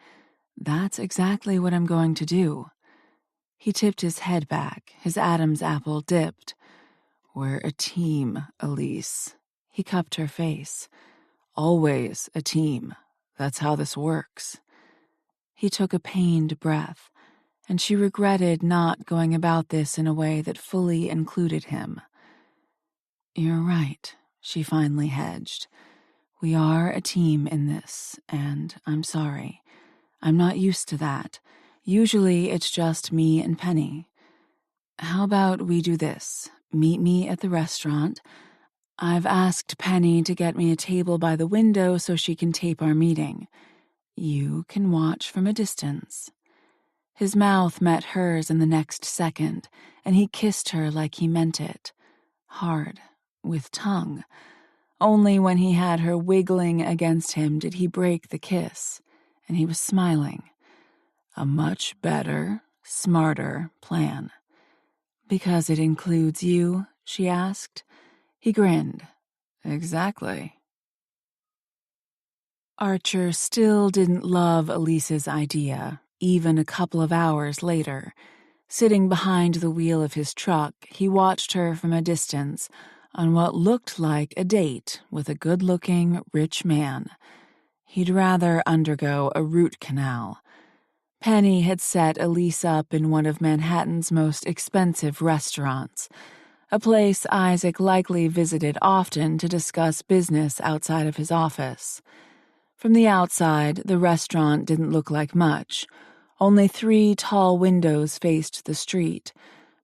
"That's exactly what I'm going to do." He tipped his head back, his Adam's apple dipped. "We're a team, Elise." He cupped her face. "Always a team. That's how this works." He took a pained breath, and she regretted not going about this in a way that fully included him. "You're right," she finally hedged. "We are a team in this, and I'm sorry. I'm not used to that. Usually it's just me and Penny. How about we do this? Meet me at the restaurant. I've asked Penny to get me a table by the window so she can tape our meeting. You can watch from a distance." His mouth met hers in the next second, and he kissed her like he meant it. Hard, with tongue. Only when he had her wiggling against him did he break the kiss, and he was smiling. A much better, smarter plan. "Because it includes you?" she asked. He grinned. "Exactly." Archer still didn't love Elise's idea, even a couple of hours later. Sitting behind the wheel of his truck, he watched her from a distance on what looked like a date with a good-looking, rich man. He'd rather undergo a root canal. Penny had set Elise up in one of Manhattan's most expensive restaurants, a place Isaac likely visited often to discuss business outside of his office. From the outside, the restaurant didn't look like much. Only 3 tall windows faced the street,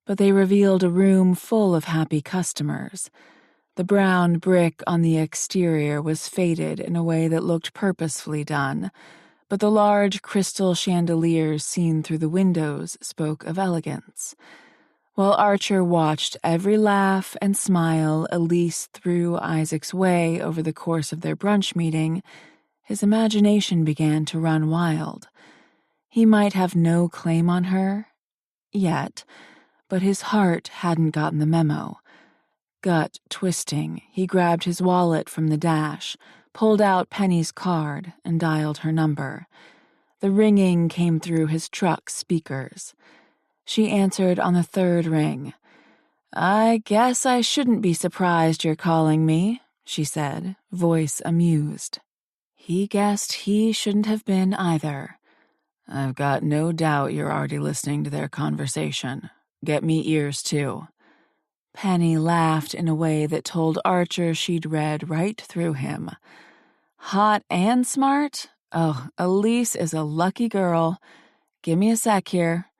but they revealed a room full of happy customers. The brown brick on the exterior was faded in a way that looked purposefully done, but the large crystal chandeliers seen through the windows spoke of elegance. While Archer watched every laugh and smile Elise threw Isaac's way over the course of their brunch meeting, his imagination began to run wild. He might have no claim on her, yet, but his heart hadn't gotten the memo. Gut twisting, he grabbed his wallet from the dash, pulled out Penny's card, and dialed her number. The ringing came through his truck's speakers. She answered on the 3rd ring. "I guess I shouldn't be surprised you're calling me," she said, voice amused. He guessed he shouldn't have been either. "I've got no doubt you're already listening to their conversation. Get me ears, too." Penny laughed in a way that told Archer she'd read right through him. "Hot and smart? Oh, Elise is a lucky girl. Give me a sec here."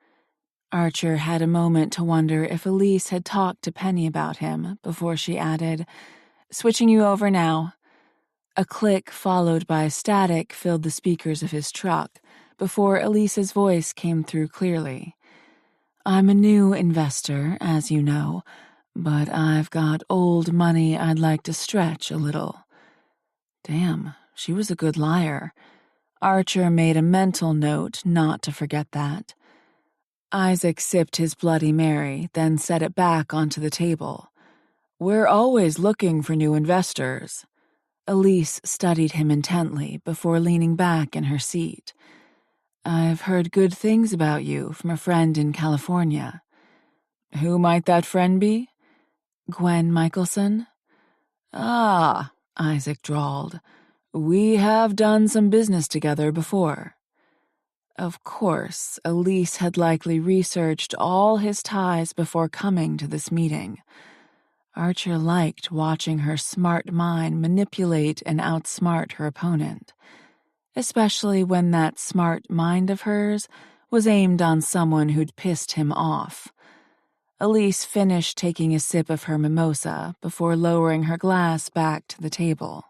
Archer had a moment to wonder if Elise had talked to Penny about him before she added, "Switching you over now." A click followed by static filled the speakers of his truck before Elise's voice came through clearly. "I'm a new investor, as you know, but I've got old money I'd like to stretch a little." Damn, she was a good liar. Archer made a mental note not to forget that. Isaac sipped his Bloody Mary, then set it back onto the table. "We're always looking for new investors." Elise studied him intently before leaning back in her seat. "I've heard good things about you from a friend in California." "Who might that friend be?" "Gwen Michelson." "Ah," Isaac drawled. "We have done some business together before." Of course, Elise had likely researched all his ties before coming to this meeting. Archer liked watching her smart mind manipulate and outsmart her opponent, especially when that smart mind of hers was aimed on someone who'd pissed him off. Elise finished taking a sip of her mimosa before lowering her glass back to the table.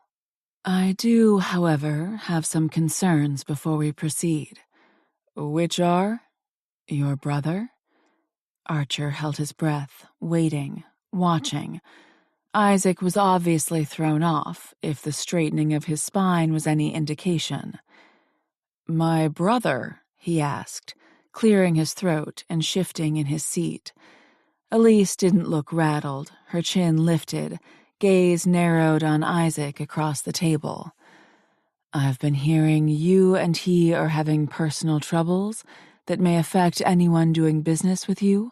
"I do, however, have some concerns before we proceed." "Which are?" "Your brother?" Archer held his breath, waiting, watching. Isaac was obviously thrown off, if the straightening of his spine was any indication. "My brother?" he asked, clearing his throat and shifting in his seat. Elise didn't look rattled, her chin lifted, gaze narrowed on Isaac across the table. "I've been hearing you and he are having personal troubles that may affect anyone doing business with you.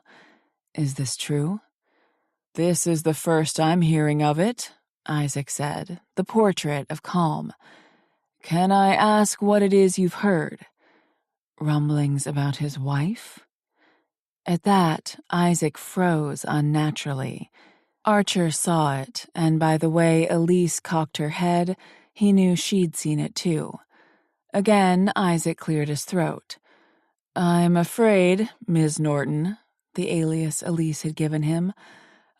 Is this true?" "This is the first I'm hearing of it," Isaac said, the portrait of calm. "Can I ask what it is you've heard?" "Rumblings about his wife?" At that, Isaac froze unnaturally. Archer saw it, and by the way Elise cocked her head, he knew she'd seen it too. Again, Isaac cleared his throat. "I'm afraid, Ms. Norton," the alias Elise had given him,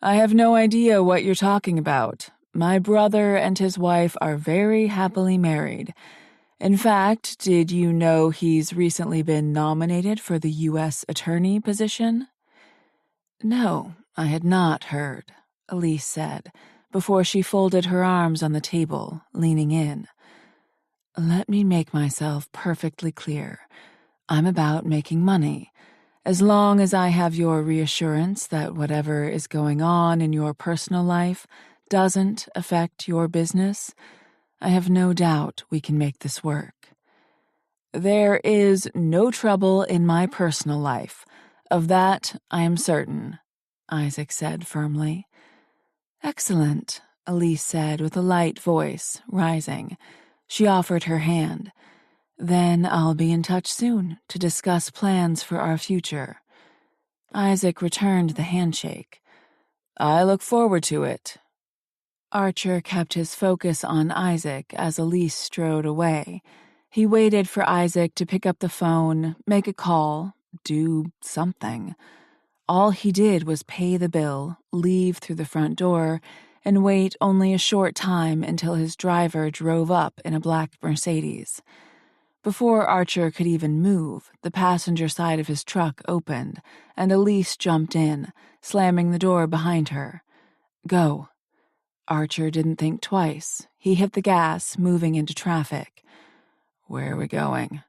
"I have no idea what you're talking about. My brother and his wife are very happily married. In fact, did you know he's recently been nominated for the U.S. Attorney position?" "No, I had not heard," Elise said, before she folded her arms on the table, leaning in. "Let me make myself perfectly clear. I'm about making money. As long as I have your reassurance that whatever is going on in your personal life doesn't affect your business, I have no doubt we can make this work." "There is no trouble in my personal life. Of that I am certain," Isaac said firmly. "Excellent," Elise said with a light voice, rising. She offered her hand. Then I'll be in touch soon to discuss plans for our future. Isaac returned the handshake. I look forward to it. Archer kept his focus on Isaac as Elise strode away. He waited for Isaac to pick up the phone, make a call, do something. All he did was pay the bill, leave through the front door, and wait only a short time until his driver drove up in a black Mercedes. Before Archer could even move, the passenger side of his truck opened, and Elise jumped in, slamming the door behind her. Go. Archer didn't think twice. He hit the gas, moving into traffic. Where are we going?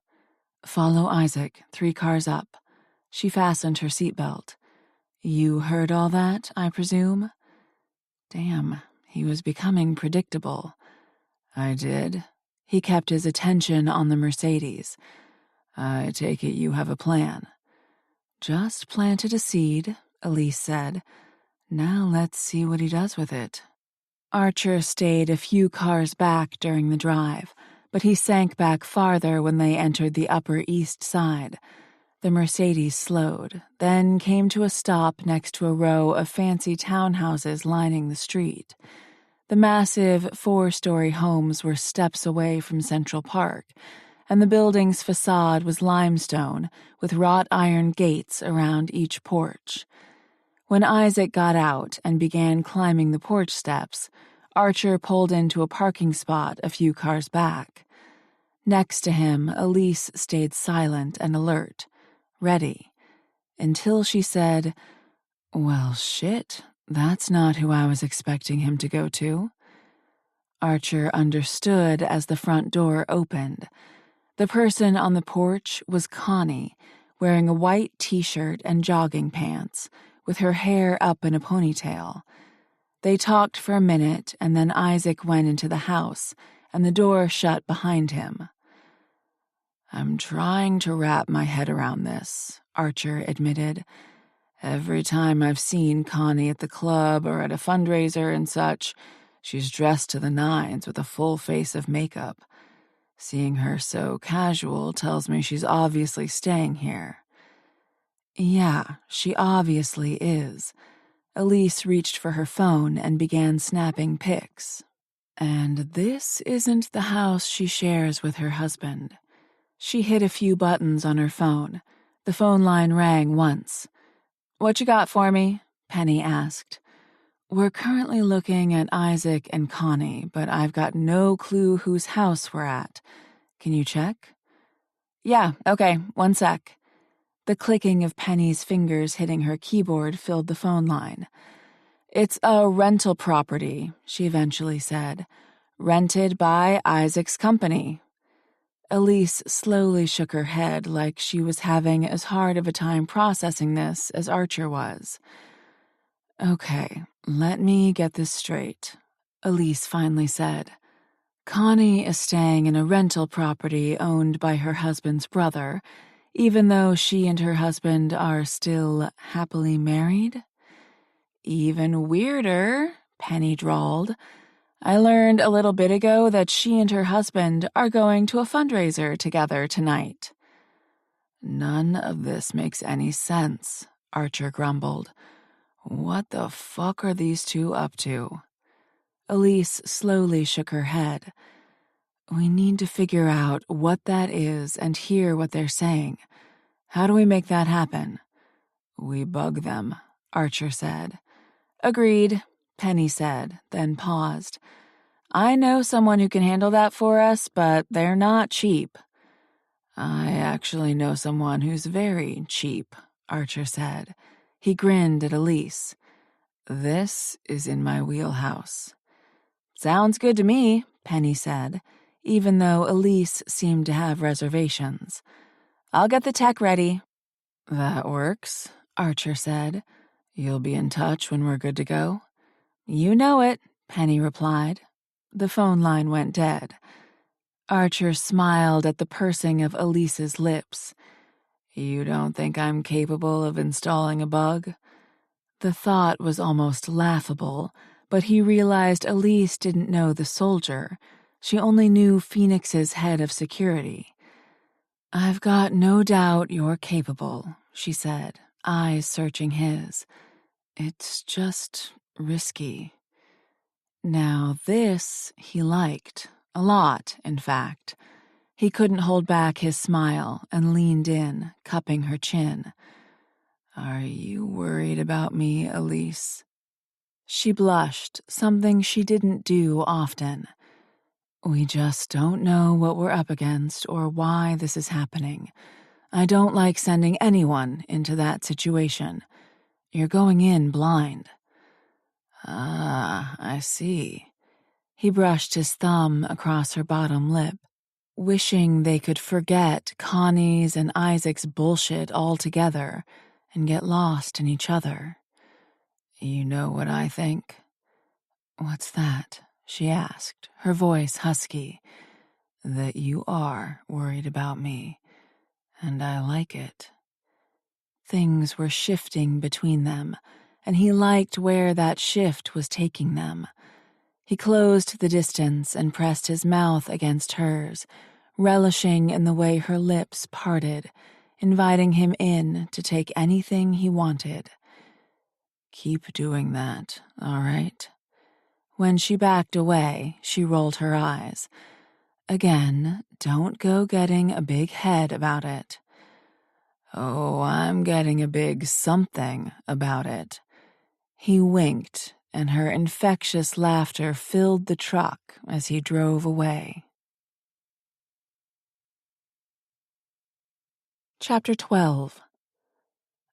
Follow Isaac, 3 cars up. She fastened her seatbelt. You heard all that, I presume? Damn, he was becoming predictable. I did. He kept his attention on the Mercedes. I take it you have a plan. Just planted a seed, Elise said. Now let's see what he does with it. Archer stayed a few cars back during the drive, but he sank back farther when they entered the Upper East Side. The Mercedes slowed, then came to a stop next to a row of fancy townhouses lining the street. The massive 4-story homes were steps away from Central Park, and the building's facade was limestone with wrought iron gates around each porch. When Isaac got out and began climbing the porch steps, Archer pulled into a parking spot a few cars back. Next to him, Elise stayed silent and alert, ready, until she said, Well, shit, that's not who I was expecting him to go to. Archer understood as the front door opened. The person on the porch was Connie, wearing a white t-shirt and jogging pants, with her hair up in a ponytail. They talked for a minute, and then Isaac went into the house, and the door shut behind him. I'm trying to wrap my head around this, Archer admitted. Every time I've seen Connie at the club or at a fundraiser and such, she's dressed to the nines with a full face of makeup. Seeing her so casual tells me she's obviously staying here. Yeah, she obviously is. Elise reached for her phone and began snapping pics. And this isn't the house she shares with her husband. She hit a few buttons on her phone. The phone line rang once. What you got for me? Penny asked. We're currently looking at Isaac and Connie, but I've got no clue whose house we're at. Can you check? Yeah, okay, 1 sec. The clicking of Penny's fingers hitting her keyboard filled the phone line. It's a rental property, she eventually said. Rented by Isaac's company. Elise slowly shook her head like she was having as hard of a time processing this as Archer was. Okay, let me get this straight, Elise finally said. Connie is staying in a rental property owned by her husband's brother, even though she and her husband are still happily married? Even weirder, Penny drawled. I learned a little bit ago that she and her husband are going to a fundraiser together tonight. None of this makes any sense, Archer grumbled. What the fuck are these two up to? Elise slowly shook her head. We need to figure out what that is and hear what they're saying. How do we make that happen? We bug them, Archer said. Agreed, Penny said, then paused. I know someone who can handle that for us, but they're not cheap. I actually know someone who's very cheap, Archer said. He grinned at Elise. This is in my wheelhouse. Sounds good to me, Penny said, even though Elise seemed to have reservations. I'll get the tech ready. That works, Archer said. You'll be in touch when we're good to go? You know it, Penny replied. The phone line went dead. Archer smiled at the pursing of Elise's lips. You don't think I'm capable of installing a bug? The thought was almost laughable, but he realized Elise didn't know the soldier. She only knew Phoenix's head of security. "I've got no doubt you're capable," she said, eyes searching his. "It's just risky." Now this he liked, a lot, in fact. He couldn't hold back his smile and leaned in, cupping her chin. "Are you worried about me, Elise?" She blushed, something she didn't do often. "We just don't know what we're up against or why this is happening. I don't like sending anyone into that situation. You're going in blind." "Ah, I see." He brushed his thumb across her bottom lip, wishing they could forget Connie's and Isaac's bullshit altogether and get lost in each other. "You know what I think?" "What's that?" she asked, her voice husky. "That you are worried about me, and I like it." Things were shifting between them, and he liked where that shift was taking them. He closed the distance and pressed his mouth against hers, relishing in the way her lips parted, inviting him in to take anything he wanted. "Keep doing that, all right?" When she backed away, she rolled her eyes. "Again, don't go getting a big head about it." "Oh, I'm getting a big something about it." He winked, and her infectious laughter filled the truck as he drove away. Chapter 12.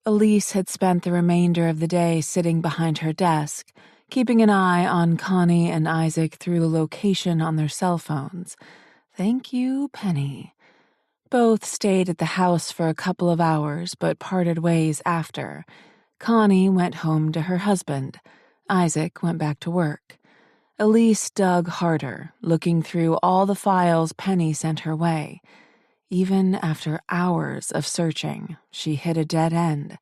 Elise had spent the remainder of the day sitting behind her desk, keeping an eye on Connie and Isaac through the location on their cell phones. Thank you, Penny. Both stayed at the house for a couple of hours, but parted ways after. Connie went home to her husband. Isaac went back to work. Elise dug harder, looking through all the files Penny sent her way. Even after hours of searching, she hit a dead end.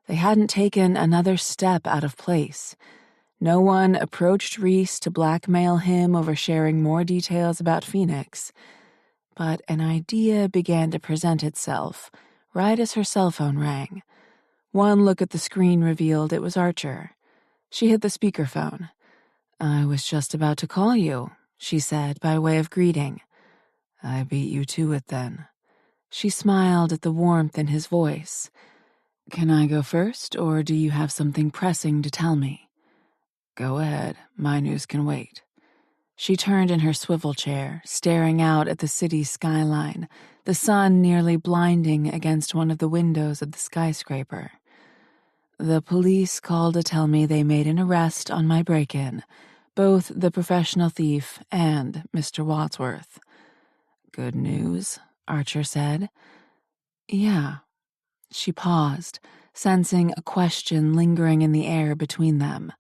They hadn't taken another step out of place. No one approached Reese to blackmail him over sharing more details about Phoenix. But an idea began to present itself, right as her cell phone rang. One look at the screen revealed it was Archer. She hit the speakerphone. "I was just about to call you," she said by way of greeting. "I beat you to it then." She smiled at the warmth in his voice. "Can I go first, or do you have something pressing to tell me?" "Go ahead, my news can wait." She turned in her swivel chair, staring out at the city's skyline, the sun nearly blinding against one of the windows of the skyscraper. "The police called to tell me they made an arrest on my break-in, both the professional thief and Mr. Wadsworth." "Good news," Archer said. "Yeah." She paused, sensing a question lingering in the air between them.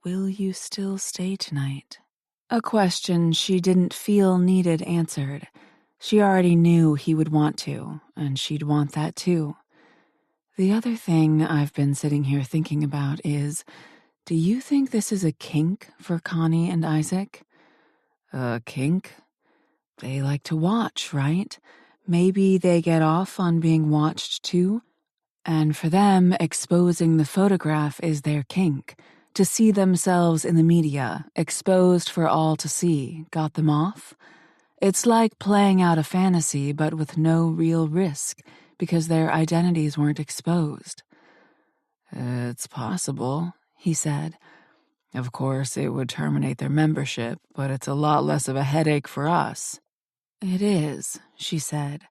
"Will you still stay tonight?" A question she didn't feel needed answered. She already knew he would want to, and she'd want that too. "The other thing I've been sitting here thinking about is, do you think this is a kink for Connie and Isaac?" "A kink?" "They like to watch, right? Maybe they get off on being watched too? And for them, exposing the photograph is their kink. To see themselves in the media, exposed for all to see, got them off? It's like playing out a fantasy but with no real risk, because their identities weren't exposed." "It's possible," he said. "Of course, it would terminate their membership, but it's a lot less of a headache for us." "It is," she said.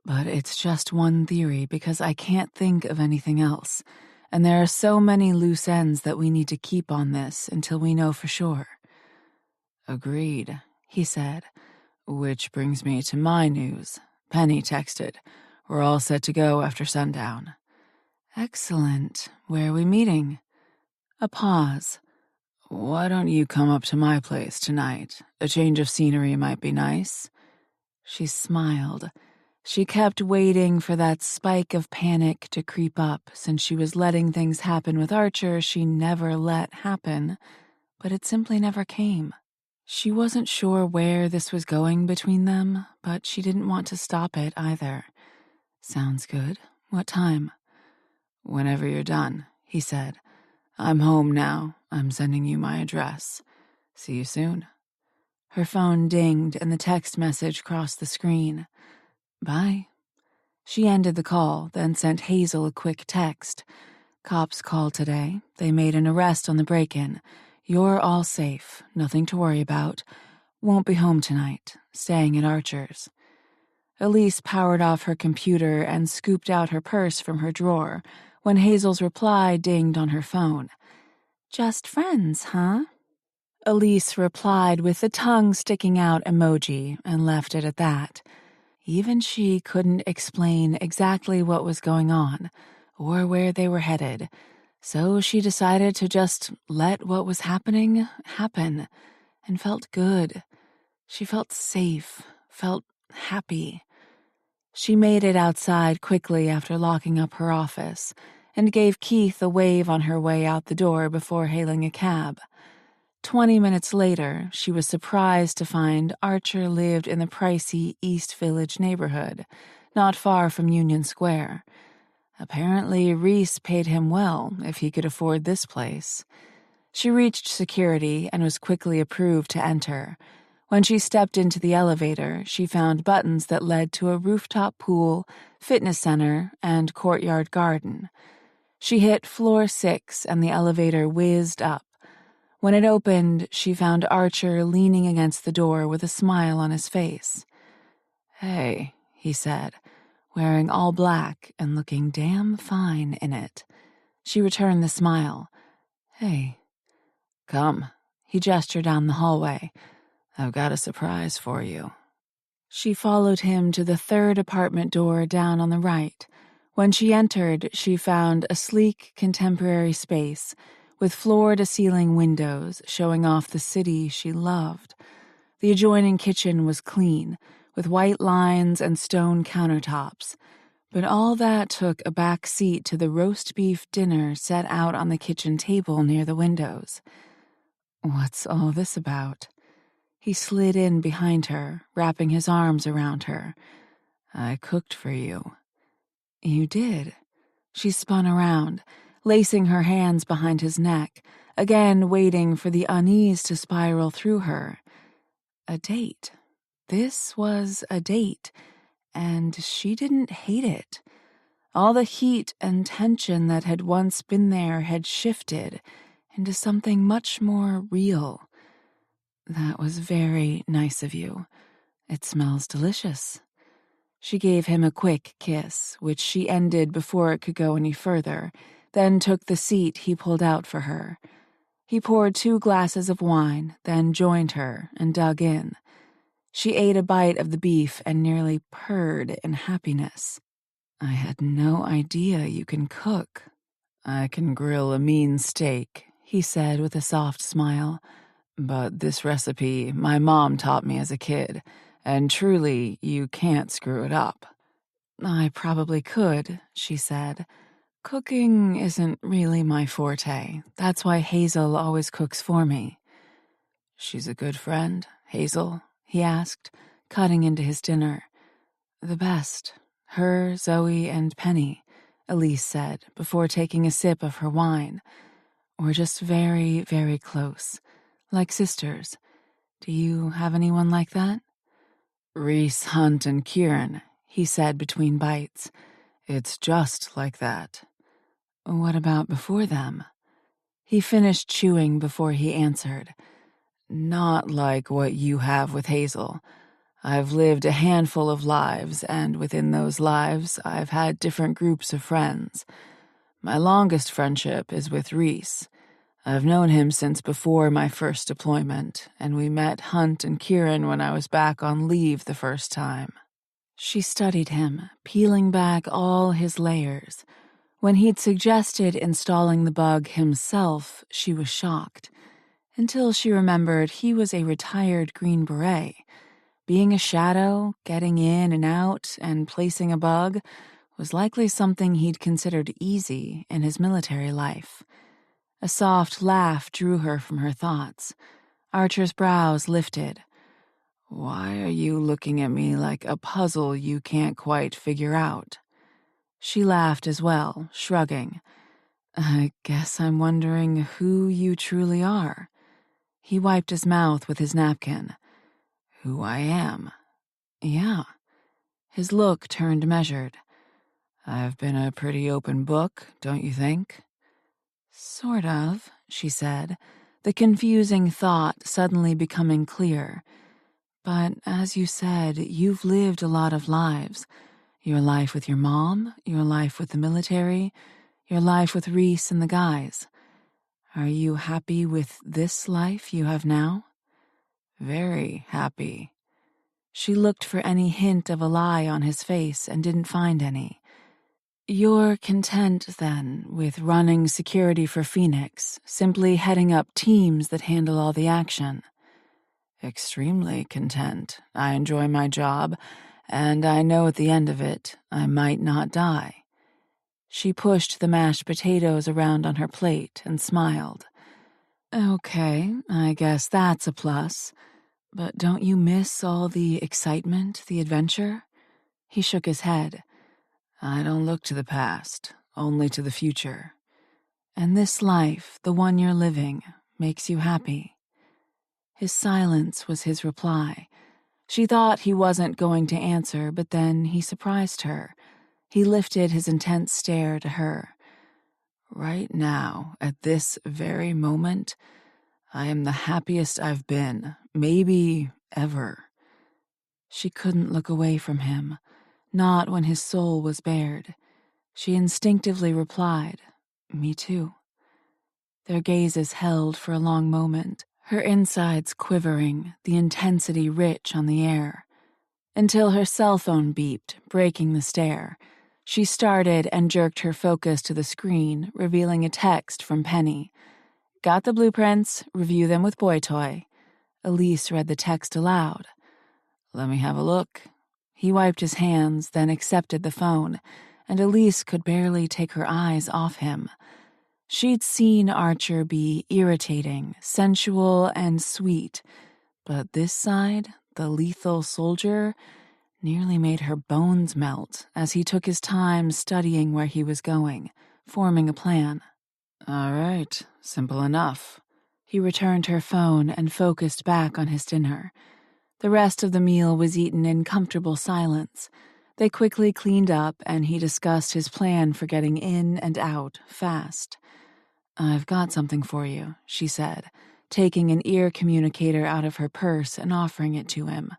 "But it's just one theory because I can't think of anything else, and there are so many loose ends that we need to keep on this until we know for sure." "Agreed," he said, "which brings me to my news." Penny texted. "We're all set to go after sundown." "Excellent. Where are we meeting?" A pause. "Why don't you come up to my place tonight? A change of scenery might be nice." She smiled. She kept waiting for that spike of panic to creep up since she was letting things happen with Archer she never let happen, but it simply never came. She wasn't sure where this was going between them, but she didn't want to stop it either. Sounds good. What time? Whenever you're done, he said. I'm home now. I'm sending you my address. See you soon. Her phone dinged and the text message crossed the screen. Bye. She ended the call, then sent Hazel a quick text. Cops called today. They made an arrest on the break-in. You're all safe. Nothing to worry about. Won't be home tonight. Staying at Archer's. Elise powered off her computer and scooped out her purse from her drawer when Hazel's reply dinged on her phone. Just friends, huh? Elise replied with the tongue sticking out emoji and left it at that. Even she couldn't explain exactly what was going on or where they were headed, so she decided to just let what was happening happen, and felt good. She felt safe, felt happy. She made it outside quickly after locking up her office and gave Keith a wave on her way out the door before hailing a cab. 20 minutes later, she was surprised to find Archer lived in the pricey East Village neighborhood, not far from Union Square. Apparently, Reese paid him well if he could afford this place. She reached security and was quickly approved to enter. When she stepped into the elevator, she found buttons that led to a rooftop pool, fitness center, and courtyard garden. She hit floor 6 and the elevator whizzed up. When it opened, she found Archer leaning against the door with a smile on his face. Hey, he said, wearing all black and looking damn fine in it. She returned the smile. Hey. Come. He gestured down the hallway. I've got a surprise for you. She followed him to the 3rd apartment door down on the right. When she entered, she found a sleek, contemporary space with floor-to-ceiling windows showing off the city she loved. The adjoining kitchen was clean, with white lines and stone countertops, but all that took a back seat to the roast beef dinner set out on the kitchen table near the windows. What's all this about? He slid in behind her, wrapping his arms around her. I cooked for you. You did. She spun around, lacing her hands behind his neck, again waiting for the unease to spiral through her. A date. This was a date, and she didn't hate it. All the heat and tension that had once been there had shifted into something much more real. That was very nice of you. It smells delicious. She gave him a quick kiss, which she ended before it could go any further, then took the seat he pulled out for her. He poured 2 glasses of wine, then joined her and dug in. She ate a bite of the beef and nearly purred in happiness. I had no idea you can cook. I can grill a mean steak, he said with a soft smile. But this recipe my mom taught me as a kid, and truly you can't screw it up. I probably could, she said. Cooking isn't really my forte. That's why Hazel always cooks for me. She's a good friend, Hazel? He asked, cutting into his dinner. The best. Her, Zoe, and Penny, Elise said, before taking a sip of her wine. We're just very, very close. Like sisters. Do you have anyone like that? Reese, Hunt, and Kieran, he said between bites. It's just like that. What about before them? He finished chewing before he answered. Not like what you have with Hazel. I've lived a handful of lives, and within those lives, I've had different groups of friends. My longest friendship is with Reese. I've known him since before my first deployment, and we met Hunt and Kieran when I was back on leave the first time. She studied him, peeling back all his layers. When he'd suggested installing the bug himself, she was shocked, until she remembered he was a retired Green Beret. Being a shadow, getting in and out, and placing a bug was likely something he'd considered easy in his military life. A soft laugh drew her from her thoughts. Archer's brows lifted. Why are you looking at me like a puzzle you can't quite figure out? She laughed as well, shrugging. I guess I'm wondering who you truly are. He wiped his mouth with his napkin. Who I am. Yeah. His look turned measured. I've been a pretty open book, don't you think? Sort of, she said, the confusing thought suddenly becoming clear. But as you said, you've lived a lot of lives. Your life with your mom, your life with the military, your life with Reese and the guys. Are you happy with this life you have now? Very happy. She looked for any hint of a lie on his face and didn't find any. You're content, then, with running security for Phoenix, simply heading up teams that handle all the action? Extremely content. I enjoy my job, and I know at the end of it, I might not die. She pushed the mashed potatoes around on her plate and smiled. Okay, I guess that's a plus. But don't you miss all the excitement, the adventure? He shook his head. I don't look to the past, only to the future. And this life, the one you're living, makes you happy. His silence was his reply. She thought he wasn't going to answer, but then he surprised her. He lifted his intense stare to her. Right now, at this very moment, I am the happiest I've been, maybe ever. She couldn't look away from him, not when his soul was bared. She instinctively replied, Me too. Their gazes held for a long moment, her insides quivering, the intensity rich on the air. Until her cell phone beeped, breaking the stare. She started and jerked her focus to the screen, revealing a text from Penny. Got the blueprints, review them with Boy Toy. Elise read the text aloud. Let me have a look. He wiped his hands, then accepted the phone, and Elise could barely take her eyes off him. She'd seen Archer be irritating, sensual, and sweet, but this side, the lethal soldier, nearly made her bones melt as he took his time studying where he was going, forming a plan. All right, simple enough. He returned her phone and focused back on his dinner. The rest of the meal was eaten in comfortable silence. They quickly cleaned up, and he discussed his plan for getting in and out fast. I've got something for you, she said, taking an ear communicator out of her purse and offering it to him.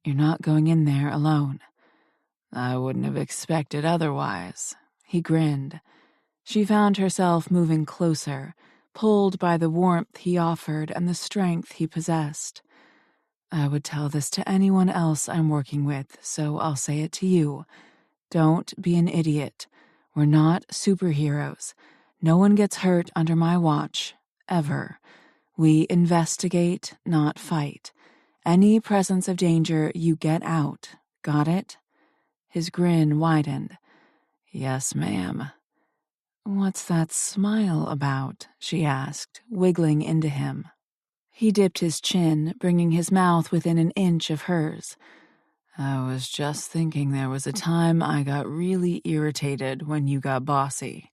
You're not going in there alone. I wouldn't have expected otherwise. He grinned. She found herself moving closer, pulled by the warmth he offered and the strength he possessed. I would tell this to anyone else I'm working with, so I'll say it to you. Don't be an idiot. We're not superheroes. No one gets hurt under my watch, ever. We investigate, not fight. Any presence of danger, you get out. Got it? His grin widened. Yes, ma'am. What's that smile about? She asked, wiggling into him. He dipped his chin, bringing his mouth within an inch of hers. I was just thinking there was a time I got really irritated when you got bossy.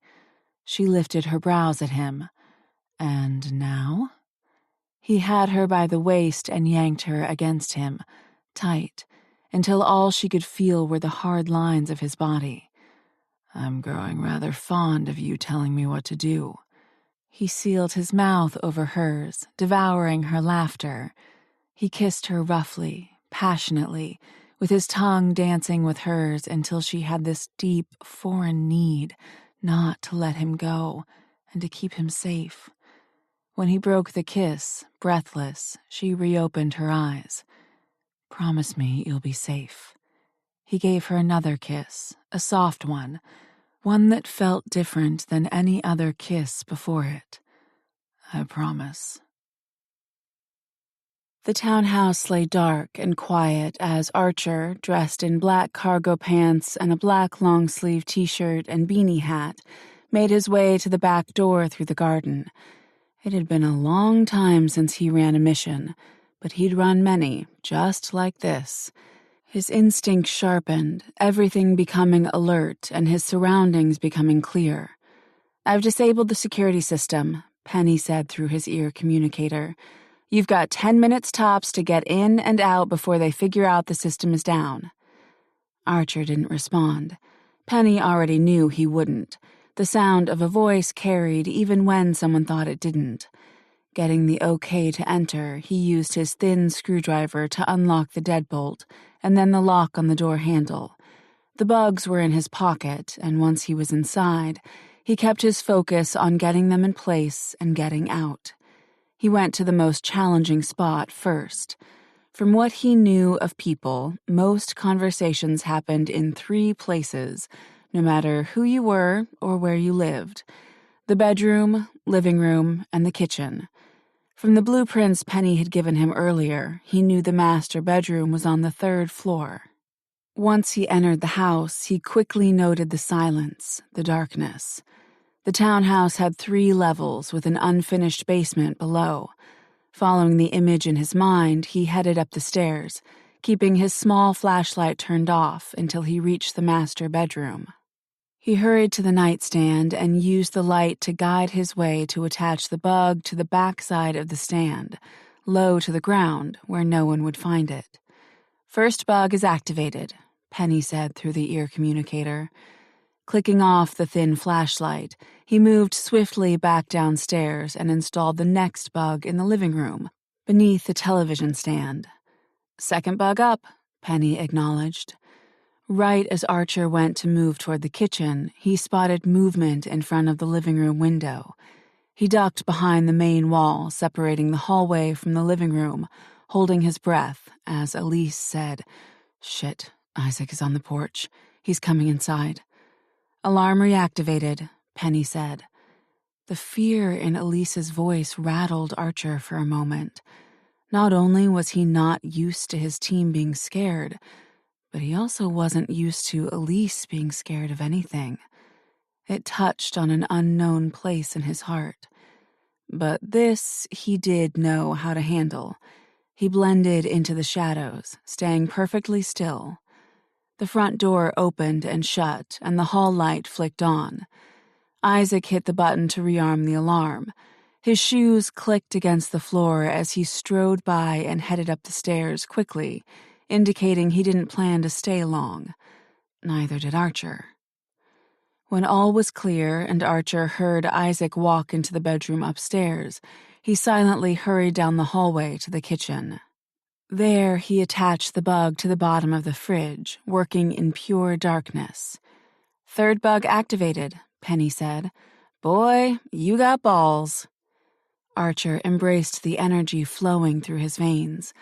She lifted her brows at him. And now? He had her by the waist and yanked her against him, tight, until all she could feel were the hard lines of his body. I'm growing rather fond of you telling me what to do. He sealed his mouth over hers, devouring her laughter. He kissed her roughly, passionately, with his tongue dancing with hers until she had this deep, foreign need not to let him go and to keep him safe. When he broke the kiss, breathless, she reopened her eyes. Promise me you'll be safe. He gave her another kiss, a soft one that felt different than any other kiss before it. I promise. The townhouse lay dark and quiet as Archer, dressed in black cargo pants and a black long-sleeve t-shirt and beanie hat, made his way to the back door through the garden. It had been a long time since he ran a mission, but he'd run many, just like this. His instinct sharpened, everything becoming alert and his surroundings becoming clear. "I've disabled the security system," Penny said through his ear communicator. "You've got 10 minutes tops to get in and out before they figure out the system is down." Archer didn't respond. Penny already knew he wouldn't. The sound of a voice carried even when someone thought it didn't. Getting the okay to enter, he used his thin screwdriver to unlock the deadbolt and then the lock on the door handle. The bugs were in his pocket, and once he was inside, he kept his focus on getting them in place and getting out. He went to the most challenging spot first. From what he knew of people, most conversations happened in 3 places, no matter who you were or where you lived: the bedroom, living room, and the kitchen. From the blueprints Penny had given him earlier, he knew the master bedroom was on the 3rd floor. Once he entered the house, he quickly noted the silence, the darkness. The townhouse had 3 levels with an unfinished basement below. Following the image in his mind, he headed up the stairs, keeping his small flashlight turned off until he reached the master bedroom. He hurried to the nightstand and used the light to guide his way to attach the bug to the backside of the stand, low to the ground where no one would find it. "First bug is activated," Penny said through the ear communicator. Clicking off the thin flashlight, he moved swiftly back downstairs and installed the next bug in the living room, beneath the television stand. "Second bug up," Penny acknowledged. Right as Archer went to move toward the kitchen, he spotted movement in front of the living room window. He ducked behind the main wall separating the hallway from the living room, holding his breath as Elise said, "Shit, Isaac is on the porch. He's coming inside." "Alarm reactivated," Penny said. The fear in Elise's voice rattled Archer for a moment. Not only was he not used to his team being scared, but he also wasn't used to Elise being scared of anything. It touched on an unknown place in his heart. But this he did know how to handle. He blended into the shadows, staying perfectly still. The front door opened and shut, and the hall light flicked on. Isaac hit the button to rearm the alarm. His shoes clicked against the floor as he strode by and headed up the stairs quickly, indicating he didn't plan to stay long. Neither did Archer. When all was clear and Archer heard Isaac walk into the bedroom upstairs, he silently hurried down the hallway to the kitchen. There, he attached the bug to the bottom of the fridge, working in pure darkness. "Third bug activated," Penny said. "Boy, you got balls." Archer embraced the energy flowing through his veins.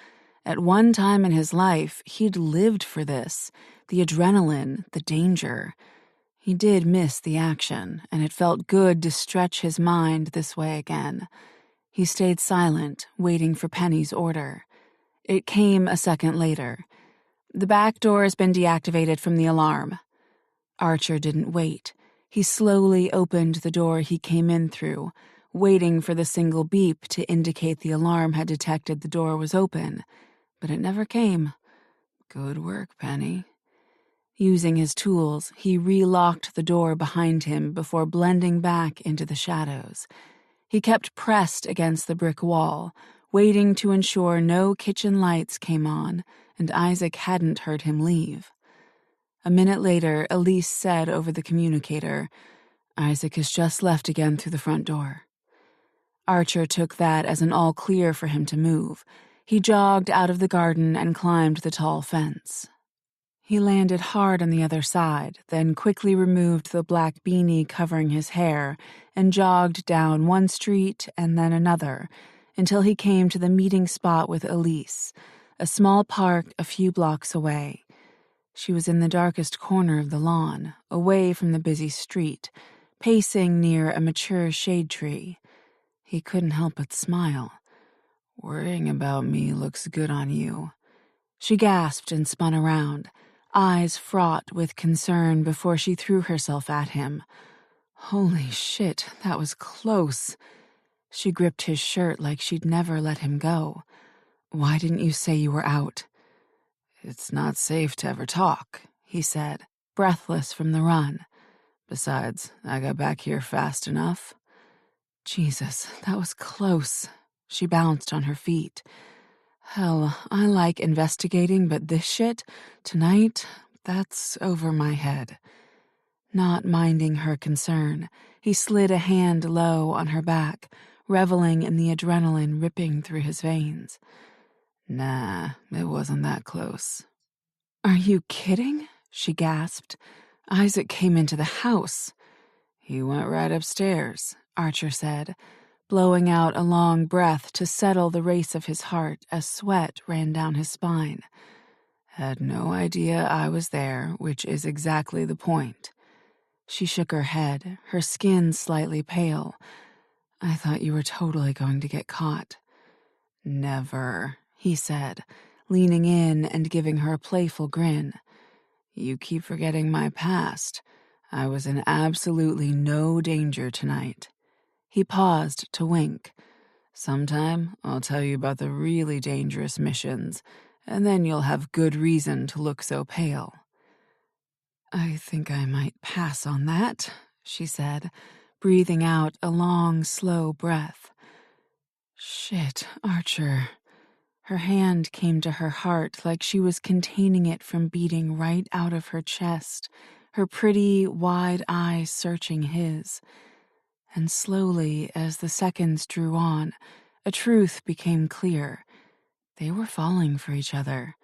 At one time in his life, he'd lived for this, the adrenaline, the danger. He did miss the action, and it felt good to stretch his mind this way again. He stayed silent, waiting for Penny's order. It came a second later. "The back door has been deactivated from the alarm." Archer didn't wait. He slowly opened the door he came in through, waiting for the single beep to indicate the alarm had detected the door was open. But it never came. "Good work, Penny." Using his tools, he re-locked the door behind him before blending back into the shadows. He kept pressed against the brick wall, waiting to ensure no kitchen lights came on and Isaac hadn't heard him leave. A minute later, Elise said over the communicator, "Isaac has just left again through the front door." Archer took that as an all clear for him to move. He jogged out of the garden and climbed the tall fence. He landed hard on the other side, then quickly removed the black beanie covering his hair and jogged down one street and then another until he came to the meeting spot with Elise, a small park a few blocks away. She was in the darkest corner of the lawn, away from the busy street, pacing near a mature shade tree. He couldn't help but smile. "Worrying about me looks good on you." She gasped and spun around, eyes fraught with concern before she threw herself at him. Holy shit, that was close. She gripped his shirt like she'd never let him go. "Why didn't you say you were out?" "It's not safe to ever talk," he said, breathless from the run. "Besides, I got back here fast enough." Jesus, that was close. She bounced on her feet. Hell, I like investigating, but this shit, tonight, that's over my head. Not minding her concern, he slid a hand low on her back, reveling in the adrenaline ripping through his veins. "Nah, it wasn't that close." "Are you kidding?" she gasped. "Isaac came into the house." "He went right upstairs," Archer said, blowing out a long breath to settle the race of his heart as sweat ran down his spine. "Had no idea I was there, which is exactly the point." She shook her head, her skin slightly pale. "I thought you were totally going to get caught." "Never," he said, leaning in and giving her a playful grin. "You keep forgetting my past. I was in absolutely no danger tonight." He paused to wink. "Sometime I'll tell you about the really dangerous missions, and then you'll have good reason to look so pale." "I think I might pass on that," she said, breathing out a long, slow breath. "Shit, Archer." Her hand came to her heart like she was containing it from beating right out of her chest, her pretty, wide eyes searching his. And slowly, as the seconds drew on, a truth became clear. They were falling for each other.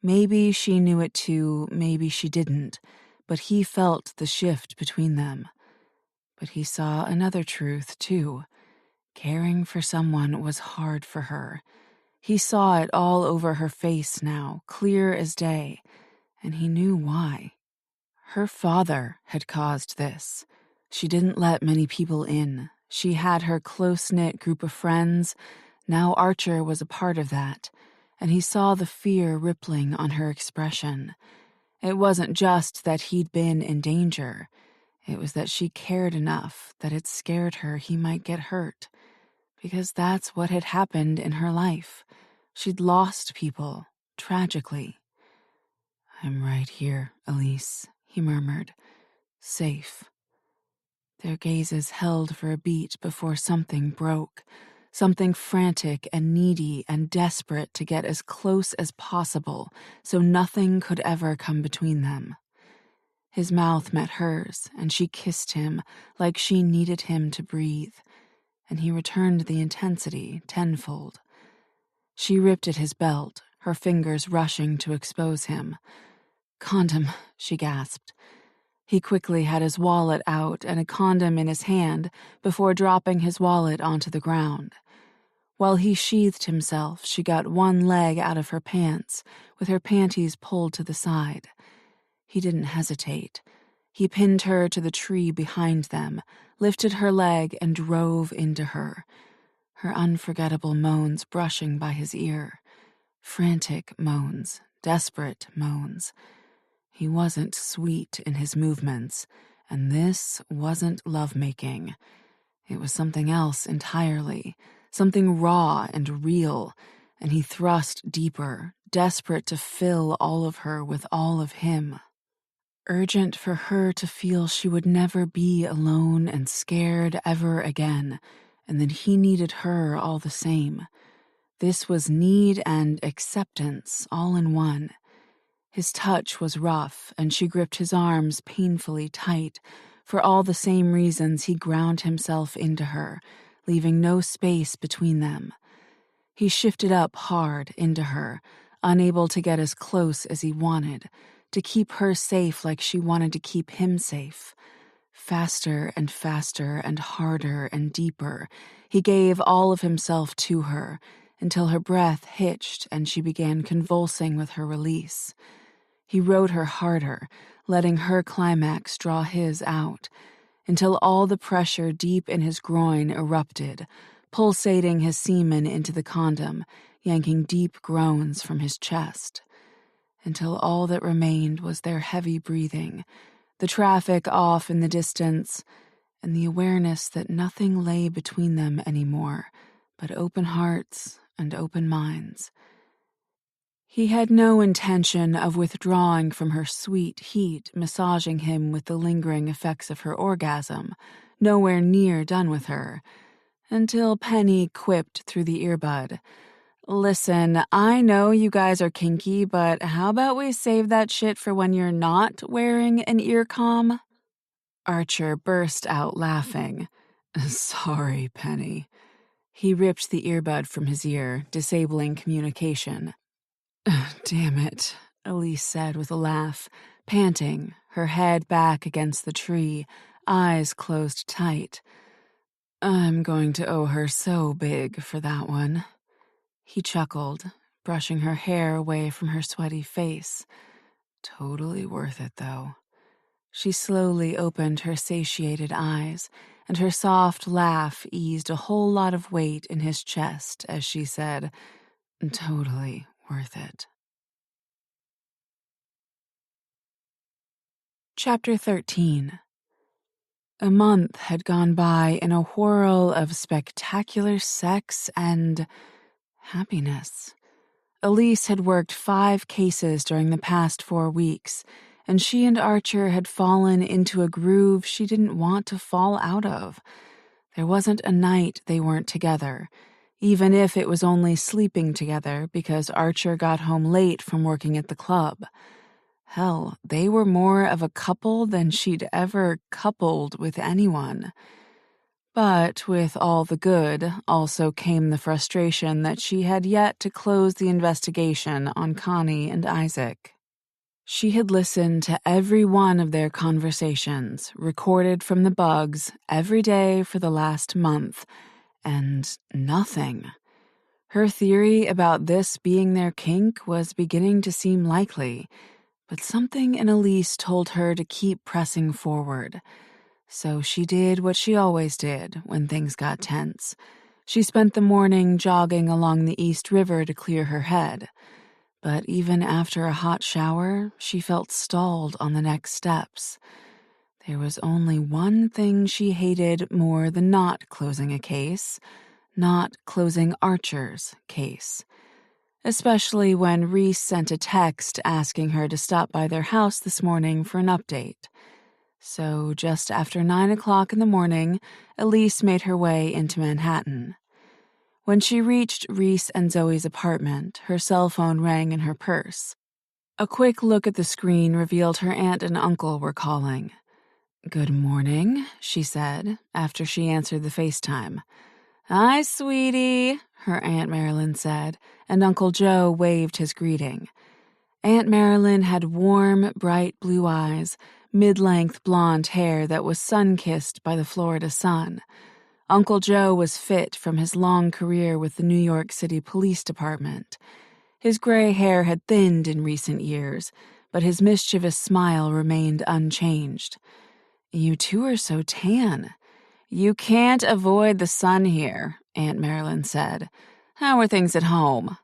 Maybe she knew it too, maybe she didn't, but he felt the shift between them. But he saw another truth, too. Caring for someone was hard for her. He saw it all over her face now, clear as day, and he knew why. Her father had caused this. She didn't let many people in. She had her close-knit group of friends. Now Archer was a part of that, and he saw the fear rippling on her expression. It wasn't just that he'd been in danger. It was that she cared enough that it scared her he might get hurt. Because that's what had happened in her life. She'd lost people, tragically. "I'm right here, Elise," he murmured. "Safe." Their gazes held for a beat before something broke, something frantic and needy and desperate to get as close as possible so nothing could ever come between them. His mouth met hers, and she kissed him like she needed him to breathe, and he returned the intensity tenfold. She ripped at his belt, her fingers rushing to expose him. "Condom," she gasped. He quickly had his wallet out and a condom in his hand before dropping his wallet onto the ground. While he sheathed himself, she got one leg out of her pants, with her panties pulled to the side. He didn't hesitate. He pinned her to the tree behind them, lifted her leg, and drove into her. Her unforgettable moans brushing by his ear. Frantic moans, desperate moans. He wasn't sweet in his movements, and this wasn't lovemaking. It was something else entirely, something raw and real, and he thrust deeper, desperate to fill all of her with all of him. Urgent for her to feel she would never be alone and scared ever again, and that he needed her all the same. This was need and acceptance all in one. His touch was rough, and she gripped his arms painfully tight, for all the same reasons he ground himself into her, leaving no space between them. He shifted up hard into her, unable to get as close as he wanted, to keep her safe like she wanted to keep him safe. Faster and faster and harder and deeper, he gave all of himself to her, until her breath hitched and she began convulsing with her release. He rode her harder, letting her climax draw his out, until all the pressure deep in his groin erupted, pulsating his semen into the condom, yanking deep groans from his chest. Until all that remained was their heavy breathing, the traffic off in the distance, and the awareness that nothing lay between them anymore but open hearts and open minds. He had no intention of withdrawing from her sweet heat, massaging him with the lingering effects of her orgasm, nowhere near done with her, until Penny quipped through the earbud, "Listen, I know you guys are kinky, but how about we save that shit for when you're not wearing an ear comm?" Archer burst out laughing. "Sorry, Penny." He ripped the earbud from his ear, disabling communication. "Damn it," Elise said with a laugh, panting, her head back against the tree, eyes closed tight. "I'm going to owe her so big for that one." He chuckled, brushing her hair away from her sweaty face. "Totally worth it, though." She slowly opened her satiated eyes, and her soft laugh eased a whole lot of weight in his chest as she said, "Totally worth it." Chapter 13. A month had gone by in a whirl of spectacular sex and happiness. Elise had worked 5 cases during the past 4 weeks, and she and Archer had fallen into a groove she didn't want to fall out of. There wasn't a night they weren't together, even if it was only sleeping together because Archer got home late from working at the club. Hell, they were more of a couple than she'd ever coupled with anyone. But with all the good also came the frustration that she had yet to close the investigation on Connie and Isaac. She had listened to every one of their conversations, recorded from the bugs, every day for the last month, and nothing. Her theory about this being their kink was beginning to seem likely, but something in Elise told her to keep pressing forward. So she did what she always did when things got tense. She spent the morning jogging along the East River to clear her head. But even after a hot shower, she felt stalled on the next steps. There was only one thing she hated more than not closing a case, not closing Archer's case. Especially when Reese sent a text asking her to stop by their house this morning for an update. So just after 9 o'clock in the morning, Elise made her way into Manhattan. When she reached Reese and Zoe's apartment, her cell phone rang in her purse. A quick look at the screen revealed her aunt and uncle were calling. "Good morning," she said, after she answered the FaceTime. "Hi, sweetie," her Aunt Marilyn said, and Uncle Joe waved his greeting. Aunt Marilyn had warm, bright blue eyes, mid-length blonde hair that was sun-kissed by the Florida sun. Uncle Joe was fit from his long career with the New York City Police Department. His gray hair had thinned in recent years, but his mischievous smile remained unchanged. "You two are so tan." "You can't avoid the sun here," Aunt Marilyn said. "How are things at home?"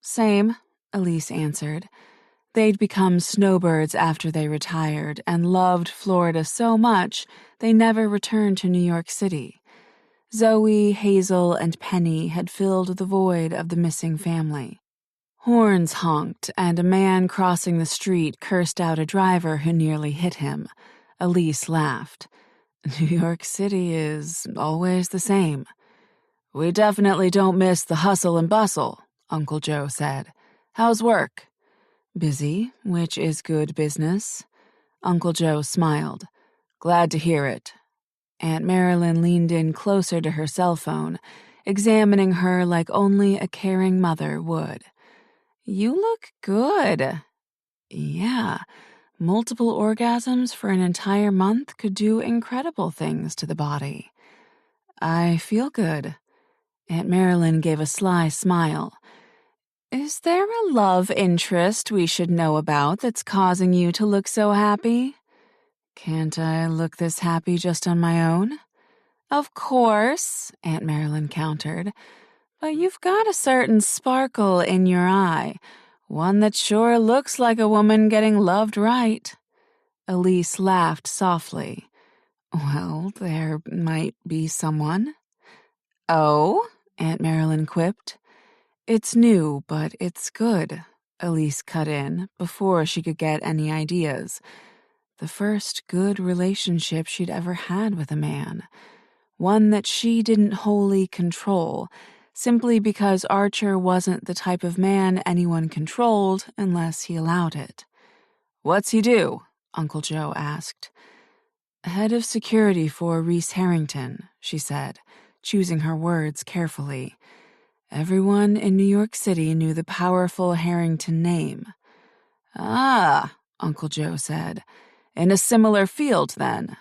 "Same," Elise answered. They'd become snowbirds after they retired and loved Florida so much they never returned to New York City. Zoe, Hazel, and Penny had filled the void of the missing family. Horns honked, and a man crossing the street cursed out a driver who nearly hit him. Elise laughed. "New York City is always the same." "We definitely don't miss the hustle and bustle," Uncle Joe said. "How's work?" "Busy, which is good business." Uncle Joe smiled. "Glad to hear it." Aunt Marilyn leaned in closer to her cell phone, examining her like only a caring mother would. "You look good." "Yeah, multiple orgasms for an entire month could do incredible things to the body." "I feel good." Aunt Marilyn gave a sly smile. "Is there a love interest we should know about that's causing you to look so happy?" "Can't I look this happy just on my own?" "Of course," Aunt Marilyn countered. "But you've got a certain sparkle in your eye, one that sure looks like a woman getting loved right." Elise laughed softly. Well, there might be someone. Oh, Aunt Marilyn quipped. It's new, but it's good, Elise cut in before she could get any ideas. The first good relationship she'd ever had with a man. One that she didn't wholly control, simply because Archer wasn't the type of man anyone controlled unless he allowed it. What's he do? Uncle Joe asked. Head of security for Reese Harrington, she said, choosing her words carefully. Everyone in New York City knew the powerful Harrington name. Ah, Uncle Joe said. In a similar field, then?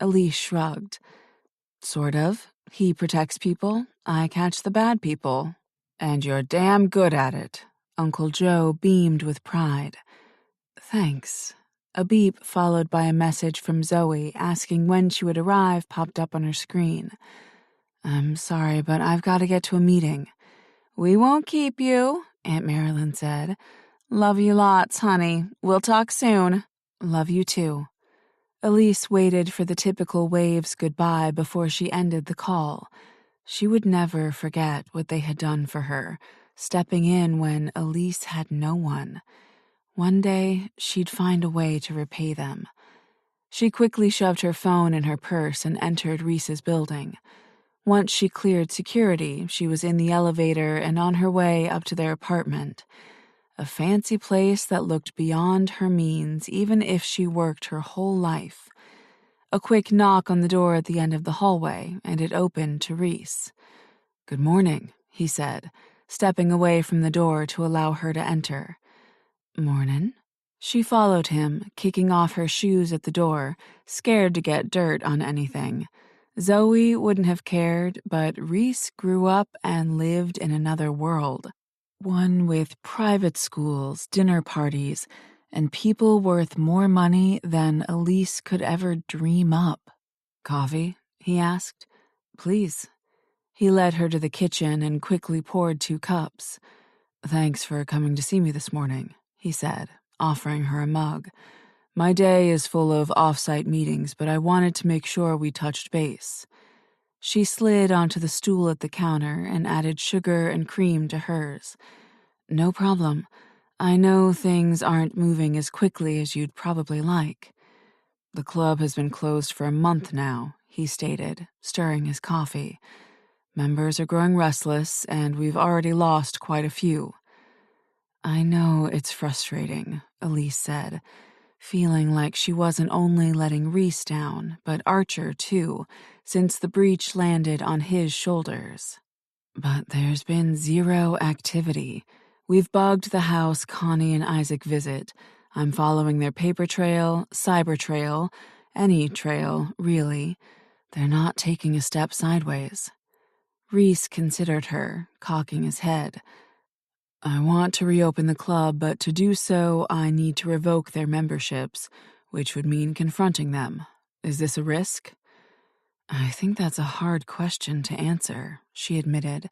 Elise shrugged. Sort of. He protects people, I catch the bad people. And you're damn good at it. Uncle Joe beamed with pride. Thanks. A beep followed by a message from Zoe asking when she would arrive popped up on her screen. I'm sorry, but I've got to get to a meeting. We won't keep you, Aunt Marilyn said. Love you lots, honey. We'll talk soon. Love you too. Elise waited for the typical waves goodbye before she ended the call. She would never forget what they had done for her, stepping in when Elise had no one. One day, she'd find a way to repay them. She quickly shoved her phone in her purse and entered Reese's building. Once she cleared security, she was in the elevator and on her way up to their apartment. A fancy place that looked beyond her means, even if she worked her whole life. A quick knock on the door at the end of the hallway, and it opened to Reese. Good morning, he said, stepping away from the door to allow her to enter. Mornin'. She followed him, kicking off her shoes at the door, scared to get dirt on anything. Zoe wouldn't have cared, but Reese grew up and lived in another world. One with private schools, dinner parties, and people worth more money than Elise could ever dream up. Coffee? He asked. Please. He led her to the kitchen and quickly poured 2 cups. Thanks for coming to see me this morning, he said, offering her a mug. My day is full of off-site meetings, but I wanted to make sure we touched base. She slid onto the stool at the counter and added sugar and cream to hers. No problem. I know things aren't moving as quickly as you'd probably like. The club has been closed for a month now, he stated, stirring his coffee. Members are growing restless, and we've already lost quite a few. I know it's frustrating, Elise said, feeling like she wasn't only letting Reese down, but Archer too, since the breach landed on his shoulders. But there's been 0 activity. We've bugged the house Connie and Isaac visit. I'm following their paper trail, cyber trail, any trail, really. They're not taking a step sideways. Reese considered her, cocking his head. I want to reopen the club, but to do so, I need to revoke their memberships, which would mean confronting them. Is this a risk? I think that's a hard question to answer, she admitted.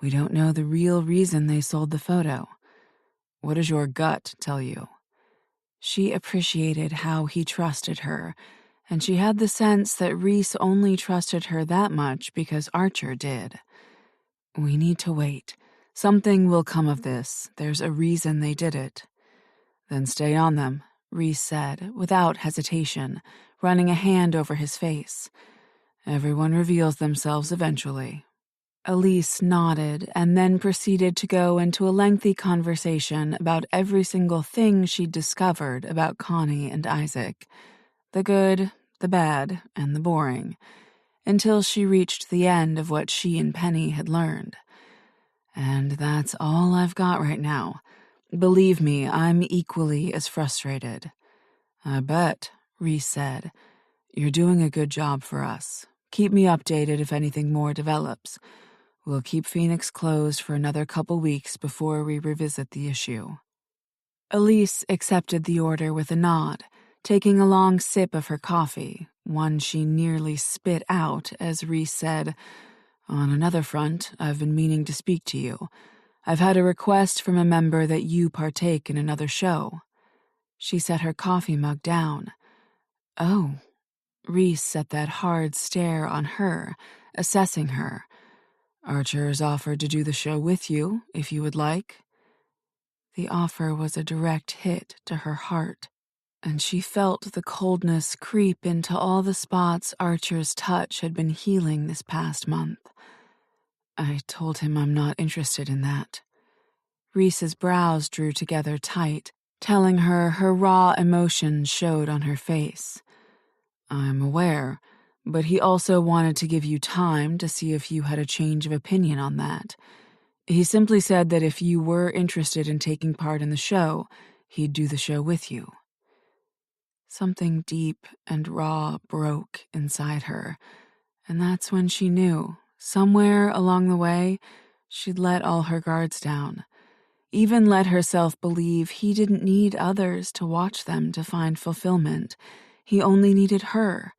We don't know the real reason they sold the photo. What does your gut tell you? She appreciated how he trusted her, and she had the sense that Reese only trusted her that much because Archer did. We need to wait. Something will come of this. There's a reason they did it. Then stay on them, Reese said, without hesitation, running a hand over his face. Everyone reveals themselves eventually. Elise nodded and then proceeded to go into a lengthy conversation about every single thing she'd discovered about Connie and Isaac. The good, the bad, and the boring, until she reached the end of what she and Penny had learned. And that's all I've got right now. Believe me, I'm equally as frustrated. I bet, Reese said. You're doing a good job for us. Keep me updated if anything more develops. We'll keep Phoenix closed for another couple weeks before we revisit the issue. Elise accepted the order with a nod, taking a long sip of her coffee, one she nearly spit out as Reese said, On another front, I've been meaning to speak to you. I've had a request from a member that you partake in another show. She set her coffee mug down. Oh. Reese set that hard stare on her, assessing her. Archer's offered to do the show with you, if you would like. The offer was a direct hit to her heart, and she felt the coldness creep into all the spots Archer's touch had been healing this past month. I told him I'm not interested in that. Reese's brows drew together tight, telling her her raw emotion showed on her face. I'm aware, but he also wanted to give you time to see if you had a change of opinion on that. He simply said that if you were interested in taking part in the show, he'd do the show with you. Something deep and raw broke inside her, and that's when she knew, somewhere along the way, she'd let all her guards down. Even let herself believe he didn't need others to watch them to find fulfillment. He only needed her.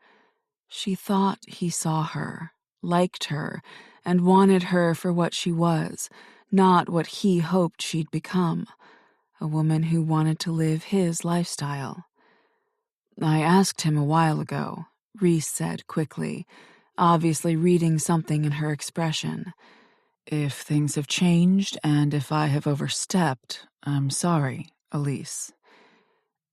She thought he saw her, liked her, and wanted her for what she was, not what he hoped she'd become, a woman who wanted to live his lifestyle. I asked him a while ago, Reese said quickly, obviously reading something in her expression. If things have changed and if I have overstepped, I'm sorry, Elise.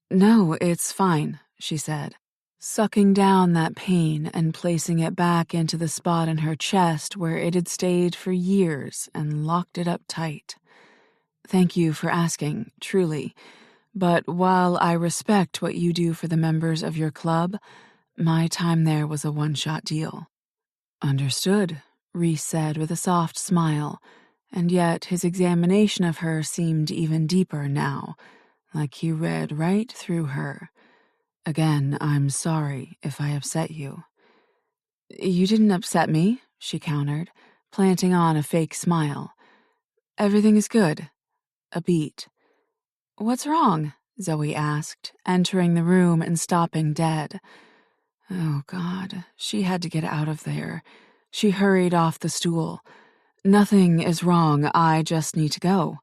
No, it's fine, she said, sucking down that pain and placing it back into the spot in her chest where it had stayed for years and locked it up tight. Thank you for asking, truly, but while I respect what you do for the members of your club, my time there was a one-shot deal. Understood, Reese said with a soft smile, and yet his examination of her seemed even deeper now, like he read right through her. Again, I'm sorry if I upset you. You didn't upset me, she countered, planting on a fake smile. Everything is good. A beat. What's wrong? Zoe asked, entering the room and stopping dead. Oh, God, she had to get out of there. She hurried off the stool. Nothing is wrong, I just need to go.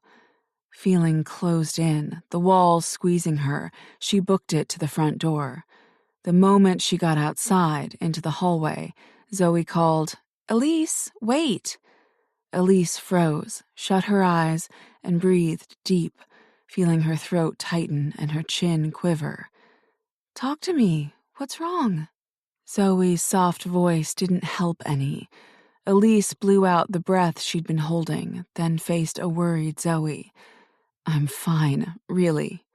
Feeling closed in, the walls squeezing her, she booked it to the front door. The moment she got outside, into the hallway, Zoe called, Elise, wait! Elise froze, shut her eyes, and breathed deep, feeling her throat tighten and her chin quiver. Talk to me. What's wrong? Zoe's soft voice didn't help any. Elise blew out the breath she'd been holding, then faced a worried Zoe. I'm fine, really.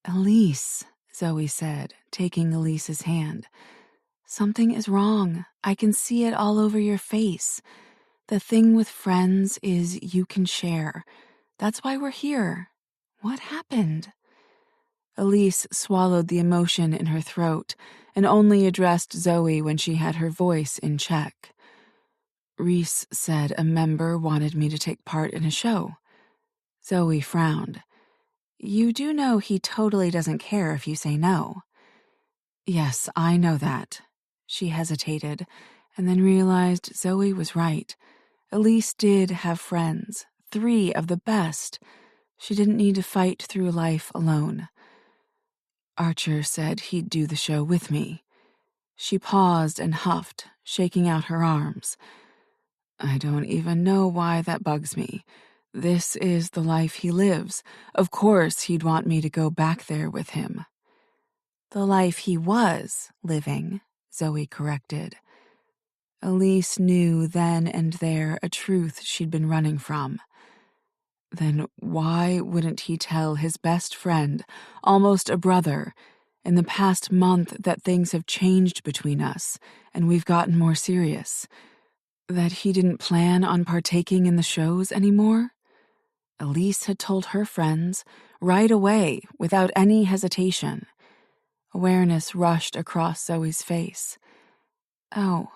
Elise, Zoe said, taking Elise's hand. Something is wrong. I can see it all over your face. The thing with friends is you can share. That's why we're here. What happened? Elise swallowed the emotion in her throat and only addressed Zoe when she had her voice in check. Reese said a member wanted me to take part in a show. Zoe frowned. You do know he totally doesn't care if you say no. Yes, I know that. She hesitated, and then realized Zoe was right. Elise did have friends, 3 of the best. She didn't need to fight through life alone. Archer said he'd do the show with me. She paused and huffed, shaking out her arms. I don't even know why that bugs me. This is the life he lives. Of course he'd want me to go back there with him. The life he was living, Zoe corrected. Elise knew then and there a truth she'd been running from. Then why wouldn't he tell his best friend, almost a brother, in the past month that things have changed between us and we've gotten more serious? That he didn't plan on partaking in the shows anymore? Elise had told her friends, right away, without any hesitation. Awareness rushed across Zoe's face. Oh.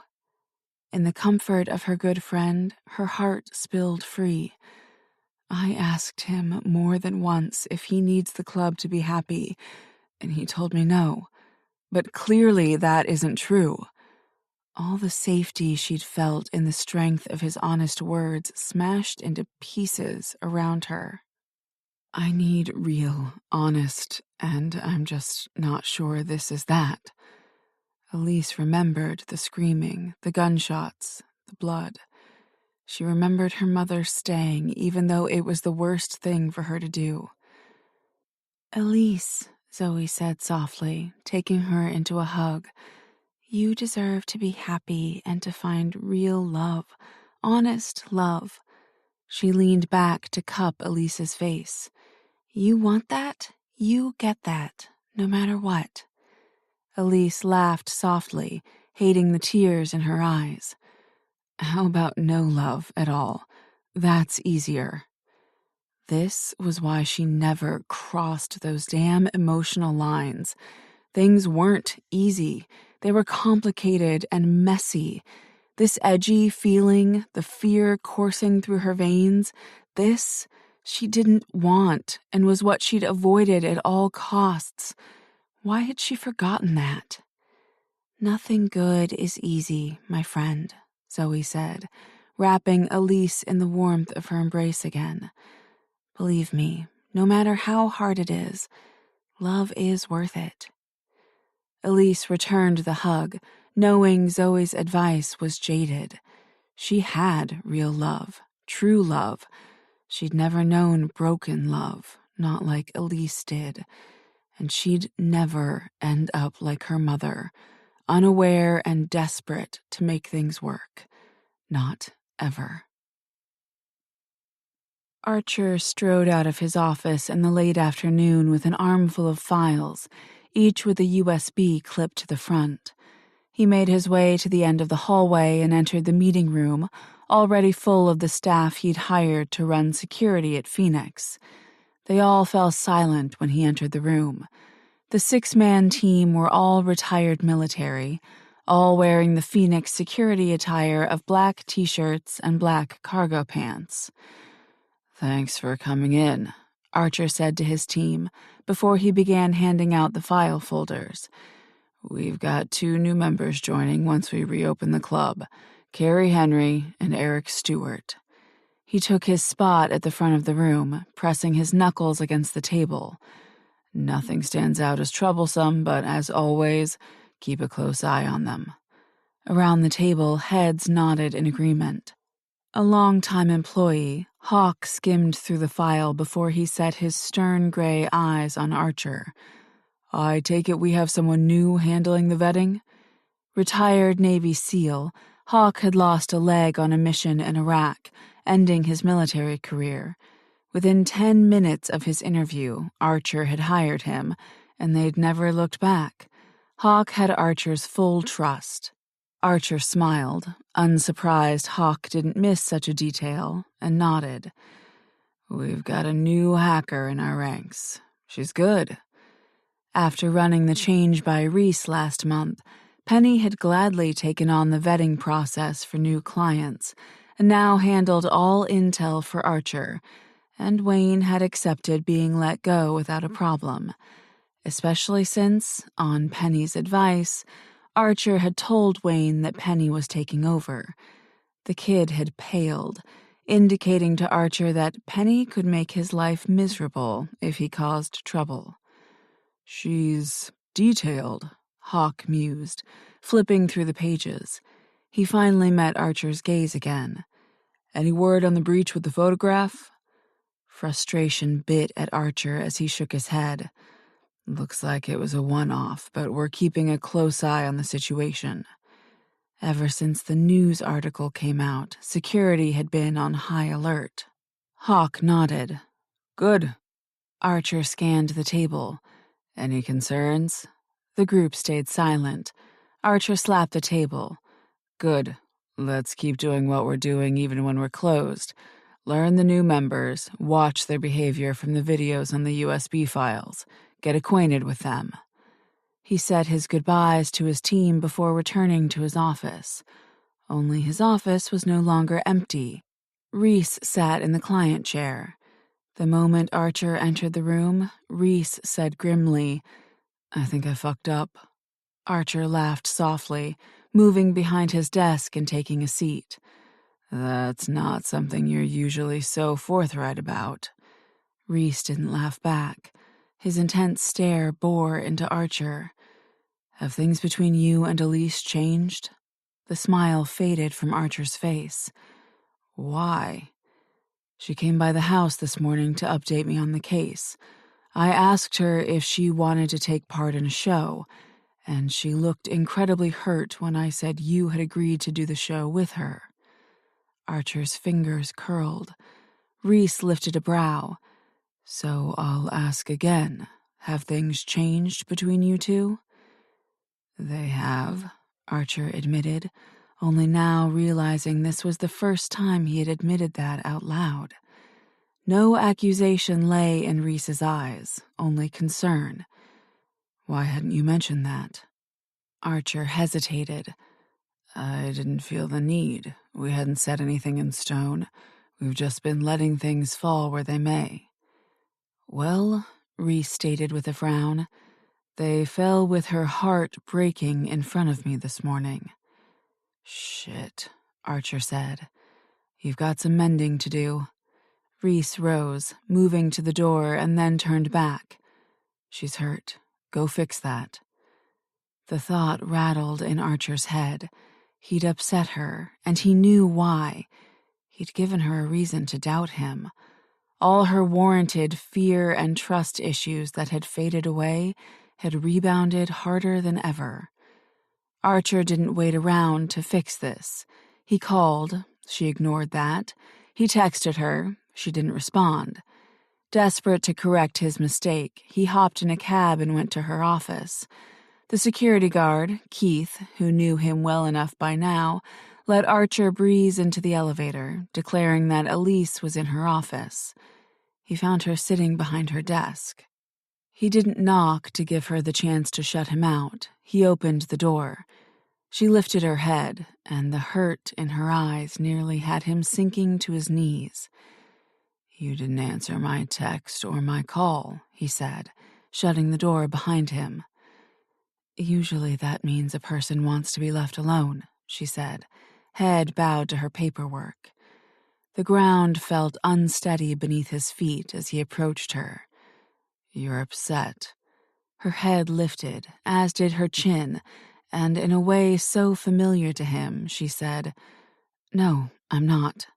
In the comfort of her good friend, her heart spilled free. I asked him more than once if he needs the club to be happy, and he told me no. But clearly that isn't true. All the safety she'd felt in the strength of his honest words smashed into pieces around her. I need real, honest, and I'm just not sure this is that. Elise remembered the screaming, the gunshots, the blood. She remembered her mother staying, even though it was the worst thing for her to do. "Elise," Zoe said softly, taking her into a hug, "you deserve to be happy and to find real love, honest love." She leaned back to cup Elise's face. "You want that? You get that, no matter what." Elise laughed softly, hating the tears in her eyes. "How about no love at all? That's easier." This was why she never crossed those damn emotional lines. Things weren't easy. They were complicated and messy. This edgy feeling, the fear coursing through her veins, this she didn't want and was what she'd avoided at all costs. Why had she forgotten that? "Nothing good is easy, my friend," Zoe said, wrapping Elise in the warmth of her embrace again. "Believe me, no matter how hard it is, love is worth it." Elise returned the hug, knowing Zoe's advice was jaded. She had real love, true love. She'd never known broken love, not like Elise did. And she'd never end up like her mother, unaware and desperate to make things work. Not ever. Archer strode out of his office in the late afternoon with an armful of files, each with a USB clipped to the front. He made his way to the end of the hallway and entered the meeting room, already full of the staff he'd hired to run security at Phoenix. They all fell silent when he entered the room. The 6-man team were all retired military, all wearing the Phoenix security attire of black t-shirts and black cargo pants. "Thanks for coming in," Archer said to his team before he began handing out the file folders. "We've got 2 new members joining once we reopen the club, Carrie Henry and Eric Stewart." He took his spot at the front of the room, pressing his knuckles against the table. "Nothing stands out as troublesome, but as always, keep a close eye on them." Around the table, heads nodded in agreement. A long-time employee, Hawk skimmed through the file before he set his stern gray eyes on Archer. "I take it we have someone new handling the vetting?" Retired Navy SEAL, Hawk had lost a leg on a mission in Iraq, ending his military career. Within 10 minutes of his interview, Archer had hired him, and they'd never looked back. Hawk had Archer's full trust. Archer smiled, unsurprised Hawk didn't miss such a detail, and nodded. "We've got a new hacker in our ranks. She's good." After running the change by Reese last month, Penny had gladly taken on the vetting process for new clients, and now handled all intel for Archer, and Wayne had accepted being let go without a problem, especially since, on Penny's advice, Archer had told Wayne that Penny was taking over. The kid had paled, indicating to Archer that Penny could make his life miserable if he caused trouble. "She's detailed," Hawk mused, flipping through the pages. He finally met Archer's gaze again. "Any word on the breach with the photograph?" Frustration bit at Archer as he shook his head. "Looks like it was a one-off, but we're keeping a close eye on the situation." Ever since the news article came out, security had been on high alert. Hawk nodded. "Good." Archer scanned the table. "Any concerns?" The group stayed silent. Archer slapped the table. "Good. Let's keep doing what we're doing even when we're closed. Learn the new members, watch their behavior from the videos on the USB files, get acquainted with them." He said his goodbyes to his team before returning to his office. Only his office was no longer empty. Reese sat in the client chair. The moment Archer entered the room, Reese said grimly, "I think I fucked up." Archer laughed softly, moving behind his desk and taking a seat. "That's not something you're usually so forthright about." Reese didn't laugh back. His intense stare bore into Archer. Have things between you and Elise changed? The smile faded from Archer's face. Why? She came by the house this morning to update me on the case. I asked her if she wanted to take part in a show, and she looked incredibly hurt when I said you had agreed to do the show with her. Archer's fingers curled. Reese lifted a brow. So I'll ask again. Have things changed between you two? They have, Archer admitted, only now realizing this was the first time he had admitted that out loud. No accusation lay in Reese's eyes, only concern. Why hadn't you mentioned that? Archer hesitated. I didn't feel the need. We hadn't set anything in stone. We've just been letting things fall where they may. Well, Reese stated with a frown, they fell with her heart breaking in front of me this morning. Shit, Archer said. You've got some mending to do. Reese rose, moving to the door, and then turned back. She's hurt. Go fix that. The thought rattled in Archer's head. He'd upset her, and he knew why. He'd given her a reason to doubt him. All her warranted fear and trust issues that had faded away had rebounded harder than ever. Archer didn't wait around to fix this. He called. She ignored that. He texted her. She didn't respond. Desperate to correct his mistake, he hopped in a cab and went to her office. The security guard, Keith, who knew him well enough by now, let Archer breeze into the elevator, declaring that Elise was in her office. He found her sitting behind her desk. He didn't knock to give her the chance to shut him out. He opened the door. She lifted her head, and the hurt in her eyes nearly had him sinking to his knees. You didn't answer my text or my call, he said, shutting the door behind him. Usually that means a person wants to be left alone, she said, head bowed to her paperwork. The ground felt unsteady beneath his feet as he approached her. You're upset. Her head lifted, as did her chin, and in a way so familiar to him, she said, No, I'm not.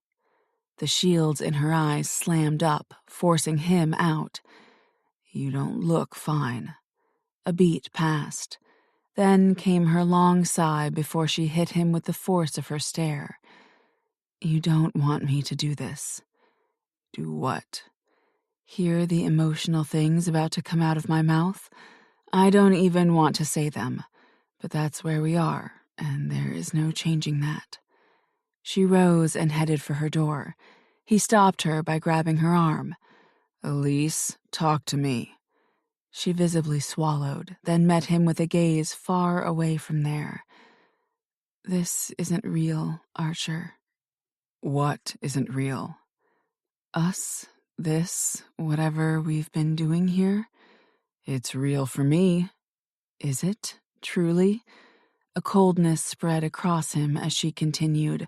The shields in her eyes slammed up, forcing him out. You don't look fine. A beat passed. Then came her long sigh before she hit him with the force of her stare. You don't want me to do this. Do what? Hear the emotional things about to come out of my mouth? I don't even want to say them, but that's where we are, and there is no changing that. She rose and headed for her door. He stopped her by grabbing her arm. Elise, talk to me. She visibly swallowed, then met him with a gaze far away from there. This isn't real, Archer. What isn't real? Us, this, whatever we've been doing here? It's real for me. Is it, truly? A coldness spread across him as she continued.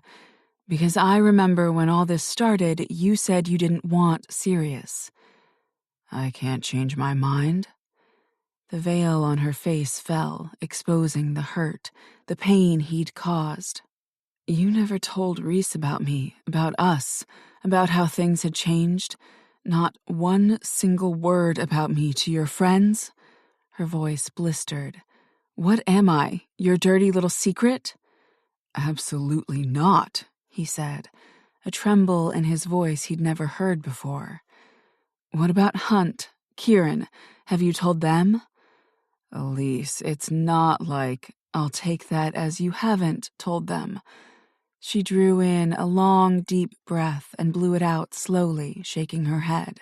Because I remember when all this started, you said you didn't want serious. I can't change my mind. The veil on her face fell, exposing the hurt, the pain he'd caused. You never told Reese about me, about us, about how things had changed. Not one single word about me to your friends? Her voice blistered. What am I, your dirty little secret? Absolutely not, he said, a tremble in his voice he'd never heard before. What about Hunt, Kieran? Have you told them? Elise, it's not like I'll take that as you haven't told them. She drew in a long, deep breath and blew it out slowly, shaking her head.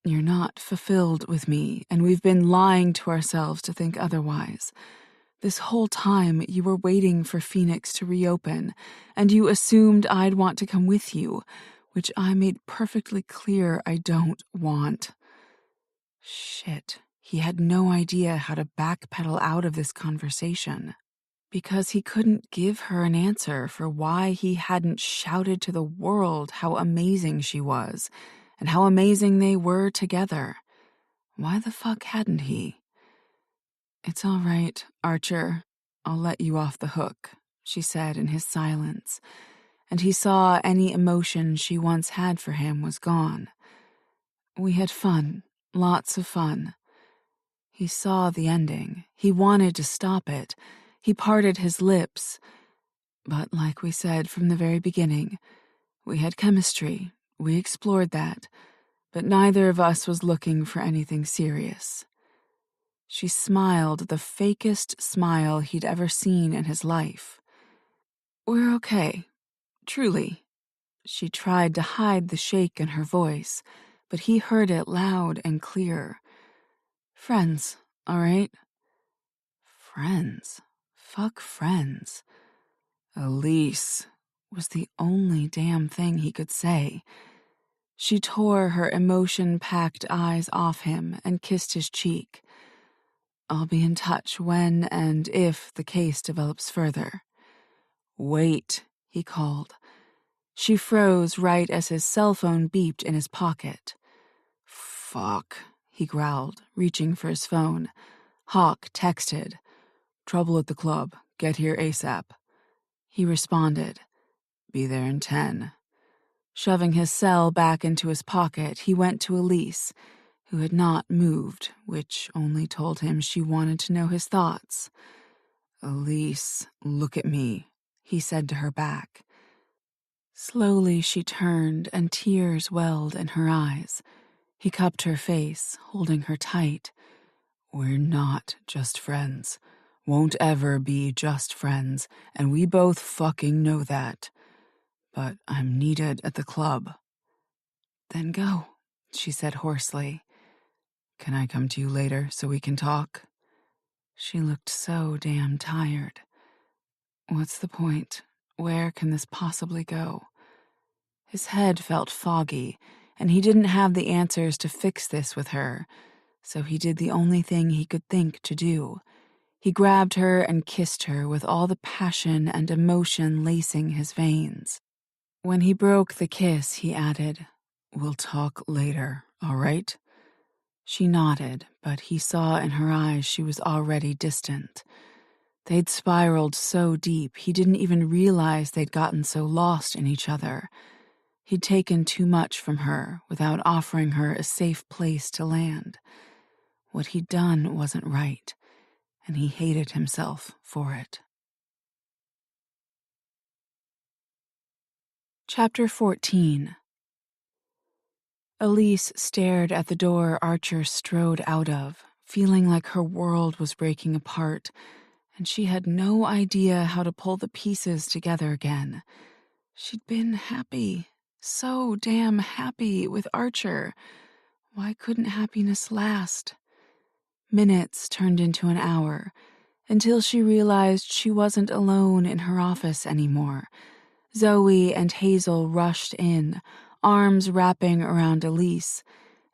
You're not fulfilled with me, and we've been lying to ourselves to think otherwise. This whole time you were waiting for Phoenix to reopen, and you assumed I'd want to come with you, which I made perfectly clear I don't want. Shit, he had no idea how to backpedal out of this conversation. Because he couldn't give her an answer for why he hadn't shouted to the world how amazing she was, and how amazing they were together. Why the fuck hadn't he? It's all right, Archer. I'll let you off the hook, she said in his silence, and he saw any emotion she once had for him was gone. We had fun, lots of fun. He saw the ending. He wanted to stop it. He parted his lips. But like we said from the very beginning, we had chemistry. We explored that. But neither of us was looking for anything serious. She smiled the fakest smile he'd ever seen in his life. We're okay. Truly. She tried to hide the shake in her voice, but he heard it loud and clear. Friends, all right? Friends? Fuck friends. Elise was the only damn thing he could say. She tore her emotion-packed eyes off him and kissed his cheek. I'll be in touch when and if the case develops further. Wait, he called. She froze right as his cell phone beeped in his pocket. Fuck, he growled, reaching for his phone. Hawk texted. Trouble at the club. Get here ASAP. He responded. Be there in 10. Shoving his cell back into his pocket, he went to Elise, who had not moved, which only told him she wanted to know his thoughts. Elise, look at me, he said to her back. Slowly she turned, and tears welled in her eyes. He cupped her face, holding her tight. We're not just friends. Won't ever be just friends, and we both fucking know that. But I'm needed at the club. Then go, she said hoarsely. Can I come to you later so we can talk? She looked so damn tired. What's the point? Where can this possibly go? His head felt foggy, and he didn't have the answers to fix this with her, so he did the only thing he could think to do. He grabbed her and kissed her with all the passion and emotion lacing his veins. When he broke the kiss, he added, We'll talk later, all right? She nodded, but he saw in her eyes she was already distant. They'd spiraled so deep, he didn't even realize they'd gotten so lost in each other. He'd taken too much from her without offering her a safe place to land. What he'd done wasn't right, and he hated himself for it. Chapter 14. Elise stared at the door Archer strode out of, feeling like her world was breaking apart, and she had no idea how to pull the pieces together again. She'd been happy, so damn happy with Archer. Why couldn't happiness last? Minutes turned into an hour, until she realized she wasn't alone in her office anymore. Zoe and Hazel rushed in, arms wrapping around Elise,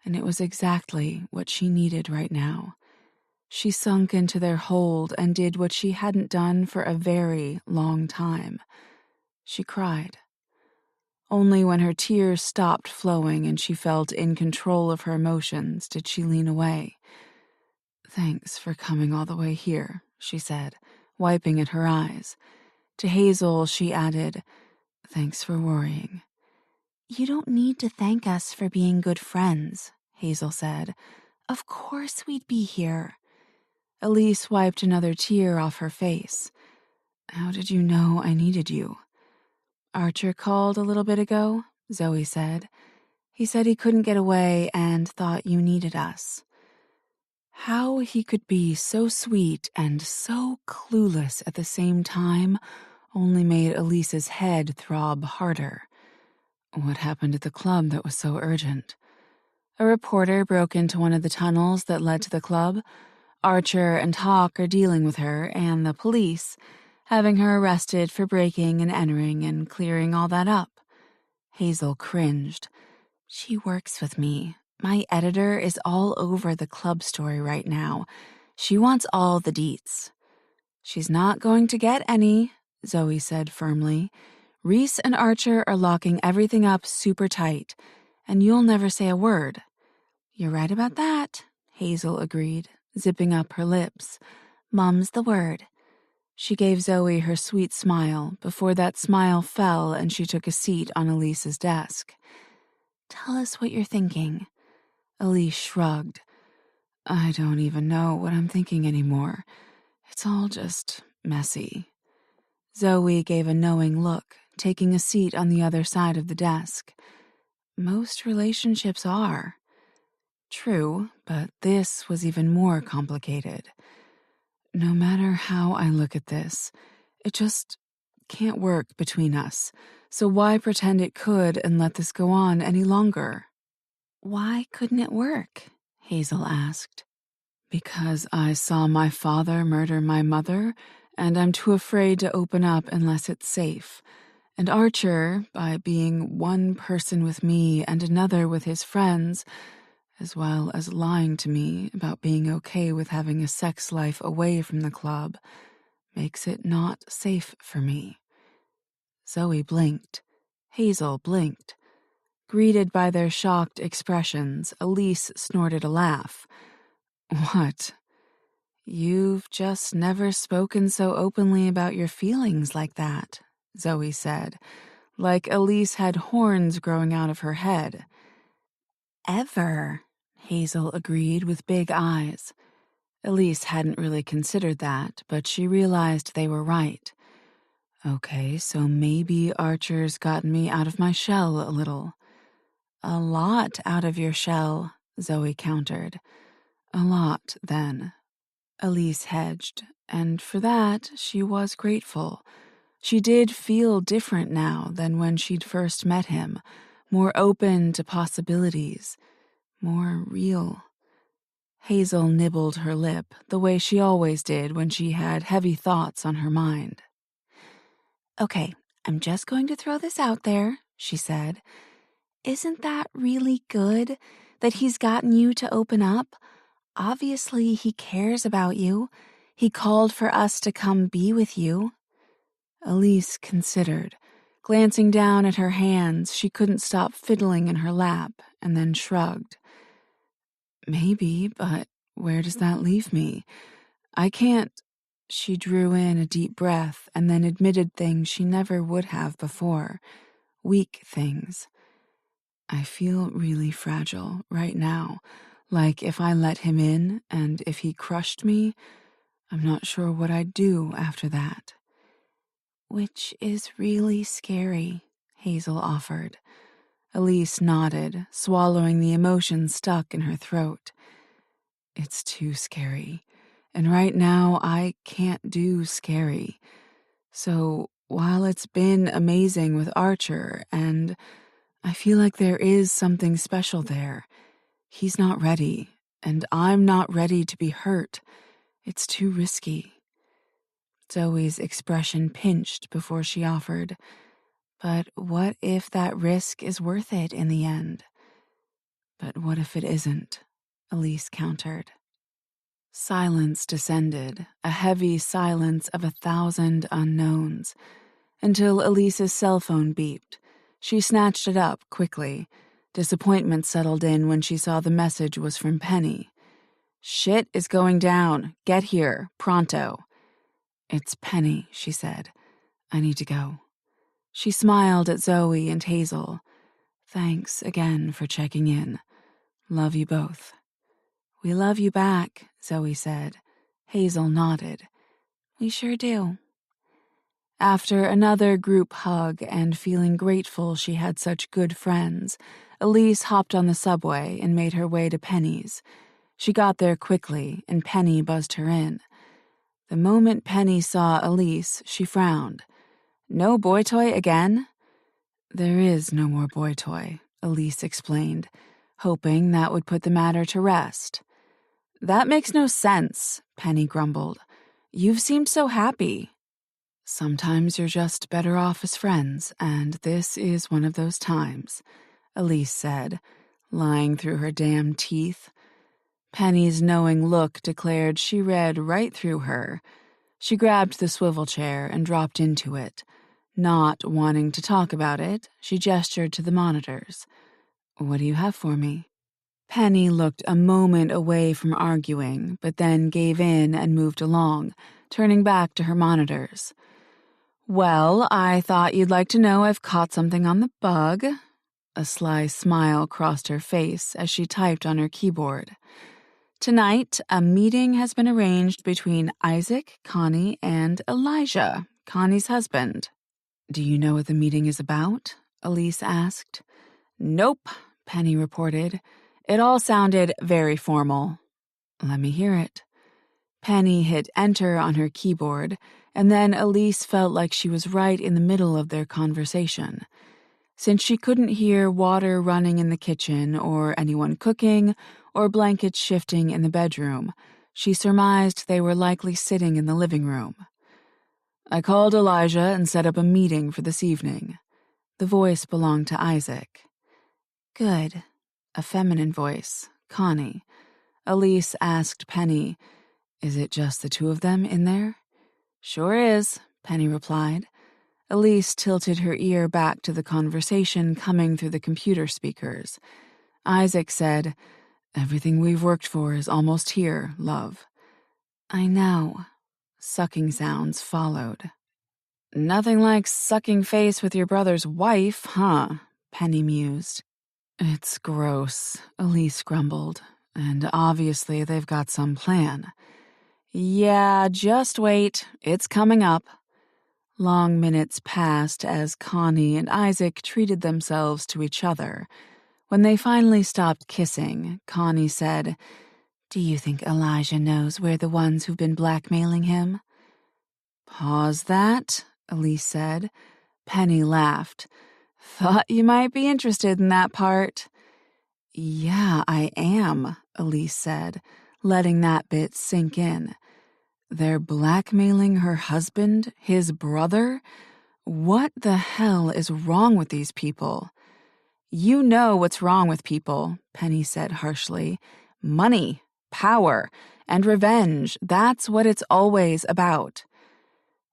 and it was exactly what she needed right now. She sunk into their hold and did what she hadn't done for a very long time. She cried. Only when her tears stopped flowing and she felt in control of her emotions did she lean away. Thanks for coming all the way here, she said, wiping at her eyes. To Hazel, she added, Thanks for worrying. You don't need to thank us for being good friends, Hazel said. Of course we'd be here. Elise wiped another tear off her face. How did you know I needed you? Archer called a little bit ago, Zoe said. He said he couldn't get away and thought you needed us. How he could be so sweet and so clueless at the same time only made Elise's head throb harder. What happened at the club that was so urgent? A reporter broke into one of the tunnels that led to the club. Archer and Hawk are dealing with her, and the police, having her arrested for breaking and entering and clearing all that up. Hazel cringed. She works with me. My editor is all over the club story right now. She wants all the deets. She's not going to get any, Zoe said firmly. Reese and Archer are locking everything up super tight, and you'll never say a word. You're right about that, Hazel agreed. zipping up her lips. "Mum's the word." She gave Zoe her sweet smile before that smile fell and she took a seat on Elise's desk. "Tell us what you're thinking." Elise shrugged. "I don't even know what I'm thinking anymore. It's all just messy." Zoe gave a knowing look, taking a seat on the other side of the desk. "Most relationships are." True, but this was even more complicated. "No matter how I look at this, it just can't work between us, so why pretend it could and let this go on any longer?" "Why couldn't it work?" Hazel asked. "Because I saw my father murder my mother, and I'm too afraid to open up unless it's safe. And Archer, by being one person with me and another with his friends, as well as lying to me about being okay with having a sex life away from the club, makes it not safe for me." Zoe blinked. Hazel blinked. Greeted by their shocked expressions, Elise snorted a laugh. "What? You've just never spoken so openly about your feelings like that," Zoe said, like Elise had horns growing out of her head. "Ever," Hazel agreed with big eyes. Elise hadn't really considered that, but she realized they were right. "Okay, so maybe Archer's gotten me out of my shell a little." "A lot out of your shell," Zoe countered. "A lot, then." Elise hedged, and for that she was grateful. She did feel different now than when she'd first met him, more open to possibilities, more real. Hazel nibbled her lip the way she always did when she had heavy thoughts on her mind. "Okay, I'm just going to throw this out there," she said. "Isn't that really good that he's gotten you to open up? Obviously, he cares about you. He called for us to come be with you." Elise considered. Glancing down at her hands, she couldn't stop fiddling in her lap, and then shrugged. "Maybe, but where does that leave me? I can't—" She drew in a deep breath and then admitted things she never would have before. Weak things. "I feel really fragile right now. Like if I let him in and if he crushed me, I'm not sure what I'd do after that." "Which is really scary," Hazel offered. Elise nodded, swallowing the emotion stuck in her throat. "It's too scary. And right now I can't do scary. So while it's been amazing with Archer, and I feel like there is something special there, he's not ready, and I'm not ready to be hurt. It's too risky." Zoe's expression pinched before she offered, "But what if that risk is worth it in the end?" "But what if it isn't?" Elise countered. Silence descended, a heavy silence of 1,000 unknowns, until Elise's cell phone beeped. She snatched it up quickly. Disappointment settled in when she saw the message was from Penny. "Shit is going down. Get here, pronto." "It's Penny," she said. "I need to go." She smiled at Zoe and Hazel. "Thanks again for checking in. Love you both." "We love you back," Zoe said. Hazel nodded. "We sure do." After another group hug and feeling grateful she had such good friends, Elise hopped on the subway and made her way to Penny's. She got there quickly, and Penny buzzed her in. The moment Penny saw Elise, she frowned. "No boy toy again?" "There is no more boy toy," Elise explained, hoping that would put the matter to rest. "That makes no sense," Penny grumbled. "You've seemed so happy." "Sometimes you're just better off as friends, and this is one of those times," Elise said, lying through her damn teeth. Penny's knowing look declared she read right through her. She grabbed the swivel chair and dropped into it. Not wanting to talk about it, she gestured to the monitors. "What do you have for me?" Penny looked a moment away from arguing, but then gave in and moved along, turning back to her monitors. "Well, I thought you'd like to know I've caught something on the bug." A sly smile crossed her face as she typed on her keyboard. "Tonight, a meeting has been arranged between Isaac, Connie, and Elijah, Connie's husband." "Do you know what the meeting is about?" Elise asked. "Nope," Penny reported. It all sounded very formal. "Let me hear it." Penny hit enter on her keyboard, and then Elise felt like she was right in the middle of their conversation. Since she couldn't hear water running in the kitchen or anyone cooking or blankets shifting in the bedroom, she surmised they were likely sitting in the living room. "I called Elijah and set up a meeting for this evening." The voice belonged to Isaac. "Good." A feminine voice, Connie. Elise asked Penny, "Is it just the two of them in there?" "Sure is," Penny replied. Elise tilted her ear back to the conversation coming through the computer speakers. Isaac said, "Everything we've worked for is almost here, love." "I know." Sucking sounds followed. "Nothing like sucking face with your brother's wife, huh?" Penny mused. "It's gross," Elise grumbled, "and obviously they've got some plan." "Yeah, just wait. It's coming up." Long minutes passed as Connie and Isaac treated themselves to each other. When they finally stopped kissing, Connie said, "Do you think Elijah knows we're the ones who've been blackmailing him?" "Pause that," Elise said. Penny laughed. "Thought you might be interested in that part." "Yeah, I am," Elise said, letting that bit sink in. They're blackmailing her husband, his brother? What the hell is wrong with these people? "You know what's wrong with people," Penny said harshly. "Money, power, and revenge. That's what it's always about."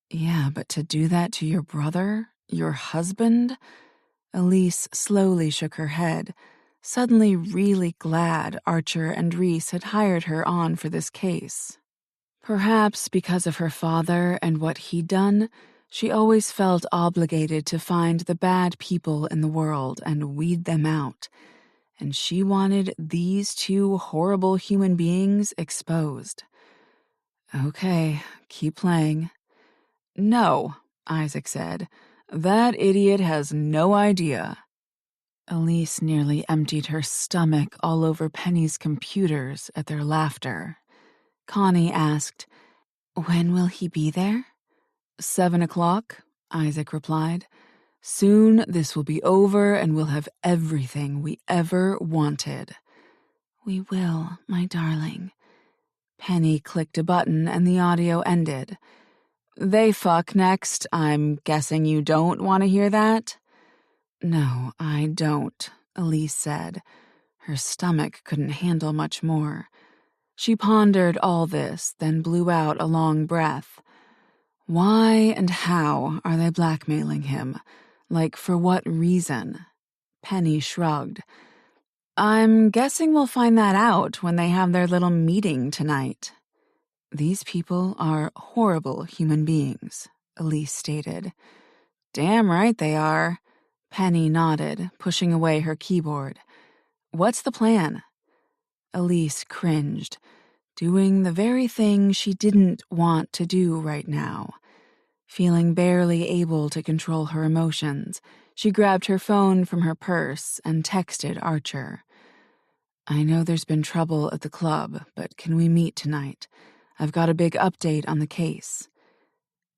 "Yeah, but to do that to your brother, your husband?" Elise slowly shook her head, suddenly really glad Archer and Reese had hired her on for this case. Perhaps because of her father and what he'd done, she always felt obligated to find the bad people in the world and weed them out. And she wanted these two horrible human beings exposed. "Okay, keep playing." "No," Isaac said. "That idiot has no idea." Elise nearly emptied her stomach all over Penny's computers at their laughter. Connie asked, "When will he be there?" 7 o'clock, Isaac replied. "Soon this will be over and we'll have everything we ever wanted." "We will, my darling." Penny clicked a button and the audio ended. "They fuck next. I'm guessing you don't want to hear that?" "No, I don't," Elise said. Her stomach couldn't handle much more. She pondered all this, then blew out a long breath. Why and how are they blackmailing him? Like, for what reason? Penny shrugged. "I'm guessing we'll find that out when they have their little meeting tonight." "These people are horrible human beings," Elise stated. "Damn right they are." Penny nodded, pushing away her keyboard. "What's the plan?" Elise cringed, doing the very thing she didn't want to do right now. Feeling barely able to control her emotions, she grabbed her phone from her purse and texted Archer. "I know there's been trouble at the club, but can we meet tonight? I've got a big update on the case."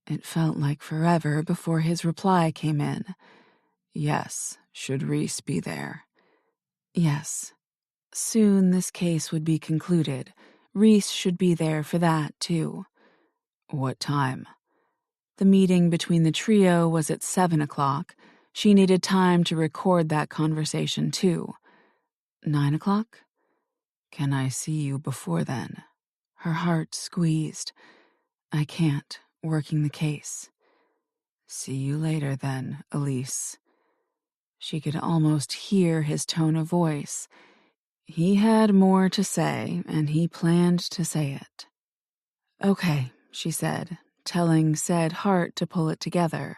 It felt like forever before his reply came in. "Yes, should Reese be there?" "Yes." Soon this case would be concluded. Reese should be there for that, too. "What time?" The meeting between the trio was at 7 o'clock. She needed time to record that conversation, too. 9 o'clock? "Can I see you before then?" Her heart squeezed. "I can't, working the case." "See you later then, Elise." She could almost hear his tone of voice. He had more to say, and he planned to say it. "Okay," she said, telling said heart to pull it together.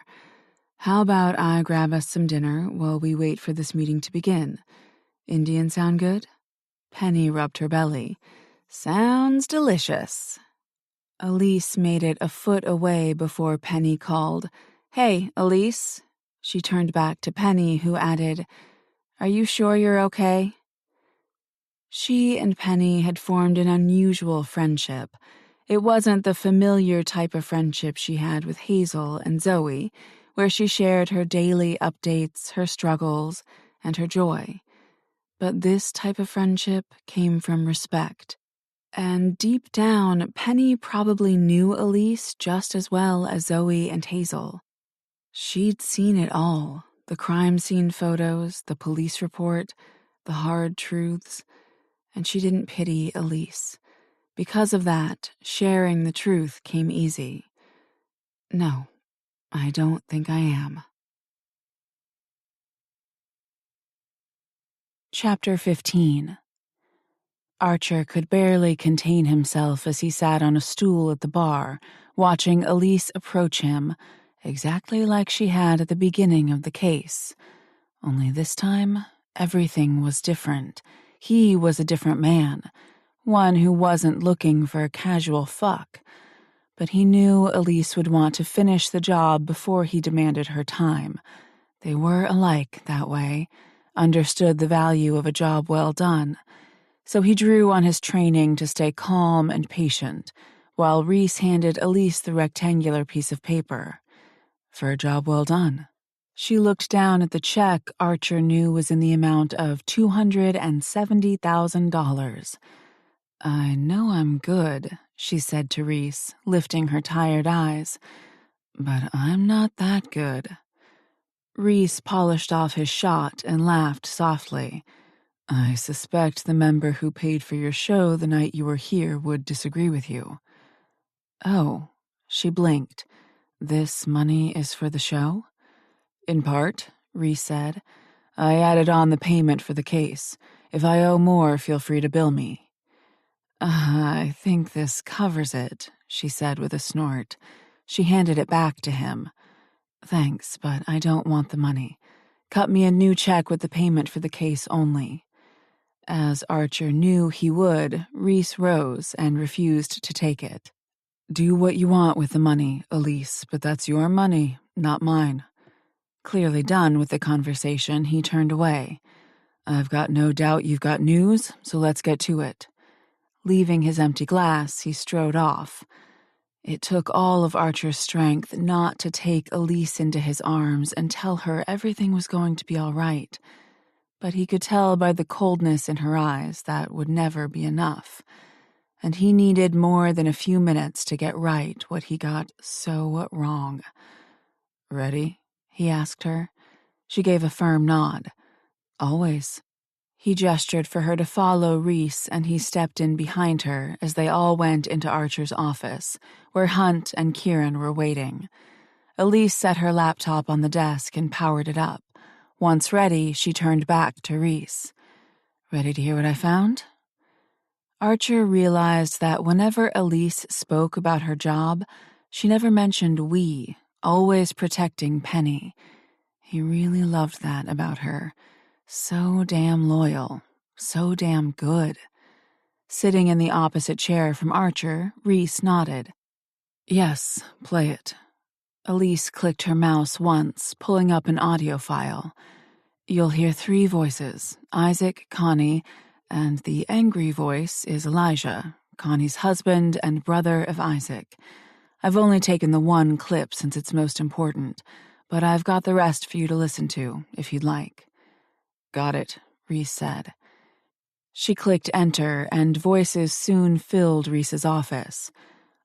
"How about I grab us some dinner while we wait for this meeting to begin? Indian sound good?" Penny rubbed her belly. "Sounds delicious." Elise made it a foot away before Penny called, "Hey, Elise." She turned back to Penny, who added, "Are you sure you're okay?" She and Penny had formed an unusual friendship. It wasn't the familiar type of friendship she had with Hazel and Zoe, where she shared her daily updates, her struggles, and her joy. But this type of friendship came from respect. And deep down, Penny probably knew Elise just as well as Zoe and Hazel. She'd seen it all, the crime scene photos, the police report, the hard truths, and she didn't pity Elise. Because of that, sharing the truth came easy. "No, I don't think I am." Chapter 15. Archer could barely contain himself as he sat on a stool at the bar, watching Elise approach him, exactly like she had at the beginning of the case. Only this time, everything was different. He was a different man, one who wasn't looking for a casual fuck. But he knew Elise would want to finish the job before he demanded her time. They were alike that way, understood the value of a job well done. So he drew on his training to stay calm and patient, while Reese handed Elise the rectangular piece of paper. For a job well done. She looked down at the check Archer knew was in the amount of $270,000. "I know I'm good," she said to Reese, lifting her tired eyes. "But I'm not that good." Reese polished off his shot and laughed softly. "I suspect the member who paid for your show the night you were here would disagree with you." "Oh," she blinked. "This money is for the show?" "In part," Reese said. "I added on the payment for the case. If I owe more, feel free to bill me." "I think this covers it," she said with a snort. She handed it back to him. "Thanks, but I don't want the money. Cut me a new check with the payment for the case only." As Archer knew he would, Reese rose and refused to take it. "Do what you want with the money, Elise, but that's your money, not mine." Clearly done with the conversation, he turned away. "I've got no doubt you've got news, so let's get to it." Leaving his empty glass, he strode off. It took all of Archer's strength not to take Elise into his arms and tell her everything was going to be all right. But he could tell by the coldness in her eyes that would never be enough. And he needed more than a few minutes to get right what he got so wrong. "Ready?" he asked her. She gave a firm nod. "Always." He gestured for her to follow Reese, and he stepped in behind her as they all went into Archer's office, where Hunt and Kieran were waiting. Elise set her laptop on the desk and powered it up. Once ready, she turned back to Reese. "Ready to hear what I found?" Archer realized that whenever Elise spoke about her job, she never mentioned we, always protecting Penny. He really loved that about her. So damn loyal. So damn good. Sitting in the opposite chair from Archer, Reese nodded. "Yes, play it." Elise clicked her mouse once, pulling up an audio file. "You'll hear 3 voices, Isaac, Connie, and the angry voice is Elijah, Connie's husband and brother of Isaac. I've only taken the 1 clip since it's most important, but I've got the rest for you to listen to, if you'd like." "Got it," Reese said. She clicked enter, and voices soon filled Reese's office.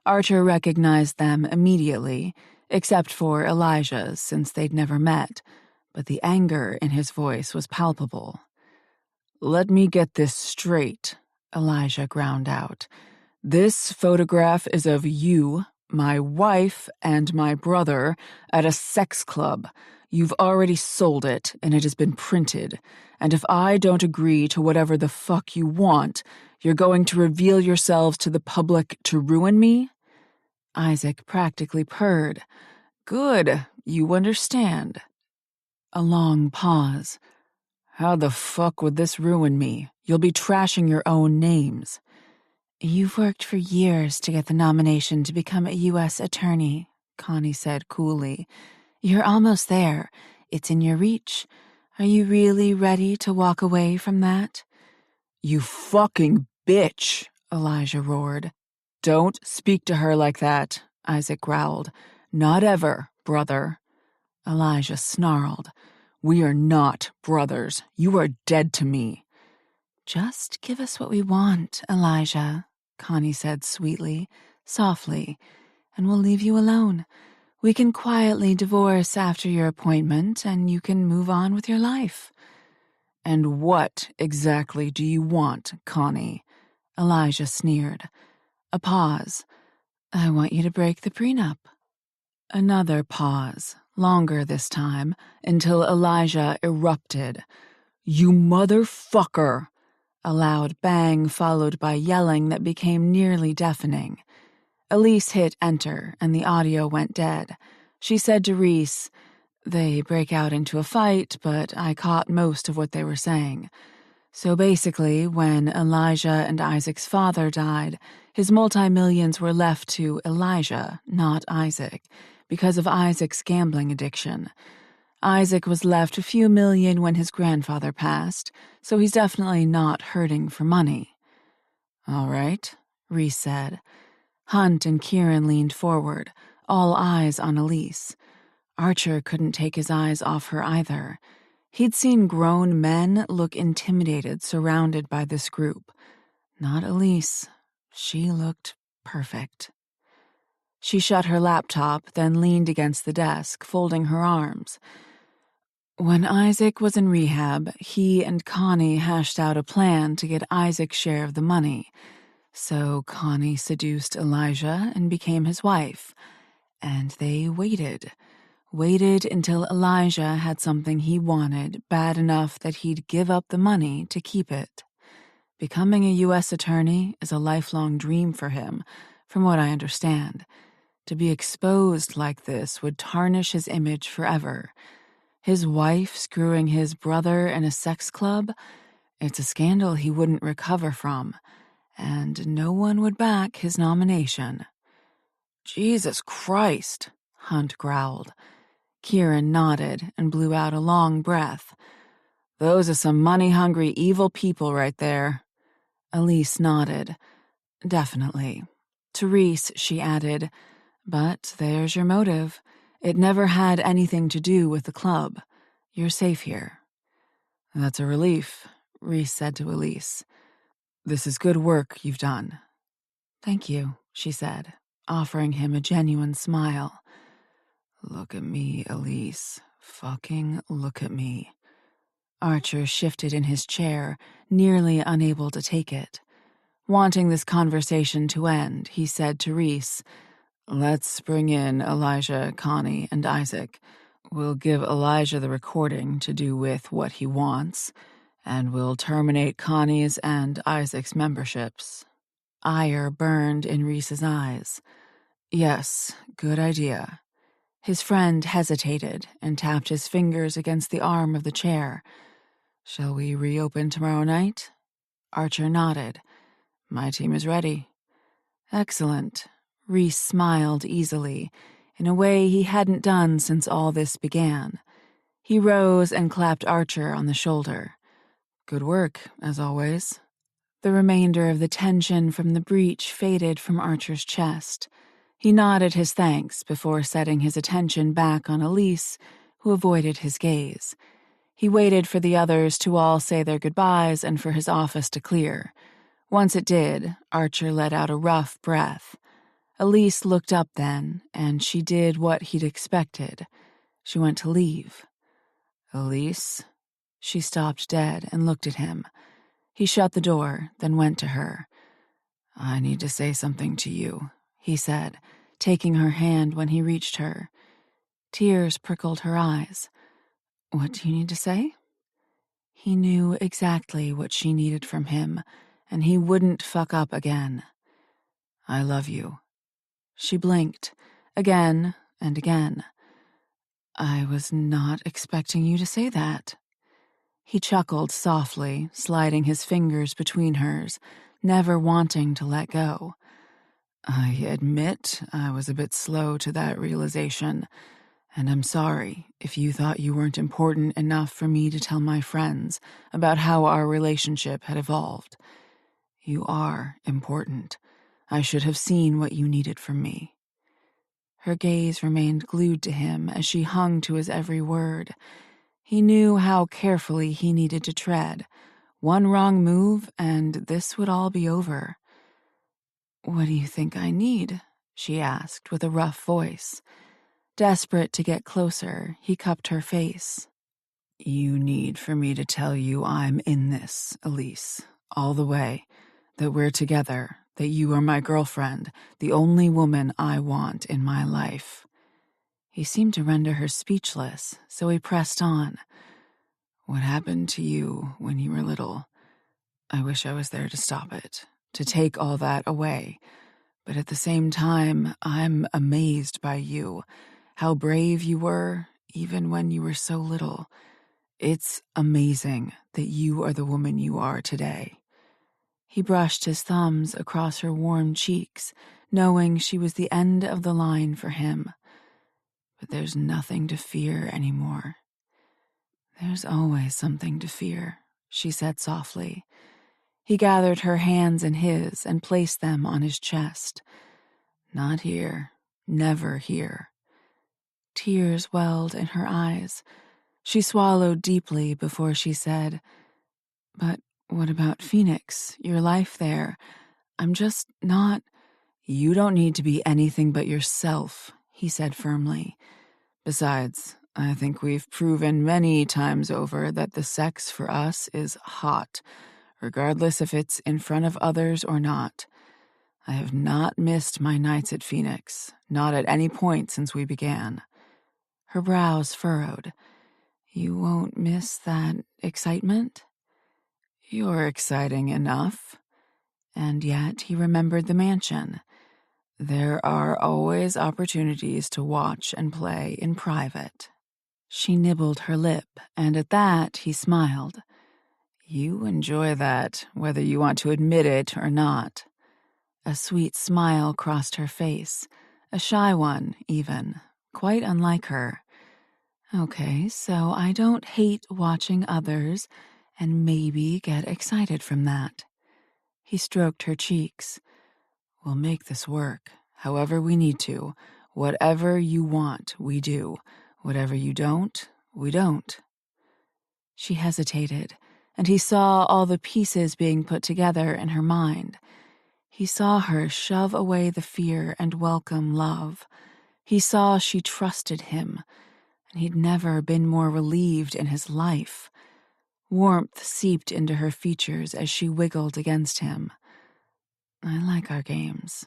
Archer recognized them immediately, except for Elijah's, since they'd never met, but the anger in his voice was palpable. "Let me get this straight," Elijah ground out. "This photograph is of you, my wife, and my brother at a sex club, You've already sold it, and it has been printed. And if I don't agree to whatever the fuck you want, you're going to reveal yourselves to the public to ruin me?" Isaac practically purred. "Good, you understand." A long pause. "How the fuck would this ruin me? You'll be trashing your own names." "You've worked for years to get the nomination to become a U.S. attorney," Connie said coolly. "You're almost there. It's in your reach. Are you really ready to walk away from that?" "You fucking bitch," Elijah roared. "Don't speak to her like that," Isaac growled. "Not ever, brother." Elijah snarled. "We are not brothers. You are dead to me." "Just give us what we want, Elijah," Connie said sweetly, softly, "and we'll leave you alone. We can quietly divorce after your appointment, and you can move on with your life." "And what exactly do you want, Connie?" Elijah sneered. A pause. "I want you to break the prenup." Another pause, longer this time, until Elijah erupted. "You motherfucker!" A loud bang followed by yelling that became nearly deafening. Elise hit enter, and the audio went dead. She said to Reese, "They break out into a fight, but I caught most of what they were saying. So basically, when Elijah and Isaac's father died, his multi-millions were left to Elijah, not Isaac, because of Isaac's gambling addiction. Isaac was left a few million when his grandfather passed, so he's definitely not hurting for money." "All right," Reese said. Hunt and Kieran leaned forward, all eyes on Elise. Archer couldn't take his eyes off her either. He'd seen grown men look intimidated surrounded by this group. Not Elise. She looked perfect. She shut her laptop, then leaned against the desk, folding her arms. When Isaac was in rehab, he and Connie hashed out a plan to get Isaac's share of the money. So Connie seduced Elijah and became his wife. And they waited until Elijah had something he wanted bad enough that he'd give up the money to keep it. Becoming a U.S. attorney is a lifelong dream for him, from what I understand. To be exposed like this would tarnish his image forever. His wife screwing his brother in a sex club? It's a scandal he wouldn't recover from, and no one would back his nomination. "Jesus Christ," Hunt growled. Kieran nodded and blew out a long breath. "Those are some money-hungry, evil people right there." Elise nodded. "Definitely." To Reese, she added, "But there's your motive. It never had anything to do with the club. You're safe here." "That's a relief," Reese said to Elise. "This is good work you've done." "Thank you," she said, offering him a genuine smile. "Look at me, Elise. Fucking look at me." Archer shifted in his chair, nearly unable to take it. Wanting this conversation to end, he said to Reese, "Let's bring in Elijah, Connie, and Isaac. We'll give Elijah the recording to do with what he wants, and we'll terminate Connie's and Isaac's memberships." Ire burned in Reese's eyes. "Yes, good idea." His friend hesitated and tapped his fingers against the arm of the chair. "Shall we reopen tomorrow night?" Archer nodded. "My team is ready." "Excellent." Reese smiled easily, in a way he hadn't done since all this began. He rose and clapped Archer on the shoulder. "Good work, as always." The remainder of the tension from the breach faded from Archer's chest. He nodded his thanks before setting his attention back on Elise, who avoided his gaze. He waited for the others to all say their goodbyes and for his office to clear. Once it did, Archer let out a rough breath. Elise looked up then, and she did what he'd expected. She went to leave. "Elise?" She stopped dead and looked at him. He shut the door, then went to her. "I need to say something to you," he said, taking her hand when he reached her. Tears prickled her eyes. What do you need to say? He knew exactly what she needed from him, and he wouldn't fuck up again. I love you. She blinked, again and again. I was not expecting you to say that. He chuckled softly, sliding his fingers between hers, never wanting to let go. I admit I was a bit slow to that realization, and I'm sorry if you thought you weren't important enough for me to tell my friends about how our relationship had evolved. You are important. I should have seen what you needed from me. Her gaze remained glued to him as she hung to his every word. He knew how carefully he needed to tread. One wrong move, and this would all be over. What do you think I need? She asked with a rough voice. Desperate to get closer, he cupped her face. You need for me to tell you I'm in this, Elise, all the way, that we're together, that you are my girlfriend, the only woman I want in my life. He seemed to render her speechless, so he pressed on. What happened to you when you were little? I wish I was there to stop it, to take all that away. But at the same time, I'm amazed by you, how brave you were, even when you were so little. It's amazing that you are the woman you are today. He brushed his thumbs across her warm cheeks, knowing she was the end of the line for him. But there's nothing to fear anymore. There's always something to fear, she said softly. He gathered her hands in his and placed them on his chest. Not here, never here. Tears welled in her eyes. She swallowed deeply before she said, But what about Phoenix, your life there? I'm just not... You don't need to be anything but yourself, he said firmly. Besides, I think we've proven many times over that the sex for us is hot, regardless if it's in front of others or not. I have not missed my nights at Phoenix, not at any point since we began. Her brows furrowed. You won't miss that excitement? You're exciting enough. And yet he remembered the mansion. There are always opportunities to watch and play in private. She nibbled her lip, and at that he smiled. You enjoy that, whether you want to admit it or not. A sweet smile crossed her face, a shy one, even, quite unlike her. Okay, so I don't hate watching others, and maybe get excited from that. He stroked her cheeks. We'll make this work, however we need to. Whatever you want, we do. Whatever you don't, we don't. She hesitated, and he saw all the pieces being put together in her mind. He saw her shove away the fear and welcome love. He saw she trusted him, and he'd never been more relieved in his life. Warmth seeped into her features as she wiggled against him. I like our games.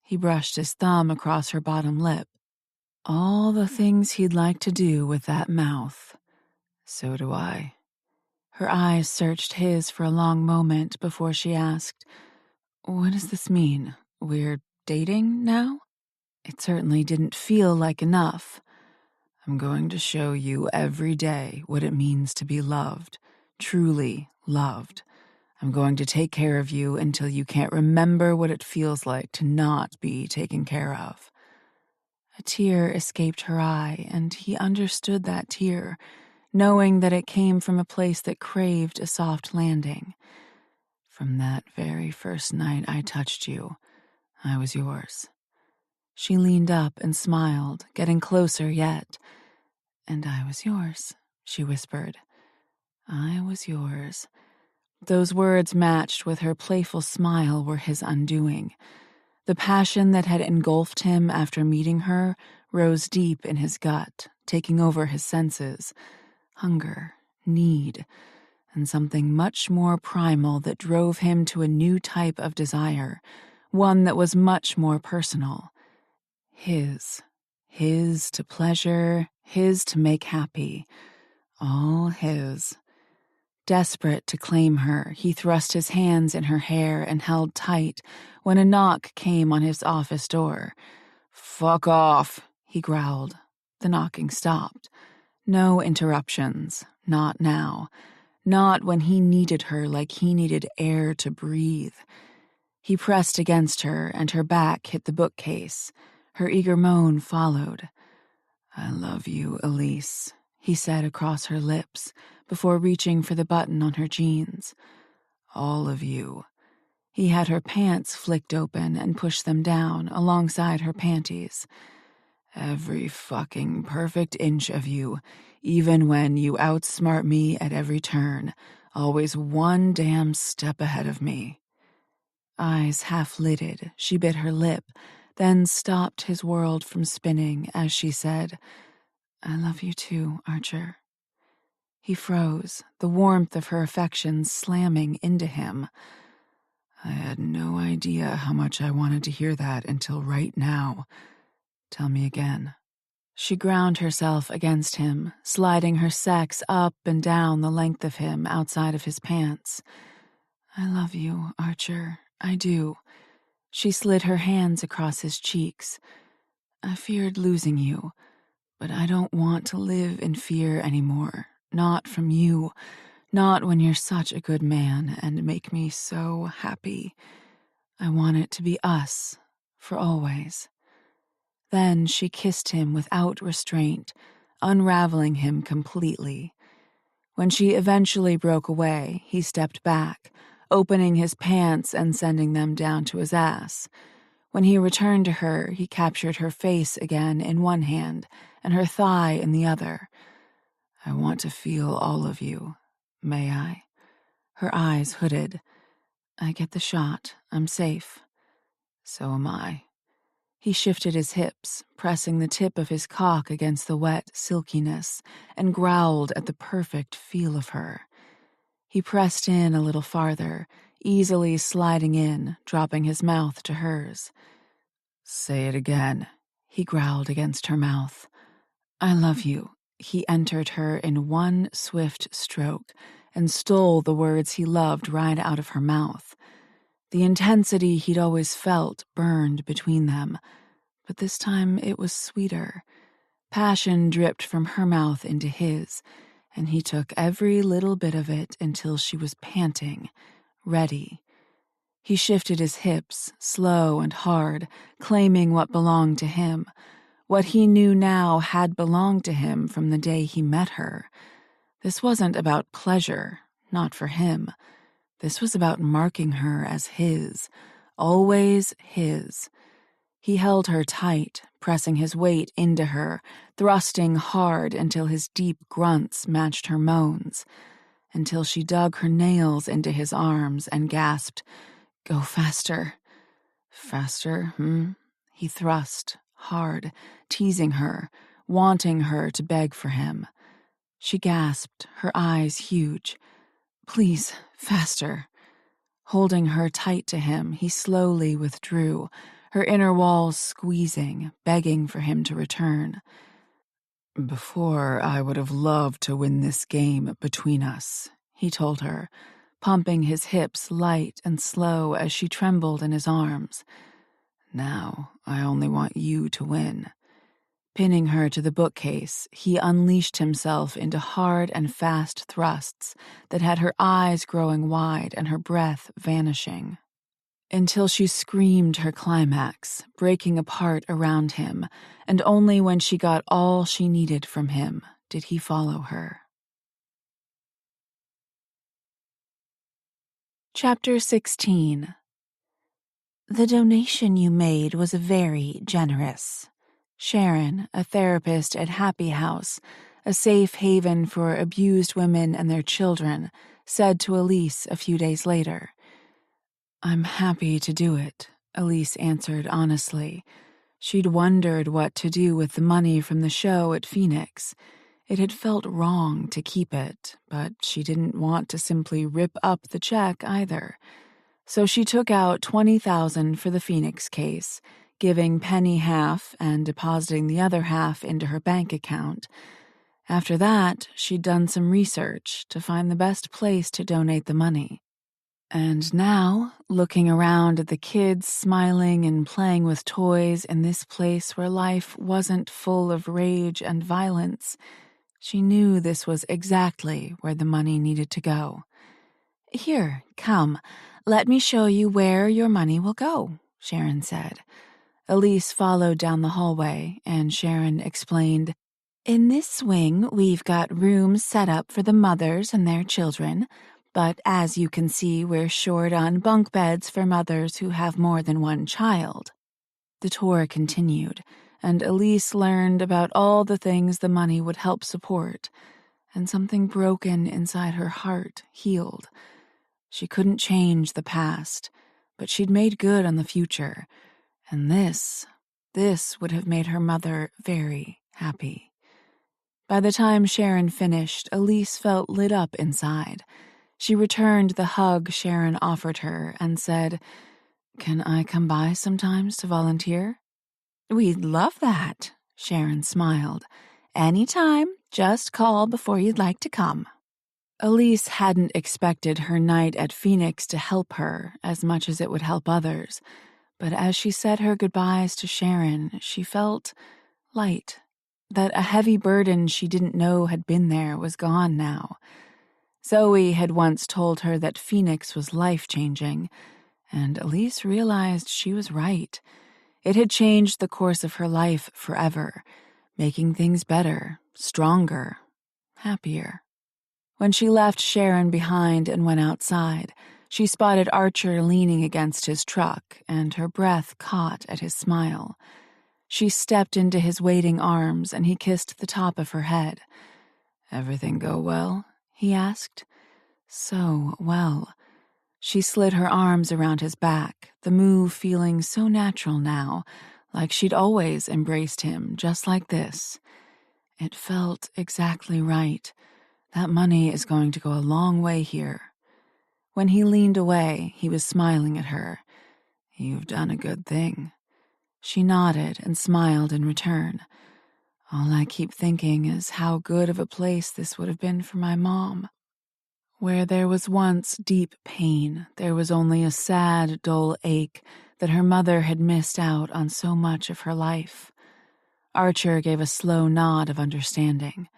He brushed his thumb across her bottom lip. All the things he'd like to do with that mouth. So do I. Her eyes searched his for a long moment before she asked, What does this mean? We're dating now? It certainly didn't feel like enough. I'm going to show you every day what it means to be loved, truly loved. I'm going to take care of you until you can't remember what it feels like to not be taken care of. A tear escaped her eye, and he understood that tear, knowing that it came from a place that craved a soft landing. From that very first night I touched you, I was yours. She leaned up and smiled, getting closer yet. And I was yours, she whispered. I was yours. Those words matched with her playful smile were his undoing. The passion that had engulfed him after meeting her rose deep in his gut, taking over his senses. Hunger, need, and something much more primal that drove him to a new type of desire, one that was much more personal. His to pleasure, his to make happy. All his. Desperate to claim her, he thrust his hands in her hair and held tight when a knock came on his office door. "Fuck off," he growled. The knocking stopped. No interruptions. Not now. Not when he needed her like he needed air to breathe. He pressed against her, and her back hit the bookcase. Her eager moan followed. "I love you, Elise," he said across her lips, before reaching for the button on her jeans. "All of you." He had her pants flicked open and pushed them down alongside her panties. "Every fucking perfect inch of you, even when you outsmart me at every turn, always one damn step ahead of me." Eyes half-lidded, she bit her lip, then stopped his world from spinning as she said, "I love you too, Archer." He froze, the warmth of her affection slamming into him. "I had no idea how much I wanted to hear that until right now. Tell me again." She ground herself against him, sliding her sex up and down the length of him outside of his pants. "I love you, Archer. I do." She slid her hands across his cheeks. "I feared losing you, but I don't want to live in fear anymore. Not from you. Not when you're such a good man and make me so happy. I want it to be us, for always." Then she kissed him without restraint, unraveling him completely. When she eventually broke away, he stepped back, opening his pants and sending them down to his ass. When he returned to her, he captured her face again in one hand and her thigh in the other. "I want to feel all of you. May I?" Her eyes hooded. "I get the shot. I'm safe." "So am I." He shifted his hips, pressing the tip of his cock against the wet silkiness, and growled at the perfect feel of her. He pressed in a little farther, easily sliding in, dropping his mouth to hers. "Say it again," he growled against her mouth. "I love you." He entered her in one swift stroke and stole the words he loved right out of her mouth. The intensity he'd always felt burned between them, but this time it was sweeter. Passion dripped from her mouth into his, and he took every little bit of it until she was panting, ready. He shifted his hips, slow and hard, claiming what belonged to him. What he knew now had belonged to him from the day he met her. This wasn't about pleasure, not for him. This was about marking her as his, always his. He held her tight, pressing his weight into her, thrusting hard until his deep grunts matched her moans, until she dug her nails into his arms and gasped, "Go faster." "Faster, He thrust, hard, teasing her, wanting her to beg for him. She gasped, her eyes huge. "Please, faster." Holding her tight to him, he slowly withdrew, her inner walls squeezing, begging for him to return. "Before, I would have loved to win this game between us," he told her, pumping his hips light and slow as she trembled in his arms. "Now, I only want you to win." Pinning her to the bookcase, he unleashed himself into hard and fast thrusts that had her eyes growing wide and her breath vanishing. Until she screamed her climax, breaking apart around him, and only when she got all she needed from him did he follow her. Chapter 16. The donation you made was very generous. Sharon, a therapist at Happy House, a safe haven for abused women and their children, said to Elise a few days later. "I'm happy to do it," Elise answered honestly. She'd wondered what to do with the money from the show at Phoenix. It had felt wrong to keep it, but she didn't want to simply rip up the check either. So she took out $20,000 for the Phoenix case, giving Penny half and depositing the other half into her bank account. After that, she'd done some research to find the best place to donate the money. And now, looking around at the kids smiling and playing with toys in this place where life wasn't full of rage and violence, she knew this was exactly where the money needed to go. "Here, come, let me show you where your money will go," Sharon said. Elise followed down the hallway, and Sharon explained, "In this wing, we've got rooms set up for the mothers and their children, but as you can see, we're short on bunk beds for mothers who have more than one child." The tour continued, and Elise learned about all the things the money would help support, and something broken inside her heart healed. She couldn't change the past, but she'd made good on the future, and this would have made her mother very happy. By the time Sharon finished, Elise felt lit up inside. She returned the hug Sharon offered her and said, "Can I come by sometimes to volunteer?" "We'd love that," Sharon smiled. "Anytime, just call before you'd like to come." Elise hadn't expected her night at Phoenix to help her as much as it would help others, but as she said her goodbyes to Sharon, she felt light, that a heavy burden she didn't know had been there was gone now. Zoe had once told her that Phoenix was life-changing, and Elise realized she was right. It had changed the course of her life forever, making things better, stronger, happier. When she left Sharon behind and went outside, she spotted Archer leaning against his truck, and her breath caught at his smile. She stepped into his waiting arms, and he kissed the top of her head. "Everything go well?" he asked. "So well." She slid her arms around his back, the move feeling so natural now, like she'd always embraced him, just like this. It felt exactly right. That money is going to go a long way here. When he leaned away, he was smiling at her. "You've done a good thing." She nodded and smiled in return. "All I keep thinking is how good of a place this would have been for my mom." Where there was once deep pain, there was only a sad, dull ache that her mother had missed out on so much of her life. Archer gave a slow nod of understanding.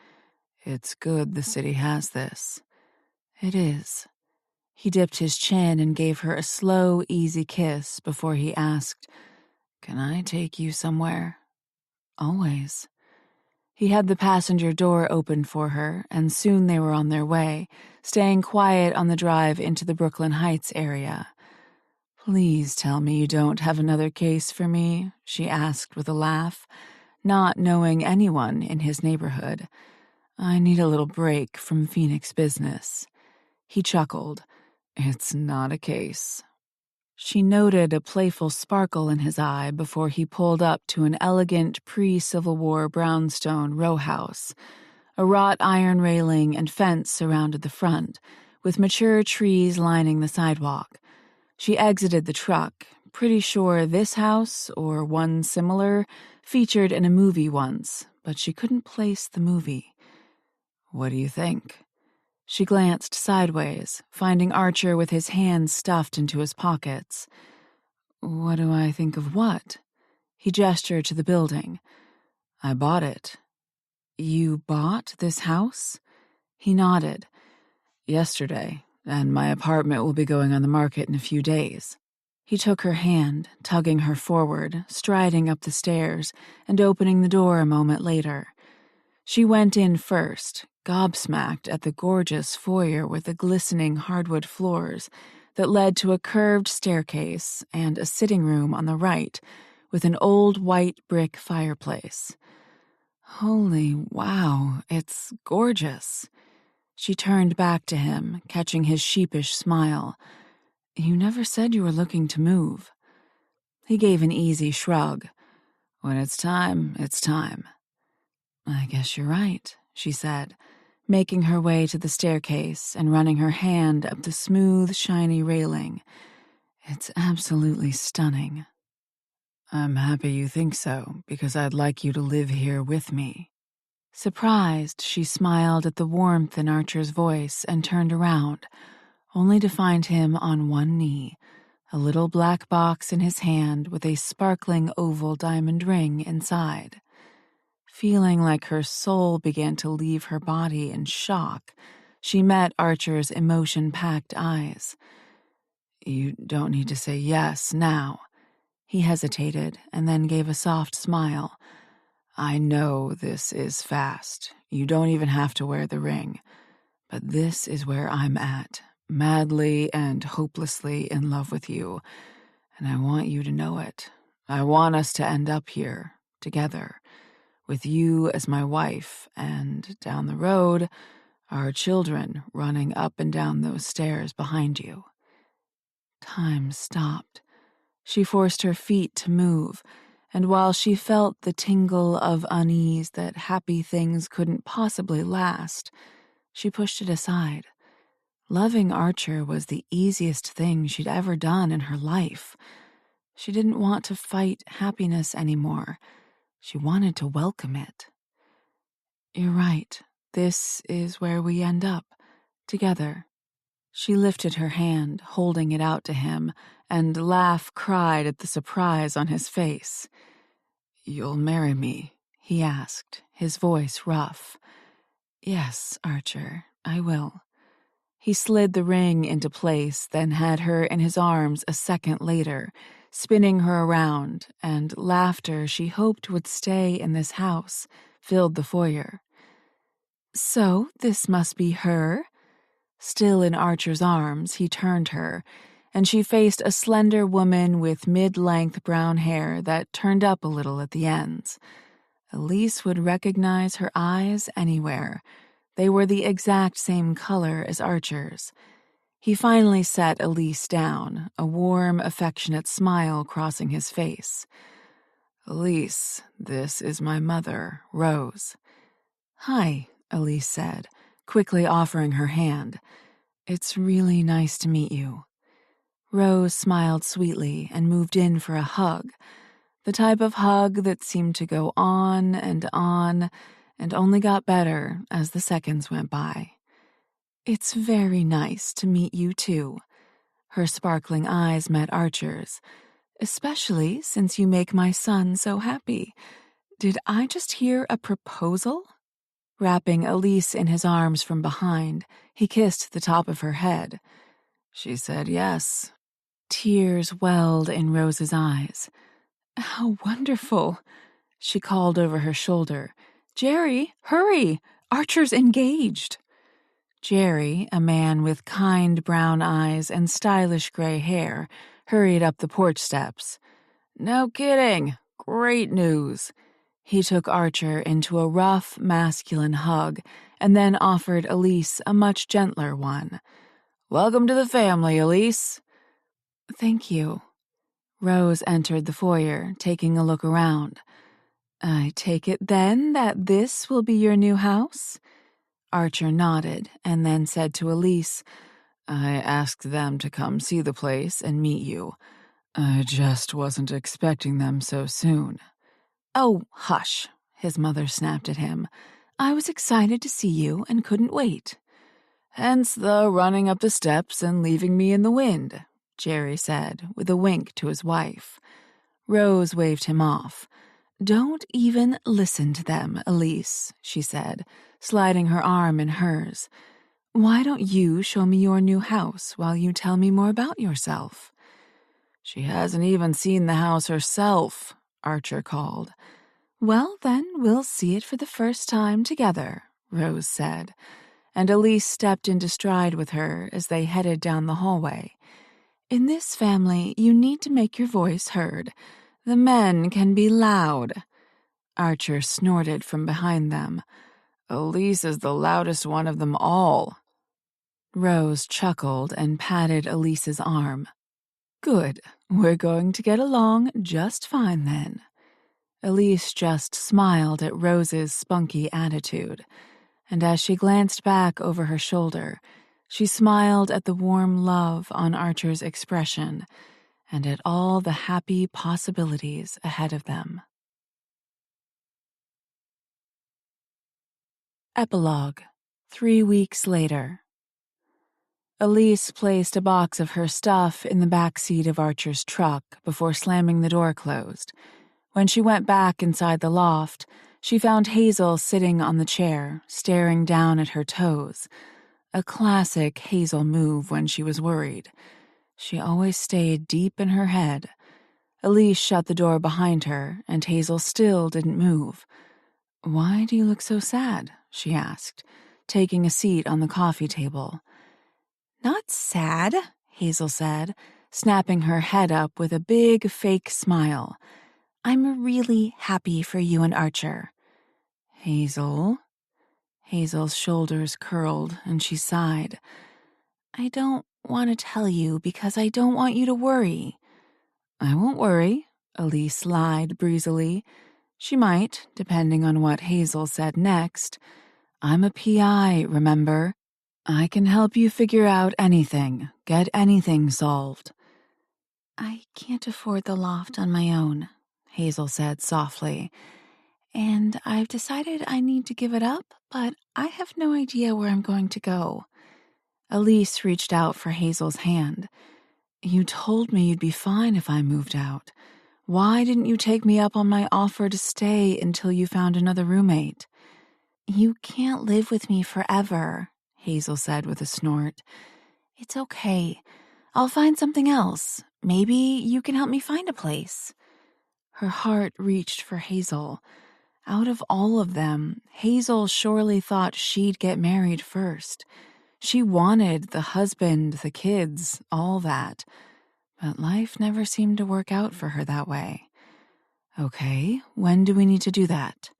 "It's good the city has this." "It is." He dipped his chin and gave her a slow, easy kiss before he asked, "Can I take you somewhere?" "Always." He had the passenger door open for her, and soon they were on their way, staying quiet on the drive into the Brooklyn Heights area. "Please tell me you don't have another case for me," she asked with a laugh, not knowing anyone in his neighborhood. "I need a little break from Phoenix business." He chuckled. "It's not a case." She noted a playful sparkle in his eye before he pulled up to an elegant pre-Civil War brownstone row house. A wrought iron railing and fence surrounded the front, with mature trees lining the sidewalk. She exited the truck, pretty sure this house, or one similar, featured in a movie once, but she couldn't place the movie. "What do you think?" She glanced sideways, finding Archer with his hands stuffed into his pockets. "What do I think of what?" He gestured to the building. "I bought it." "You bought this house?" He nodded. "Yesterday, and my apartment will be going on the market in a few days." He took her hand, tugging her forward, striding up the stairs, and opening the door a moment later. She went in first, gobsmacked at the gorgeous foyer with the glistening hardwood floors that led to a curved staircase and a sitting room on the right with an old white brick fireplace. "Holy wow, it's gorgeous." She turned back to him, catching his sheepish smile. "You never said you were looking to move." He gave an easy shrug. "When it's time, it's time." "I guess you're right," she said, making her way to the staircase and running her hand up the smooth, shiny railing. "It's absolutely stunning." "I'm happy you think so, because I'd like you to live here with me." Surprised, she smiled at the warmth in Archer's voice and turned around, only to find him on one knee, a little black box in his hand with a sparkling oval diamond ring inside. Feeling like her soul began to leave her body in shock, she met Archer's emotion-packed eyes. "You don't need to say yes now." He hesitated and then gave a soft smile. "I know this is fast. You don't even have to wear the ring. But this is where I'm at, madly and hopelessly in love with you. And I want you to know it. I want us to end up here, together, with you as my wife, and down the road, our children running up and down those stairs behind you." Time stopped. She forced her feet to move, and while she felt the tingle of unease that happy things couldn't possibly last, she pushed it aside. Loving Archer was the easiest thing she'd ever done in her life. She didn't want to fight happiness anymore. She wanted to welcome it. "You're right. This is where we end up, together." She lifted her hand, holding it out to him, and Laugh cried at the surprise on his face. "You'll marry me?" he asked, his voice rough. "Yes, Archer, I will." He slid the ring into place, then had her in his arms a second later, spinning her around, and laughter she hoped would stay in this house filled the foyer. "So this must be her?" Still in Archer's arms, he turned her, and she faced a slender woman with mid-length brown hair that turned up a little at the ends. Elise would recognize her eyes anywhere. They were the exact same color as Archer's. He finally set Elise down, a warm, affectionate smile crossing his face. "Elise, this is my mother, Rose." "Hi," Elise said, quickly offering her hand. "It's really nice to meet you." Rose smiled sweetly and moved in for a hug, the type of hug that seemed to go on and only got better as the seconds went by. "It's very nice to meet you, too." Her sparkling eyes met Archer's. "Especially since you make my son so happy. Did I just hear a proposal?" Wrapping Elise in his arms from behind, he kissed the top of her head. She said yes. Tears welled in Rose's eyes. "How wonderful," she called over her shoulder. "Jerry, hurry! Archer's engaged." Jerry, a man with kind brown eyes and stylish gray hair, hurried up the porch steps. "No kidding. Great news." He took Archer into a rough, masculine hug and then offered Elise a much gentler one. "Welcome to the family, Elise." "Thank you." Rose entered the foyer, taking a look around. "I take it then that this will be your new house?" Archer nodded and then said to Elise, "I asked them to come see the place and meet you. I just wasn't expecting them so soon." "Oh, hush," his mother snapped at him. "I was excited to see you and couldn't wait." "Hence the running up the steps and leaving me in the wind," Jerry said, with a wink to his wife. Rose waved him off. "Don't even listen to them, Elise," she said, sliding her arm in hers. "Why don't you show me your new house while you tell me more about yourself?" "She hasn't even seen the house herself," Archer called. "Well, then we'll see it for the first time together," Rose said, and Elise stepped into stride with her as they headed down the hallway. "In this family, you need to make your voice heard. The men can be loud." Archer snorted from behind them. "Elise is the loudest one of them all." Rose chuckled and patted Elise's arm. "Good. We're going to get along just fine then." Elise just smiled at Rose's spunky attitude, and as she glanced back over her shoulder, she smiled at the warm love on Archer's expression and at all the happy possibilities ahead of them. Epilogue. 3 weeks later. Elise placed a box of her stuff in the back seat of Archer's truck before slamming the door closed. When she went back inside the loft, she found Hazel sitting on the chair, staring down at her toes. A classic Hazel move when she was worried. She always stayed deep in her head. Elise shut the door behind her, and Hazel still didn't move. "Why do you look so sad?" she asked, taking a seat on the coffee table. "Not sad," Hazel said, snapping her head up with a big fake smile. "I'm really happy for you and Archer." "Hazel?" Hazel's shoulders curled, and she sighed. "I don't want to tell you because I don't want you to worry." "I won't worry," Elise lied breezily. She might, depending on what Hazel said next. "I'm a PI, remember? I can help you figure out anything, get anything solved." "I can't afford the loft on my own," Hazel said softly. "And I've decided I need to give it up, but I have no idea where I'm going to go." Elise reached out for Hazel's hand. "You told me you'd be fine if I moved out. Why didn't you take me up on my offer to stay until you found another roommate?" "You can't live with me forever," Hazel said with a snort. "It's okay. I'll find something else. Maybe you can help me find a place." Her heart reached for Hazel. Out of all of them, Hazel surely thought she'd get married first. She wanted the husband, the kids, all that. But life never seemed to work out for her that way. "Okay, when do we need to do that?"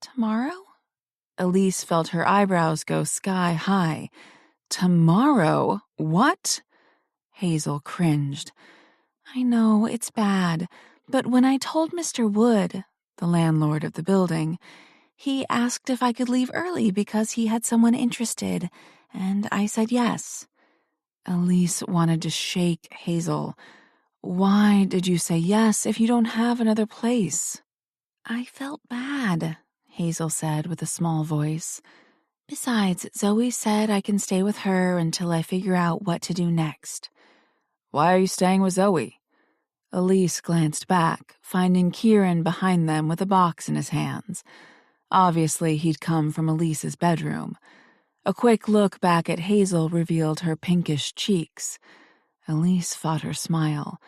"Tomorrow?" Elise felt her eyebrows go sky high. "Tomorrow? What?" Hazel cringed. "I know, it's bad, but when I told Mr. Wood, the landlord of the building, he asked if I could leave early because he had someone interested, and I said yes." Elise wanted to shake Hazel. "Why did you say yes if you don't have another place?" "I felt bad," Hazel said with a small voice. "Besides, Zoe said I can stay with her until I figure out what to do next." "Why are you staying with Zoe?" Elise glanced back, finding Kieran behind them with a box in his hands. Obviously, he'd come from Elise's bedroom. A quick look back at Hazel revealed her pinkish cheeks. Elise fought her smile.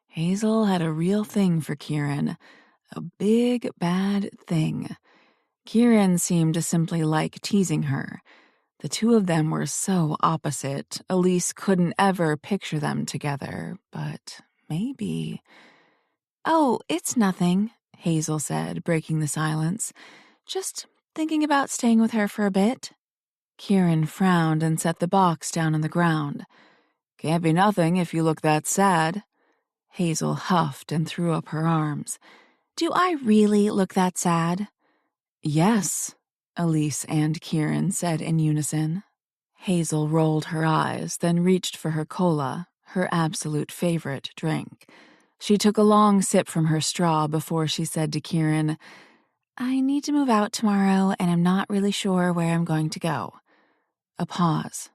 Hazel had a real thing for Kieran. A big, bad thing. Kieran seemed to simply like teasing her. The two of them were so opposite, Elise couldn't ever picture them together, but maybe... "Oh, it's nothing," Hazel said, breaking the silence. "Just thinking about staying with her for a bit." Kieran frowned and set the box down on the ground. "Can't be nothing if you look that sad." Hazel huffed and threw up her arms. "Do I really look that sad?" "Yes," Elise and Kieran said in unison. Hazel rolled her eyes, then reached for her cola, her absolute favorite drink. She took a long sip from her straw before she said to Kieran, "I need to move out tomorrow, and I'm not really sure where I'm going to go." A pause.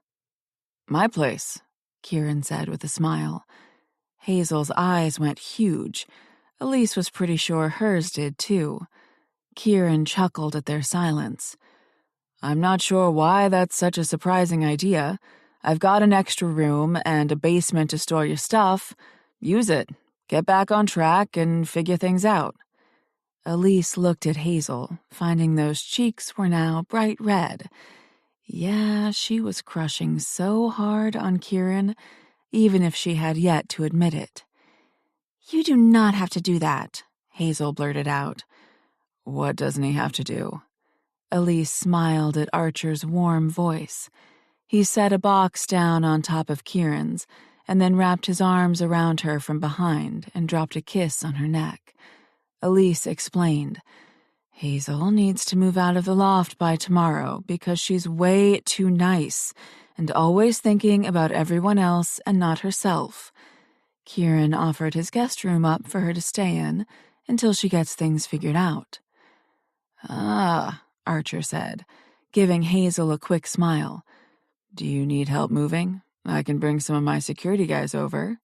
"My place," Kieran said with a smile. Hazel's eyes went huge. Elise was pretty sure hers did, too. Kieran chuckled at their silence. "I'm not sure why that's such a surprising idea. I've got an extra room and a basement to store your stuff. Use it. Get back on track and figure things out." Elise looked at Hazel, finding those cheeks were now bright red. Yeah, she was crushing so hard on Kieran, even if she had yet to admit it. "You do not have to do that," Hazel blurted out. "What doesn't he have to do?" Elise smiled at Archer's warm voice. He set a box down on top of Kieran's, and then wrapped his arms around her from behind and dropped a kiss on her neck. Elise explained, "Hazel needs to move out of the loft by tomorrow because she's way too nice and always thinking about everyone else and not herself." Kieran offered his guest room up for her to stay in until she gets things figured out. "Ah," Archer said. giving Hazel a quick smile. Do you need help moving? I can bring some of my security guys over.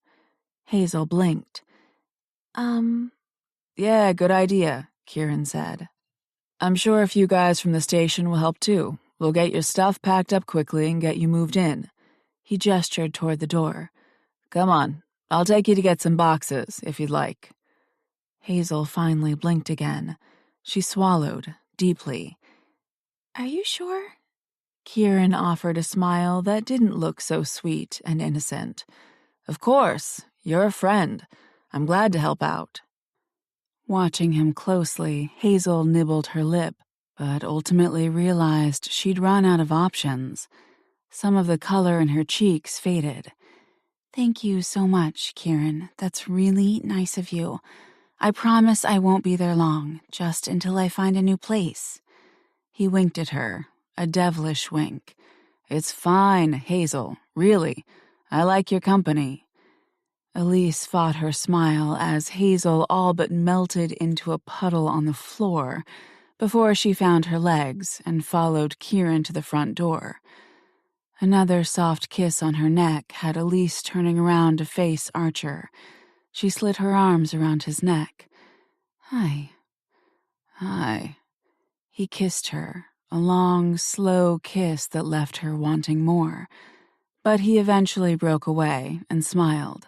Hazel blinked. Yeah, good idea, Kieran said. I'm sure a few guys from the station will help too. We'll get your stuff packed up quickly and get you moved in. He gestured toward the door. Come on, I'll take you to get some boxes, if you'd like. Hazel finally blinked again. She swallowed, deeply. Are you sure? Kieran offered a smile that didn't look so sweet and innocent. Of course, you're a friend. I'm glad to help out. Watching him closely, Hazel nibbled her lip, but ultimately realized she'd run out of options. Some of the color in her cheeks faded. Thank you so much, Kieran. That's really nice of you. I promise I won't be there long, just until I find a new place. He winked at her, a devilish wink. It's fine, Hazel, really. I like your company. Elise fought her smile as Hazel all but melted into a puddle on the floor before she found her legs and followed Kieran to the front door. Another soft kiss on her neck had Elise turning around to face Archer. She slid her arms around his neck. Hi. Hi. He kissed her, a long, slow kiss that left her wanting more. But he eventually broke away and smiled.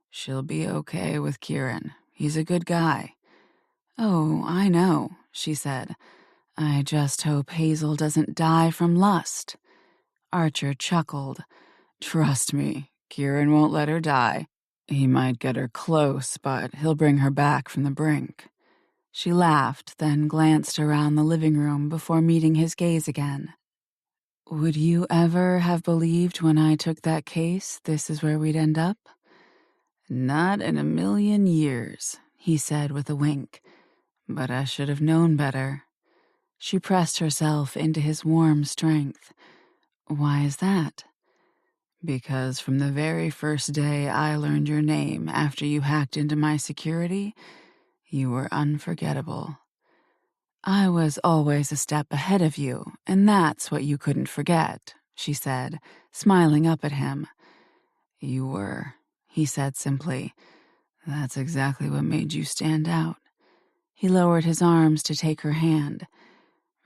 She'll be okay with Kieran. He's a good guy. Oh, I know, she said. I just hope Hazel doesn't die from lust. Archer chuckled. Trust me, Kieran won't let her die. He might get her close, but he'll bring her back from the brink. She laughed, then glanced around the living room before meeting his gaze again. Would you ever have believed when I took that case this is where we'd end up? Not in a million years, he said with a wink. But I should have known better. She pressed herself into his warm strength. Why is that? Because from the very first day I learned your name after you hacked into my security, you were unforgettable. I was always a step ahead of you, and that's what you couldn't forget, she said, smiling up at him. You were, he said simply. That's exactly what made you stand out. He lowered his arms to take her hand.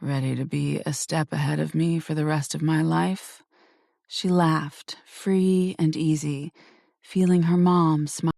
Ready to be a step ahead of me for the rest of my life? She laughed, free and easy, feeling her mom smile.